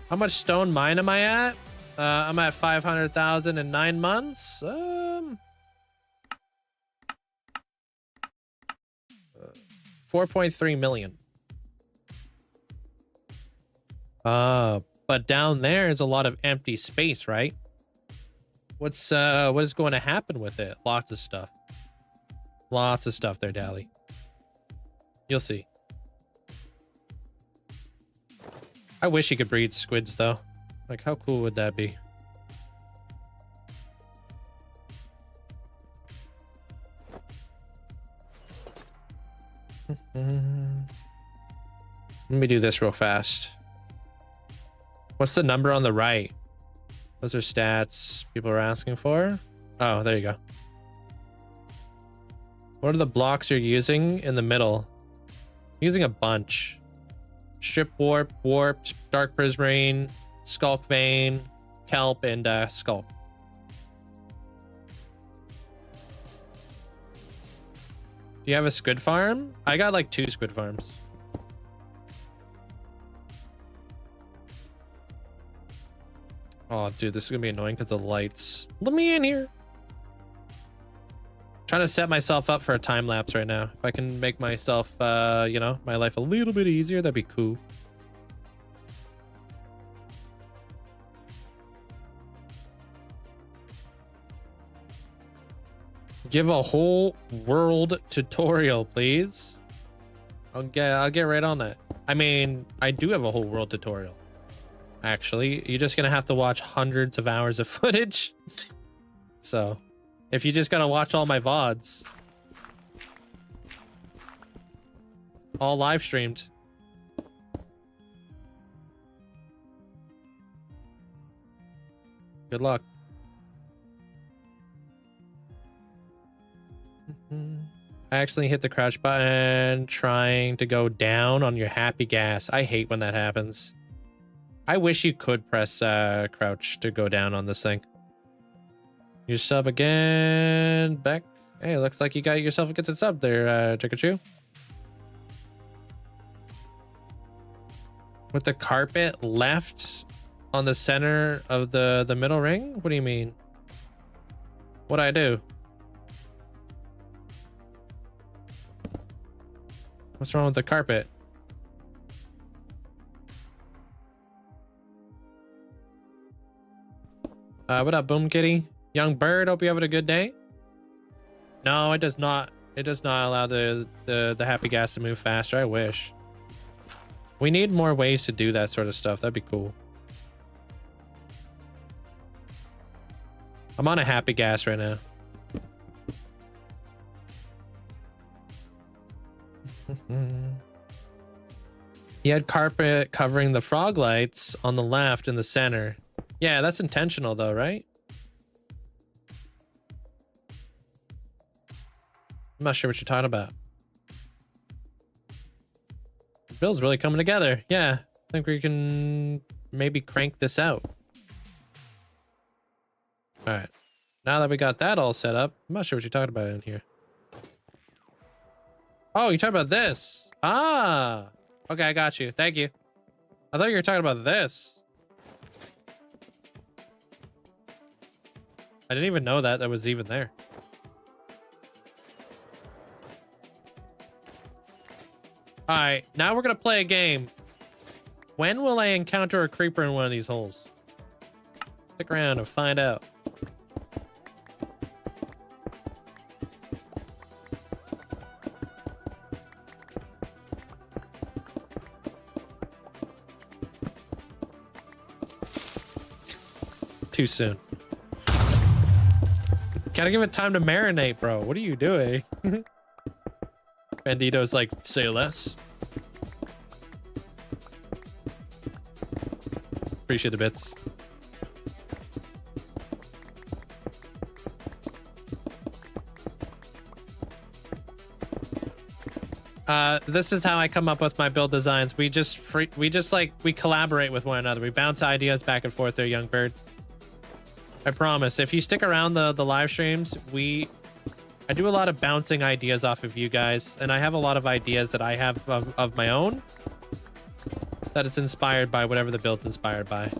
How much stone mine am I at? I'm at 500,000 in 9 months. 4.3 million. But down there is a lot of empty space, right? What is going to happen with it? Lots of stuff. Lots of stuff there, Dally. You'll see. I wish you could breed squids though. Like, how cool would that be? Let me do this real fast. What's the number on the right? Those are stats people are asking for. Oh, there you go. What are the blocks you're using in the middle? I'm using a bunch. Strip warp, warped, dark prismarine, skulk vein, kelp, and skulk. Do you have a squid farm? I got like 2 squid farms. Oh, dude, this is gonna be annoying because of the lights. Let me in here. Trying to set myself up for a time lapse right now. If I can make myself, you know, my life a little bit easier, that'd be cool. Give a whole world tutorial, please. I'll get right on that. I mean, I do have a whole world tutorial. Actually, you're just gonna have to watch hundreds of hours of footage. So, if you just gotta watch all my VODs, all live streamed. Good luck. I accidentally hit the crouch button trying to go down on your happy gas. I hate when that happens. I wish you could press crouch to go down on this thing. You sub again. Beck. Hey, looks like you got yourself a good sub there, Chikachu. With the carpet left on the center of the middle ring? What do you mean? What'd I do? What's wrong with the carpet? What up, Boom Kitty? Young Bird, hope you having a good day. No, it does not. It does not allow the happy gas to move faster. I wish. We need more ways to do that sort of stuff. That'd be cool. I'm on a happy gas right now. You had carpet covering the frog lights on the left in the center. Yeah, that's intentional though, right? I'm not sure what you're talking about. The build's really coming together. Yeah, I think we can maybe crank this out. All right. Now that we got that all set up, I'm not sure what you're talking about in here. Oh, you're talking about this. Ah, okay, I got you. Thank you. I thought you were talking about this. I didn't even know that was even there. All right, now we're gonna play a game. When will I encounter a creeper in one of these holes? Stick around and find out. Too soon. Gotta give it time to marinate, bro. What are you doing? Bandito's like, say less. Appreciate the bits. This is how I come up with my build designs. We collaborate with one another. We bounce ideas back and forth there, young bird. I promise. If you stick around the live streams, I do a lot of bouncing ideas off of you guys, and I have a lot of ideas that I have of my own that it's inspired by whatever the build's inspired by.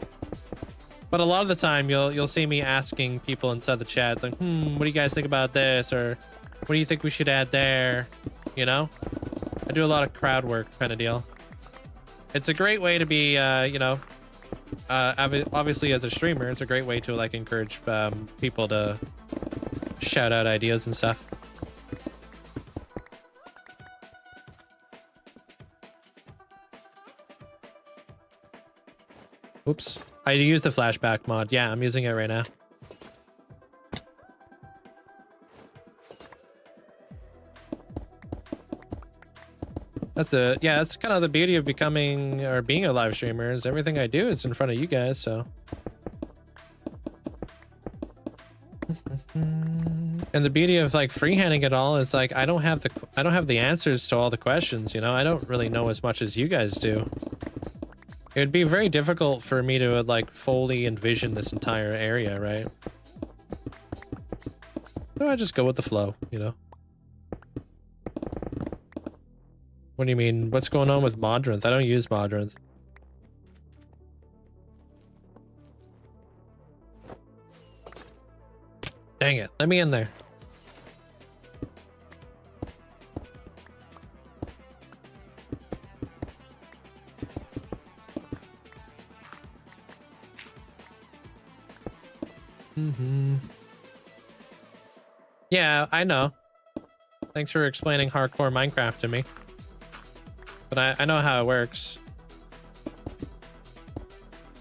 But a lot of the time, you'll see me asking people inside the chat, like, what do you guys think about this? Or what do you think we should add there? You know? I do a lot of crowd work kind of deal. It's a great way to be, you know, obviously as a streamer, it's a great way to like encourage people to shout out ideas and stuff. Oops. I used the flashback mod. Yeah, I'm using it right now. That's kind of the beauty of becoming or being a live streamer is everything I do is in front of you guys, so. And the beauty of like freehanding it all is like I don't have the answers to all the questions, you know. I don't really know as much as you guys do. It would be very difficult for me to like fully envision this entire area, right? So I just go with the flow, you know. What do you mean? What's going on with Modrinth? I don't use Modrinth. Dang it. Let me in there. Yeah, I know. Thanks for explaining hardcore Minecraft to me. But I know how it works.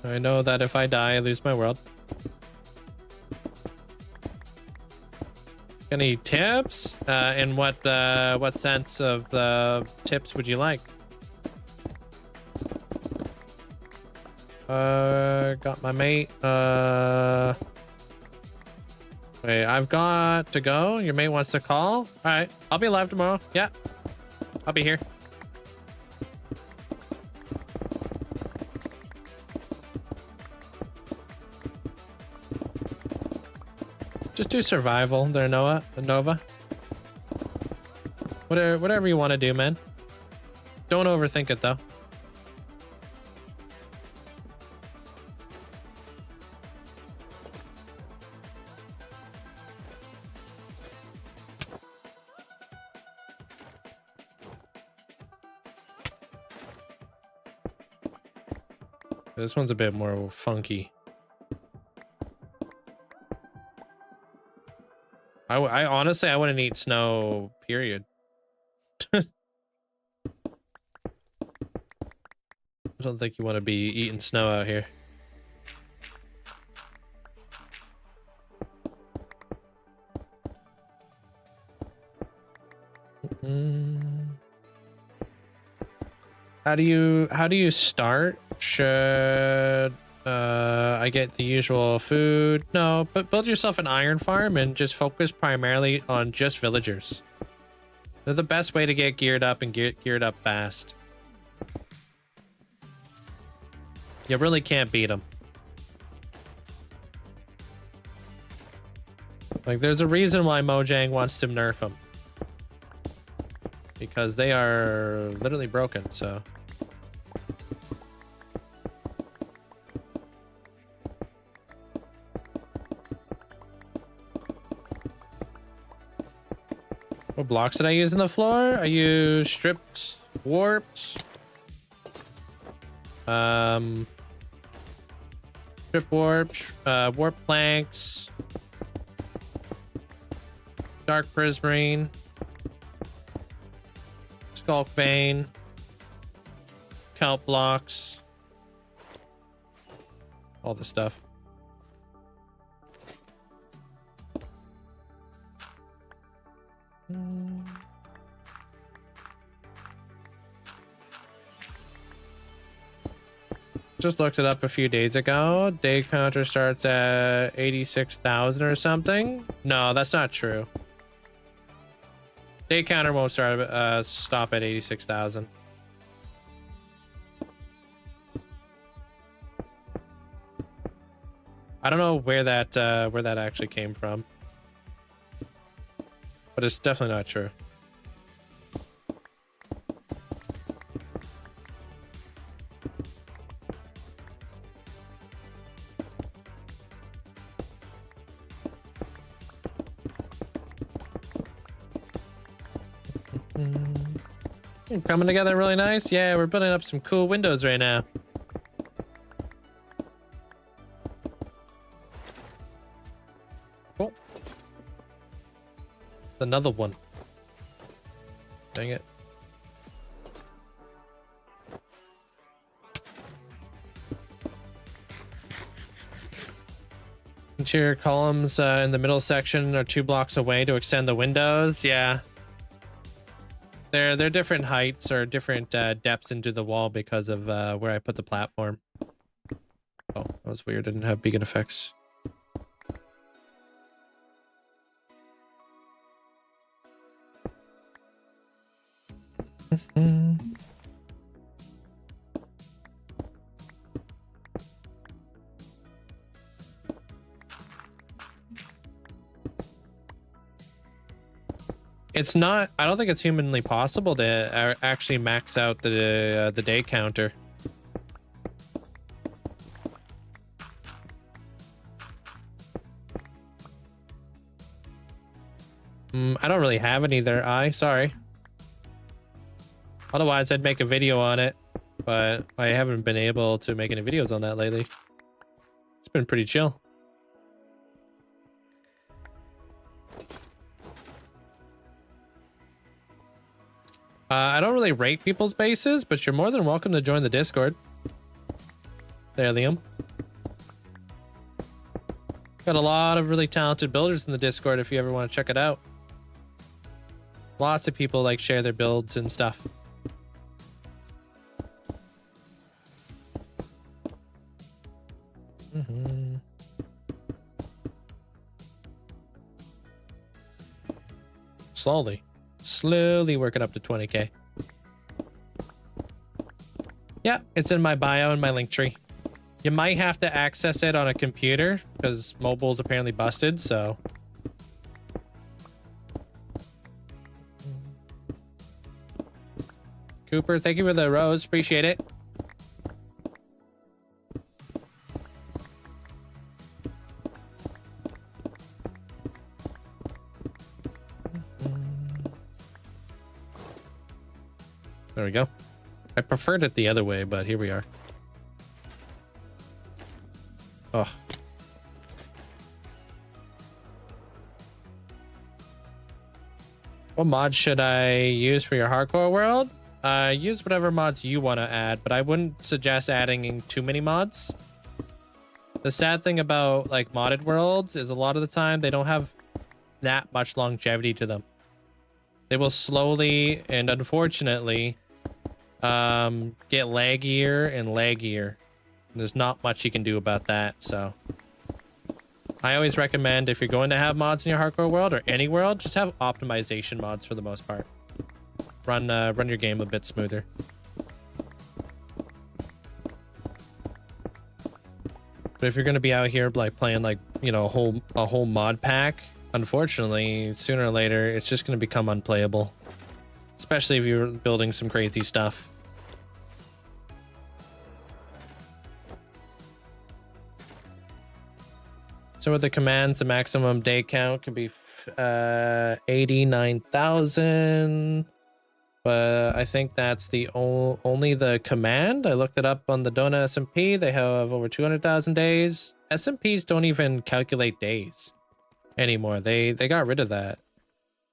I know that if I die, I lose my world. Any tips? In what sense of tips would you like? Got my mate. Wait, I've got to go. Your mate wants to call. All right, I'll be live tomorrow. Yeah, I'll be here. Just do survival there, Nova. Whatever you want to do, man. Don't overthink it, though. This one's a bit more funky. I honestly, I wouldn't eat snow, period. I don't think you want to be eating snow out here. How do you start? Should I get the usual food? No, but build yourself an iron farm and just focus primarily on just villagers. They're the best way to get geared up and get geared up fast. You really can't beat them. Like, there's a reason why Mojang wants to nerf them. Because they are literally broken, so... What blocks did I use on the floor? I used stripped, warped. Strip warp, warp planks. Dark prismarine. Skulk vein. Kelp blocks. All the stuff. Just looked it up a few days ago. Day counter starts at 86,000 or something. No, that's not true. Day counter won't stop at 86,000. I don't know where that actually came from, but it's definitely not true. Coming together really nice. Yeah, we're putting up some cool windows right now. Cool. Another one. Dang it. interior columns in the middle section are 2 blocks away to extend the windows. Yeah. They're different heights or different depths into the wall because of where I put the platform. Oh, that was weird. I didn't have beacon effects. It's not, I don't think it's humanly possible to actually max out the day counter. I don't really have it either. Sorry. Otherwise, I'd make a video on it, but I haven't been able to make any videos on that lately. It's been pretty chill. I don't really rate people's bases, but you're more than welcome to join the Discord. There, Liam. Got a lot of really talented builders in the Discord if you ever want to check it out. Lots of people like share their builds and stuff. Slowly working up to 20k. Yeah, it's in my bio and my link tree. You might have to access it on a computer because mobile's apparently busted, so. Cooper, thank you for the rose. Appreciate it. There we go. I preferred it the other way, but here we are. Oh. What mods should I use for your hardcore world? Use whatever mods you want to add, but I wouldn't suggest adding in too many mods. The sad thing about like modded worlds is a lot of the time they don't have that much longevity to them. They will slowly and unfortunately get laggier and laggier. There's not much you can do about that, so I always recommend if you're going to have mods in your hardcore world or any world, just have optimization mods for the most part. Run your game a bit smoother. But if you're going to be out here like playing like, you know, a whole mod pack, unfortunately, sooner or later it's just going to become unplayable, especially if you're building some crazy stuff. So with the commands, the maximum day count can be 89,000. But I think that's the only the command. I looked it up on the Dona SMP. They have over 200,000 days. SMPs don't even calculate days anymore. They got rid of that.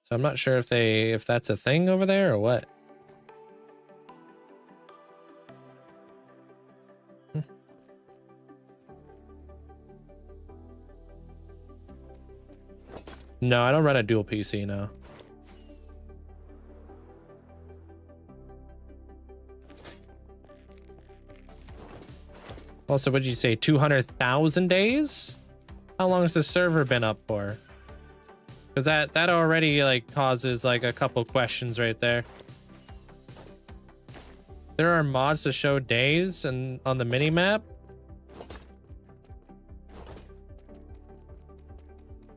So I'm not sure if that's a thing over there or what. No, I don't run a dual PC now. Also, what did you say? 200,000 days? How long has the server been up for? Because that already like causes like a couple questions right there. There are mods to show days and on the mini map.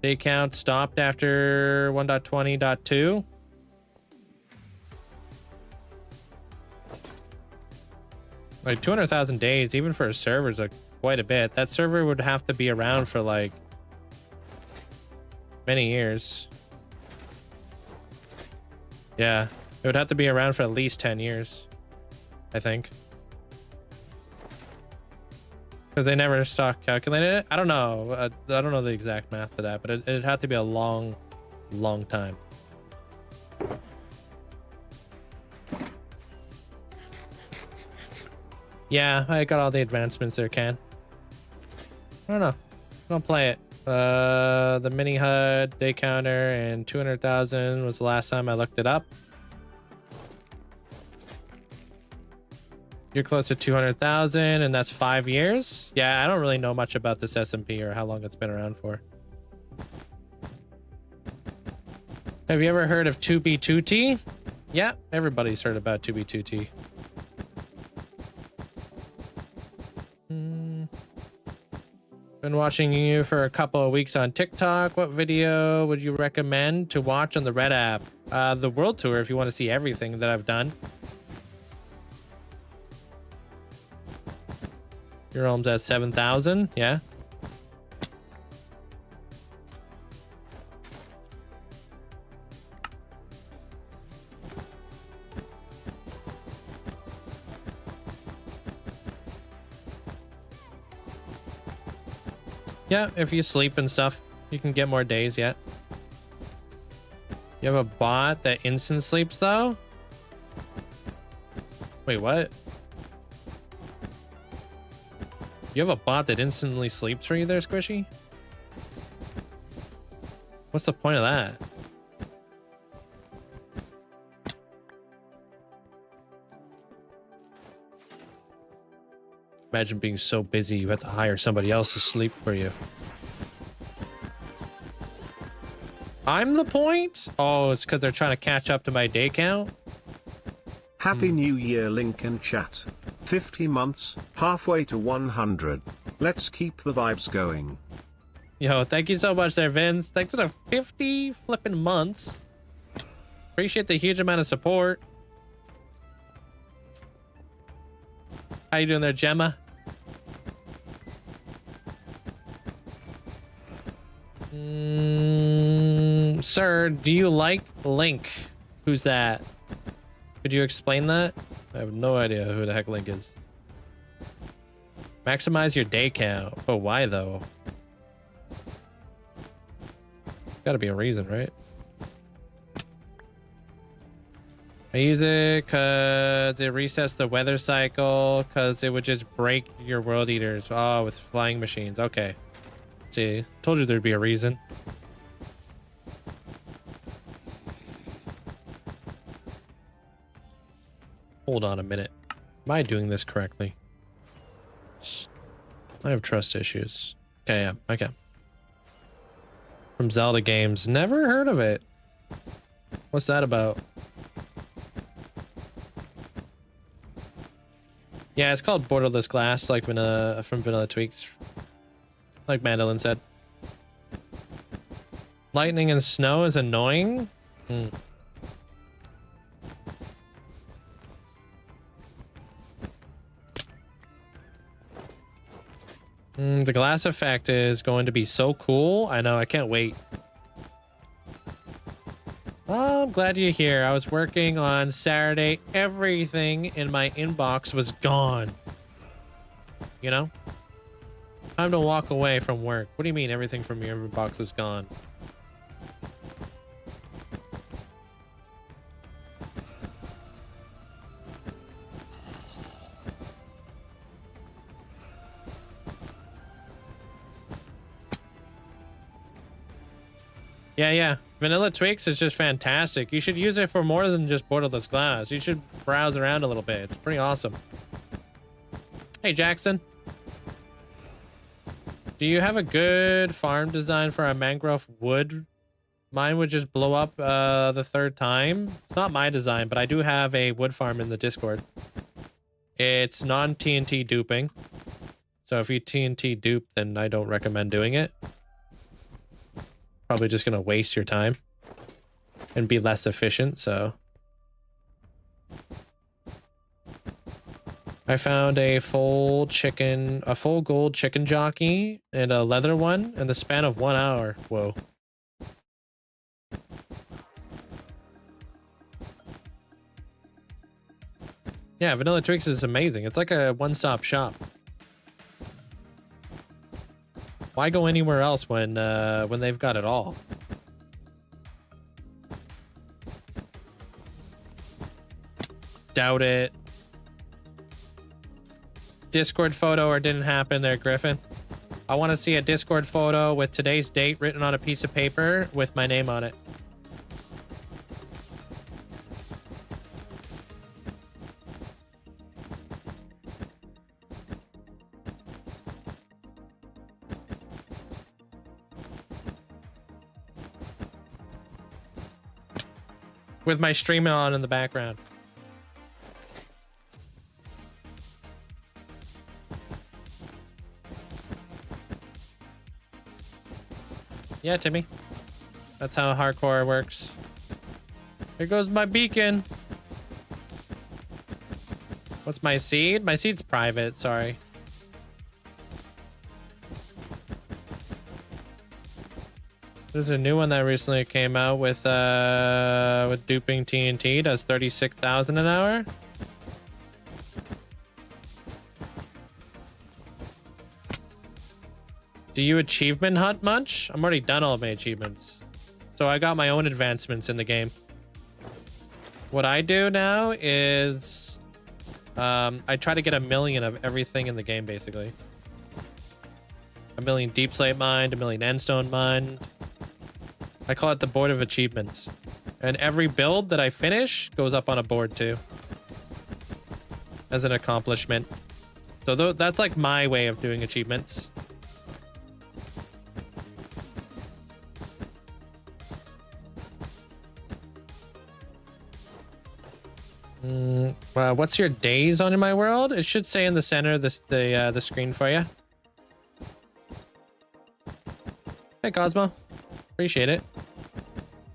Day count stopped after 1.20.2. Like 200,000 days, even for a server, is like quite a bit. That server would have to be around for like many years. Yeah, it would have to be around for at least 10 years, I think. Because they never stopped calculating it. I don't know. I don't know the exact math to that, but it'd have to be a long time. Yeah, I got all the advancements there, Ken. I don't know. I don't play it. The mini HUD, day counter, and 200,000 was the last time I looked it up. You're close to 200,000, and that's 5 years. Yeah, I don't really know much about this S&P or how long it's been around for. Have you ever heard of 2B2T? Yeah, everybody's heard about 2B2T. Been watching you for a couple of weeks on TikTok. What video would you recommend to watch on the Red app? The World Tour, if you want to see everything that I've done. Your home's at 7,000, yeah. Yeah, if you sleep and stuff, you can get more days, yeah. You have a bot that instant sleeps, though? Wait, what? You have a bot that instantly sleeps for you there, Squishy? What's the point of that? Imagine being so busy you have to hire somebody else to sleep for you. I'm the point? Oh, it's because they're trying to catch up to my day count? Happy New Year, Link and chat. 50 months, halfway to 100. Let's keep the vibes going. Yo, thank you so much there, Vince. Thanks for the 50 flipping months. Appreciate the huge amount of support. How you doing there, Gemma? Sir, do you like Link? Who's that? Could you explain that? I have no idea who the heck Link is. Maximize your day count. But why though? Gotta be a reason, right? I use it because it resets the weather cycle because it would just break your world eaters. Oh, with flying machines. Okay. See, told you there'd be a reason. Hold on a minute. Am I doing this correctly? I have trust issues. Okay, yeah, okay. From Zelda games. Never heard of it. What's that about? Yeah, it's called Borderless Glass, like Vanilla from Vanilla Tweaks. Like Mandolin said. Lightning and snow is annoying? The glass effect is going to be so cool. I know, I can't wait. Oh, I'm glad you're here. I was working on Saturday. Everything in my inbox was gone. You know? Time to walk away from work. What do you mean everything from your inbox was gone? Yeah. Vanilla Tweaks is just fantastic. You should use it for more than just Borderless Glass. You should browse around a little bit. It's pretty awesome. Hey, Jackson. Do you have a good farm design for a mangrove wood? Mine would just blow up the third time. It's not my design, but I do have a wood farm in the Discord. It's non-TNT duping. So if you TNT dupe, then I don't recommend doing it. Probably just gonna waste your time and be less efficient, so. I found a full gold chicken jockey and a leather one in the span of 1 hour. Whoa. Yeah, Vanilla Tweaks is amazing. It's like a one-stop shop. Why go anywhere else when they've got it all? Doubt it. Discord photo or didn't happen there, Griffin. I want to see a Discord photo with today's date written on a piece of paper with my name on it. With my stream on in the background. Yeah, Timmy. That's how hardcore works. Here goes my beacon. What's my seed? My seed's private, sorry. There's a new one that recently came out with duping TNT. Does 36,000 an hour. Do you achievement hunt much? I'm already done all of my achievements. So I got my own advancements in the game. What I do now is I try to get 1 million of everything in the game, basically. 1 million deep slate mined, 1 million endstone mined. I call it the board of achievements. And every build that I finish goes up on a board too. As an accomplishment. So that's like my way of doing achievements. What's your days on in my world? It should say in the center of the screen for you. Hey Cosmo, appreciate it.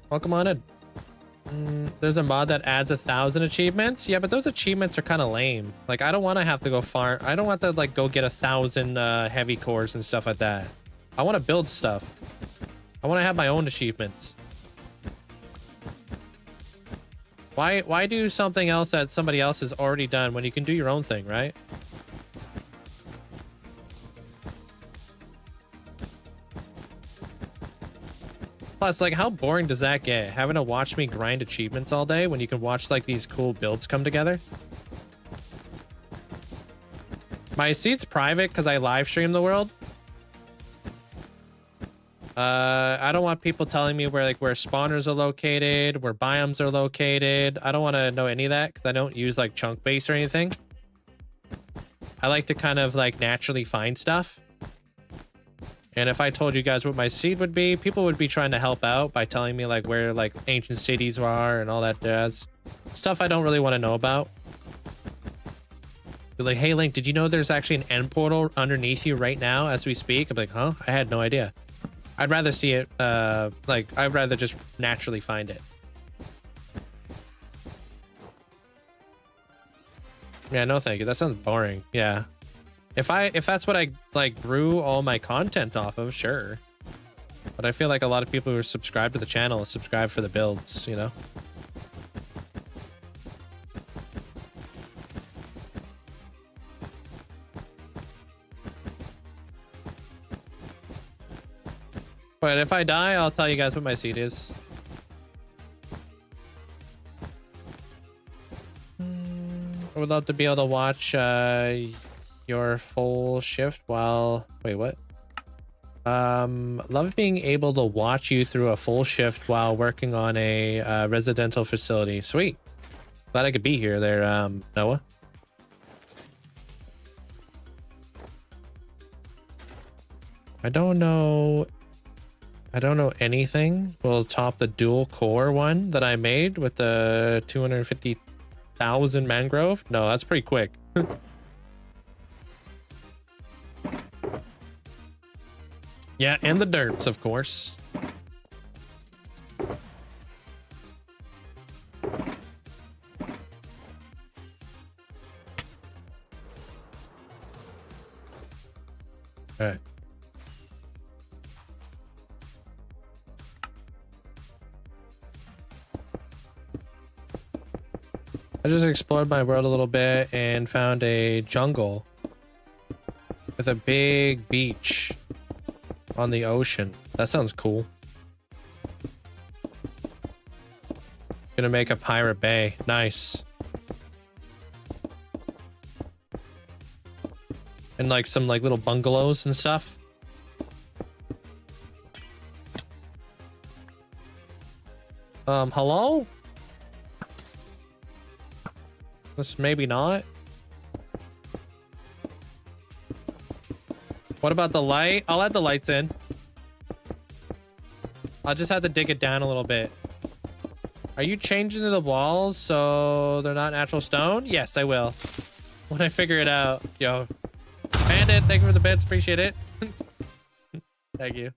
Welcome on in. There's a mod that adds 1,000 achievements. Yeah, but those achievements are kind of lame. Like I don't want to have to go far. I don't want to like go get 1,000 heavy cores and stuff like that. I want to build stuff. I want to have my own achievements. Why do something else that somebody else has already done when you can do your own thing, right? Plus, like, how boring does that get? Having to watch me grind achievements all day when you can watch, like, these cool builds come together? My seat's private because I live stream the world. I don't want people telling me where spawners are located, where biomes are located. I don't want to know any of that because I don't use like chunk base or anything. I like to kind of like naturally find stuff. And if I told you guys what my seed would be, people would be trying to help out by telling me like where like ancient cities are and all that jazz. Stuff I don't really want to know about. Be like, hey Link, did you know there's actually an end portal underneath you right now as we speak? I'm like, huh? I had no idea. I'd rather see it, like, I'd rather just naturally find it. Yeah, no thank you. That sounds boring. Yeah. If that's what I, like, grew all my content off of, sure. But I feel like a lot of people who are subscribed to the channel subscribe for the builds, you know? But if I die, I'll tell you guys what my seed is. I would love to be able to watch your full shift while... Wait, what? Love being able to watch you through a full shift while working on a residential facility. Sweet. Glad I could be here there, Noah. I don't know anything will top the dual core one that I made with the 250,000 mangrove. No, that's pretty quick. Yeah, and the derps, of course. All right. I just explored my world a little bit and found a jungle with a big beach on the ocean. That sounds cool. Gonna make a pirate bay. Nice. And like some like little bungalows and stuff. Hello? This maybe not. What about the light? I'll add the lights in. I'll just have to dig it down a little bit. Are you changing the walls so they're not natural stone? Yes, I will. When I figure it out. Yo. Bandit, thank you for the bits. Appreciate it. Thank you.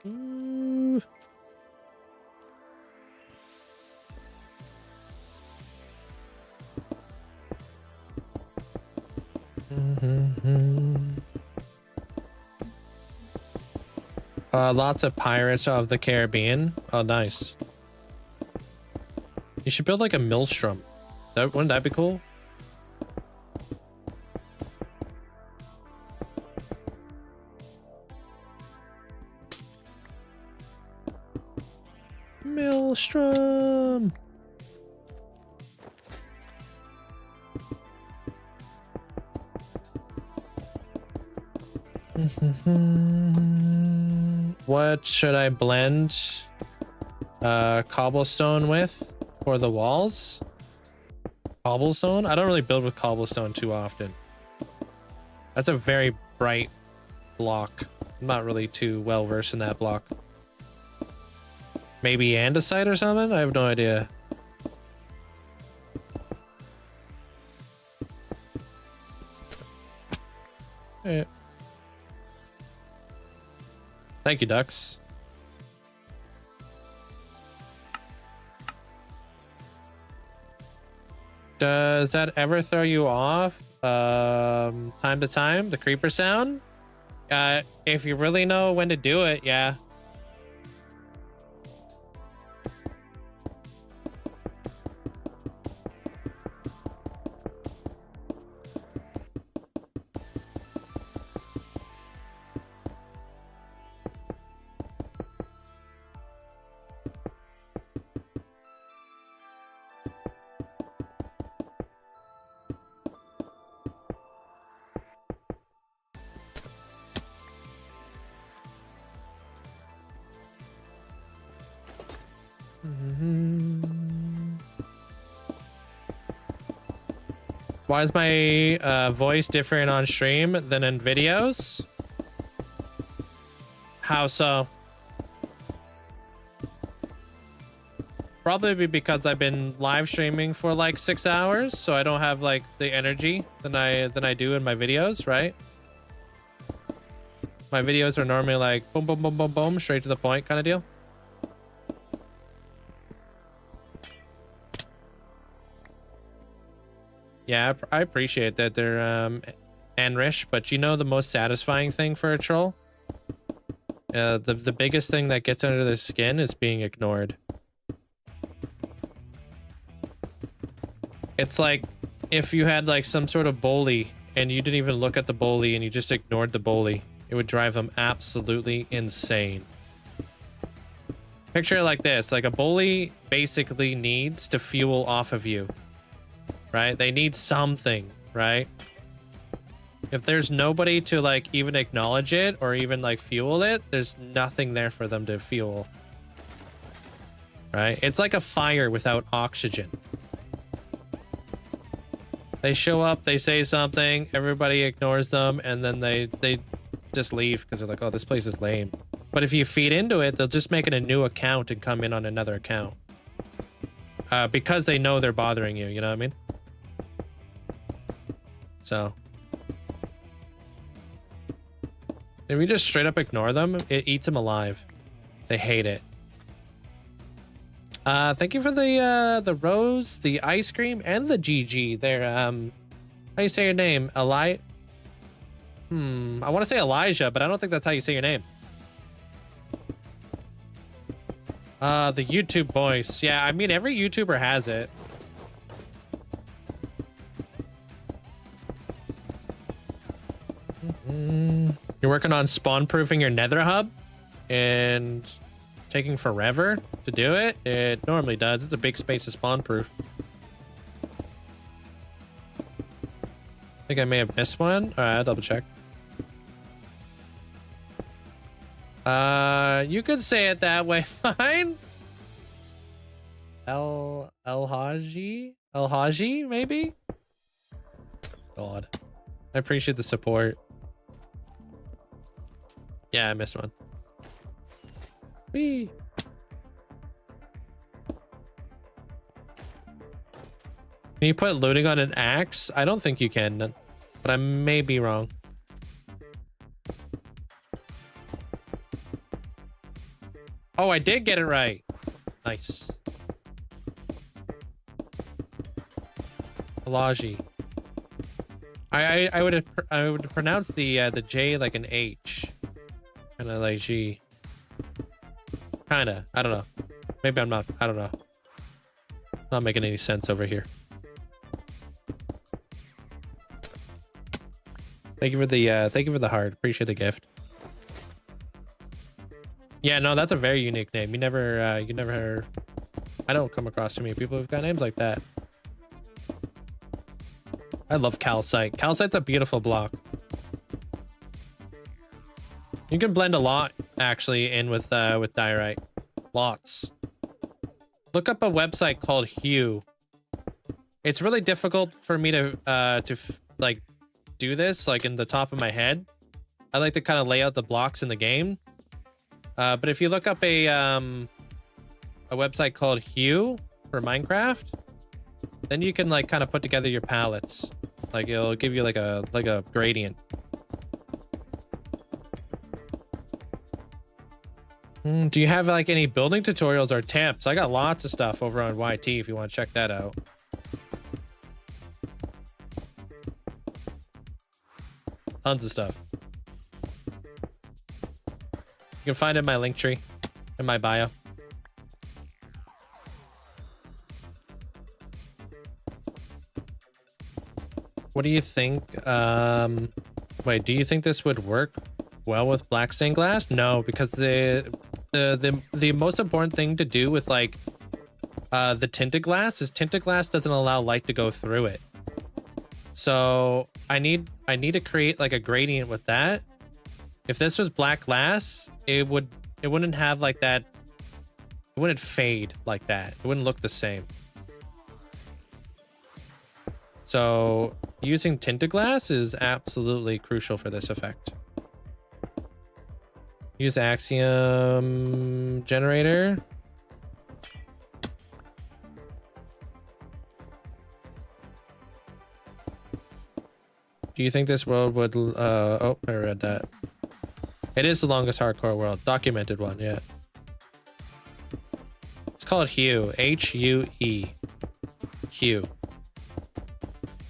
Ooh. Lots of Pirates of the Caribbean. Oh, nice. You should build like a Maelstrom. Wouldn't that be cool? Maelstrom. What should I blend cobblestone with for the walls? Cobblestone? I don't really build with cobblestone too often. That's a very bright block. I'm not really too well versed in that block. Maybe andesite or something? I have no idea. Yeah. Thank you, ducks. Does that ever throw you off? Time to time, the creeper sound? If you really know when to do it, yeah. Why is my voice different on stream than in videos? How so? Probably because I've been live streaming for like 6 hours, so I don't have like the energy than I do in my videos, right? My videos are normally like boom, boom, boom, boom, boom, straight to the point kind of deal. Yeah, I appreciate that they're Enrich, but you know the most satisfying thing for a troll? The biggest thing that gets under their skin is being ignored. It's like if you had like some sort of bully and you didn't even look at the bully and you just ignored the bully. It would drive them absolutely insane. Picture it like this, like a bully basically needs to fuel off of you, right? They need something, right? If there's nobody to like even acknowledge it or even like fuel it, there's nothing there for them to fuel, right? It's like a fire without oxygen. They show up, they say something, everybody ignores them, and then they just leave because they're like, oh, this place is lame. But if you feed into it, they'll just make it a new account and come in on another account. Because they know they're bothering you, you know what I mean? So if you just straight up ignore them, it eats them alive. They hate it. Thank you for the rose, the ice cream, and the GG there. How do you say your name? I want to say Elijah, but I don't think that's how you say your name. The YouTube voice. Yeah, I mean, every YouTuber has it. You're working on spawn-proofing your nether hub and taking forever to do it? It normally does. It's a big space to spawn-proof. think I may have missed one. All right, I'll double check. You could say it that way. Fine. El Haji, maybe. God, I appreciate the support. Yeah, I missed one. Whee. Can you put looting on an axe? I don't think you can, but I may be wrong. Oh, I did get it right. Nice. Alaji. I would pronounce the J like an H, kind of like G. Kinda. I don't know. Maybe I'm not. I don't know. Not making any sense over here. Thank you for the heart. Appreciate the gift. Yeah, no, that's a very unique name. You never, I don't come across too many people who've got names like that. I love calcite. Calcite's a beautiful block. You can blend a lot actually in with diorite. Lots. Look up a website called Hue. It's really difficult for me to like do this like in the top of my head. I like to kind of lay out the blocks in the game. But if you look up a website called Hue for Minecraft, then you can like kind of put together your palettes. Like it'll give you like a gradient. Do you have like any building tutorials or tips? I got lots of stuff over on YT if you want to check that out. Tons of stuff. You can find it in my link tree, in my bio. What do you think? Wait, do you think this would work well with black stained glass? No, because the most important thing to do with like the tinted glass is tinted glass doesn't allow light to go through it. So I need to create like a gradient with that. If this was black glass, it wouldn't have like that. It wouldn't fade like that. It wouldn't look the same. So using tinted glass is absolutely crucial for this effect. Use Axiom generator. Do you think this world would oh, I read that. It is the longest hardcore world. Documented one, yeah. It's called Hue. H-U-E. Hue.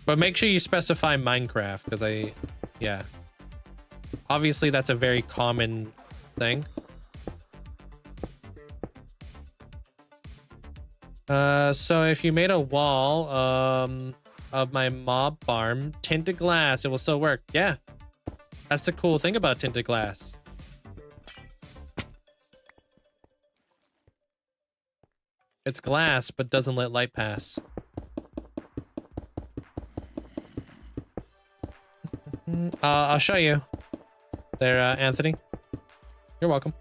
But make sure you specify Minecraft, because yeah. Obviously, that's a very common thing. So if you made a wall of my mob farm, tinted glass, it will still work. Yeah. That's the cool thing about tinted glass. It's glass, but doesn't let light pass. I'll show you there, Anthony. You're welcome.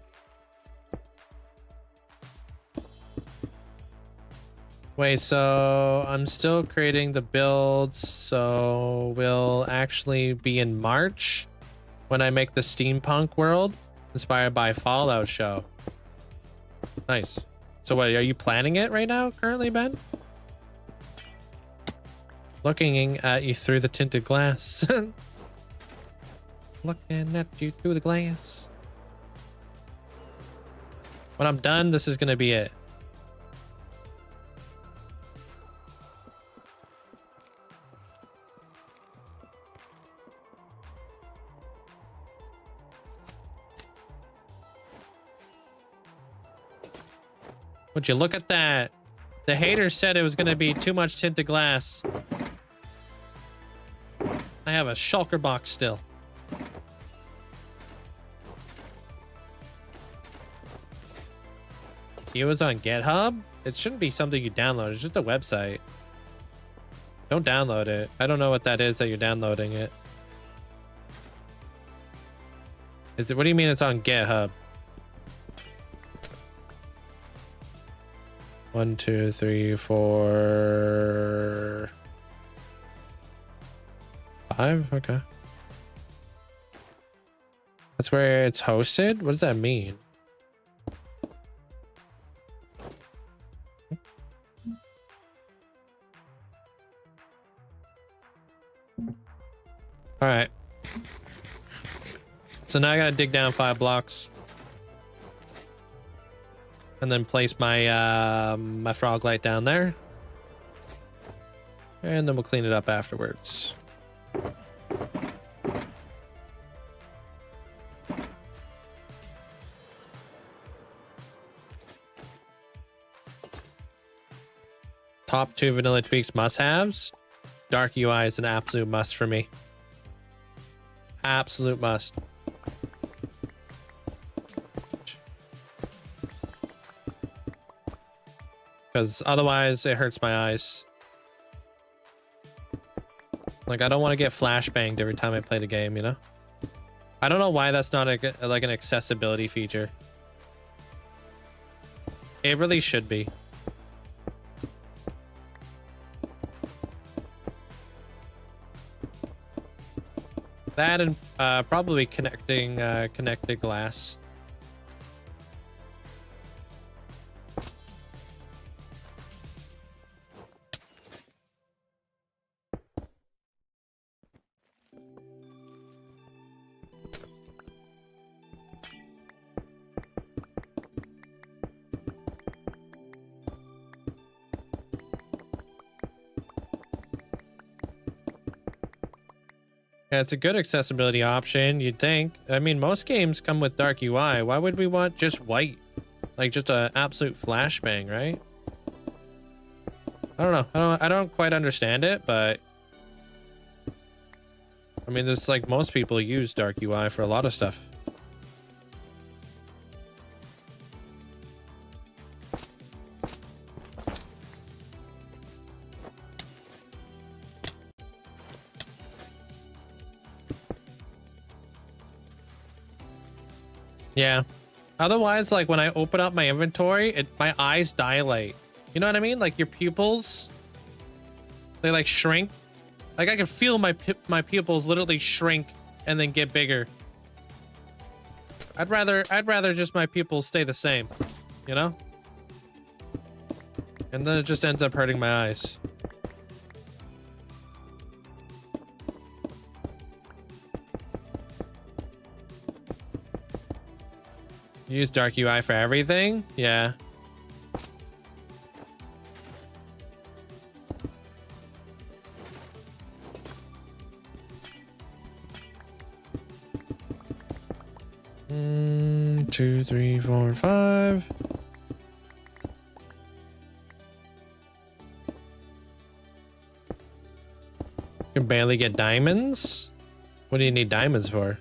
Wait, so I'm still creating the builds, so we'll actually be in March when I make the steampunk world inspired by Fallout show. Nice. So what, are you planning it right now currently, Ben? Looking at you through the tinted glass. Looking at you through the glass. When I'm done, this is gonna be it. Would you look at that? The haters said it was gonna be too much tinted glass. I have a shulker box still. It was on GitHub? It shouldn't be something you download, it's just a website. Don't download it. I don't know what that is that you're downloading it. Is it? What do you mean it's on GitHub? 1, 2, 3, 4, 5. Okay. That's where it's hosted? What does that mean? All right. So now I gotta dig down 5 blocks. And then place my my frog light down there. And then we'll clean it up afterwards. Top 2 vanilla tweaks must-haves. Dark UI is an absolute must for me. Absolute must. Because otherwise it hurts my eyes. Like, I don't want to get flashbanged every time I play the game, you know? I don't know why that's not like an accessibility feature. It really should be. That and probably connecting connected glass. Yeah, it's a good accessibility option, you'd think. I mean, most games come with dark UI. Why would we want just white? Like, just an absolute flashbang, right? I don't know. I don't quite understand it, but I mean, it's like most people use dark UI for a lot of stuff. Yeah. Otherwise, like when I open up my inventory, my eyes dilate. You know what I mean? Like your pupils, they like shrink. Like I can feel my pupils literally shrink and then get bigger. I'd rather just my pupils stay the same, you know? And then it just ends up hurting my eyes. Use dark UI for everything? Yeah. Two, 3, 4, 5. You can barely get diamonds? What do you need diamonds for?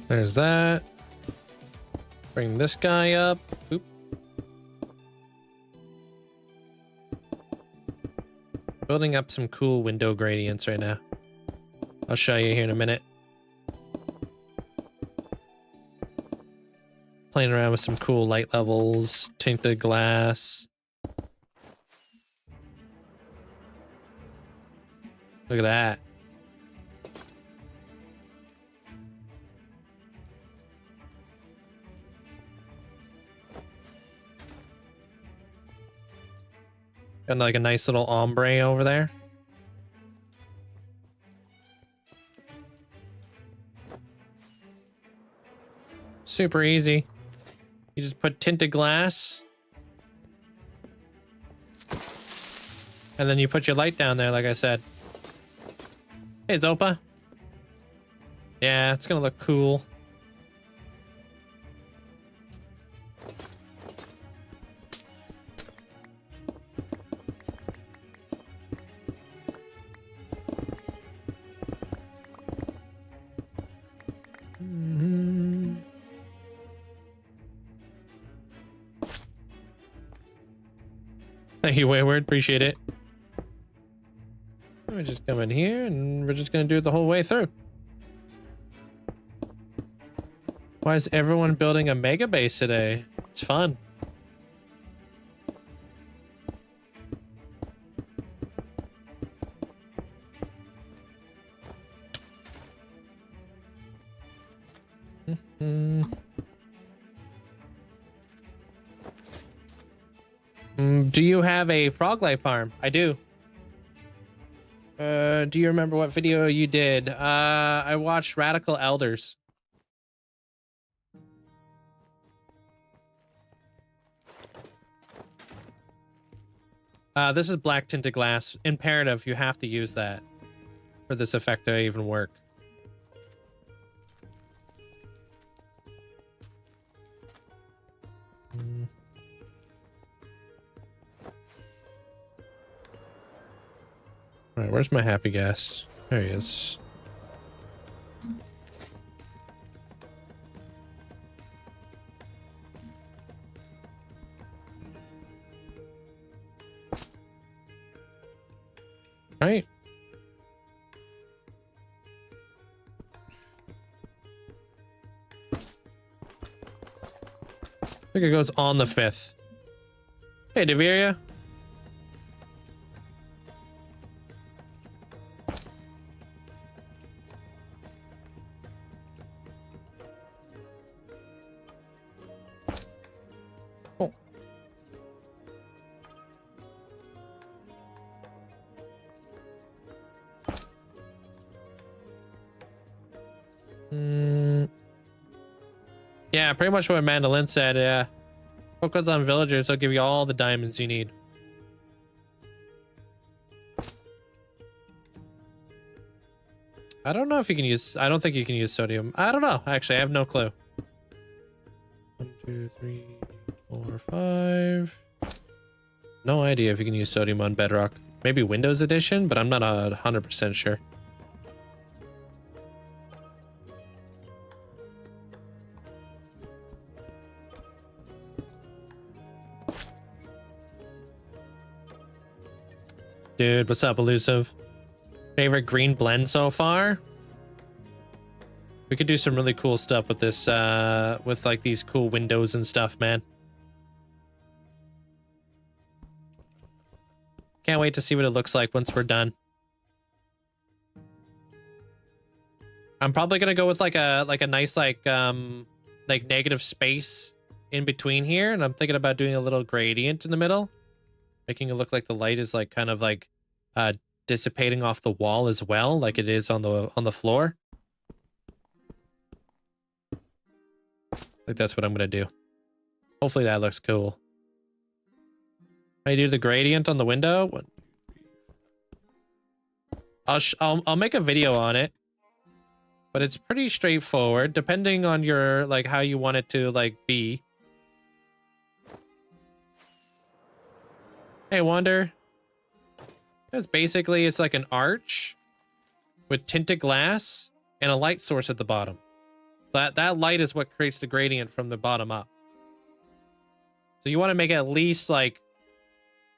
There's that. Bring this guy up. Oop. Building up some cool window gradients right now. I'll show you here in a minute. Playing around with some cool light levels, tinted glass. Look at that. Got like a nice little ombre over there. Super easy. You just put tinted glass. And then you put your light down there, like I said. Hey, Zopa. Yeah, it's gonna look cool. Thank you, Wayward. Appreciate it. We're just come in here and we're just gonna do it the whole way through. Why is everyone building a mega base today? It's fun. Do you have a frog life farm? I do. Do you remember what video you did? I watched Radical Elders. This is black tinted glass. Imperative, you have to use that for this effect to even work. All right, where's my happy guest? There he is. All right. I think it goes on the 5th. Hey, Deviria. Yeah, pretty much what Amanda Lynn said. Yeah, focus on villagers. They'll give you all the diamonds you need. I don't know if you can use. I don't think you can use sodium. I don't know. Actually, I have no clue. 1, 2, 3, 4, 5. No idea if you can use sodium on Bedrock. Maybe Windows Edition, but I'm not 100% sure. Dude, what's up, Elusive? Favorite green blend so far? We could do some really cool stuff with this, with like these cool windows and stuff, man. Can't wait to see what it looks like once we're done. I'm probably gonna go with like a nice like negative space in between here, and I'm thinking about doing a little gradient in the middle, making it look like the light is like kind of like dissipating off the wall as well, like it is on the floor. I think that's what I'm gonna do. Hopefully that looks cool. I do the gradient on the window. I'll make a video on it, but it's pretty straightforward depending on your like how you want it to like be. Hey, Wander. It's basically, it's like an arch with tinted glass and a light source at the bottom. That light is what creates the gradient from the bottom up. So you want to make it at least like,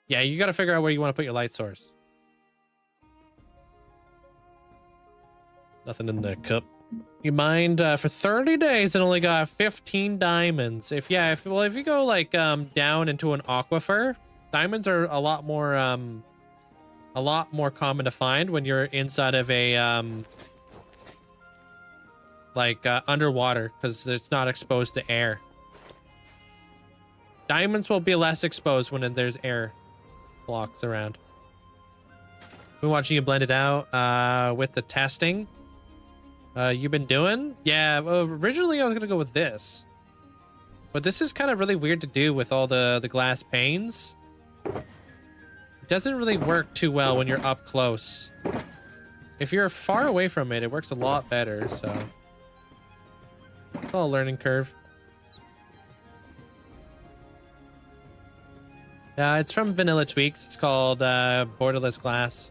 yeah, you got to figure out where you want to put your light source. Nothing in the cup. You mind for 30 days and only got 15 diamonds. If you go like down into an aquifer, diamonds are a lot more common to find when you're inside of a underwater, because it's not exposed to air. Diamonds will be less exposed when there's air blocks around. Been watching you blend it out with the testing you've been doing. Yeah, originally I was gonna go with this, but this is kind of really weird to do with all the glass panes. It doesn't really work too well when you're up close. If you're far away from it, it works a lot better, so. It's all a learning curve. It's from Vanilla Tweaks. It's called Borderless Glass.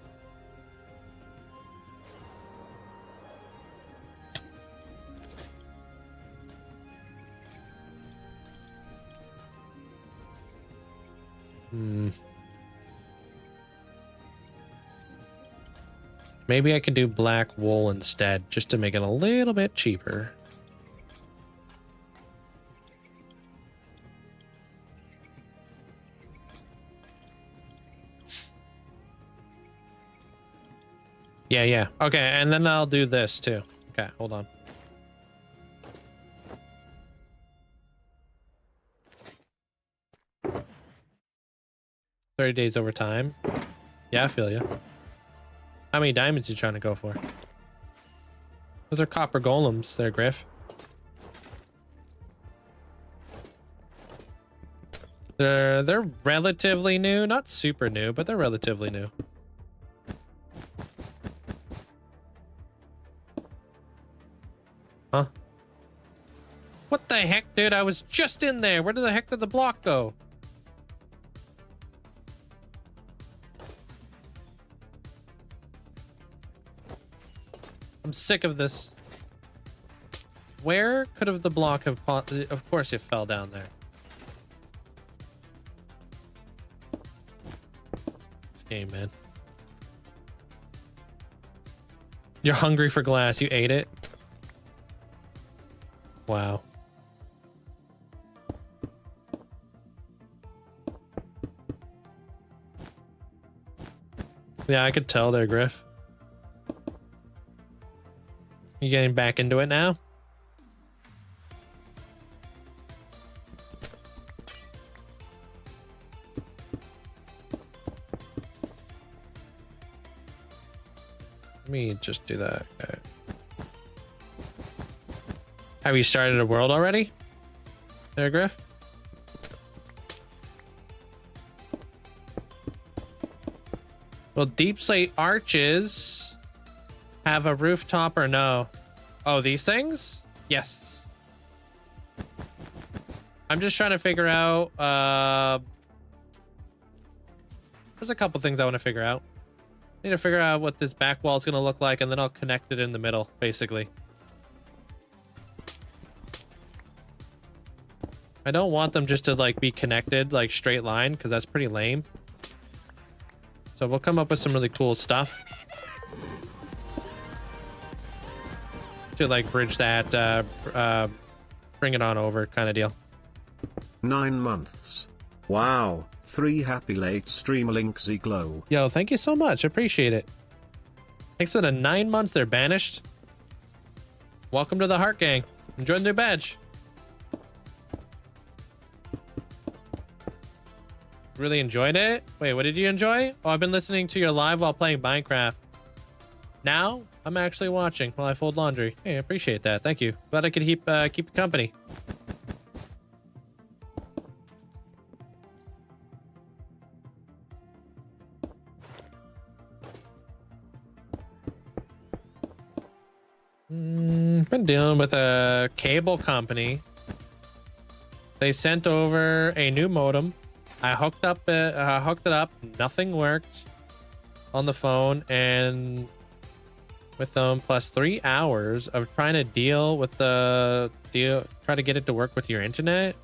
Maybe I can do black wool instead, just to make it a little bit cheaper. Yeah. Okay, and then I'll do this too. Okay, hold on. $30 over time. Yeah, I feel you. How many diamonds you trying to go for? Those are copper golems there, Griff. They're relatively new, not super new, but they're relatively new. Huh? What the heck, dude? I was just in there. Where the heck did the block go? I'm sick of this. Where could have the block have... Of course it fell down there. This game, man. You're hungry for glass. You ate it? Wow. Yeah, I could tell there, Griff. You getting back into it now? Let me just do that. Okay. Have you started a world already? There, Griff? Will deep slate arches have a rooftop or no? Oh, these things? Yes. I'm just trying to figure out, there's a couple things I want to figure out. I need to figure out what this back wall is going to look like, and then I'll connect it in the middle, basically. I don't want them just to like be connected like straight line, because that's pretty lame. So we'll come up with some really cool stuff to like bridge that, bring it on over kind of deal. 9 months. Wow. 3 happy late stream Linkzzey glow. Yo, thank you so much. Appreciate it. Thanks for the 9 months they're banished. Welcome to the Heart Gang. Enjoy the new badge. Really enjoyed it? Wait, what did you enjoy? Oh, I've been listening to your live while playing Minecraft. Now, I'm actually watching while I fold laundry. Hey, I appreciate that. Thank you. Glad I could keep you company. Been dealing with a cable company. They sent over a new modem. I hooked it up. Nothing worked on the phone, and with them plus 3 hours of trying to try to get it to work with your internet.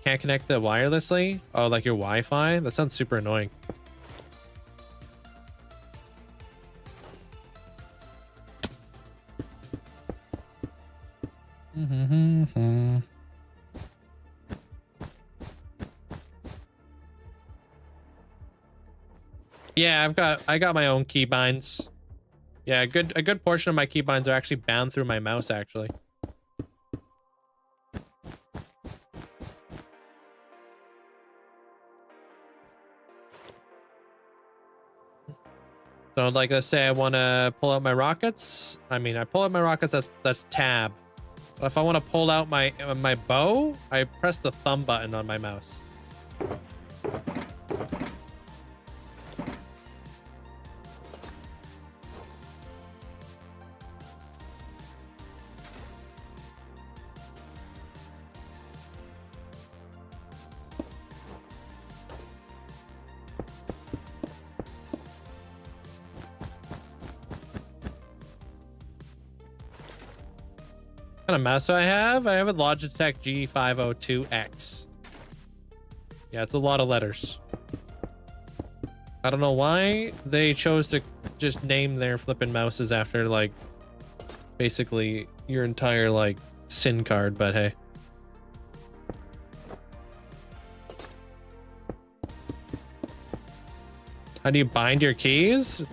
Can't connect it wirelessly. Oh, like your Wi-Fi? That sounds super annoying. Yeah, I got my own keybinds. Yeah, a good portion of my keybinds are actually bound through my mouse, actually. So, like, let's say I want to pull out my rockets. I mean, I pull out my rockets. That's tab. But if I want to pull out my bow, I press the thumb button on my mouse. kind of mouse do I have? I have a Logitech G502X. Yeah, it's a lot of letters. I don't know why they chose to just name their flipping mouses after, like, basically your entire, like, SIN card, but hey. How do you bind your keys?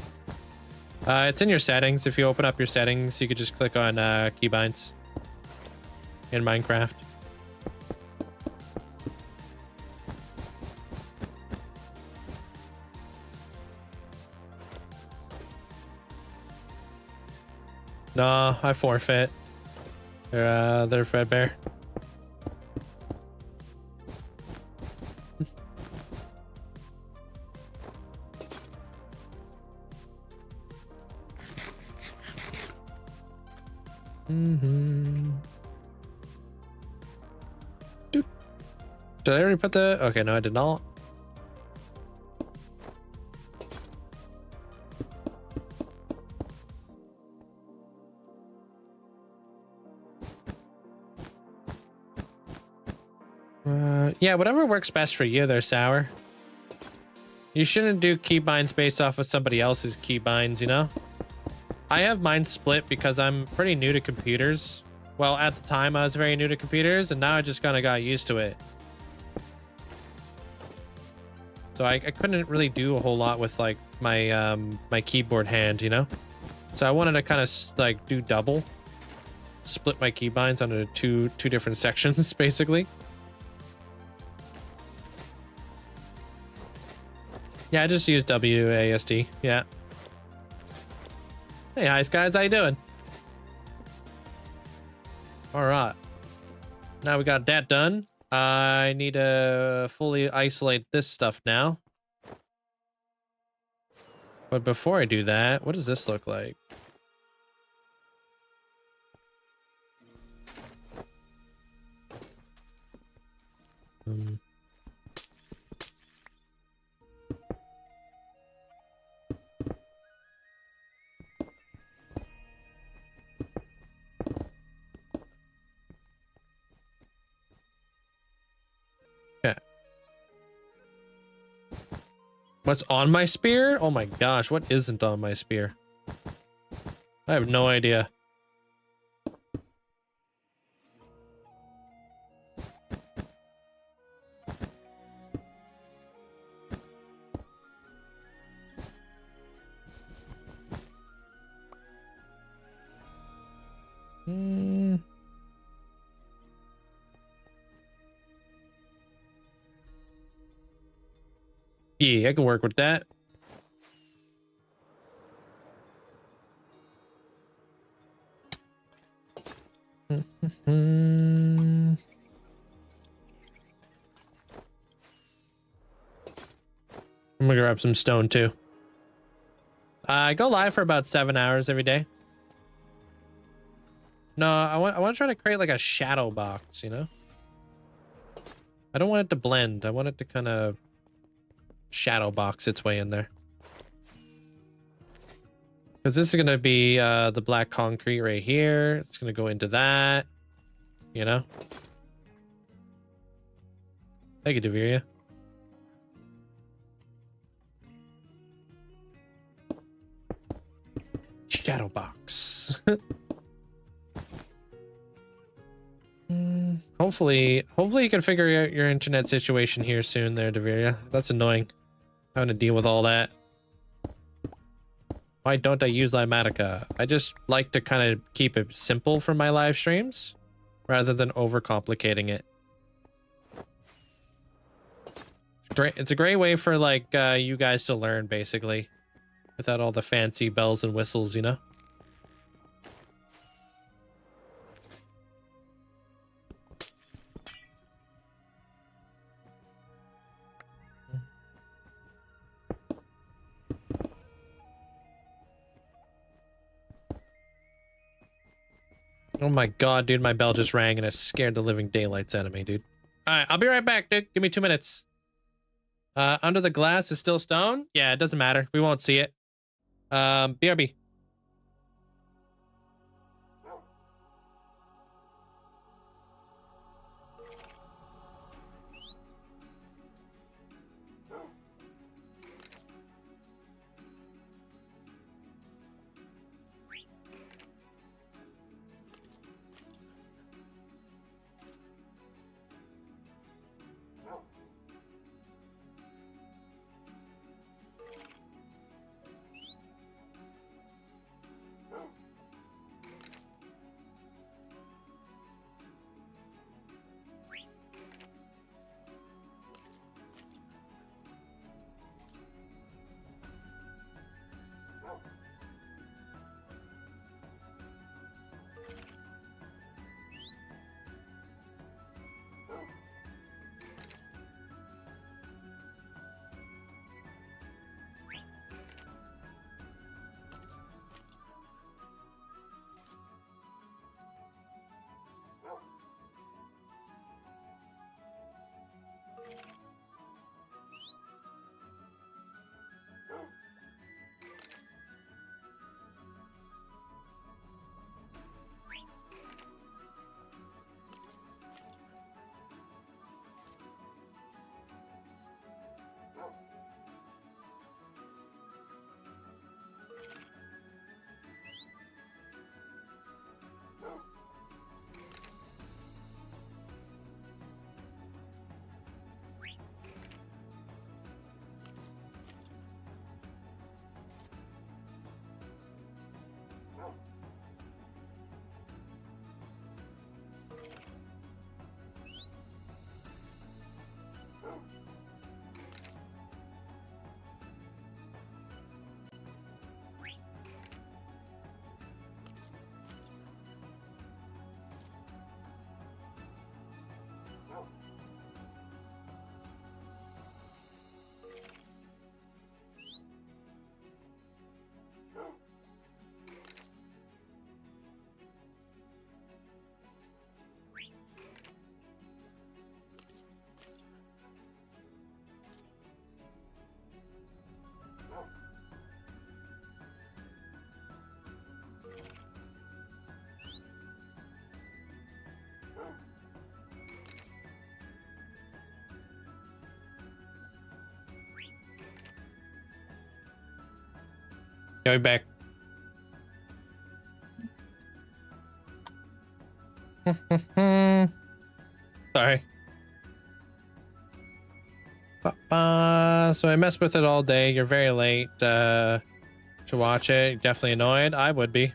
It's in your settings. If you open up your settings, you could just click on keybinds in Minecraft. No, I forfeit. They're Fredbear. Dude. Did I already put the... Okay, no, I did not. Yeah, whatever works best for you there, Sour. You shouldn't do keybinds based off of somebody else's keybinds, you know? I have mine split because I'm pretty new to computers. Well, at the time I was very new to computers, and now I just kind of got used to it. So I couldn't really do a whole lot with like my my keyboard hand, you know? So I wanted to kind of like do double. Split my keybinds onto two different sections, basically. Yeah, I just use WASD. Yeah. Hey, hi, guys. How you doing? All right. Now we got that done. I need to fully isolate this stuff now. But before I do that, what does this look like? What's on my spear? Oh my gosh, what isn't on my spear? I have no idea. Yeah, I can work with that. I'm gonna grab some stone too. I go live for about 7 hours every day. No, I want to try to create like a shadow box, you know? I don't want it to blend. I want it to kind of shadow box its way in there. Because this is going to be the black concrete right here. It's going to go into that, you know? Thank you, Deviria. Shadow box. Hopefully you can figure out your internet situation here soon there, Deviria. That's annoying. Having to deal with all that. Why don't I use Limatica? I just like to kind of keep it simple for my live streams rather than overcomplicating it. It's a great way for like you guys to learn basically without all the fancy bells and whistles, you know? Oh my god, dude, my bell just rang and it scared the living daylights out of me, dude. Alright, I'll be right back, dude. Give me 2 minutes. Under the glass is still stone? Yeah, it doesn't matter. We won't see it. BRB. Yeah, we back. Sorry. So I messed with it all day. You're very late to watch it. Definitely annoyed. I would be.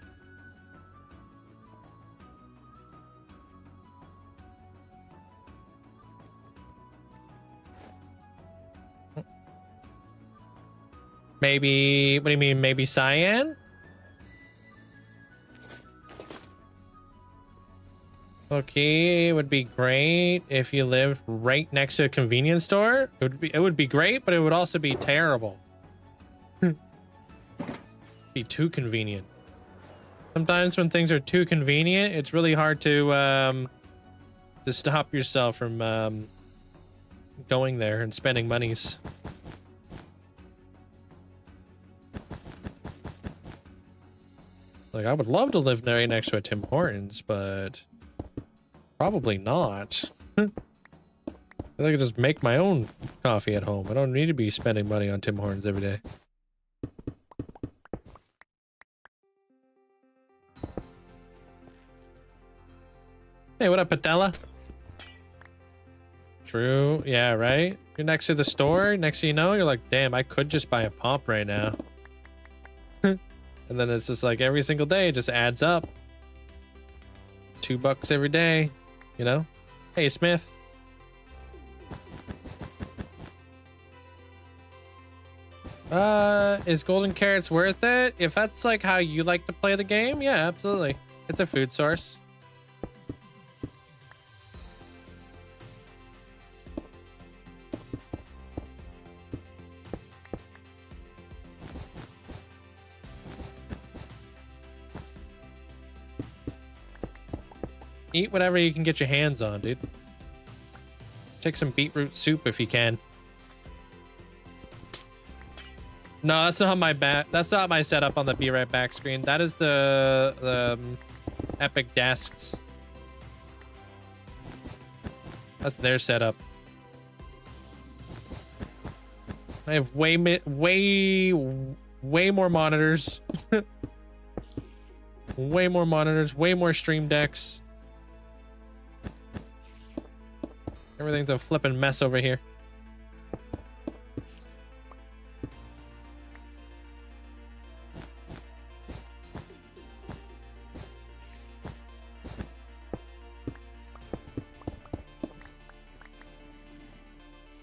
Maybe, what do you mean? Maybe Cyan? Okay, it would be great if you lived right next to a convenience store. It would be great, but it would also be terrible. Be too convenient. Sometimes when things are too convenient, it's really hard to stop yourself from going there and spending monies. Like, I would love to live right next to a Tim Hortons, but probably not. I could just make my own coffee at home. I don't need to be spending money on Tim Hortons every day. Hey, what up, Patella? True. Yeah, right? You're next to the store. Next thing you know, you're like, damn, I could just buy a pop right now. And then it's just like every single day it just adds up. $2 every day, you know? Hey, Smith. Is golden carrots worth it? If that's like how you like to play the game, yeah, absolutely. It's a food source. Eat whatever you can get your hands on, dude. Take some beetroot soup if you can. No, that's not my that's not my setup on the Be Right Back screen. That is the Epic Desks. That's their setup. I have way more monitors. Way more monitors, way more stream decks. Everything's a flippin' mess over here.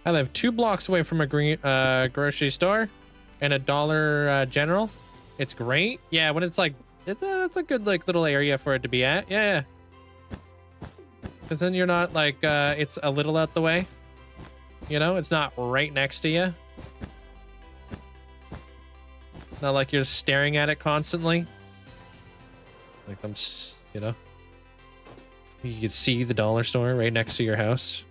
I live 2 blocks away from a grocery store and a Dollar General. It's great. Yeah, when it's like, it's a good like little area for it to be at. Yeah. Because then you're not like, it's a little out the way. You know, it's not right next to you. Not like you're staring at it constantly. Like you know. You can see the dollar store right next to your house.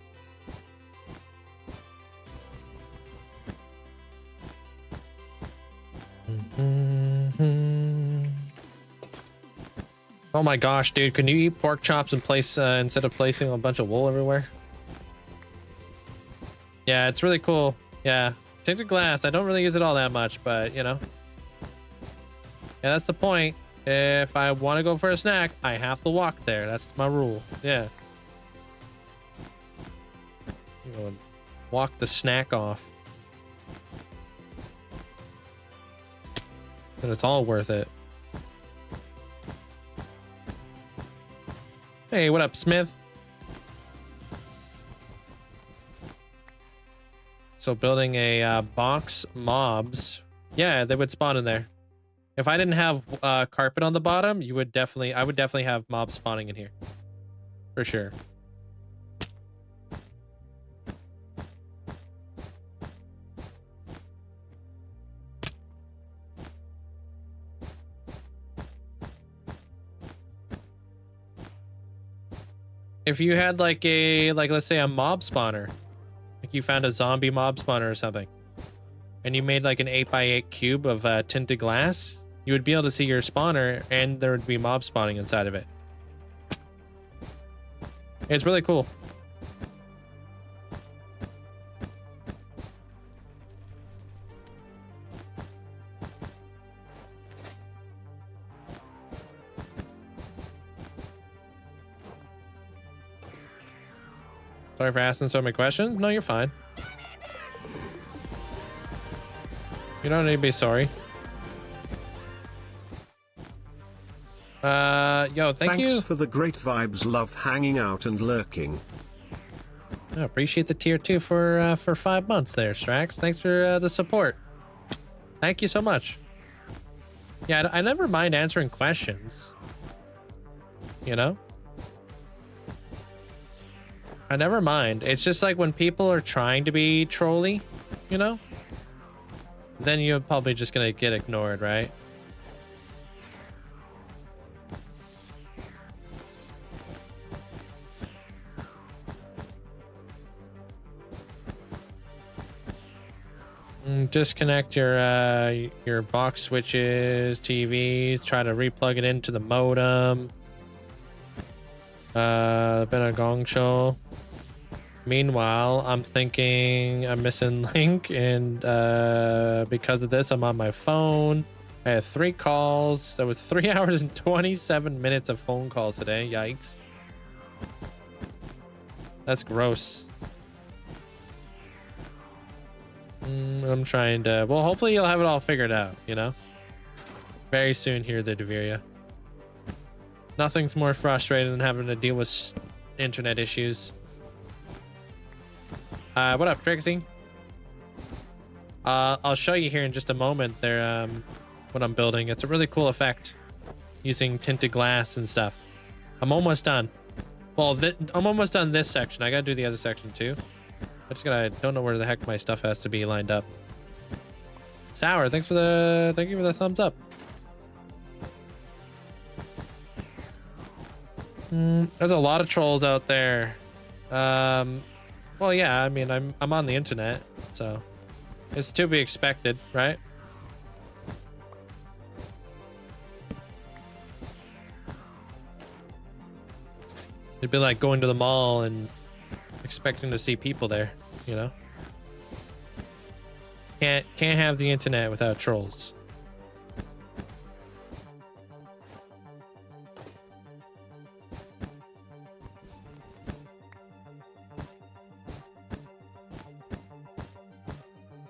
Oh my gosh, dude, can you eat pork chops and place instead of placing a bunch of wool everywhere? Yeah, it's really cool. Yeah, tinted glass. I don't really use it all that much, but you know. Yeah, that's the point. If I want to go for a snack, I have to walk there. That's my rule. Yeah. You know, walk the snack off. And it's all worth it. Hey, what up, Smith? So building a box mobs. Yeah, they would spawn in there. If I didn't have carpet on the bottom, I would definitely have mobs spawning in here. For sure. If you had like let's say a mob spawner, like you found a zombie mob spawner or something, and you made like an 8x8 cube of tinted glass, you would be able to see your spawner and there would be mob spawning inside of it. It's really cool. Sorry for asking so many questions. No, you're fine. You don't need to be sorry. Yo, thank you. Thanks for the great vibes. Love hanging out and lurking. I appreciate the tier 2 for 5 months there, Strax. Thanks for the support. Thank you so much. Yeah, I never mind answering questions. You know? I never mind. It's just like when people are trying to be trolly, you know? Then you're probably just gonna get ignored, right? Disconnect your box switches, TVs, try to replug it into the modem. Been a gong show. Meanwhile, I'm thinking I'm missing Link, and because of this, I'm on my phone. I had 3 calls. There was 3 hours and 27 minutes of phone calls today. Yikes. That's gross. I'm trying to... Well, hopefully you'll have it all figured out, you know? Very soon here, the Deveria. Nothing's more frustrating than having to deal with internet issues. What up, Trixie? I'll show you here in just a moment there, what I'm building. It's a really cool effect using tinted glass and stuff. I'm almost done. Well, I'm almost done this section. I gotta do the other section too. I don't know where the heck my stuff has to be lined up. Sour, thank you for the thumbs up. There's a lot of trolls out there. Well, yeah, I mean, I'm on the internet, so it's to be expected, right? It'd be like going to the mall and expecting to see people there, you know? Can't have the internet without trolls.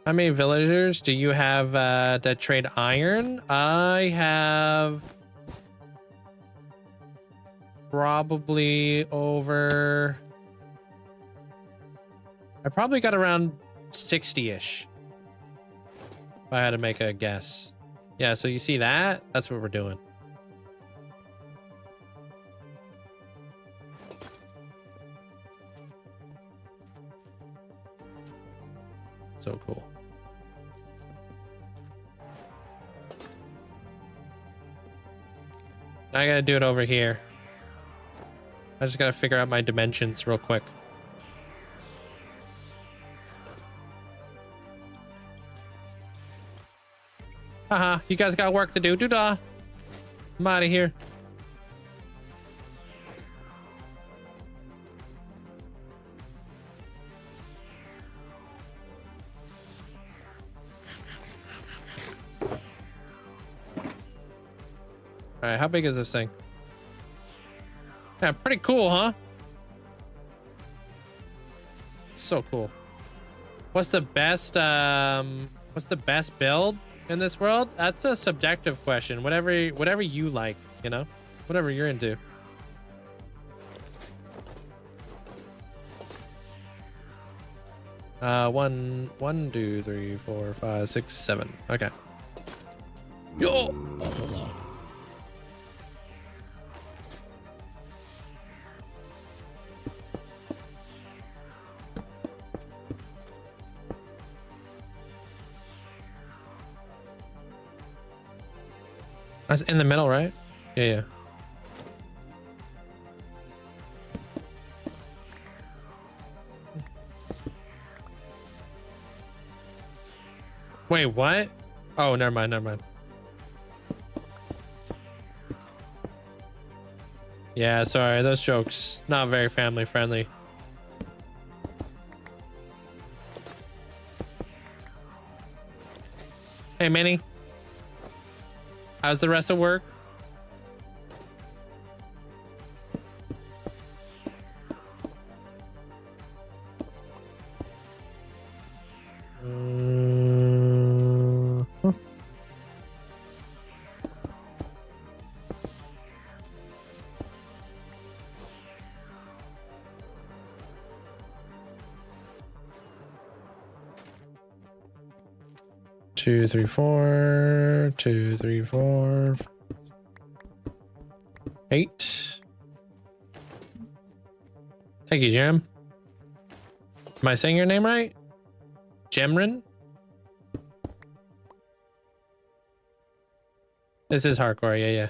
How many villagers do you have that trade iron? I have probably over... I probably got around 60-ish. If I had to make a guess. Yeah, so you see that? That's what we're doing. So cool. Now I gotta do it over here. I just gotta figure out my dimensions real quick. Haha, you guys got work to do. Doo-dah. I'm out of here. All right, how big is this thing? Yeah, pretty cool, huh? So cool. What's the best build in this world? That's a subjective question. Whatever you like, you know? Whatever you're into. One, two, three, 4, 5, 6, 7. Okay. Yo! That's in the middle, right? Yeah, yeah. Wait, what? Oh, never mind, never mind. Yeah, sorry, those jokes not very family friendly. Hey, Minnie. How's the rest of work? 2, 3, 4. 2, 3, 4. 8. Thank you, Jerem. Am I saying your name right? Jemrin? This is hardcore, yeah.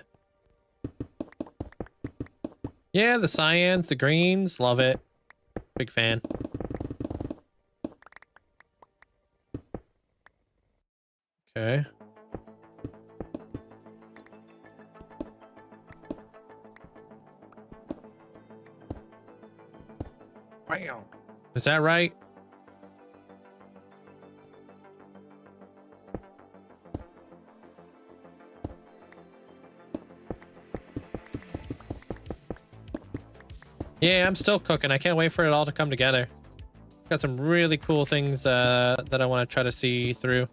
Yeah, the cyans, the greens, love it. Big fan. Okay. Bam. Is that right? Yeah, I'm still cooking. I can't wait for it all to come together. Got some really cool things that I want to try to see through.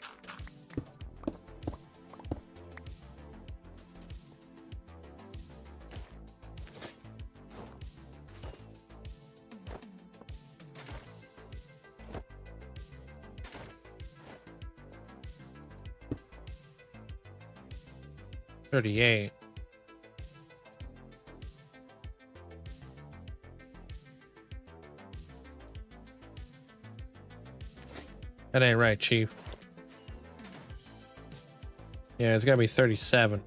$38. That ain't right, Chief. Yeah, it's gotta be 37.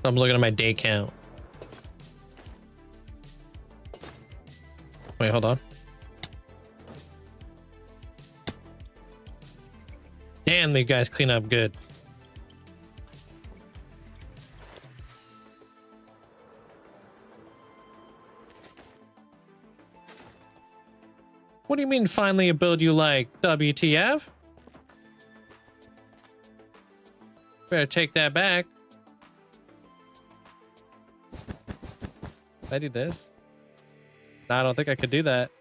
I'm looking at my day count. Wait, hold on. Damn, you guys clean up good. What do you mean finally a build you like? WTF? Better take that back. Did I do this? No, I don't think I could do that.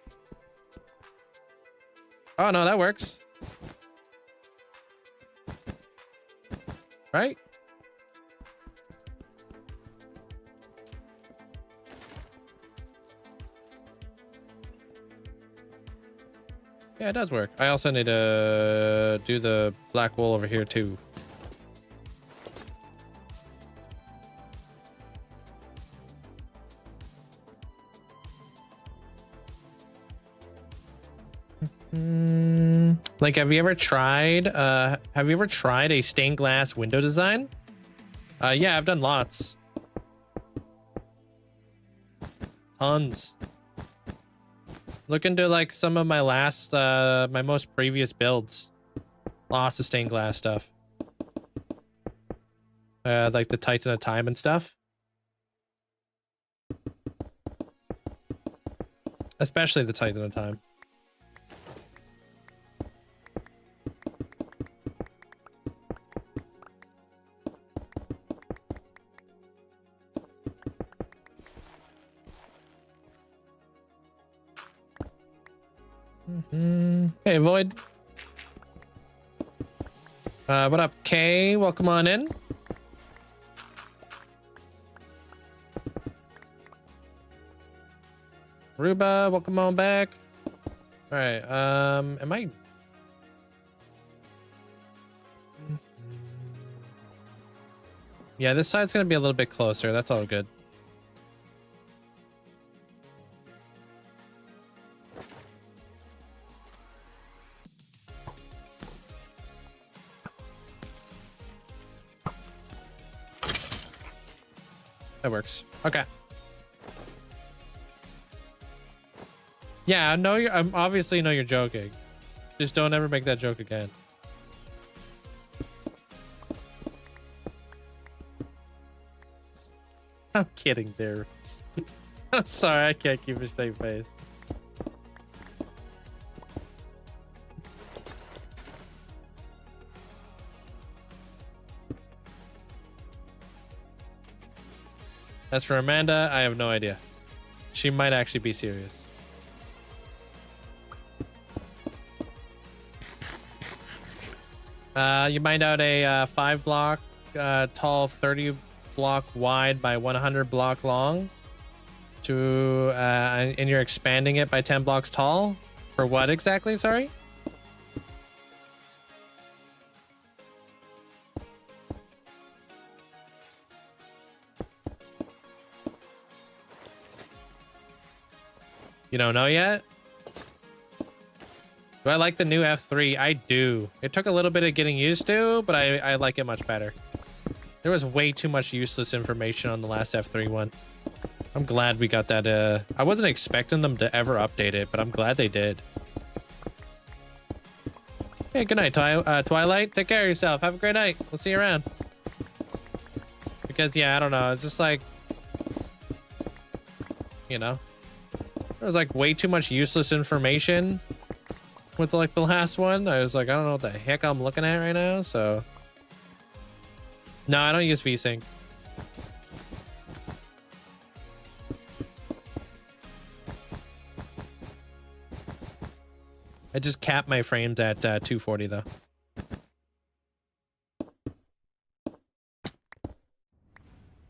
Oh, no, that works. Right? Yeah, it does work. I also need to do the black wool over here, too. Like, have you ever tried a stained glass window design? Yeah, I've done lots. Tons. Look into like some of my last, my most previous builds. Lots of stained glass stuff. Like the Titan of Time and stuff. Especially the Titan of Time. Hey, Void. What up, Kay? Welcome on in. Ruba, welcome on back. All right. Am I? Yeah, this side's gonna be a little bit closer. That's all good. That works. Okay. Yeah, I know you're. I'm obviously know you're joking. Just don't ever make that joke again. I'm kidding, there. I'm sorry, I can't keep a straight face. As for Amanda, I have no idea. She might actually be serious. You mined out a 5 block tall, 30 block wide by 100 block long. And you're expanding it by 10 blocks tall. For what exactly? Sorry. You don't know yet? Do I like the new F3? I do. It took a little bit of getting used to, but I like it much better. There was way too much useless information on the last F3 one. I'm glad we got that. I wasn't expecting them to ever update it, but I'm glad they did. Hey, good night, Twilight. Take care of yourself. Have a great night. We'll see you around. Because, yeah, I don't know. It's just like, you know, there was like way too much useless information with like the last one. I was like, I don't know what the heck I'm looking at right now. So, no, I don't use VSync. I just cap my frames at 240 though.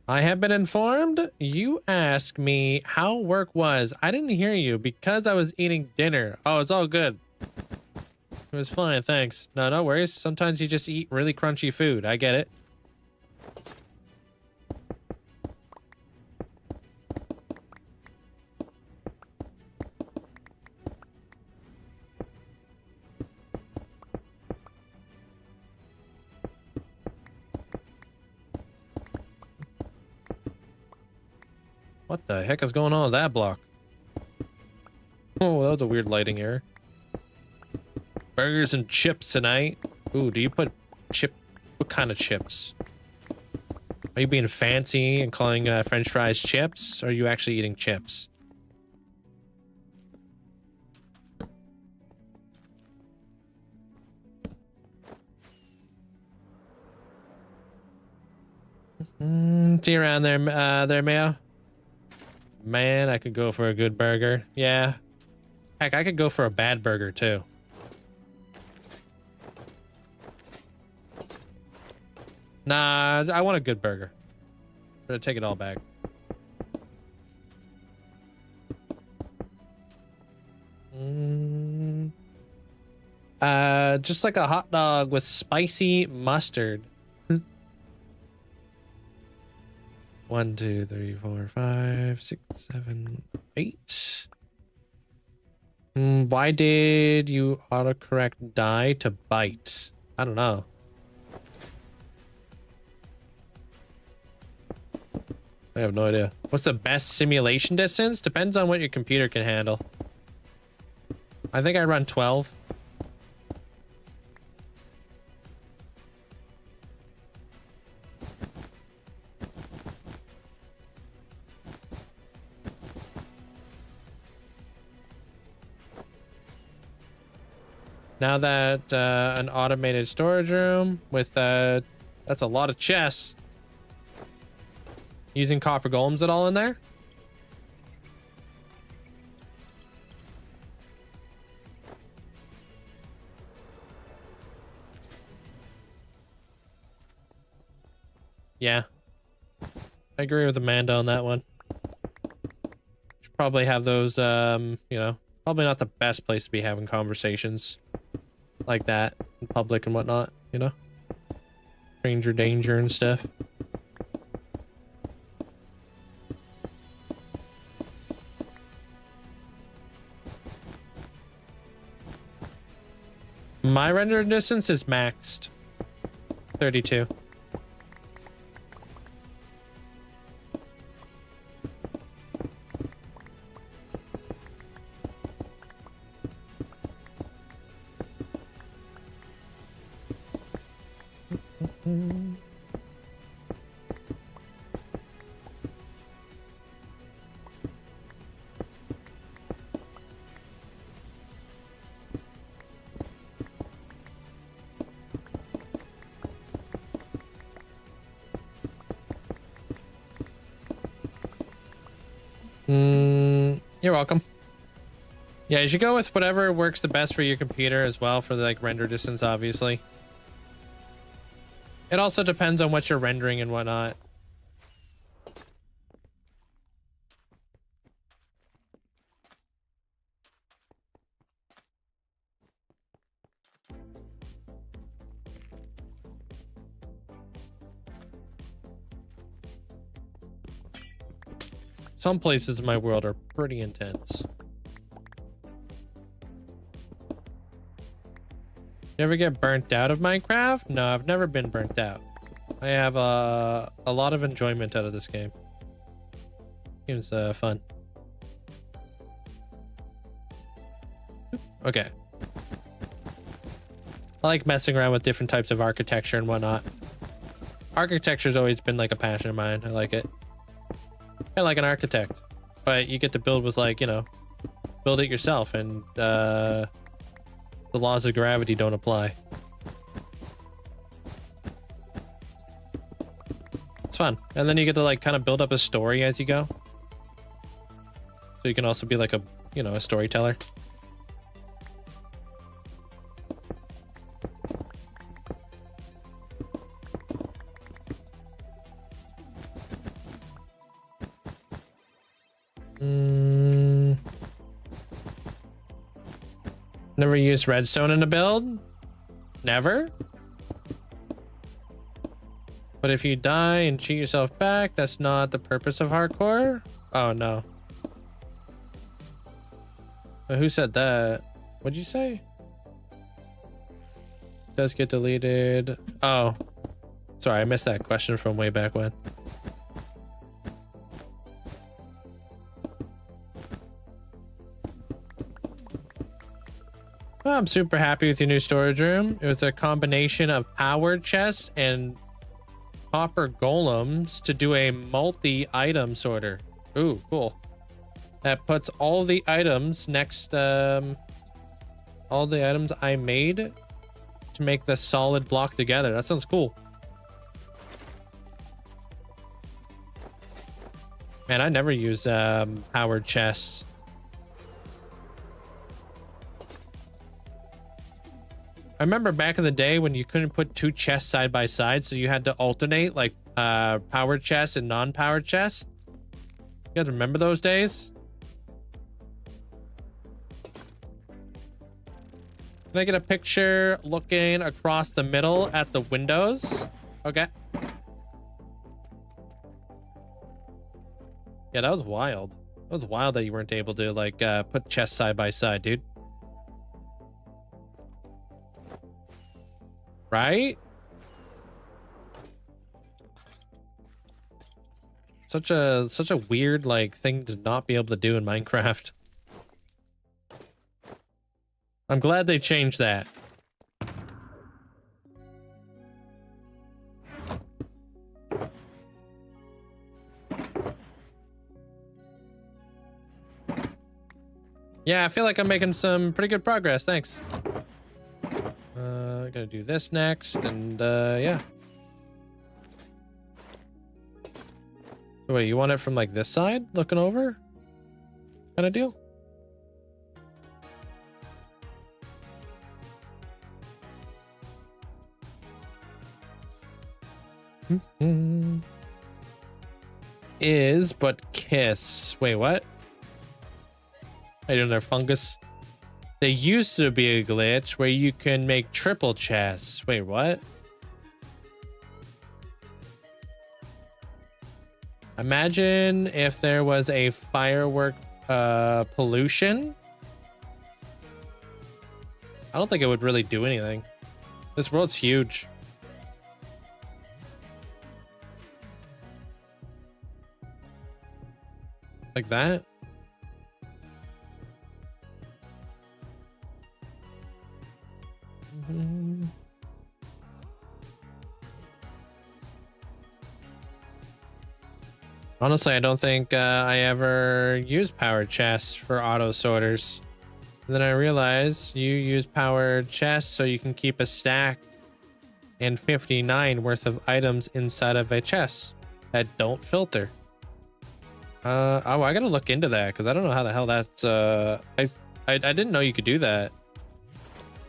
I have been informed. You asked me how work was. I didn't hear you because I was eating dinner. Oh, it's all good. It was fine, thanks. No, no worries. Sometimes you just eat really crunchy food. I get it. What the heck is going on with that block? Oh, that was a weird lighting error. Burgers and chips tonight. Ooh, do you put chip? What kind of chips? Are you being fancy and calling French fries chips? Or are you actually eating chips? See you around there, there, Mayo. Man, I could go for a good burger. Yeah. Heck, I could go for a bad burger too. Nah, I want a good burger. I'm gonna take it all back. Just like a hot dog with spicy mustard. 1, 2, 3, 4, 5, 6, 7, 8. Why did you autocorrect die to bite? I don't know. I have no idea. What's the best simulation distance? Depends on what your computer can handle. I think I run 12. Now that an automated storage room with that's a lot of chests. Using copper golems at all in there? Yeah. I agree with Amanda on that one. Should probably have those, you know, probably not the best place to be having conversations like that in public and whatnot, you know? Stranger danger and stuff. My render distance is maxed. 32. You're welcome. Yeah, you should go with whatever works the best for your computer as well for the like render distance, obviously. It also depends on what you're rendering and whatnot. Some places in my world are pretty intense. You ever get burnt out of Minecraft? No, I've never been burnt out. I have a lot of enjoyment out of this game. Game's fun. Okay. I like messing around with different types of architecture and whatnot. Architecture's always been like a passion of mine. I like it. Kind of like an architect, but you get to build with, like, you know, build it yourself, and the laws of gravity don't apply. It's fun. And then you get to, like, kind of build up a story as you go. So you can also be like a, you know, a storyteller. Never used redstone in a build? Never? But if you die and cheat yourself back, that's not the purpose of hardcore? Oh, no. But who said that? What'd you say? Does get deleted. Oh. Sorry, I missed that question from way back when. Well, I'm super happy with your new storage room. It was a combination of power chests and copper golems to do a multi-item sorter. Ooh, cool. That puts all the items next, all the items I made to make the solid block together. That sounds cool. Man, I never use powered chests. I remember back in the day when you couldn't put two chests side by side, so you had to alternate, like, powered chests and non-powered chests. You guys remember those days? Can I get a picture looking across the middle at the windows? Okay. Yeah, that was wild. That was wild that you weren't able to, like, put chests side by side, dude. Right? Such a weird, like, thing to not be able to do in Minecraft. I'm glad they changed that. Yeah, I feel like I'm making some pretty good progress. Thanks. Gotta do this next, and yeah. So wait, you want it from like this side, looking over, kind of deal? Is but kiss. Wait, what? I don't know, fungus. There used to be a glitch where you can make triple chests. Wait, what? Imagine if there was a firework pollution. I don't think it would really do anything. This world's huge. Like that? Honestly, I don't think I ever used powered chests for auto sorters. And then I realized you use powered chests so you can keep a stack and 59 worth of items inside of a chest that don't filter. Oh, I gotta look into that because I don't know how the hell that's I didn't know you could do that.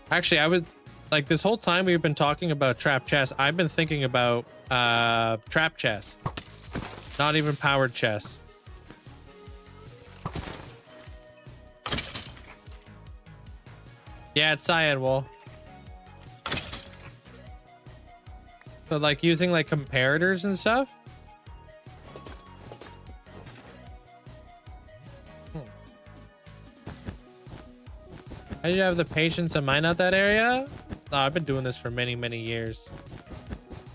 Actually, Like this whole time we've been talking about trap chest, I've been thinking about trap chest. Not even powered chest. Yeah, it's cyan wool. So like using like comparators and stuff. I did have the patience to mine out that area. Oh, I've been doing this for many, many years.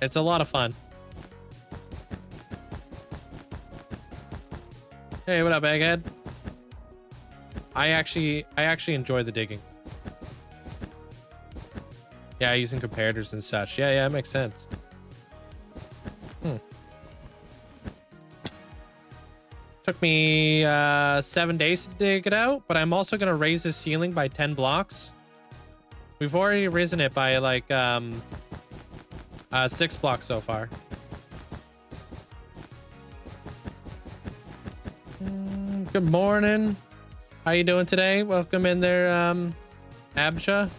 It's a lot of fun. Hey, what up, Egghead? I actually enjoy the digging. Yeah, using comparators and such. Yeah, it makes sense. Took me 7 days to dig it out, but I'm also gonna raise the ceiling by 10 blocks. We've already risen it by like 6 blocks so far. Good morning. How you doing today? Welcome in there, Absha.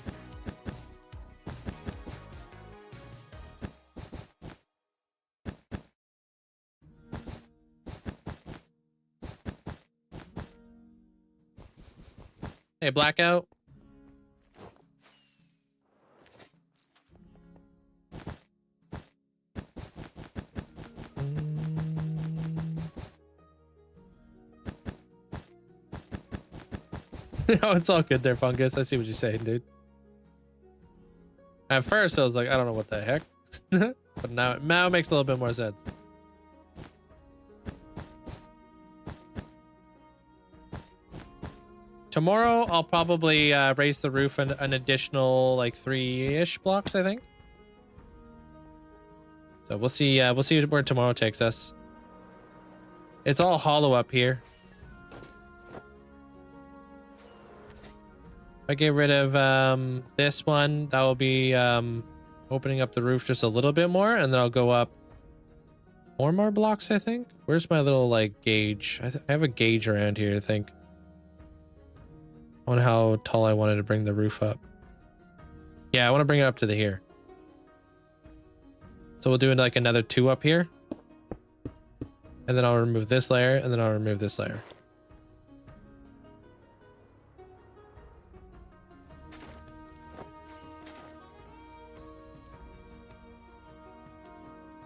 Hey, Blackout. No, it's all good there, Fungus. I see what you're saying, dude. At first, I was like, I don't know what the heck. But now it makes a little bit more sense. Tomorrow, I'll probably raise the roof an additional like 3-ish blocks, I think. So we'll see where tomorrow takes us. It's all hollow up here. If I get rid of this one, that will be opening up the roof just a little bit more, and then I'll go up 4 more blocks, I think. Where's my little like gauge? I have a gauge around here, I think. I wonder how tall I wanted to bring the roof up. Yeah, I want to bring it up to the here. So we'll do like another 2 up here. And then I'll remove this layer, and then I'll remove this layer.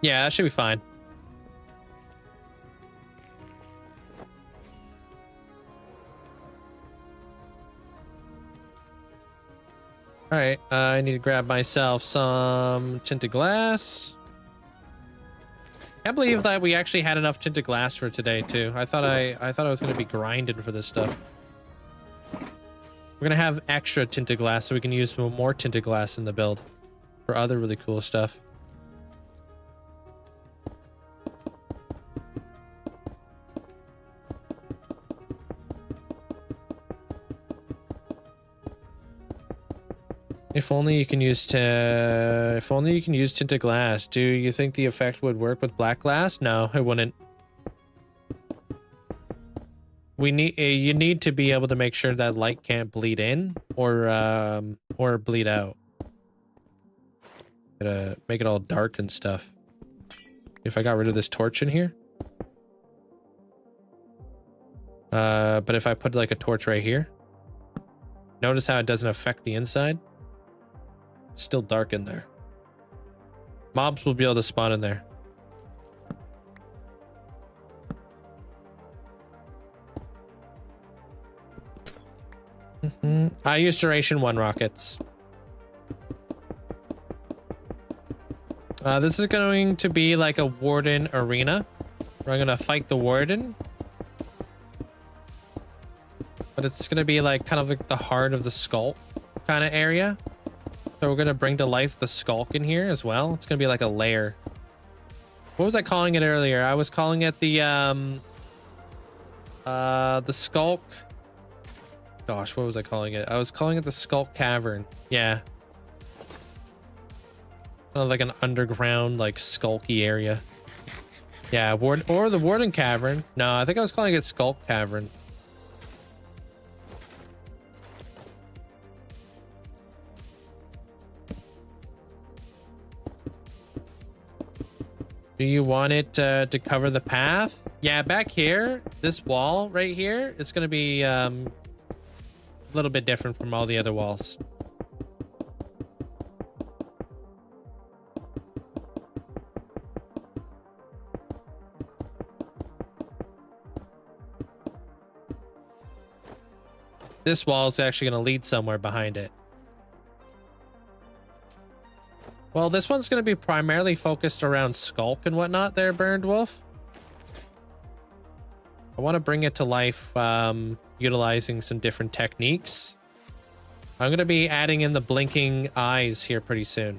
Yeah, that should be fine. All right, I need to grab myself some tinted glass. Can't believe that we actually had enough tinted glass for today too. I thought I was gonna be grinding for this stuff. We're gonna have extra tinted glass so we can use more tinted glass in the build for other really cool stuff. If only you can use tinted glass. Do you think the effect would work with black glass? No, it wouldn't. You need to be able to make sure that light can't bleed in or bleed out. Gotta make it all dark and stuff. If I got rid of this torch in here. But if I put like a torch right here, notice how it doesn't affect the inside. Still dark in there. Mobs will be able to spawn in there. I use duration 1 rockets. This is going to be like a Warden arena where I'm gonna fight the Warden. But it's gonna be like kind of like the heart of the Skulk kind of area. So we're gonna bring to life the Skulk in here as well. It's gonna be like a lair. What was I calling it earlier? I was calling it the Skulk. Gosh, what was I calling it? I was calling it the Skulk Cavern. Yeah. Kind of like an underground, like skulky area. Yeah, or the Warden Cavern. No, I think I was calling it Skulk Cavern. Do you want it to cover the path? Yeah, back here, this wall right here, it's gonna be a little bit different from all the other walls. This wall is actually gonna lead somewhere behind it. Well, this one's going to be primarily focused around Skulk and whatnot there, Burned Wolf. I want to bring it to life utilizing some different techniques. I'm going to be adding in the blinking eyes here pretty soon.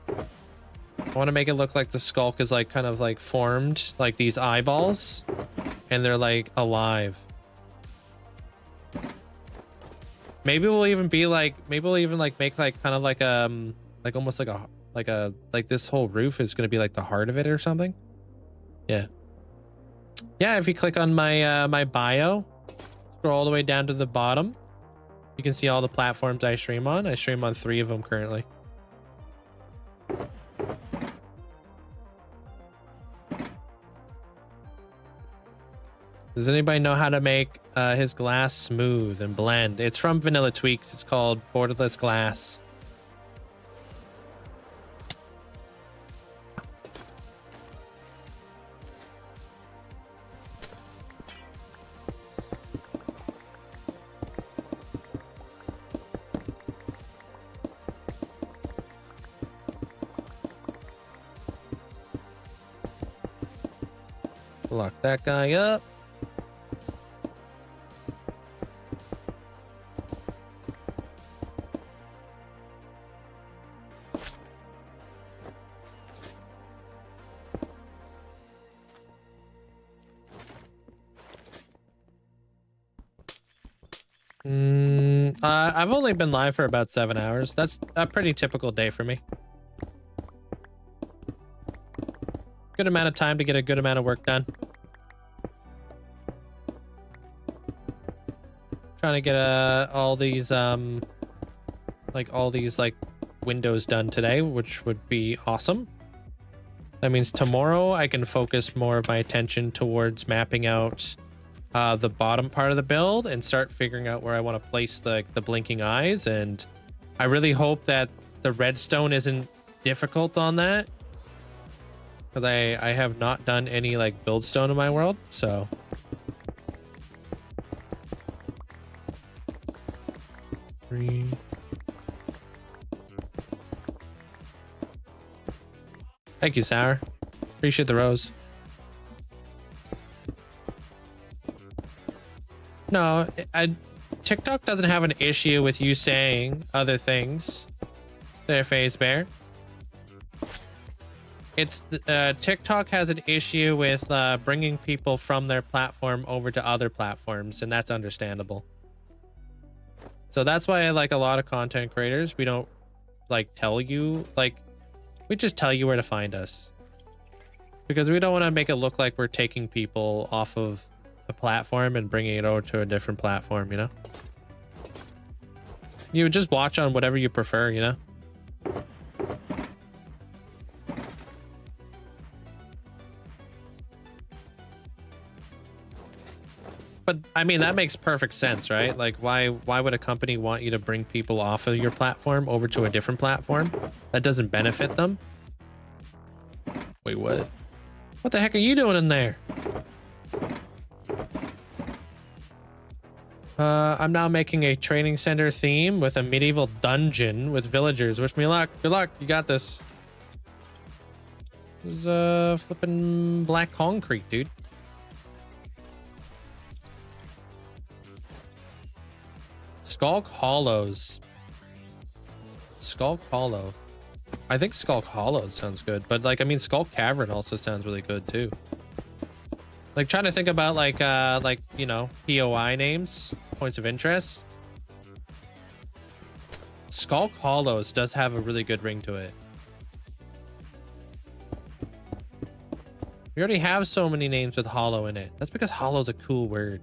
I want to make it look like the Skulk is like kind of like formed like these eyeballs and they're like alive. Maybe we'll even be like, maybe we'll even like make like kind of like almost like this whole roof is going to be like the heart of it or something. Yeah. Yeah, if you click on my my bio, scroll all the way down to the bottom, you can see all the platforms I stream on. I stream on 3 of them currently. Does anybody know how to make his glass smooth and blend? It's from Vanilla Tweaks. It's called Borderless Glass. Lock that guy up. I've only been live for about 7 hours. That's a pretty typical day for me. Good amount of time to get a good amount of work done. Trying to get all these windows done today, which would be awesome. That means tomorrow I can focus more of my attention towards mapping out the bottom part of the build and start figuring out where I want to place the blinking eyes. And I really hope that the redstone isn't difficult on that, because I have not done any like build stone in my world. So thank you, Sour. Appreciate the rose. No, TikTok doesn't have an issue with you saying other things there, Phase Bear. It's TikTok has an issue with bringing people from their platform over to other platforms, and that's understandable. So that's why, like a lot of content creators, we don't like tell you, like we just tell you where to find us, because we don't want to make it look like we're taking people off of a platform and bringing it over to a different platform, you know? You would just watch on whatever you prefer, you know? But I mean, that makes perfect sense, right? Like why would a company want you to bring people off of your platform over to a different platform? That doesn't benefit them. Wait, what? What the heck are you doing in there? I'm now making a training center theme with a medieval dungeon with villagers. Wish me luck. Good luck. You got this. This is flipping black concrete, dude. Skulk Hollows. Skulk Hollow. I think Skulk Hollow sounds good, but like, I mean, Skulk Cavern also sounds really good too. Like trying to think about like, you know, POI names, points of interest. Skulk Hollows does have a really good ring to it. We already have so many names with hollow in it. That's because hollow's a cool word.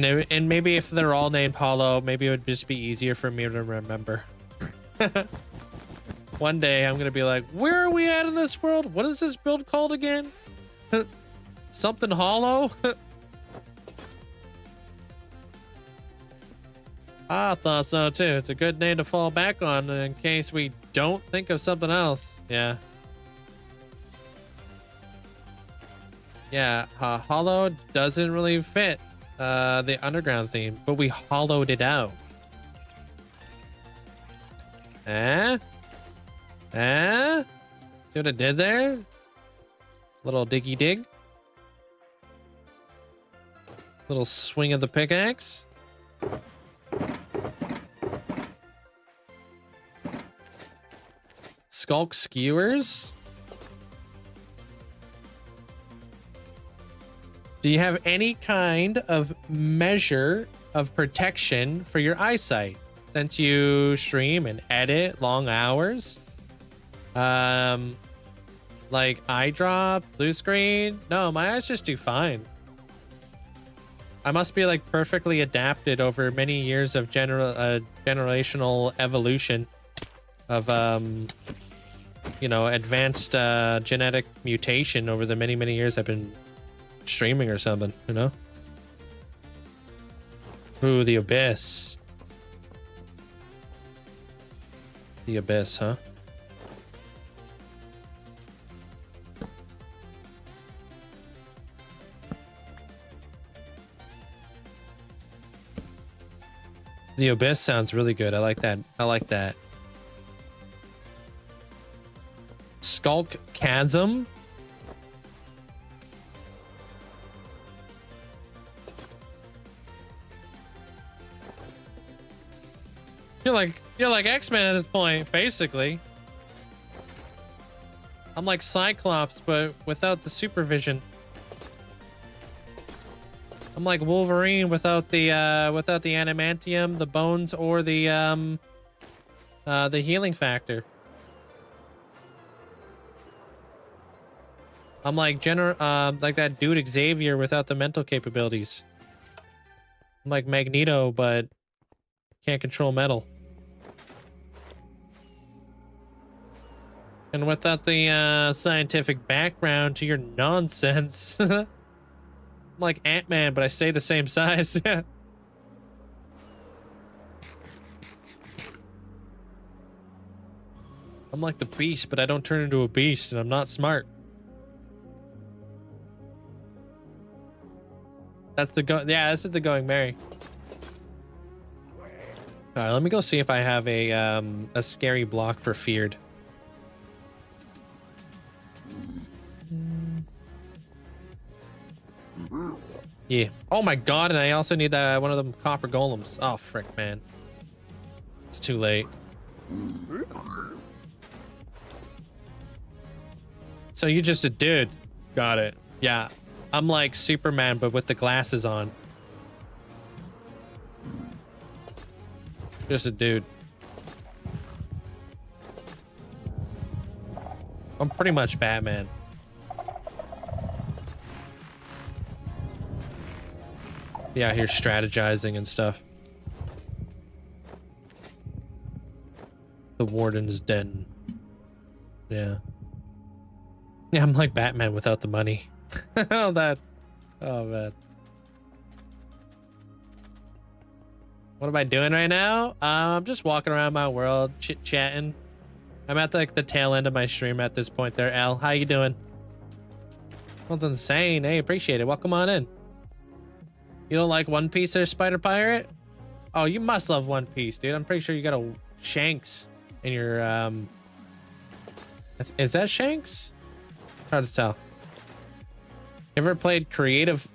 And maybe if they're all named Hollow, maybe it would just be easier for me to remember. One day I'm gonna be like, where are we at in this world? What is this build called again? Something Hollow? I thought so too. It's a good name to fall back on in case we don't think of something else. Yeah. Yeah, Hollow doesn't really fit the underground theme, but we hollowed it out. Eh? Eh? See what I did there? Little diggy dig. Little swing of the pickaxe. Skulk skewers. Do you have any kind of measure of protection for your eyesight? Since you stream and edit long hours? Like eye drop, blue screen? No, my eyes just do fine. I must be like perfectly adapted over many years of generational evolution of, you know, advanced genetic mutation over the many years I've been streaming or something, you know? Ooh, the abyss. The abyss, huh? The abyss sounds really good. I like that. I like that. Skulk chasm. You're like X-Men at this point, basically. I'm like Cyclops, but without the supervision. I'm like Wolverine without the adamantium, the bones, or the healing factor. I'm like like that dude Xavier without the mental capabilities. I'm like Magneto, but can't control metal. And without the scientific background to your nonsense. I'm like Ant-Man, but I stay the same size. Yeah. I'm like the Beast, but I don't turn into a beast, and I'm not smart. That's the yeah, this is the Going Merry. All right, let me go see if I have a scary block for feared. Yeah. Oh my god, and I also need one of them copper golems. Oh frick, man. It's too late. So you're just a dude. Got it. Yeah. I'm like Superman, but with the glasses on. Just a dude. I'm pretty much Batman. Yeah, here strategizing and stuff. The Warden's den. Yeah. Yeah, I'm like Batman without the money. Oh, that. Oh, man. What am I doing right now? I'm just walking around my world, chit-chatting. I'm at like the tail end of my stream at this point there, Al. How you doing? That's insane. Hey, appreciate it. Welcome on in. You don't like One Piece or Spider Pirate? Oh, you must love One Piece, dude. I'm pretty sure you got a Shanks in your, Is that Shanks? It's hard to tell. Ever played creative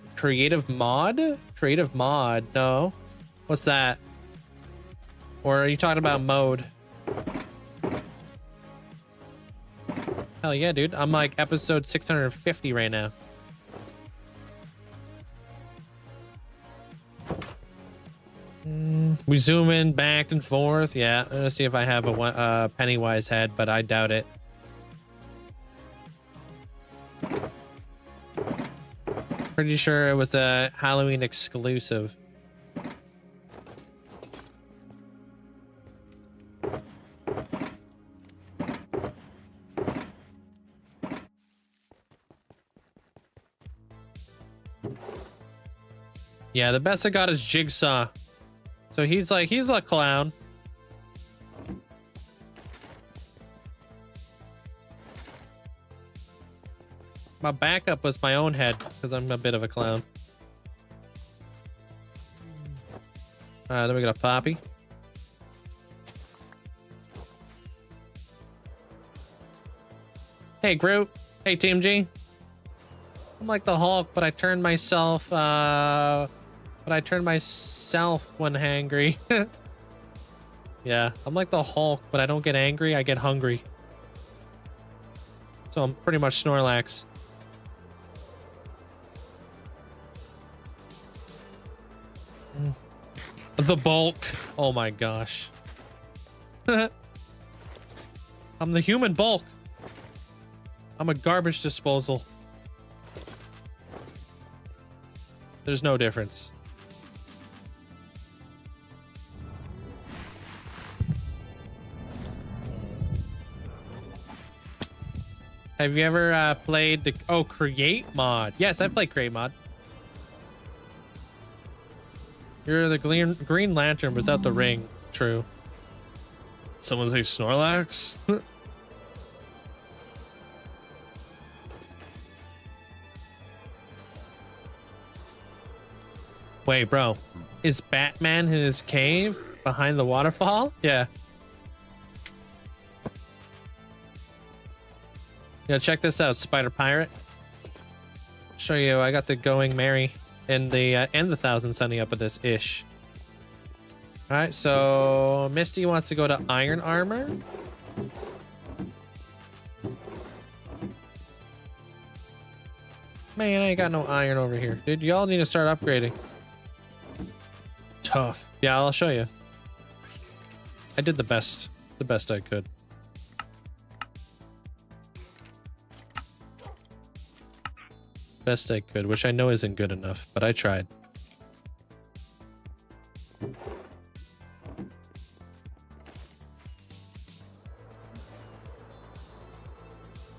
mod? Creative mod? No. What's that? Or are you talking about mode? Hell yeah, dude. I'm like episode 650 right now. We zoom in back and forth. Yeah, I'm gonna see if I have a Pennywise head, but I doubt it. Pretty sure it was a Halloween exclusive. Yeah, the best I got is Jigsaw. So he's a clown. My backup was my own head because I'm a bit of a clown. Then we got a Poppy. Hey, Groot. Hey, Team G. I'm like the Hulk, but I turn myself, when hangry. Yeah, I'm like the Hulk, but I don't get angry, I get hungry. So I'm pretty much Snorlax. The bulk. Oh my gosh. I'm the human bulk. I'm a garbage disposal. There's no difference. Have you ever played the Create mod? Yes, I've played Create mod. You're the Green Lantern without the ring. True. Someone say Snorlax? Wait, bro. Is Batman in his cave behind the waterfall? Yeah. Yeah, check this out, Spider Pirate. Show you, I got the Going Merry and the Thousand Sunny up with this ish. All right, so Misty wants to go to Iron Armor. Man, I ain't got no iron over here, dude. Y'all need to start upgrading. Tough. Yeah, I'll show you. I did the best I could. Best I could, which I know isn't good enough, but I tried.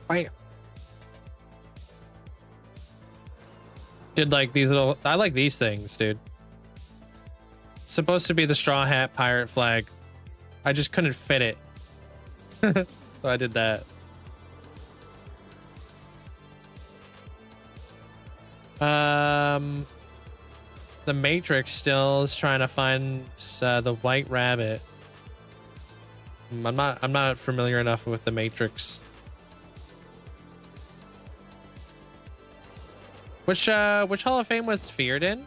Bam. Did like these little, I like these things, dude. It's supposed to be the straw hat pirate flag. I just couldn't fit it. So I did that. The Matrix still is trying to find the White Rabbit. I'm not familiar enough with the Matrix. Which Hall of Fame was feared in?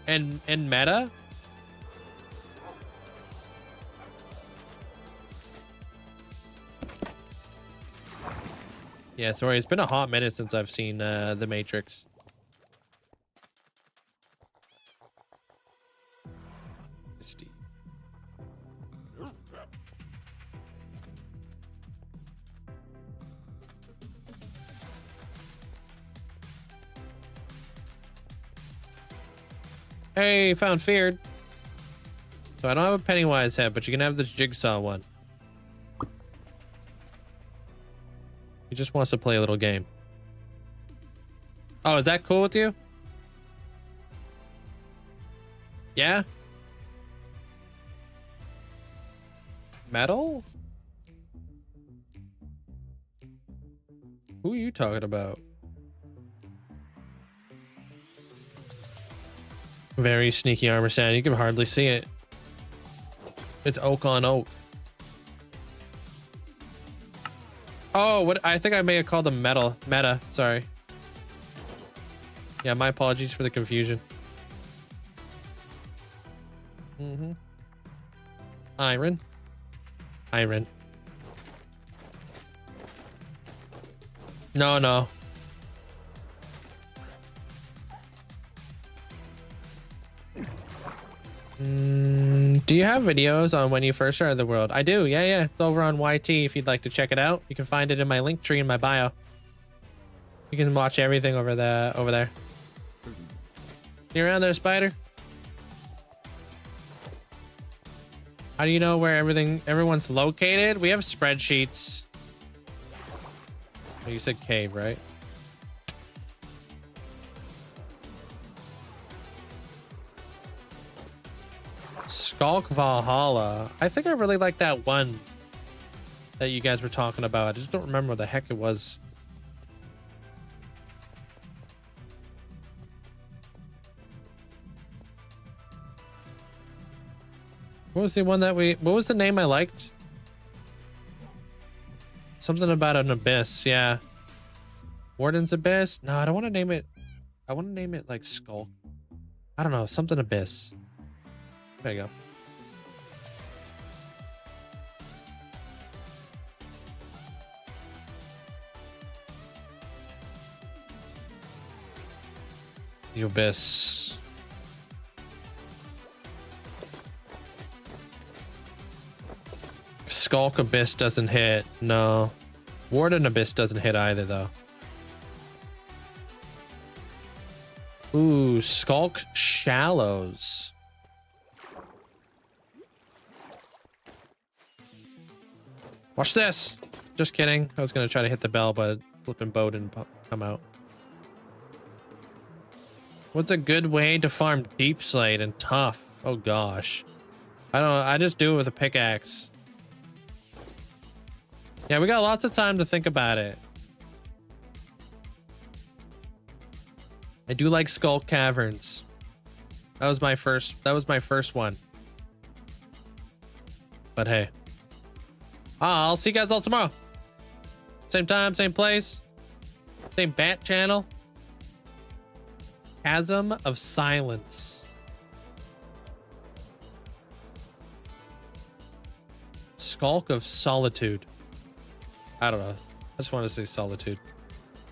And Meta? Yeah, sorry, it's been a hot minute since I've seen the Matrix. Misty. Hey, found feared. So I don't have a Pennywise head, but you can have this Jigsaw one. He just wants to play a little game. Oh, is that cool with you? Yeah? Metal? Who are you talking about? Very sneaky armor sound. You can hardly see it. It's oak on oak. Oh, what? I think I may have called them meta. Sorry. Yeah, my apologies for the confusion. Iron. No. Do you have videos on when you first started the world? I do. Yeah. It's over on YT if you'd like to check it out. You can find it in my link tree in my bio. You can watch everything over there. You around there, Spider? How do you know where everyone's located? We have spreadsheets. Oh, you said cave, right? Skulk Valhalla. I think I really like that one that you guys were talking about. I just don't remember what the heck it was. What was the one that what was the name I liked? Something about an abyss, yeah. Warden's Abyss? No, I don't want to name it. I want to name it like Skull. I don't know, something Abyss. There you go. The Abyss. Skulk Abyss doesn't hit. No. Warden Abyss doesn't hit either, though. Ooh, Skulk Shallows. Watch this. Just kidding. I was going to try to hit the bell, but flipping bow didn't come out. What's a good way to farm Deep Slate and Tough? Oh, gosh. I just do it with a pickaxe. Yeah, we got lots of time to think about it. I do like Skull Caverns. That was my first one. But hey. I'll see you guys all tomorrow. Same time, same place. Same bat channel. Chasm of Silence. Skulk of Solitude. I don't know. I just want to say Solitude.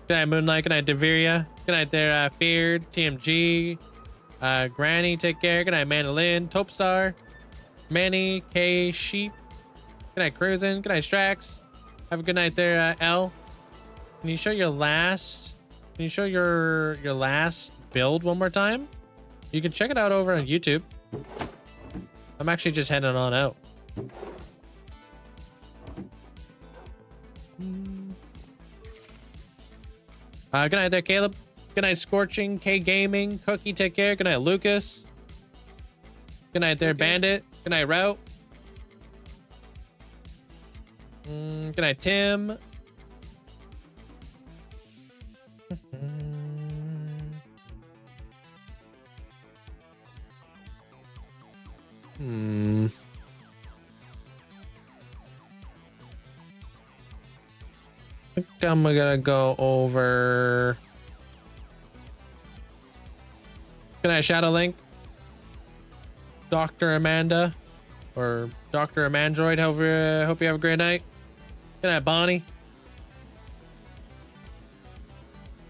Good night, Moonlight. Good night, Deviria. Good night there, Feared, TMG. Granny, take care. Good night, Mandolin, Topestar, Manny, K, Sheep. Good night, Cruisin. Good night, Strax. Have a good night there, L. Can you show your last? Can you show your last build one more time? You can check it out over on YouTube. I'm actually just heading on out. Good night there, Caleb. Good night, Scorching, K Gaming, Cookie, take care. Good night, Lucas. Good night there, Bandit. Good night, Route. Good night, Tim. I think I'm gonna go over. Good night, Shadow Link. Dr. Amanda or Dr. Amandroid. Hope you have a great night. Good night, Bonnie.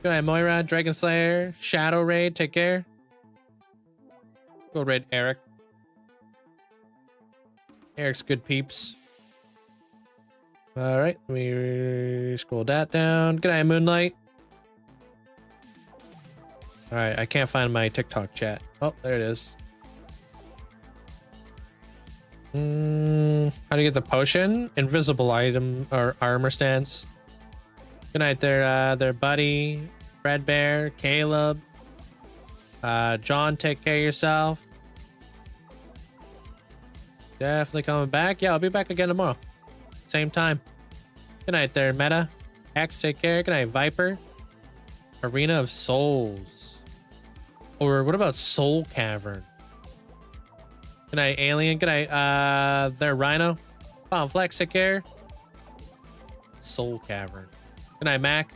Good night, Moira, Dragon Slayer, Shadow Raid. Take care. Go raid Eric. Eric's good peeps. All right, let me scroll that down. Good night, Moonlight. All right, I can't find my TikTok chat. Oh, there it is. How do you get the potion? Invisible item or armor stance. Good night there, buddy. Red Bear, Caleb. John, take care of yourself. Definitely coming back. Yeah, I'll be back again tomorrow. Same time. Good night there, Meta. X, take care. Good night, Viper. Arena of Souls. Or what about Soul Cavern? Good night, Alien. Good night, there, Rhino. Bomb Flex, take care. Soul Cavern. Good night, Mac.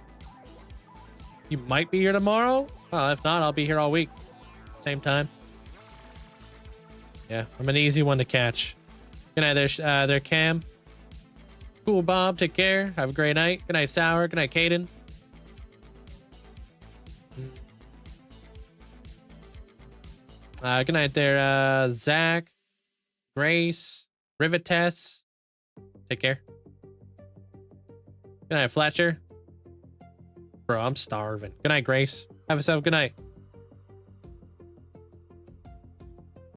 You might be here tomorrow. Well, if not, I'll be here all week. Same time. Yeah, I'm an easy one to catch. Good night there, Cam. Cool Bob, take care. Have a great night. Good night, Sour. Good night, Caden. Good night there, Zach, Grace, Rivetess. Take care. Good night, Fletcher. Bro, I'm starving. Good night, Grace. Have yourself a good night.